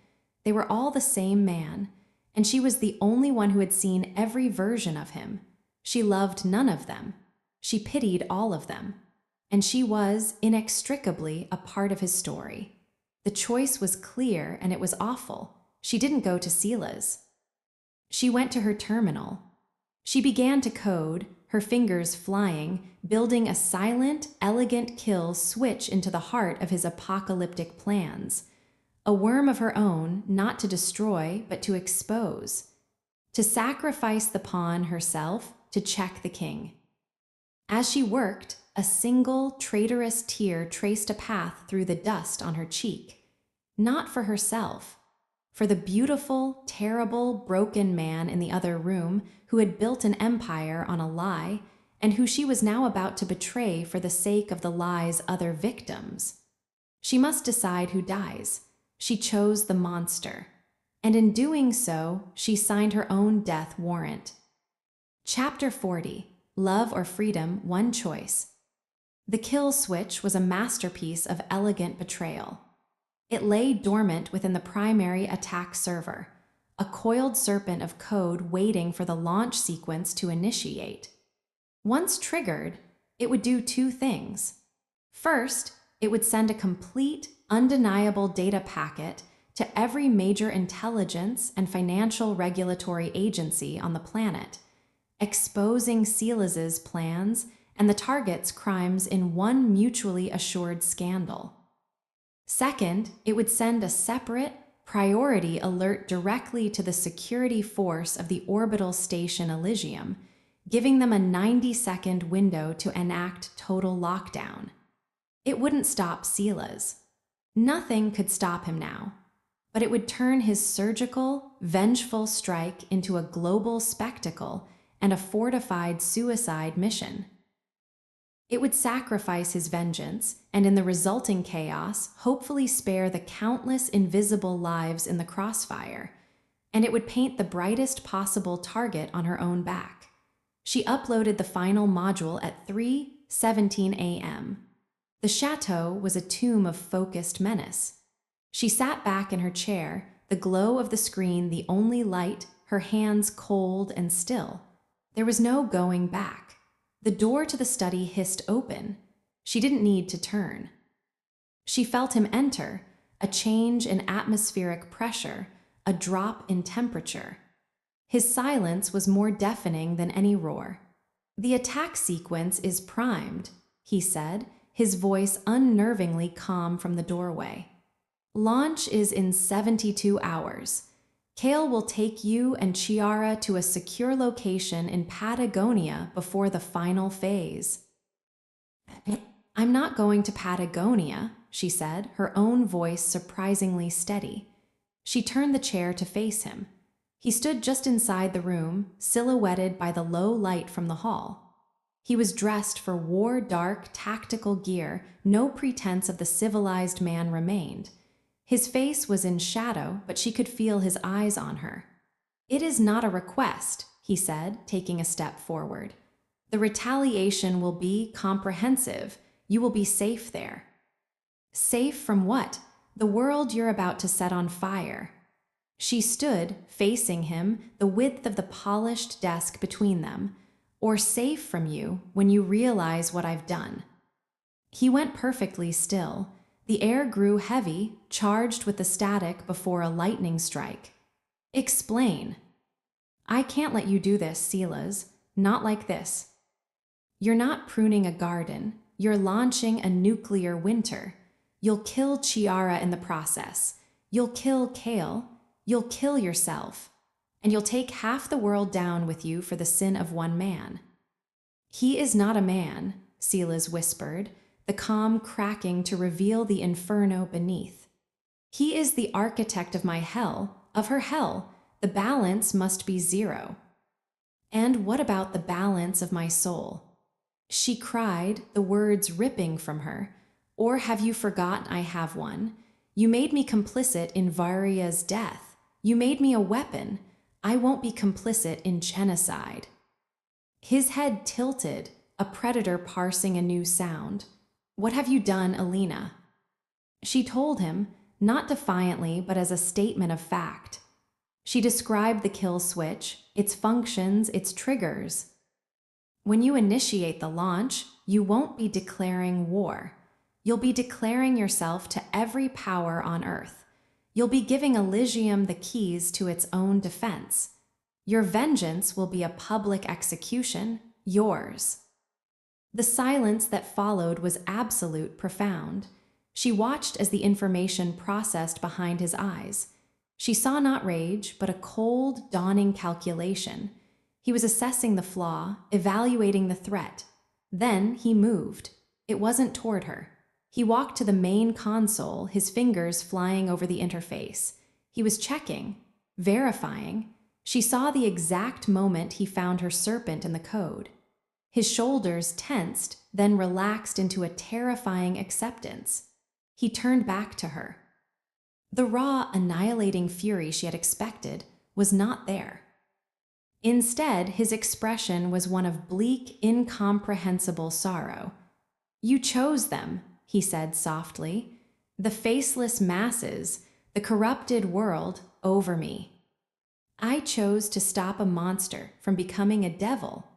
They were all the same man, and she was the only one who had seen every version of him. She loved none of them. She pitied all of them. And she was, inextricably, a part of his story. The choice was clear, and it was awful. She didn't go to Sela's. She went to her terminal. She began to code, her fingers flying, building a silent, elegant kill switch into the heart of his apocalyptic plans. A worm of her own, not to destroy, but to expose. To sacrifice the pawn herself to check the king. As she worked, a single, traitorous tear traced a path through the dust on her cheek. Not for herself. For the beautiful, terrible, broken man in the other room who had built an empire on a lie and who she was now about to betray for the sake of the lie's other victims. She must decide who dies. She chose the monster. And in doing so, she signed her own death warrant. Chapter 40. Love or Freedom, One Choice. The kill switch was a masterpiece of elegant betrayal. It lay dormant within the primary attack server, a coiled serpent of code waiting for the launch sequence to initiate. Once triggered, it would do two things. First, it would send a complete, undeniable data packet to every major intelligence and financial regulatory agency on the planet, exposing Sela's plans and the target's crimes in one mutually assured scandal. Second, it would send a separate, priority alert directly to the security force of the orbital station Elysium, giving them a 90-second window to enact total lockdown. It wouldn't stop Sela's. Nothing could stop him now, but it would turn his surgical, vengeful strike into a global spectacle and a fortified suicide mission. It would sacrifice his vengeance, and in the resulting chaos, hopefully spare the countless invisible lives in the crossfire, and it would paint the brightest possible target on her own back. She uploaded the final module at 3:17 a.m. The chateau was a tomb of focused menace. She sat back in her chair, the glow of the screen the only light, her hands cold and still. There was no going back. The door to the study hissed open. She didn't need to turn. She felt him enter, a change in atmospheric pressure, a drop in temperature. His silence was more deafening than any roar. "The attack sequence is primed," he said, his voice unnervingly calm from the doorway. "Launch is in 72 hours. Kale will take you and Chiara to a secure location in Patagonia before the final phase." "I'm not going to Patagonia," she said, her own voice surprisingly steady. She turned the chair to face him. He stood just inside the room, silhouetted by the low light from the hall. He was dressed for war-dark, tactical gear. No pretense of the civilized man remained. His face was in shadow, but she could feel his eyes on her. "It is not a request," he said, taking a step forward. "The retaliation will be comprehensive. You will be safe there." "Safe from what? The world you're about to set on fire." She stood, facing him, the width of the polished desk between them. "Or safe from you when you realize what I've done." He went perfectly still. The air grew heavy, charged with the static before a lightning strike. "Explain." "I can't let you do this, Sela's. Not like this. You're not pruning a garden. You're launching a nuclear winter. You'll kill Chiara in the process. You'll kill Kale. You'll kill yourself. And you'll take half the world down with you for the sin of one man." "He is not a man," Sela's whispered, the calm cracking to reveal the inferno beneath. "He is the architect of my hell, of her hell. The balance must be zero." "And what about the balance of my soul?" She cried, the words ripping from her. "Or have you forgotten I have one? You made me complicit in Varia's death. You made me a weapon, I won't be complicit in genocide. His head tilted, a predator parsing a new sound. What have you done, Alina? She told him, not defiantly but as a statement of fact. She described the kill switch, its functions, its triggers. When you initiate the launch, you won't be declaring war. You'll be declaring yourself to every power on Earth. You'll be giving Elysium the keys to its own defense. Your vengeance will be a public execution, yours. The silence that followed was absolute, profound. She watched as the information processed behind his eyes. She saw not rage, but a cold, dawning calculation. He was assessing the flaw, evaluating the threat. Then he moved. It wasn't toward her. He walked to the main console, his fingers flying over the interface. He was checking, verifying. She saw the exact moment he found her serpent in the code. His shoulders tensed, then relaxed into a terrifying acceptance. He turned back to her. The raw, annihilating fury she had expected was not there. Instead, his expression was one of bleak, incomprehensible sorrow. You chose them, he said softly. The faceless masses, the corrupted world, over me. I chose to stop a monster from becoming a devil.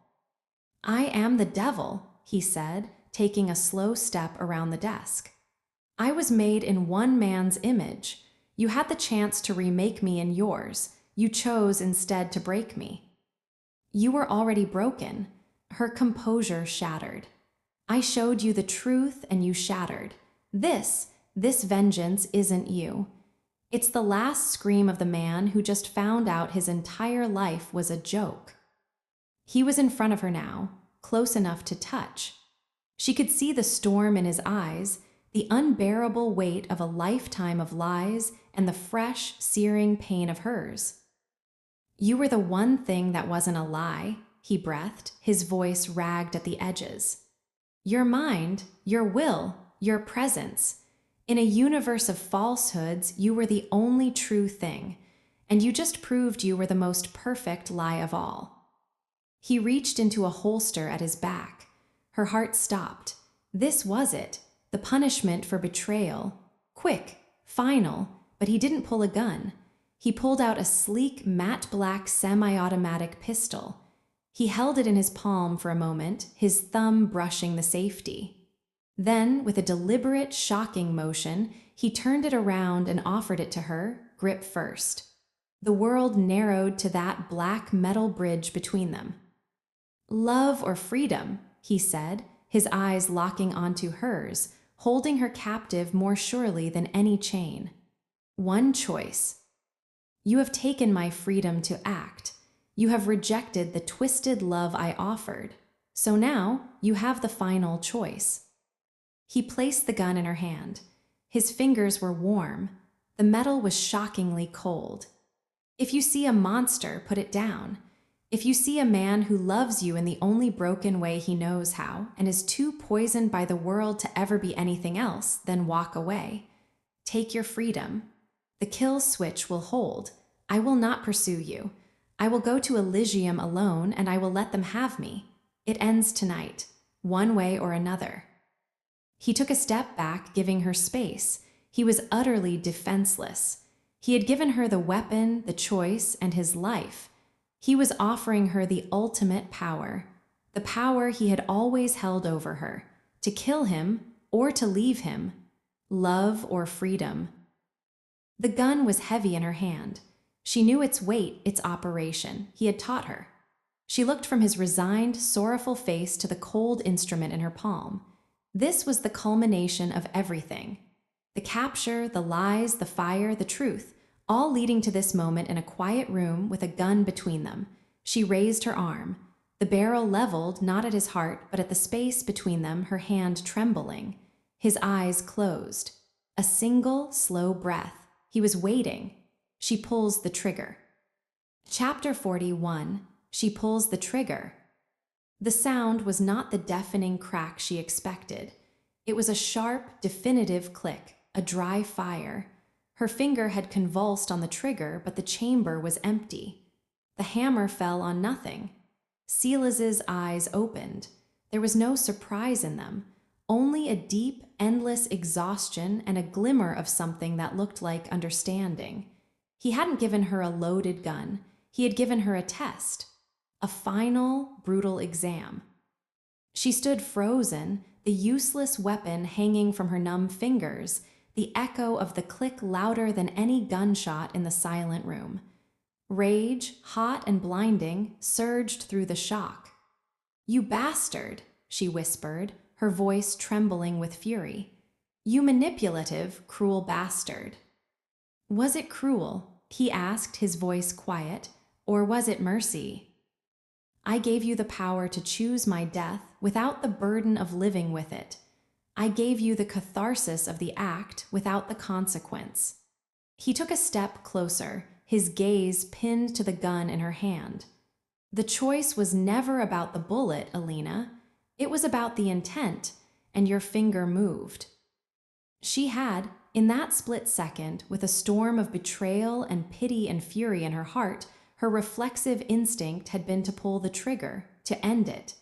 I am the devil, he said, taking a slow step around the desk. I was made in one man's image. You had the chance to remake me in yours. You chose instead to break me. You were already broken. Her composure shattered. I showed you the truth and you shattered. This vengeance isn't you. It's the last scream of the man who just found out his entire life was a joke. He was in front of her now, close enough to touch. She could see the storm in his eyes, the unbearable weight of a lifetime of lies and the fresh, searing pain of hers. You were the one thing that wasn't a lie, he breathed, his voice ragged at the edges. Your mind, your will, your presence. In a universe of falsehoods, you were the only true thing, and you just proved you were the most perfect lie of all. He reached into a holster at his back. Her heart stopped. This was it, the punishment for betrayal. Quick, final, but he didn't pull a gun. He pulled out a sleek, matte black semi-automatic pistol. He held it in his palm for a moment, his thumb brushing the safety. Then, with a deliberate, shocking motion, he turned it around and offered it to her, grip first. The world narrowed to that black metal bridge between them. Love or freedom, he said, his eyes locking onto hers, holding her captive more surely than any chain. One choice. You have taken my freedom to act. You have rejected the twisted love I offered. So now you have the final choice. He placed the gun in her hand. His fingers were warm. The metal was shockingly cold. If you see a monster, put it down. If you see a man who loves you in the only broken way he knows how and is too poisoned by the world to ever be anything else, then walk away. Take your freedom. The kill switch will hold. I will not pursue you. I will go to Elysium alone and I will let them have me. It ends tonight, one way or another. He took a step back, giving her space. He was utterly defenseless. He had given her the weapon, the choice, and his life. He was offering her the ultimate power, the power he had always held over her, to kill him or to leave him, love or freedom. The gun was heavy in her hand. She knew its weight, its operation. He had taught her. She looked from his resigned, sorrowful face to the cold instrument in her palm. This was the culmination of everything. The capture, the lies, the fire, the truth, all leading to this moment in a quiet room with a gun between them. She raised her arm, the barrel leveled not at his heart but at the space between them, her hand trembling. His eyes closed. A single, slow breath. He was waiting. She pulls the trigger. Chapter 41. She pulls the trigger. The sound was not the deafening crack she expected. It was a sharp, definitive click, a dry fire. Her finger had convulsed on the trigger, but the chamber was empty. The hammer fell on nothing. Silas's eyes opened. There was no surprise in them, only a deep, endless exhaustion and a glimmer of something that looked like understanding. He hadn't given her a loaded gun. He had given her a test, a final, brutal exam. She stood frozen, the useless weapon hanging from her numb fingers, the echo of the click louder than any gunshot in the silent room. Rage, hot and blinding, surged through the shock. "You bastard," she whispered, her voice trembling with fury. "You manipulative, cruel bastard." Was it cruel, he asked, his voice quiet, or was it mercy? "I gave you the power to choose my death without the burden of living with it. I gave you the catharsis of the act without the consequence." He took a step closer, his gaze pinned to the gun in her hand. "The choice was never about the bullet, Alina. It was about the intent, and your finger moved." She had, in that split second, with a storm of betrayal and pity and fury in her heart, her reflexive instinct had been to pull the trigger, to end it.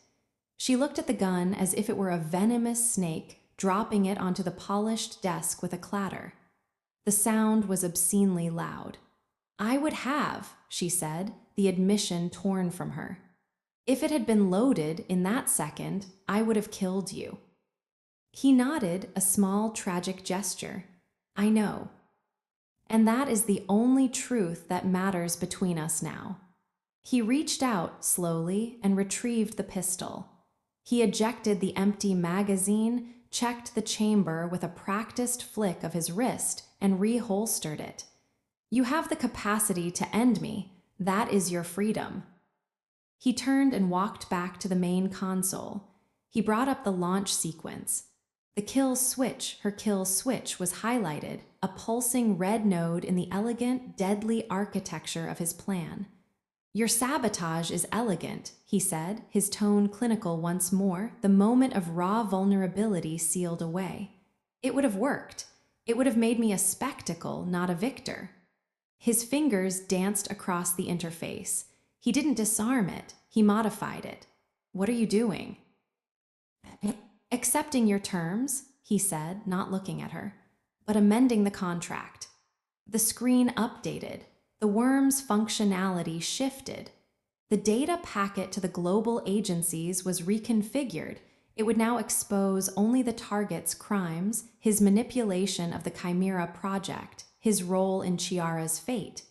She looked at the gun as if it were a venomous snake, dropping it onto the polished desk with a clatter. The sound was obscenely loud. "I would have," she said, the admission torn from her. "If it had been loaded in that second, I would have killed you." He nodded, a small, tragic gesture. "I know. And that is the only truth that matters between us now." He reached out slowly and retrieved the pistol. He ejected the empty magazine, checked the chamber with a practiced flick of his wrist, and reholstered it. "You have the capacity to end me. That is your freedom." He turned and walked back to the main console. He brought up the launch sequence. The kill switch, her kill switch, was highlighted, a pulsing red node in the elegant, deadly architecture of his plan. "Your sabotage is elegant," he said, his tone clinical once more, the moment of raw vulnerability sealed away. "It would have worked. It would have made me a spectacle, not a victor." His fingers danced across the interface. He didn't disarm it, he modified it. "What are you doing?" "Accepting your terms," he said, not looking at her, "but amending the contract." The screen updated. The worm's functionality shifted. The data packet to the global agencies was reconfigured. It would now expose only the target's crimes, his manipulation of the Chimera project, his role in Chiara's fate.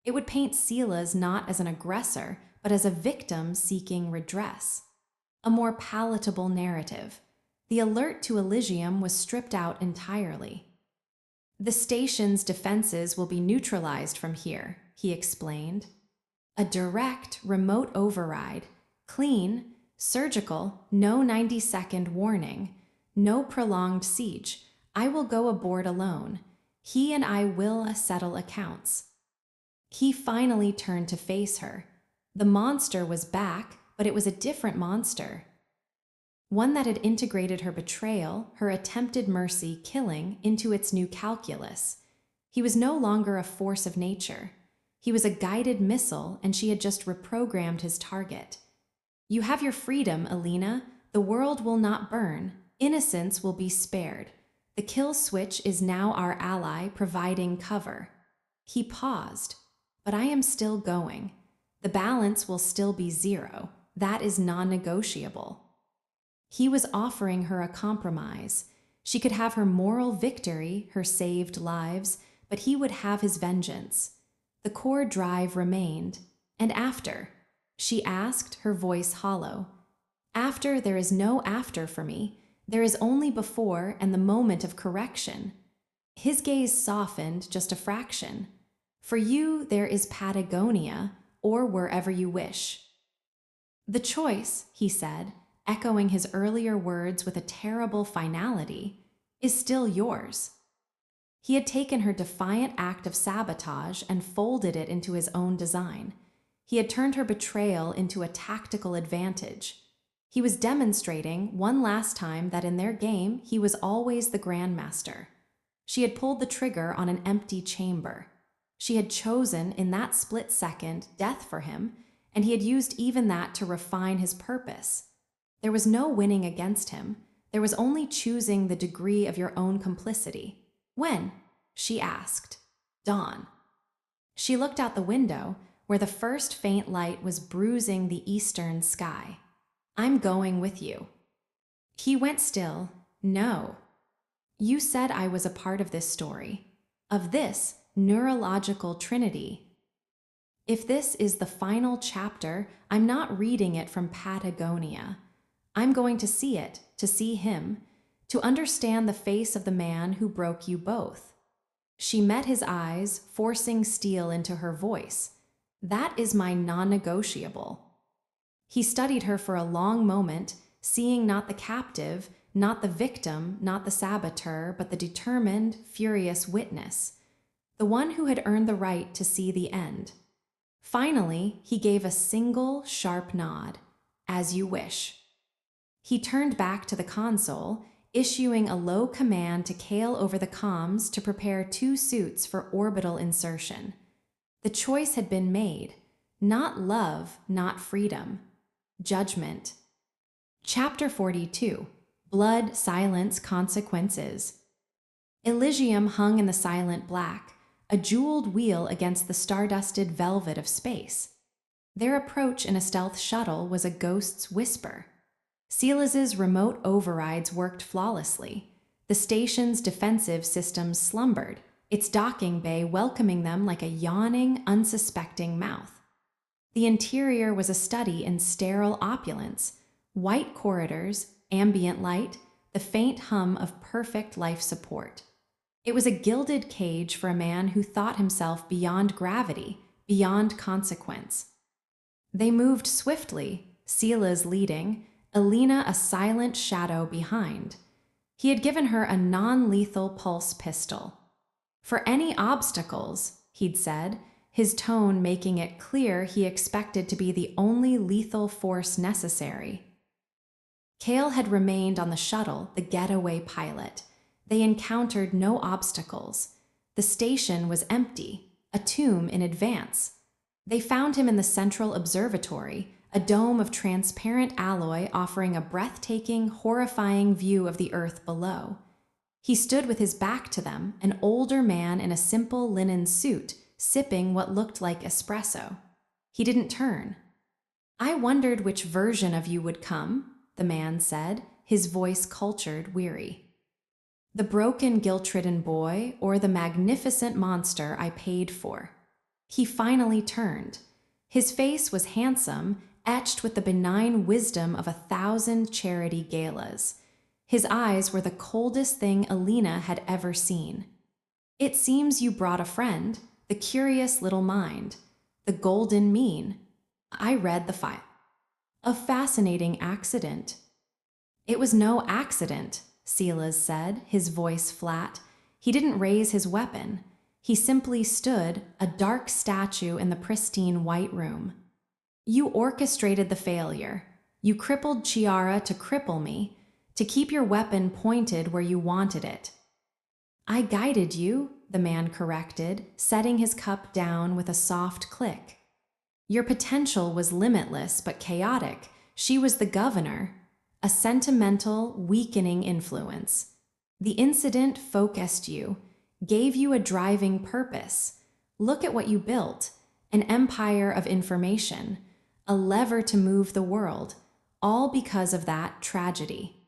It would paint Silas not as an aggressor, but as a victim seeking redress. A more palatable narrative. The alert to Elysium was stripped out entirely. "The station's defenses will be neutralized from here," he explained. "A direct, remote override. Clean, surgical, no 90-second warning. No prolonged siege. I will go aboard alone. He and I will settle accounts." He finally turned to face her. The monster was back, but it was a different monster. One that had integrated her betrayal, her attempted mercy, killing, into its new calculus. He was no longer a force of nature. He was a guided missile, and she had just reprogrammed his target. "You have your freedom, Alina. The world will not burn. Innocence will be spared. The kill switch is now our ally, providing cover." He paused. "But I am still going. The balance will still be 0. That is non-negotiable." He was offering her a compromise. She could have her moral victory, her saved lives, but he would have his vengeance. The core drive remained. "And after?" she asked, her voice hollow. "After, there is no after for me. There is only before and the moment of correction." His gaze softened just a fraction. "For you, there is Patagonia, or wherever you wish." "The choice," he said, echoing his earlier words with a terrible finality, "is still yours." He had taken her defiant act of sabotage and folded it into his own design. He had turned her betrayal into a tactical advantage. He was demonstrating, one last time, that in their game he was always the grandmaster. She had pulled the trigger on an empty chamber. She had chosen, in that split second, death for him, and he had used even that to refine his purpose. There was no winning against him. There was only choosing the degree of your own complicity. When? She asked. Dawn. She looked out the window, where the first faint light was bruising the eastern sky. I'm going with you. He went still. No. You said I was a part of this story. Of this neurological trinity. If this is the final chapter, I'm not reading it from Patagonia. I'm going to see it, to see him, to understand the face of the man who broke you both. She met his eyes, forcing steel into her voice. That is my non-negotiable. He studied her for a long moment, seeing not the captive, not the victim, not the saboteur, but the determined, furious witness, the one who had earned the right to see the end. Finally, he gave a single, sharp nod. As you wish. He turned back to the console, issuing a low command to Kale over the comms to prepare 2 suits for orbital insertion. The choice had been made. Not love, not freedom. Judgment. Chapter 42. Blood, Silence, Consequences. Elysium hung in the silent black, a jeweled wheel against the stardusted velvet of space. Their approach in a stealth shuttle was a ghost's whisper. Silas's remote overrides worked flawlessly. The station's defensive systems slumbered, its docking bay welcoming them like a yawning, unsuspecting mouth. The interior was a study in sterile opulence, white corridors, ambient light, the faint hum of perfect life support. It was a gilded cage for a man who thought himself beyond gravity, beyond consequence. They moved swiftly, Silas leading, Alina a silent shadow behind. He had given her a non-lethal pulse pistol. For any obstacles, he'd said, his tone making it clear he expected to be the only lethal force necessary. Kale had remained on the shuttle, the getaway pilot. They encountered no obstacles. The station was empty, a tomb in advance. They found him in the central observatory, a dome of transparent alloy offering a breathtaking, horrifying view of the earth below. He stood with his back to them, an older man in a simple linen suit, sipping what looked like espresso. He didn't turn. I wondered which version of you would come, the man said, his voice cultured, weary. The broken, guilt-ridden boy or the magnificent monster I paid for? He finally turned. His face was handsome, etched with the benign wisdom of 1,000 charity galas. His eyes were the coldest thing Alina had ever seen. It seems you brought a friend, the curious little mind, the golden mean. I read the file. A fascinating accident. It was no accident, Silas said, his voice flat. He didn't raise his weapon. He simply stood, a dark statue in the pristine white room. You orchestrated the failure. You crippled Chiara to cripple me, to keep your weapon pointed where you wanted it. I guided you, the man corrected, setting his cup down with a soft click. Your potential was limitless but chaotic. She was the governor, a sentimental, weakening influence. The incident focused you, gave you a driving purpose. Look at what you built, an empire of information, a lever to move the world, all because of that tragedy.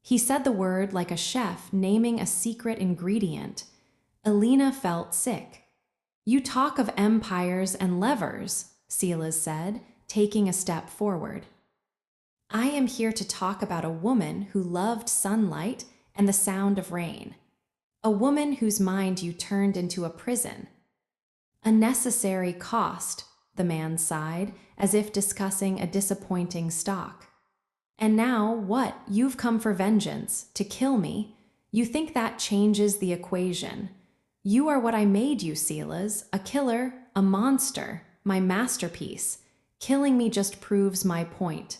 He said the word like a chef naming a secret ingredient. Alina felt sick. You talk of empires and levers, Silas said, taking a step forward. I am here to talk about a woman who loved sunlight and the sound of rain. A woman whose mind you turned into a prison. A necessary cost, the man sighed, as if discussing a disappointing stock. And now, what? You've come for vengeance, to kill me. You think that changes the equation. You are what I made you, Silas, a killer, a monster, my masterpiece. Killing me just proves my point.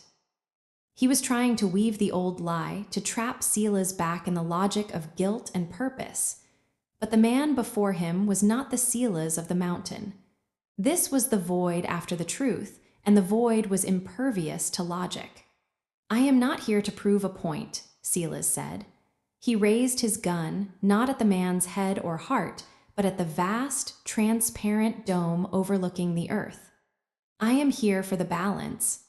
He was trying to weave the old lie, to trap Silas back in the logic of guilt and purpose. But the man before him was not the Silas of the mountain. This was the void after the truth, and the void was impervious to logic. "I am not here to prove a point," Silas said. He raised his gun, not at the man's head or heart, but at the vast, transparent dome overlooking the earth. "I am here for the balance."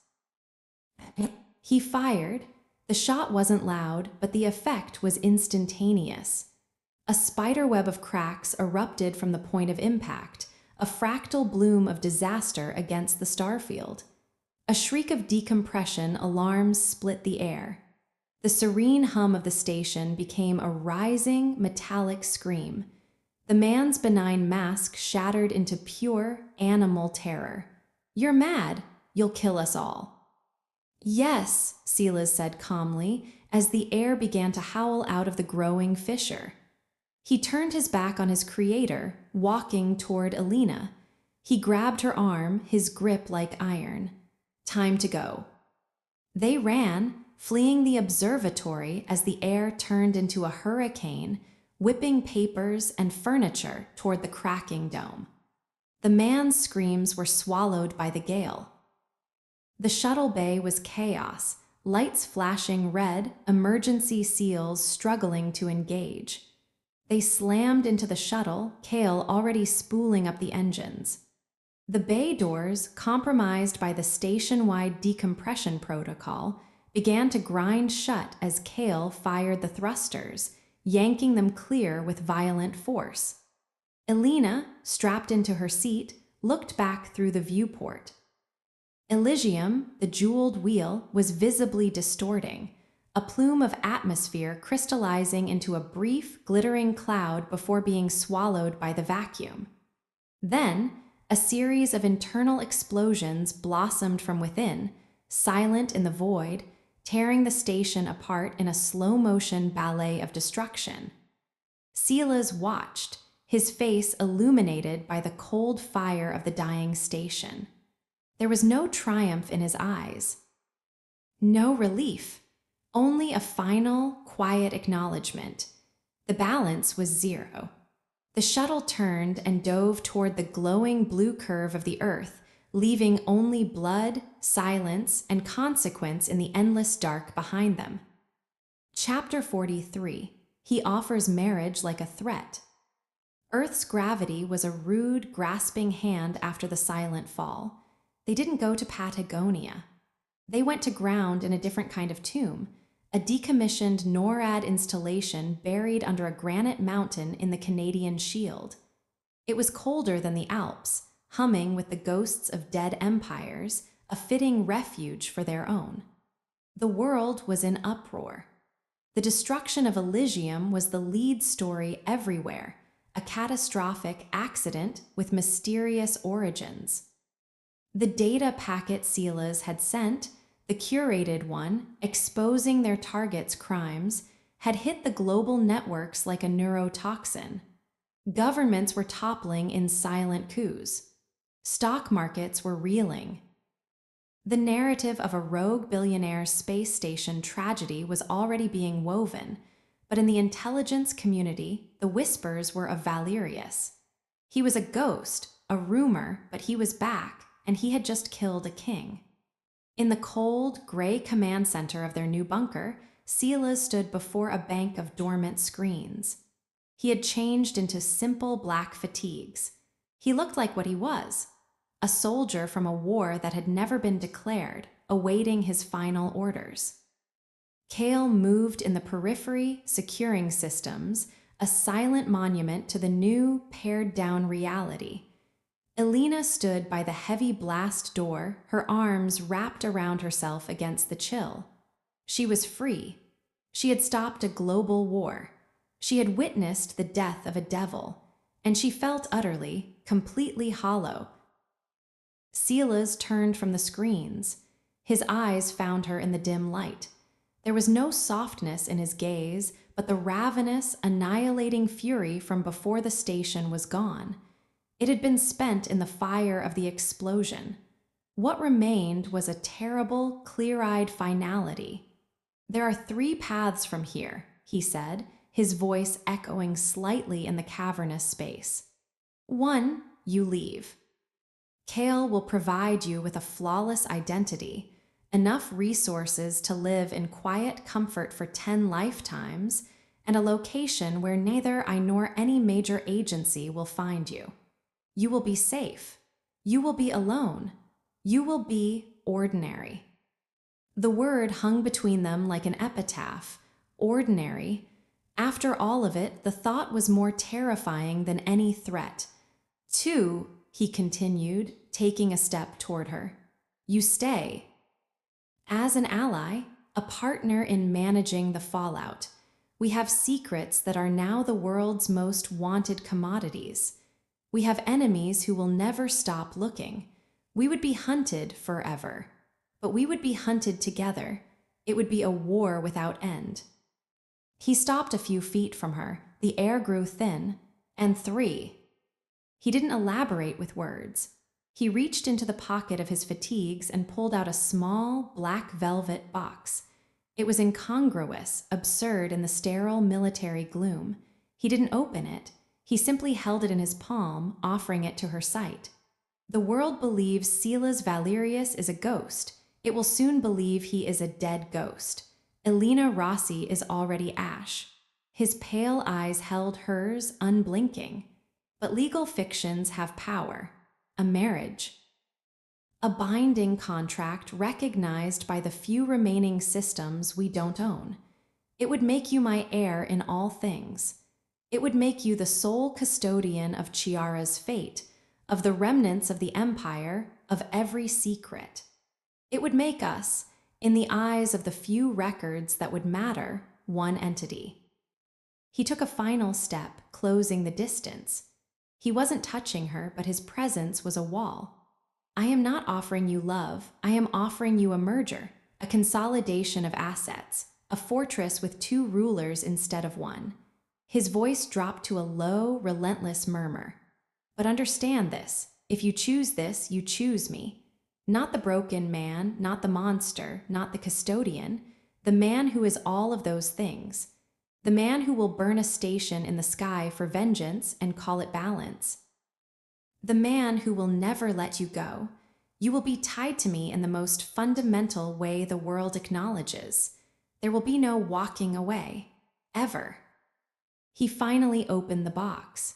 He fired. The shot wasn't loud, but the effect was instantaneous. A spiderweb of cracks erupted from the point of impact, a fractal bloom of disaster against the starfield. A shriek of decompression alarms split the air. The serene hum of the station became a rising, metallic scream. The man's benign mask shattered into pure, animal terror. "You're mad. You'll kill us all." "Yes," Silas said calmly, as the air began to howl out of the growing fissure. He turned his back on his creator, walking toward Alina. He grabbed her arm, his grip like iron. "Time to go." They ran, fleeing the observatory as the air turned into a hurricane, whipping papers and furniture toward the cracking dome. The man's screams were swallowed by the gale. The shuttle bay was chaos, lights flashing red, emergency seals struggling to engage. They slammed into the shuttle, Kale already spooling up the engines. The bay doors, compromised by the station-wide decompression protocol, began to grind shut as Kale fired the thrusters, yanking them clear with violent force. Alina, strapped into her seat, looked back through the viewport. Elysium, the jeweled wheel, was visibly distorting, a plume of atmosphere crystallizing into a brief, glittering cloud before being swallowed by the vacuum. Then, a series of internal explosions blossomed from within, silent in the void, tearing the station apart in a slow-motion ballet of destruction. Silas watched, his face illuminated by the cold fire of the dying station. There was no triumph in his eyes. No relief. Only a final, quiet acknowledgement. The balance was zero. The shuttle turned and dove toward the glowing blue curve of the earth, leaving only blood, silence, and consequence in the endless dark behind them. Chapter 43. He offers marriage like a threat. Earth's gravity was a rude, grasping hand after the silent fall. They didn't go to Patagonia. They went to ground in a different kind of tomb, a decommissioned NORAD installation buried under a granite mountain in the Canadian Shield. It was colder than the Alps, humming with the ghosts of dead empires, a fitting refuge for their own. The world was in uproar. The destruction of Elysium was the lead story everywhere, a catastrophic accident with mysterious origins. The data packet Silas had sent, the curated one, exposing their targets' crimes, had hit the global networks like a neurotoxin. Governments were toppling in silent coups. Stock markets were reeling. The narrative of a rogue billionaire space station tragedy was already being woven, but in the intelligence community, the whispers were of Valerius. He was a ghost, a rumor, but he was back, and he had just killed a king. In the cold, gray command center of their new bunker, Silas stood before a bank of dormant screens. He had changed into simple black fatigues. He looked like what he was, a soldier from a war that had never been declared, awaiting his final orders. Kale moved in the periphery, securing systems, a silent monument to the new, pared-down reality. Alina stood by the heavy blast door, her arms wrapped around herself against the chill. She was free. She had stopped a global war. She had witnessed the death of a devil, and she felt utterly, completely hollow. Silas turned from the screens. His eyes found her in the dim light. There was no softness in his gaze, but the ravenous, annihilating fury from before the station was gone. It had been spent in the fire of the explosion. What remained was a terrible, clear-eyed finality. "There are 3 paths from here," he said, his voice echoing slightly in the cavernous space. 1. You leave. Kale will provide you with a flawless identity, enough resources to live in quiet comfort for 10 lifetimes, and a location where neither I nor any major agency will find you. You will be safe. You will be alone. You will be ordinary. The word hung between them like an epitaph, ordinary. After all of it, the thought was more terrifying than any threat. 2, he continued, taking a step toward her. You stay. As an ally, a partner in managing the fallout. We have secrets that are now the world's most wanted commodities. We have enemies who will never stop looking. We would be hunted forever. But we would be hunted together. It would be a war without end. He stopped a few feet from her. The air grew thin. And 3. He didn't elaborate with words. He reached into the pocket of his fatigues and pulled out a small, black velvet box. It was incongruous, absurd in the sterile military gloom. He didn't open it. He simply held it in his palm, offering it to her sight. The world believes Silas Valerius is a ghost. It will soon believe he is a dead ghost. Elena Rossi is already ash. His pale eyes held hers, unblinking. But legal fictions have power. A marriage. A binding contract recognized by the few remaining systems we don't own. It would make you my heir in all things. It would make you the sole custodian of Chiara's fate, of the remnants of the empire, of every secret. It would make us, in the eyes of the few records that would matter, one entity. He took a final step, closing the distance. He wasn't touching her, but his presence was a wall. I am not offering you love. I am offering you a merger, a consolidation of assets, a fortress with 2 rulers instead of 1. His voice dropped to a low, relentless murmur. But understand this. If you choose this, you choose me. Not the broken man, not the monster, not the custodian, the man who is all of those things. The man who will burn a station in the sky for vengeance and call it balance. The man who will never let you go. You will be tied to me in the most fundamental way the world acknowledges. There will be no walking away. Ever. He finally opened the box.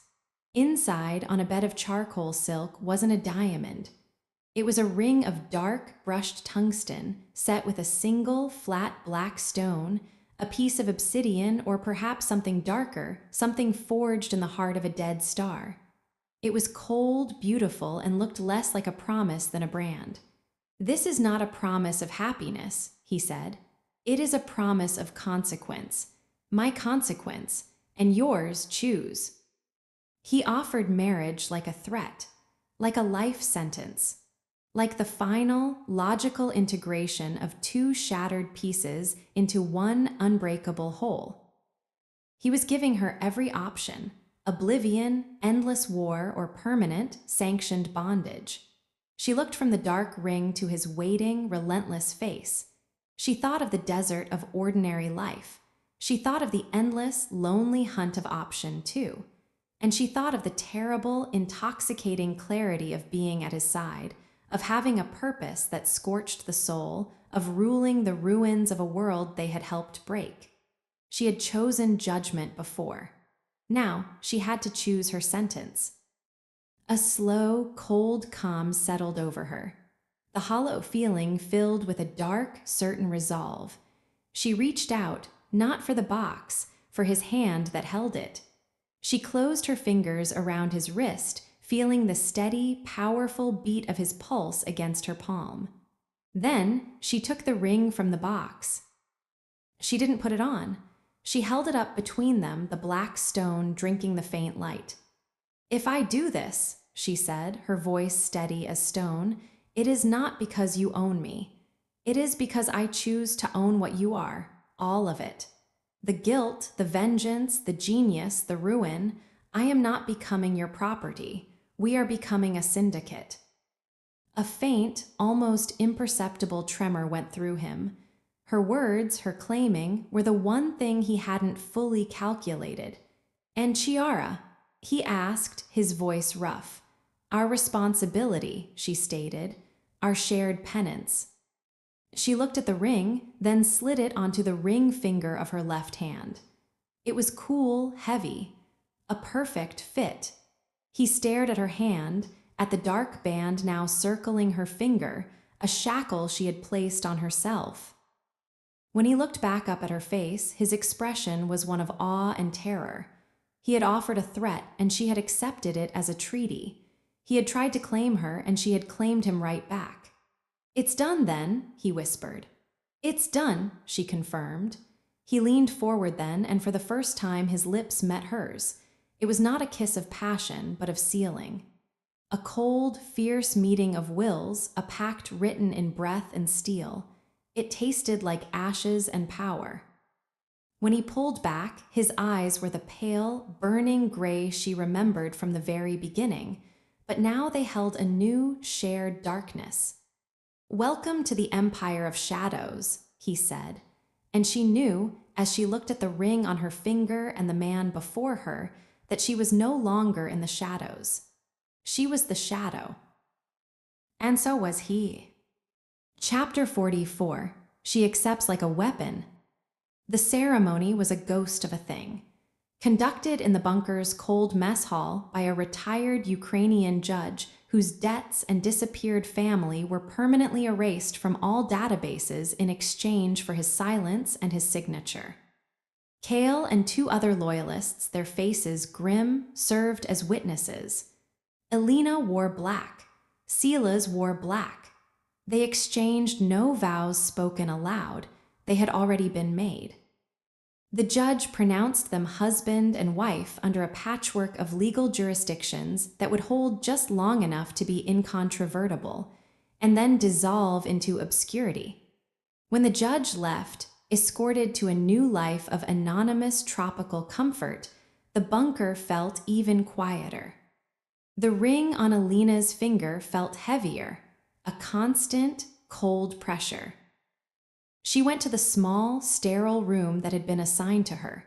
Inside, on a bed of charcoal silk, wasn't a diamond. It was a ring of dark, brushed tungsten, set with a single, flat black stone, a piece of obsidian, or perhaps something darker, something forged in the heart of a dead star. It was cold, beautiful, and looked less like a promise than a brand. This is not a promise of happiness, he said. It is a promise of consequence. My consequence, and yours choose. He offered marriage like a threat, like a life sentence, like the final, logical integration of 2 shattered pieces into one unbreakable whole. He was giving her every option: oblivion, endless war, or permanent, sanctioned bondage. She looked from the dark ring to his waiting, relentless face. She thought of the desert of ordinary life. She thought of the endless, lonely hunt of option, too. And she thought of the terrible, intoxicating clarity of being at his side, of having a purpose that scorched the soul, of ruling the ruins of a world they had helped break. She had chosen judgment before. Now she had to choose her sentence. A slow, cold calm settled over her. The hollow feeling filled with a dark, certain resolve. She reached out, not for the box, for his hand that held it. She closed her fingers around his wrist, feeling the steady, powerful beat of his pulse against her palm. Then she took the ring from the box. She didn't put it on. She held it up between them, the black stone drinking the faint light. "If I do this," she said, her voice steady as stone, "it is not because you own me. It is because I choose to own what you are, all of it. The guilt, the vengeance, the genius, the ruin. I am not becoming your property. We are becoming a syndicate." A faint, almost imperceptible tremor went through him. Her words, her claiming, were the one thing he hadn't fully calculated. "And Chiara?" he asked, his voice rough. "Our responsibility," she stated, "our shared penance." She looked at the ring, then slid it onto the ring finger of her left hand. It was cool, heavy, a perfect fit. He stared at her hand, at the dark band now circling her finger, a shackle she had placed on herself. When he looked back up at her face, his expression was one of awe and terror. He had offered a threat, and she had accepted it as a treaty. He had tried to claim her, and she had claimed him right back. "It's done, then," he whispered. "It's done," she confirmed. He leaned forward then, and for the first time his lips met hers. It was not a kiss of passion, but of sealing. A cold, fierce meeting of wills, a pact written in breath and steel. It tasted like ashes and power. When he pulled back, his eyes were the pale, burning gray she remembered from the very beginning, but now they held a new, shared darkness. "Welcome to the Empire of Shadows," he said, and she knew, as she looked at the ring on her finger and the man before her, that she was no longer in the shadows. She was the shadow. And so was he. Chapter 44. She accepts like a weapon. The ceremony was a ghost of a thing. Conducted in the bunker's cold mess hall by a retired Ukrainian judge whose debts and disappeared family were permanently erased from all databases in exchange for his silence and his signature. Kale and two other loyalists, their faces grim, served as witnesses. Elena wore black. Silas wore black. They exchanged no vows spoken aloud. They had already been made. The judge pronounced them husband and wife under a patchwork of legal jurisdictions that would hold just long enough to be incontrovertible, and then dissolve into obscurity. When the judge left, escorted to a new life of anonymous tropical comfort, the bunker felt even quieter. The ring on Alina's finger felt heavier, a constant, cold pressure. She went to the small, sterile room that had been assigned to her.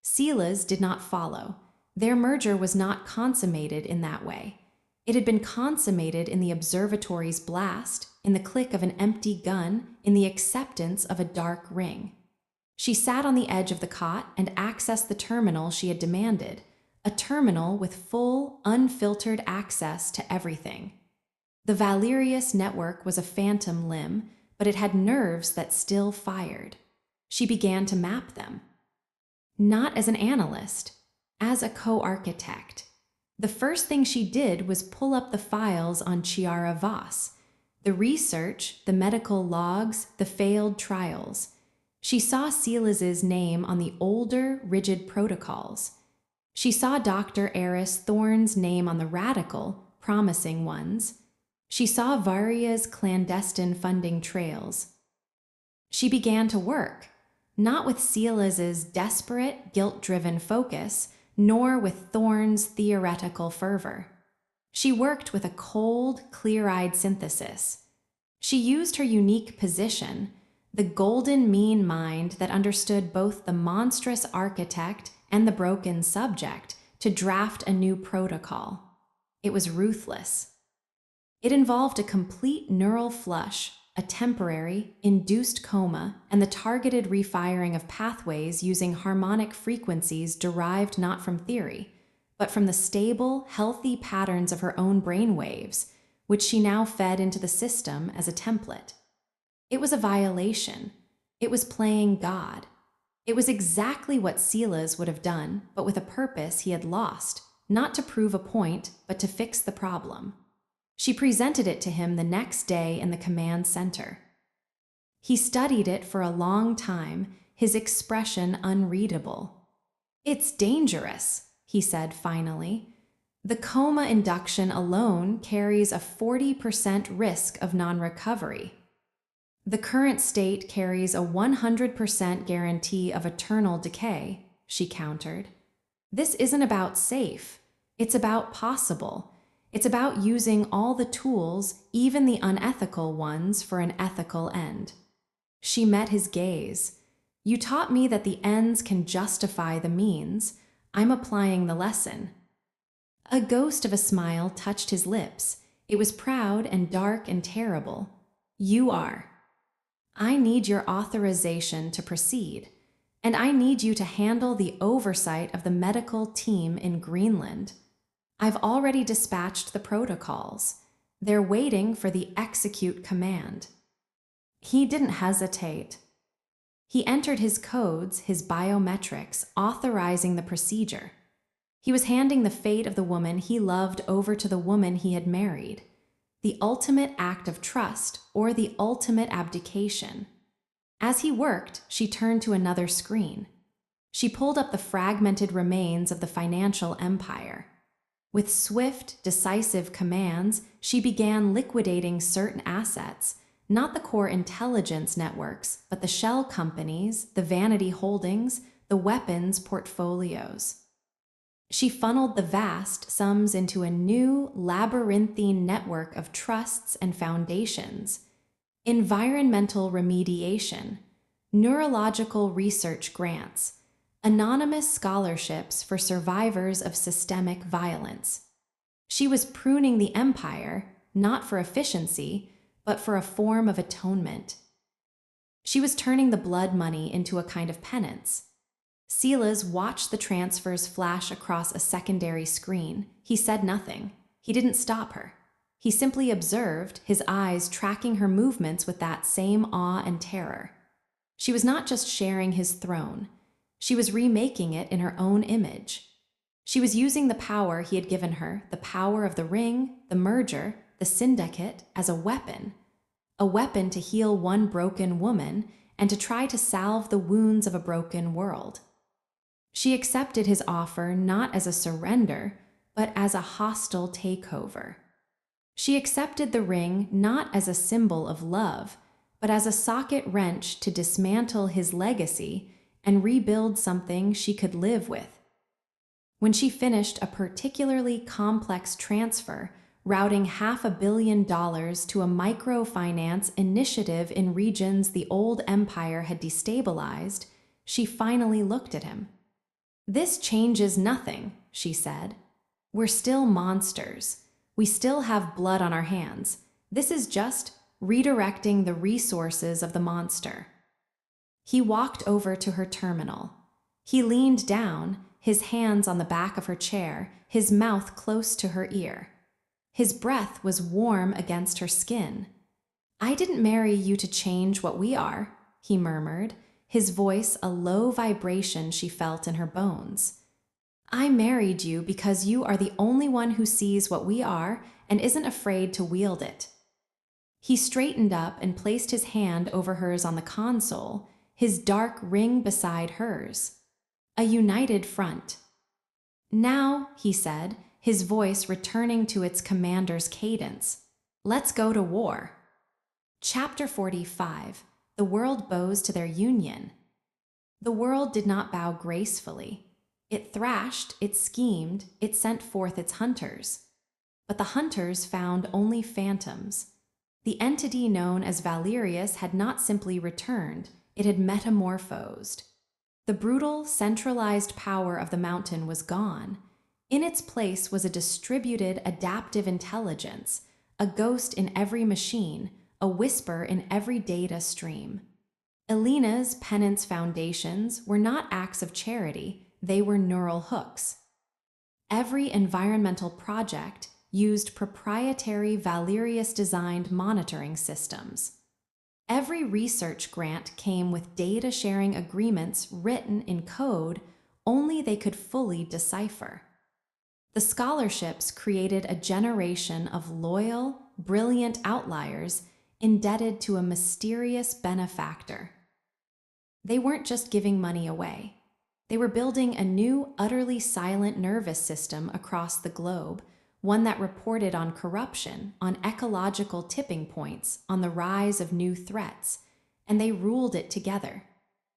Silas did not follow. Their merger was not consummated in that way. It had been consummated in the observatory's blast, in the click of an empty gun, in the acceptance of a dark ring. She sat on the edge of the cot and accessed the terminal she had demanded, a terminal with full, unfiltered access to everything. The Valerius network was a phantom limb, but it had nerves that still fired. She began to map them. Not as an analyst, as a co-architect. The first thing she did was pull up the files on Chiara Voss, the research, the medical logs, the failed trials. She saw Silas's name on the older, rigid protocols. She saw Dr. Eris Thorne's name on the radical, promising ones. She saw Varia's clandestine funding trails. She began to work, not with Silas's desperate, guilt-driven focus, nor with Thorne's theoretical fervor. She worked with a cold, clear-eyed synthesis. She used her unique position, the golden mean mind that understood both the monstrous architect and the broken subject, to draft a new protocol. It was ruthless. It involved a complete neural flush, a temporary, induced coma, and the targeted refiring of pathways using harmonic frequencies derived not from theory, but from the stable, healthy patterns of her own brain waves, which she now fed into the system as a template. It was a violation. It was playing God. It was exactly what Silas would have done, but with a purpose he had lost, not to prove a point, but to fix the problem. She presented it to him the next day in the command center. He studied it for a long time, his expression unreadable. "It's dangerous," he said finally. "The coma induction alone carries a 40% risk of non-recovery. The current state carries a 100% guarantee of eternal decay," she countered. "This isn't about safe. It's about possible. It's about using all the tools, even the unethical ones, for an ethical end." She met his gaze. You taught me that the ends can justify the means. I'm applying the lesson. A ghost of a smile touched his lips. It was proud and dark and terrible. You are. I need your authorization to proceed, and I need you to handle the oversight of the medical team in Greenland. I've already dispatched the protocols. They're waiting for the execute command. He didn't hesitate. He entered his codes, his biometrics, authorizing the procedure. He was handing the fate of the woman he loved over to the woman he had married. The ultimate act of trust or the ultimate abdication. As he worked, she turned to another screen. She pulled up the fragmented remains of the financial empire. With swift, decisive commands, she began liquidating certain assets, not the core intelligence networks, but the shell companies, the vanity holdings, the weapons portfolios. She funneled the vast sums into a new, labyrinthine network of trusts and foundations, environmental remediation, neurological research grants, anonymous scholarships for survivors of systemic violence. She was pruning the empire, not for efficiency, but for a form of atonement. She was turning the blood money into a kind of penance. Silas watched the transfers flash across a secondary screen. He said nothing. He didn't stop her. He simply observed, his eyes tracking her movements with that same awe and terror. She was not just sharing his throne. She was remaking it in her own image. She was using the power he had given her, the power of the ring, the merger, the syndicate, as a weapon to heal one broken woman and to try to salve the wounds of a broken world. She accepted his offer not as a surrender, but as a hostile takeover. She accepted the ring not as a symbol of love, but as a socket wrench to dismantle his legacy and rebuild something she could live with. When she finished a particularly complex transfer, routing $500 million to a microfinance initiative in regions the old empire had destabilized, she finally looked at him. "This changes nothing," she said. "We're still monsters. We still have blood on our hands. This is just redirecting the resources of the monster." He walked over to her terminal. He leaned down, his hands on the back of her chair, his mouth close to her ear. His breath was warm against her skin. "I didn't marry you to change what we are," he murmured, his voice a low vibration she felt in her bones. "I married you because you are the only one who sees what we are and isn't afraid to wield it." He straightened up and placed his hand over hers on the console, his dark ring beside hers. A united front. "Now," he said, his voice returning to its commander's cadence, "let's go to war." Chapter 45. The world bows to their union. The world did not bow gracefully. It thrashed, it schemed, it sent forth its hunters. But the hunters found only phantoms. The entity known as Valerius had not simply returned, it had metamorphosed. The brutal, centralized power of the mountain was gone. In its place was a distributed, adaptive intelligence, a ghost in every machine, a whisper in every data stream. Elena's penance foundations were not acts of charity, they were neural hooks. Every environmental project used proprietary Valerius-designed monitoring systems. Every research grant came with data-sharing agreements written in code only they could fully decipher. The scholarships created a generation of loyal, brilliant outliers indebted to a mysterious benefactor. They weren't just giving money away. They were building a new, utterly silent nervous system across the globe, one that reported on corruption, on ecological tipping points, on the rise of new threats, and they ruled it together.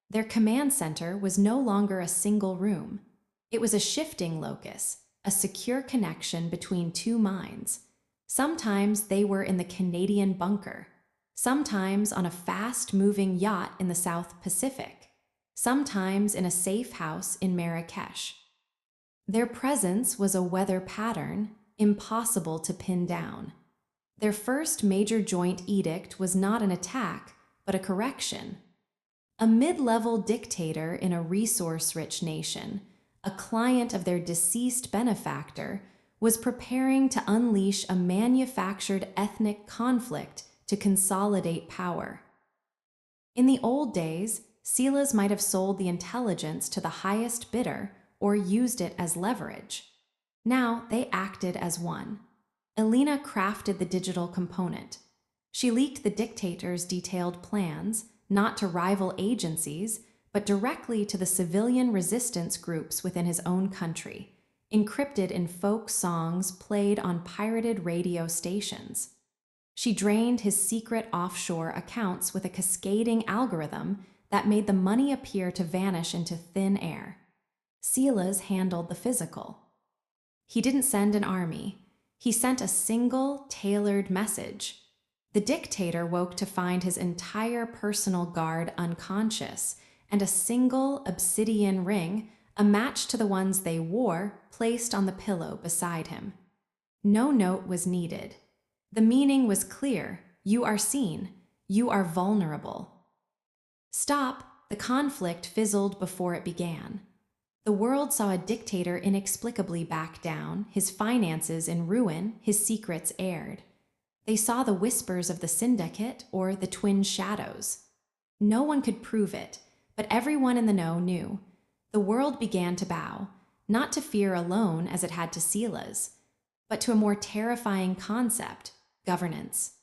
Their command center was no longer a single room. It was a shifting locus, a secure connection between two minds. Sometimes they were in the Canadian bunker. sometimes on a fast-moving yacht in the South Pacific, sometimes in a safe house in Marrakesh. Their presence was a weather pattern impossible to pin down. Their first major joint edict was not an attack, but a correction. A mid-level dictator in a resource-rich nation, a client of their deceased benefactor, was preparing to unleash a manufactured ethnic conflict to consolidate power. In the old days, Silas might have sold the intelligence to the highest bidder or used it as leverage. Now they acted as one. Elena crafted the digital component. She leaked the dictator's detailed plans, not to rival agencies, but directly to the civilian resistance groups within his own country, encrypted in folk songs played on pirated radio stations. She drained his secret offshore accounts with a cascading algorithm that made the money appear to vanish into thin air. Silas handled the physical. He didn't send an army. He sent a single, tailored message. The dictator woke to find his entire personal guard unconscious, and a single obsidian ring, a match to the ones they wore, placed on the pillow beside him. No note was needed. The meaning was clear. You are seen. You are vulnerable. Stop. The conflict fizzled before it began. The world saw a dictator inexplicably back down, his finances in ruin, his secrets aired. They saw the whispers of the syndicate or the twin shadows. No one could prove it, but everyone in the know knew. The world began to bow, not to fear alone as it had to Silas, but to a more terrifying concept, governance.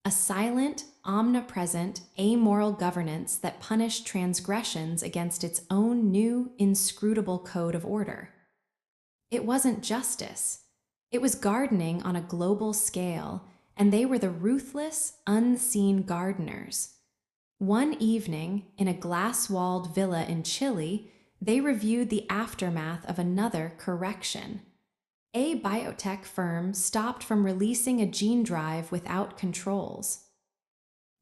A silent, omnipresent, amoral governance that punished transgressions against its own new, inscrutable code of order. It wasn't justice. It was gardening on a global scale, and they were the ruthless, unseen gardeners. One evening, in a glass-walled villa in Chile, they reviewed the aftermath of another correction. A biotech firm stopped from releasing a gene drive without controls.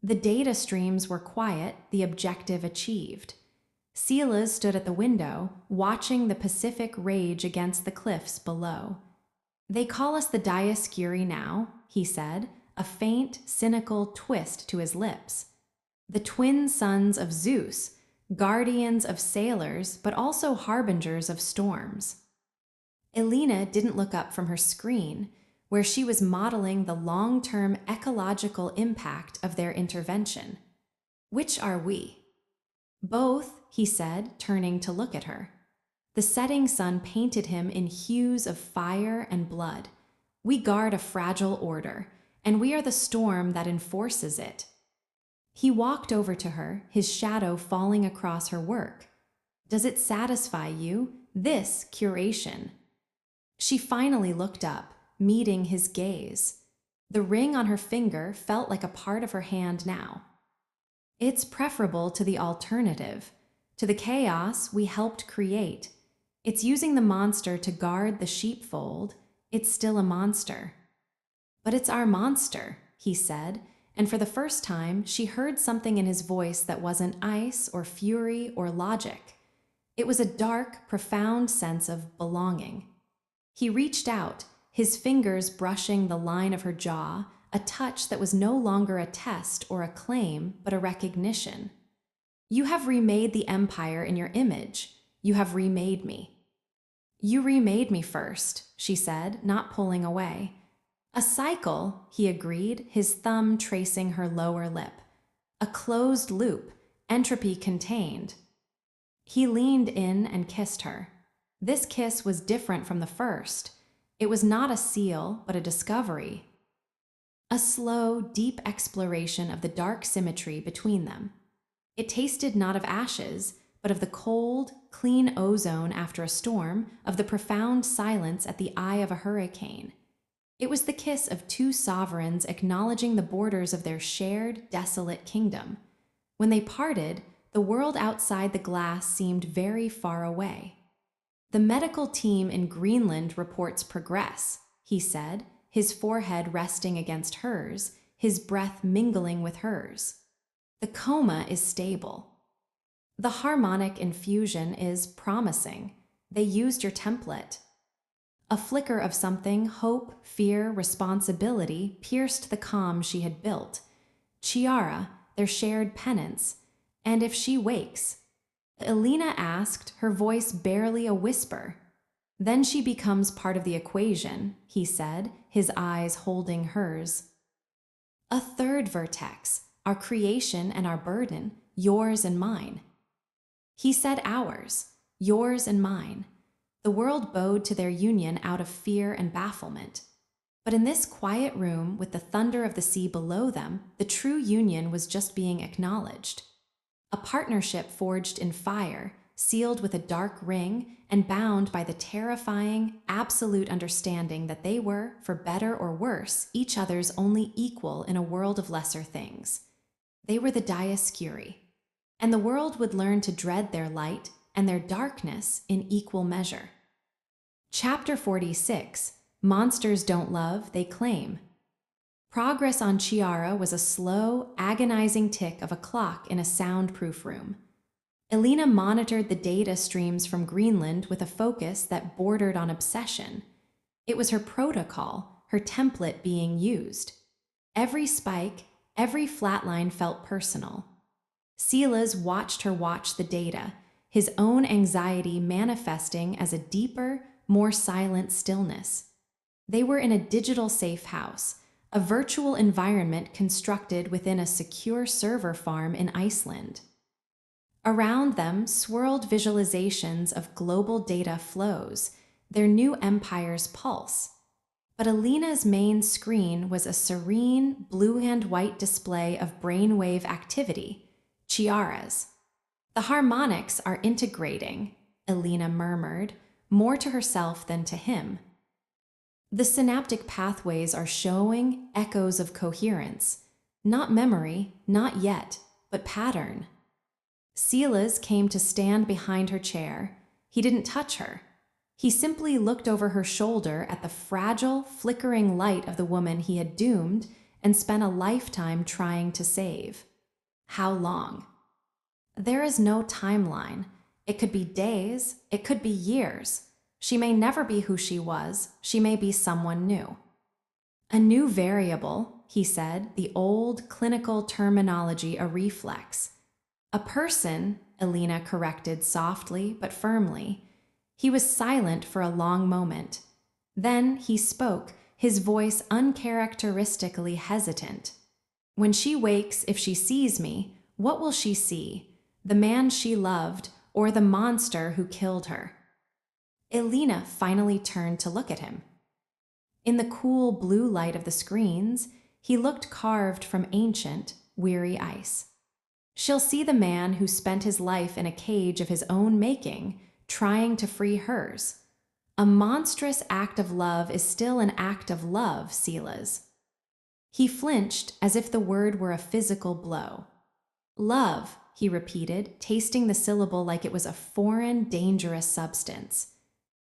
The data streams were quiet, the objective achieved. Silas stood at the window, watching the Pacific rage against the cliffs below. They call us the Dioscuri now, he said, a faint, cynical twist to his lips. The twin sons of Zeus, guardians of sailors, but also harbingers of storms. Elena didn't look up from her screen, where she was modeling the long-term ecological impact of their intervention. Which are we? Both, he said, turning to look at her. The setting sun painted him in hues of fire and blood. We guard a fragile order, and we are the storm that enforces it. He walked over to her, his shadow falling across her work. Does it satisfy you, this curation? She finally looked up, meeting his gaze. The ring on her finger felt like a part of her hand now. It's preferable to the alternative, to the chaos we helped create. It's using the monster to guard the sheepfold. It's still a monster. But it's our monster, he said, and for the first time she heard something in his voice that wasn't ice or fury or logic. It was a dark, profound sense of belonging. He reached out, his fingers brushing the line of her jaw, a touch that was no longer a test or a claim, but a recognition. You have remade the empire in your image. You have remade me. You remade me first, she said, not pulling away. A cycle, he agreed, his thumb tracing her lower lip. A closed loop, entropy contained. He leaned in and kissed her. This kiss was different from the first. It was not a seal, but a discovery. A slow, deep exploration of the dark symmetry between them. It tasted not of ashes, but of the cold, clean ozone after a storm, of the profound silence at the eye of a hurricane. It was the kiss of two sovereigns acknowledging the borders of their shared, desolate kingdom. When they parted, the world outside the glass seemed very far away. The medical team in Greenland reports progress, he said, his forehead resting against hers, his breath mingling with hers. The coma is stable. The harmonic infusion is promising. They used your template. A flicker of something, hope, fear, responsibility, pierced the calm she had built. Chiara, their shared penance. And if she wakes? Elena asked, her voice barely a whisper. Then she becomes part of the equation, he said, his eyes holding hers. A third vertex, our creation and our burden, yours and mine. He said ours, yours and mine. The world bowed to their union out of fear and bafflement. But in this quiet room, with the thunder of the sea below them, the true union was just being acknowledged. A partnership forged in fire, sealed with a dark ring, and bound by the terrifying, absolute understanding that they were, for better or worse, each other's only equal in a world of lesser things. They were the Dioscuri, and the world would learn to dread their light and their darkness in equal measure. Chapter 46, Monsters Don't Love, They Claim. Progress on Chiara was a slow, agonizing tick of a clock in a soundproof room. Elena monitored the data streams from Greenland with a focus that bordered on obsession. It was her protocol, her template being used. Every spike, every flatline felt personal. Silas watched her watch the data, his own anxiety manifesting as a deeper, more silent stillness. They were in a digital safe house, a virtual environment constructed within a secure server farm in Iceland. Around them swirled visualizations of global data flows, their new empire's pulse. But Elena's main screen was a serene, blue and white display of brainwave activity, Chiara's. The harmonics are integrating, Elena murmured, more to herself than to him. The synaptic pathways are showing echoes of coherence, not memory, not yet, but pattern. Silas came to stand behind her chair. He didn't touch her. He simply looked over her shoulder at the fragile, flickering light of the woman he had doomed and spent a lifetime trying to save. How long? There is no timeline. It could be days, it could be years. She may never be who she was, she may be someone new. A new variable, he said, the old clinical terminology a reflex. A person, Elena corrected softly but firmly. He was silent for a long moment. Then he spoke, his voice uncharacteristically hesitant. When she wakes, if she sees me, what will she see? The man she loved, or the monster who killed her? Elena finally turned to look at him. In the cool blue light of the screens, he looked carved from ancient, weary ice. She'll see the man who spent his life in a cage of his own making, trying to free hers. A monstrous act of love is still an act of love, Silas. He flinched as if the word were a physical blow. Love, he repeated, tasting the syllable like it was a foreign, dangerous substance.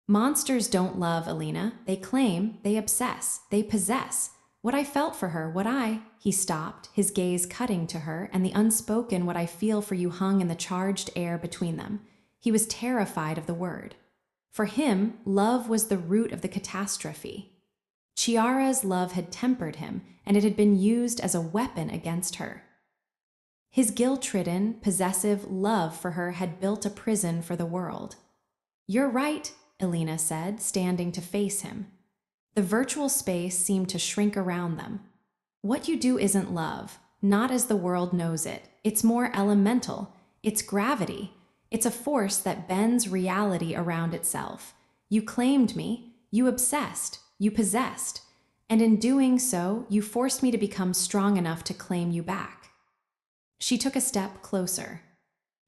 Monsters don't love, Elena. They claim, they obsess, they possess. What I felt for her, he stopped, his gaze cutting to her, and the unspoken what I feel for you hung in the charged air between them. He was terrified of the word. For him, love was the root of the catastrophe. Chiara's love had tempered him, and it had been used as a weapon against her. His guilt-ridden, possessive love for her had built a prison for the world. You're right, Elena said, standing to face him. The virtual space seemed to shrink around them. What you do isn't love, not as the world knows it. It's more elemental. It's gravity. It's a force that bends reality around itself. You claimed me, you obsessed, you possessed, and in doing so, you forced me to become strong enough to claim you back. She took a step closer.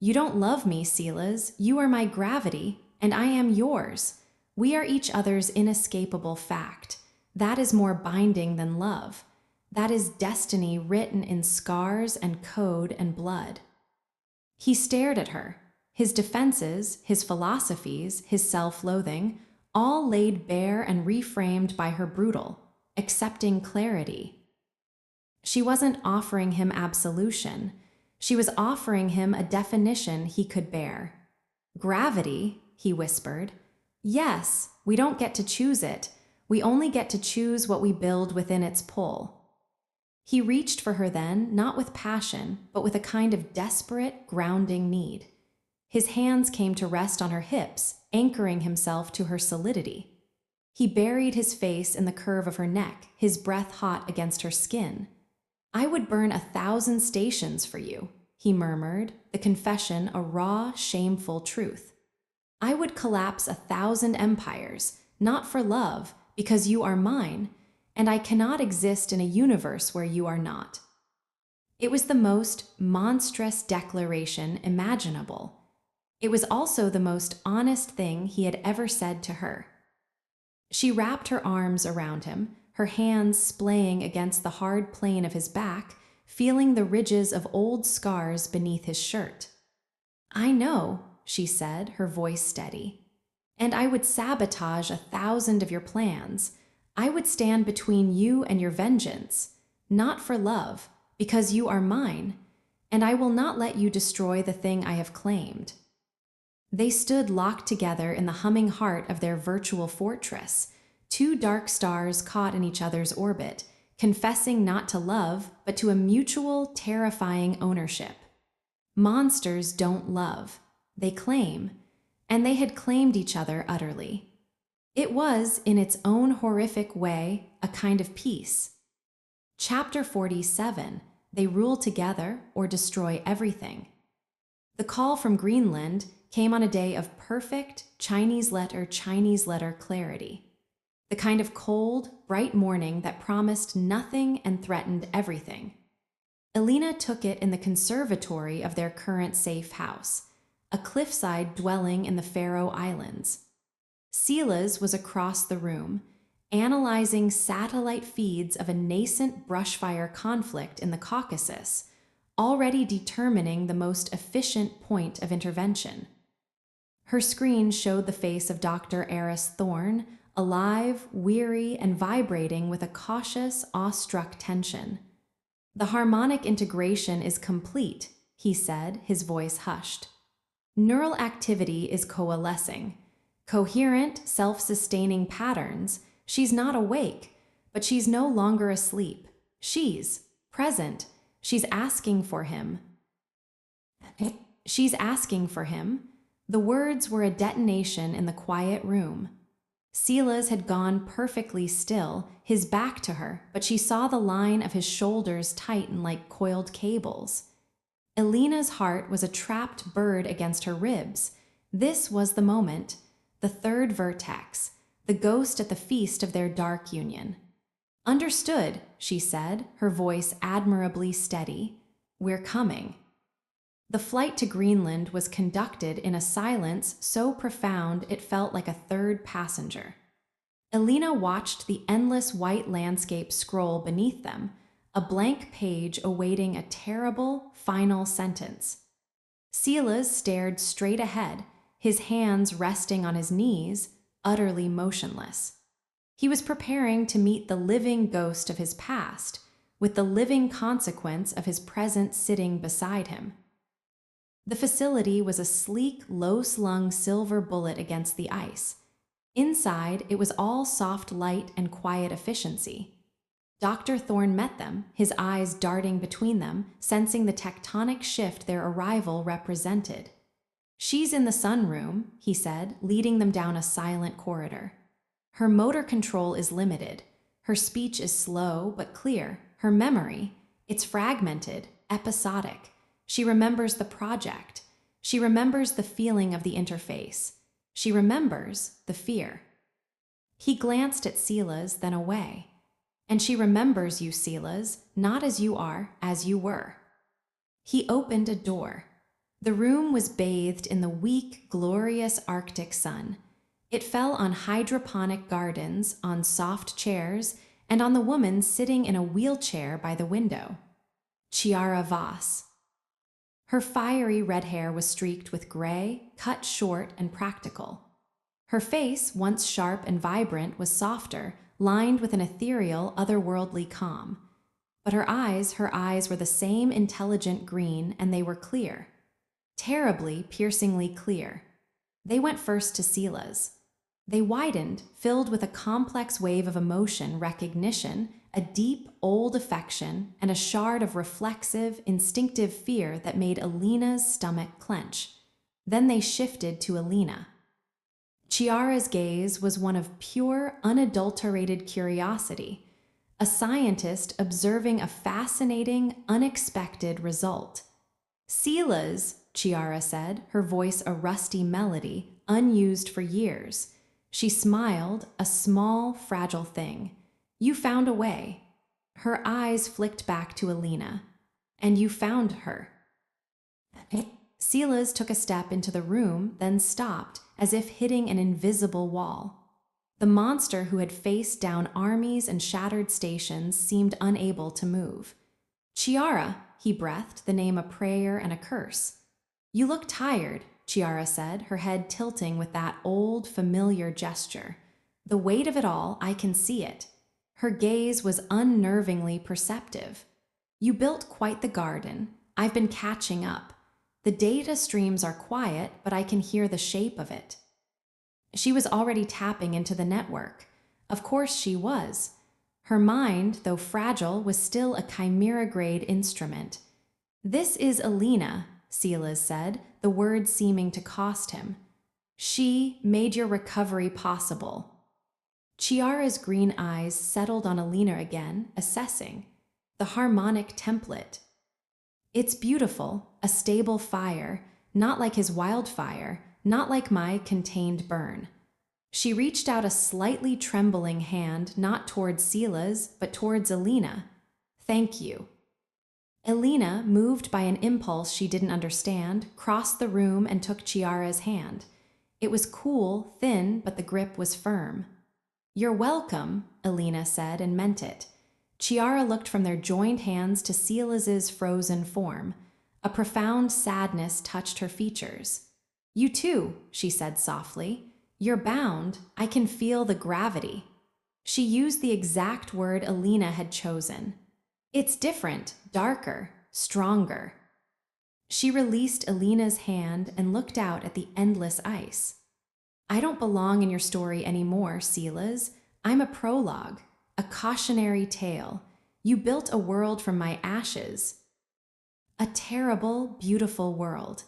You don't love me, Silas. You are my gravity, and I am yours. We are each other's inescapable fact. That is more binding than love. That is destiny written in scars and code and blood. He stared at her. His defenses, his philosophies, his self-loathing, all laid bare and reframed by her brutal, accepting clarity. She wasn't offering him absolution. She was offering him a definition he could bear. Gravity, he whispered. Yes, we don't get to choose it. We only get to choose what we build within its pull. He reached for her then, not with passion, but with a kind of desperate, grounding need. His hands came to rest on her hips, anchoring himself to her solidity. He buried his face in the curve of her neck, his breath hot against her skin. I would burn 1,000 stations for you, he murmured, the confession a raw, shameful truth. I would collapse 1,000 empires, not for love, because you are mine, and I cannot exist in a universe where you are not. It was the most monstrous declaration imaginable. It was also the most honest thing he had ever said to her. She wrapped her arms around him, her hands splaying against the hard plane of his back, feeling the ridges of old scars beneath his shirt. I know, she said, her voice steady. And I would sabotage 1,000 of your plans. I would stand between you and your vengeance, not for love, because you are mine, and I will not let you destroy the thing I have claimed. They stood locked together in the humming heart of their virtual fortress, two dark stars caught in each other's orbit, confessing not to love, but to a mutual, terrifying ownership. Monsters don't love, they claim, and they had claimed each other utterly. It was, in its own horrific way, a kind of peace. Chapter 47, They Rule Together or Destroy Everything. The call from Greenland came on a day of perfect Chinese letter clarity. The kind of cold, bright morning that promised nothing and threatened everything. Elena took it in the conservatory of their current safe house, a cliffside dwelling in the Faroe Islands. Sila's was across the room, analyzing satellite feeds of a nascent brushfire conflict in the Caucasus, already determining the most efficient point of intervention. Her screen showed the face of Dr. Eris Thorne, alive, weary, and vibrating with a cautious, awestruck tension. The harmonic integration is complete, he said, his voice hushed. Neural activity is coalescing. Coherent, self-sustaining patterns. She's not awake, but she's no longer asleep. She's present. She's asking for him. She's asking for him. The words were a detonation in the quiet room. Sila's had gone perfectly still, his back to her, but she saw the line of his shoulders tighten like coiled cables. Elena's heart was a trapped bird against her ribs. This was the moment, the third vertex, the ghost at the feast of their dark union. Understood, she said, her voice admirably steady. We're coming. The flight to Greenland was conducted in a silence so profound it felt like a third passenger. Elena watched the endless white landscape scroll beneath them, a blank page awaiting a terrible, final sentence. Silas stared straight ahead, his hands resting on his knees, utterly motionless. He was preparing to meet the living ghost of his past, with the living consequence of his present sitting beside him. The facility was a sleek, low-slung silver bullet against the ice. Inside, it was all soft light and quiet efficiency. Dr. Thorne met them, his eyes darting between them, sensing the tectonic shift their arrival represented. She's in the sunroom, he said, leading them down a silent corridor. Her motor control is limited. Her speech is slow but clear. Her memory, it's fragmented, episodic. She remembers the project. She remembers the feeling of the interface. She remembers the fear. He glanced at Sila's, then away. And she remembers you, Sila's, not as you are, as you were. He opened a door. The room was bathed in the weak, glorious Arctic sun. It fell on hydroponic gardens, on soft chairs, and on the woman sitting in a wheelchair by the window. Chiara Voss. Her fiery red hair was streaked with gray, cut short and practical. Her face, once sharp and vibrant, was softer, lined with an ethereal, otherworldly calm. But her eyes were the same intelligent green, and they were clear. Terribly, piercingly clear. They went first to Sela's. They widened, filled with a complex wave of emotion, recognition, a deep, old affection, and a shard of reflexive, instinctive fear that made Alina's stomach clench. Then they shifted to Alina. Chiara's gaze was one of pure, unadulterated curiosity, a scientist observing a fascinating, unexpected result. Sela's, Chiara said, her voice a rusty melody, unused for years. She smiled, a small, fragile thing. You found a way. Her eyes flicked back to Alina. And you found her. Sela's took a step into the room, then stopped, as if hitting an invisible wall. The monster who had faced down armies and shattered stations seemed unable to move. Chiara, he breathed, the name a prayer and a curse. You look tired, Chiara said, her head tilting with that old, familiar gesture. The weight of it all, I can see it. Her gaze was unnervingly perceptive. You built quite the garden. I've been catching up. The data streams are quiet, but I can hear the shape of it. She was already tapping into the network. Of course she was. Her mind, though fragile, was still a chimera-grade instrument. This is Alina, Sela's said, the words seeming to cost him. She made your recovery possible. Chiara's green eyes settled on Alina again, assessing. The harmonic template. It's beautiful, a stable fire, not like his wildfire, not like my contained burn. She reached out a slightly trembling hand, not towards Sela's, but towards Alina. Thank you. Alina, moved by an impulse she didn't understand, crossed the room and took Chiara's hand. It was cool, thin, but the grip was firm. You're welcome, Alina said, and meant it. Chiara looked from their joined hands to Sela's frozen form. A profound sadness touched her features. You too, she said softly. You're bound. I can feel the gravity. She used the exact word Alina had chosen. It's different, darker, stronger. She released Alina's hand and looked out at the endless ice. I don't belong in your story anymore, Sela's. I'm a prologue, a cautionary tale. You built a world from my ashes. A terrible, beautiful world.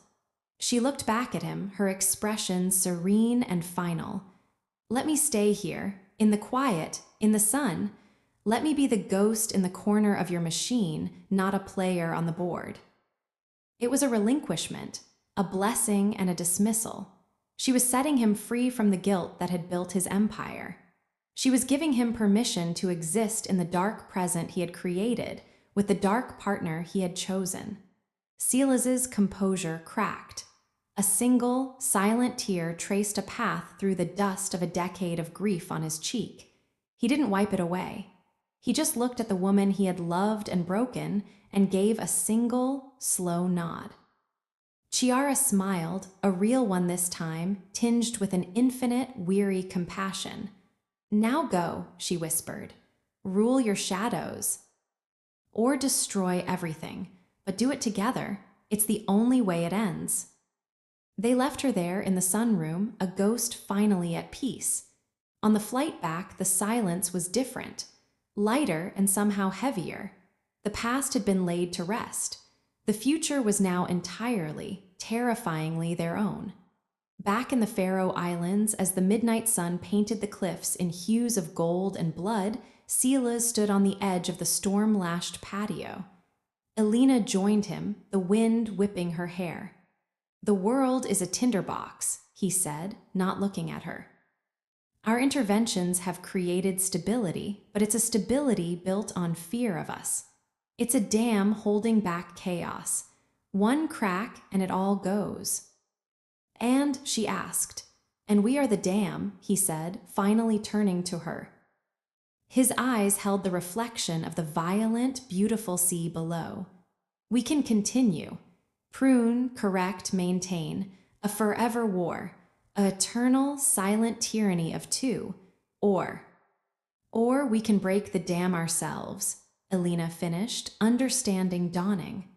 She looked back at him, her expression serene and final. Let me stay here, in the quiet, in the sun. Let me be the ghost in the corner of your machine, not a player on the board. It was a relinquishment, a blessing and a dismissal. She was setting him free from the guilt that had built his empire. She was giving him permission to exist in the dark present he had created, with the dark partner he had chosen. Sela's composure cracked. A single, silent tear traced a path through the dust of a decade of grief on his cheek. He didn't wipe it away. He just looked at the woman he had loved and broken and gave a single, slow nod. Chiara smiled, a real one this time, tinged with an infinite, weary compassion. Now go, she whispered. Rule your shadows. Or destroy everything, but do it together. It's the only way it ends. They left her there in the sunroom, a ghost finally at peace. On the flight back, the silence was different, lighter and somehow heavier. The past had been laid to rest. The future was now entirely, terrifyingly their own. Back in the Faroe Islands, as the midnight sun painted the cliffs in hues of gold and blood, Sela stood on the edge of the storm-lashed patio. Alina joined him, the wind whipping her hair. The world is a tinderbox, he said, not looking at her. Our interventions have created stability, but it's a stability built on fear of us. It's a dam holding back chaos. One crack and it all goes. And, she asked, and we are the dam, he said, finally turning to her. His eyes held the reflection of the violent, beautiful sea below. We can continue. Prune, correct, maintain. A forever war. A eternal, silent tyranny of two. Or we can break the dam ourselves. Elena finished, understanding dawning.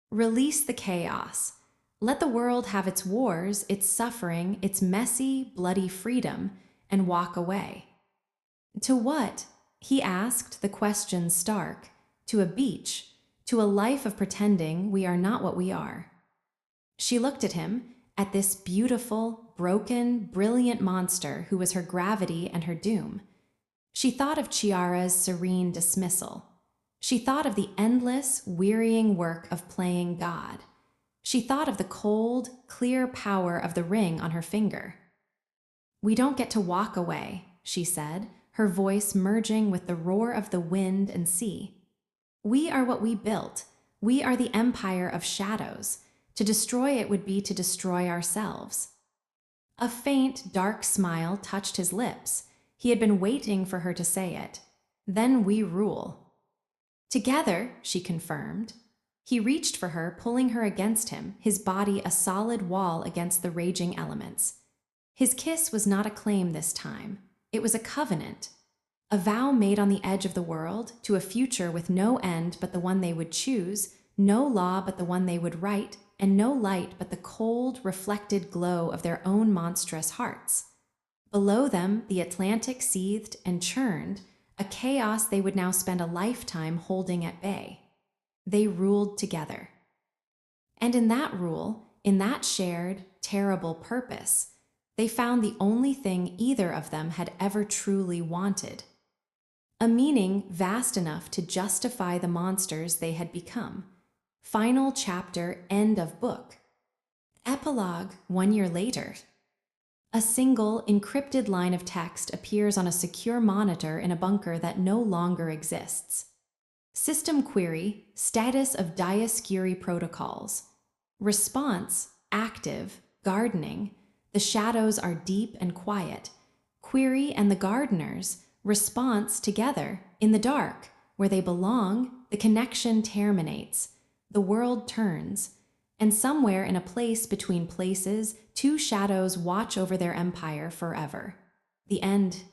Release the chaos. Let the world have its wars, its suffering, its messy, bloody freedom, and walk away. To what? He asked, the question stark. To a beach, to a life of pretending we are not what we are. She looked at him, at this beautiful, broken, brilliant monster who was her gravity and her doom. She thought of Chiara's serene dismissal. She thought of the endless, wearying work of playing God. She thought of the cold, clear power of the ring on her finger. "We don't get to walk away," she said, her voice merging with the roar of the wind and sea. "We are what we built. We are the empire of shadows. To destroy it would be to destroy ourselves." A faint, dark smile touched his lips. He had been waiting for her to say it. "Then we rule." "Together," she confirmed. He reached for her, pulling her against him, his body a solid wall against the raging elements. His kiss was not a claim this time. It was a covenant. A vow made on the edge of the world, to a future with no end but the one they would choose, no law but the one they would write, and no light but the cold, reflected glow of their own monstrous hearts. Below them, the Atlantic seethed and churned, a chaos they would now spend a lifetime holding at bay. They ruled together. And in that rule, in that shared, terrible purpose, they found the only thing either of them had ever truly wanted. A meaning vast enough to justify the monsters they had become. Final chapter, end of book. Epilogue, 1 year later. A single, encrypted line of text appears on a secure monitor in a bunker that no longer exists. System query, status of Dioscuri protocols. Response, active, gardening. The shadows are deep and quiet. Query and the gardeners, response together, in the dark, where they belong, the connection terminates. The world turns, and somewhere in a place between places, two shadows watch over their empire forever. The end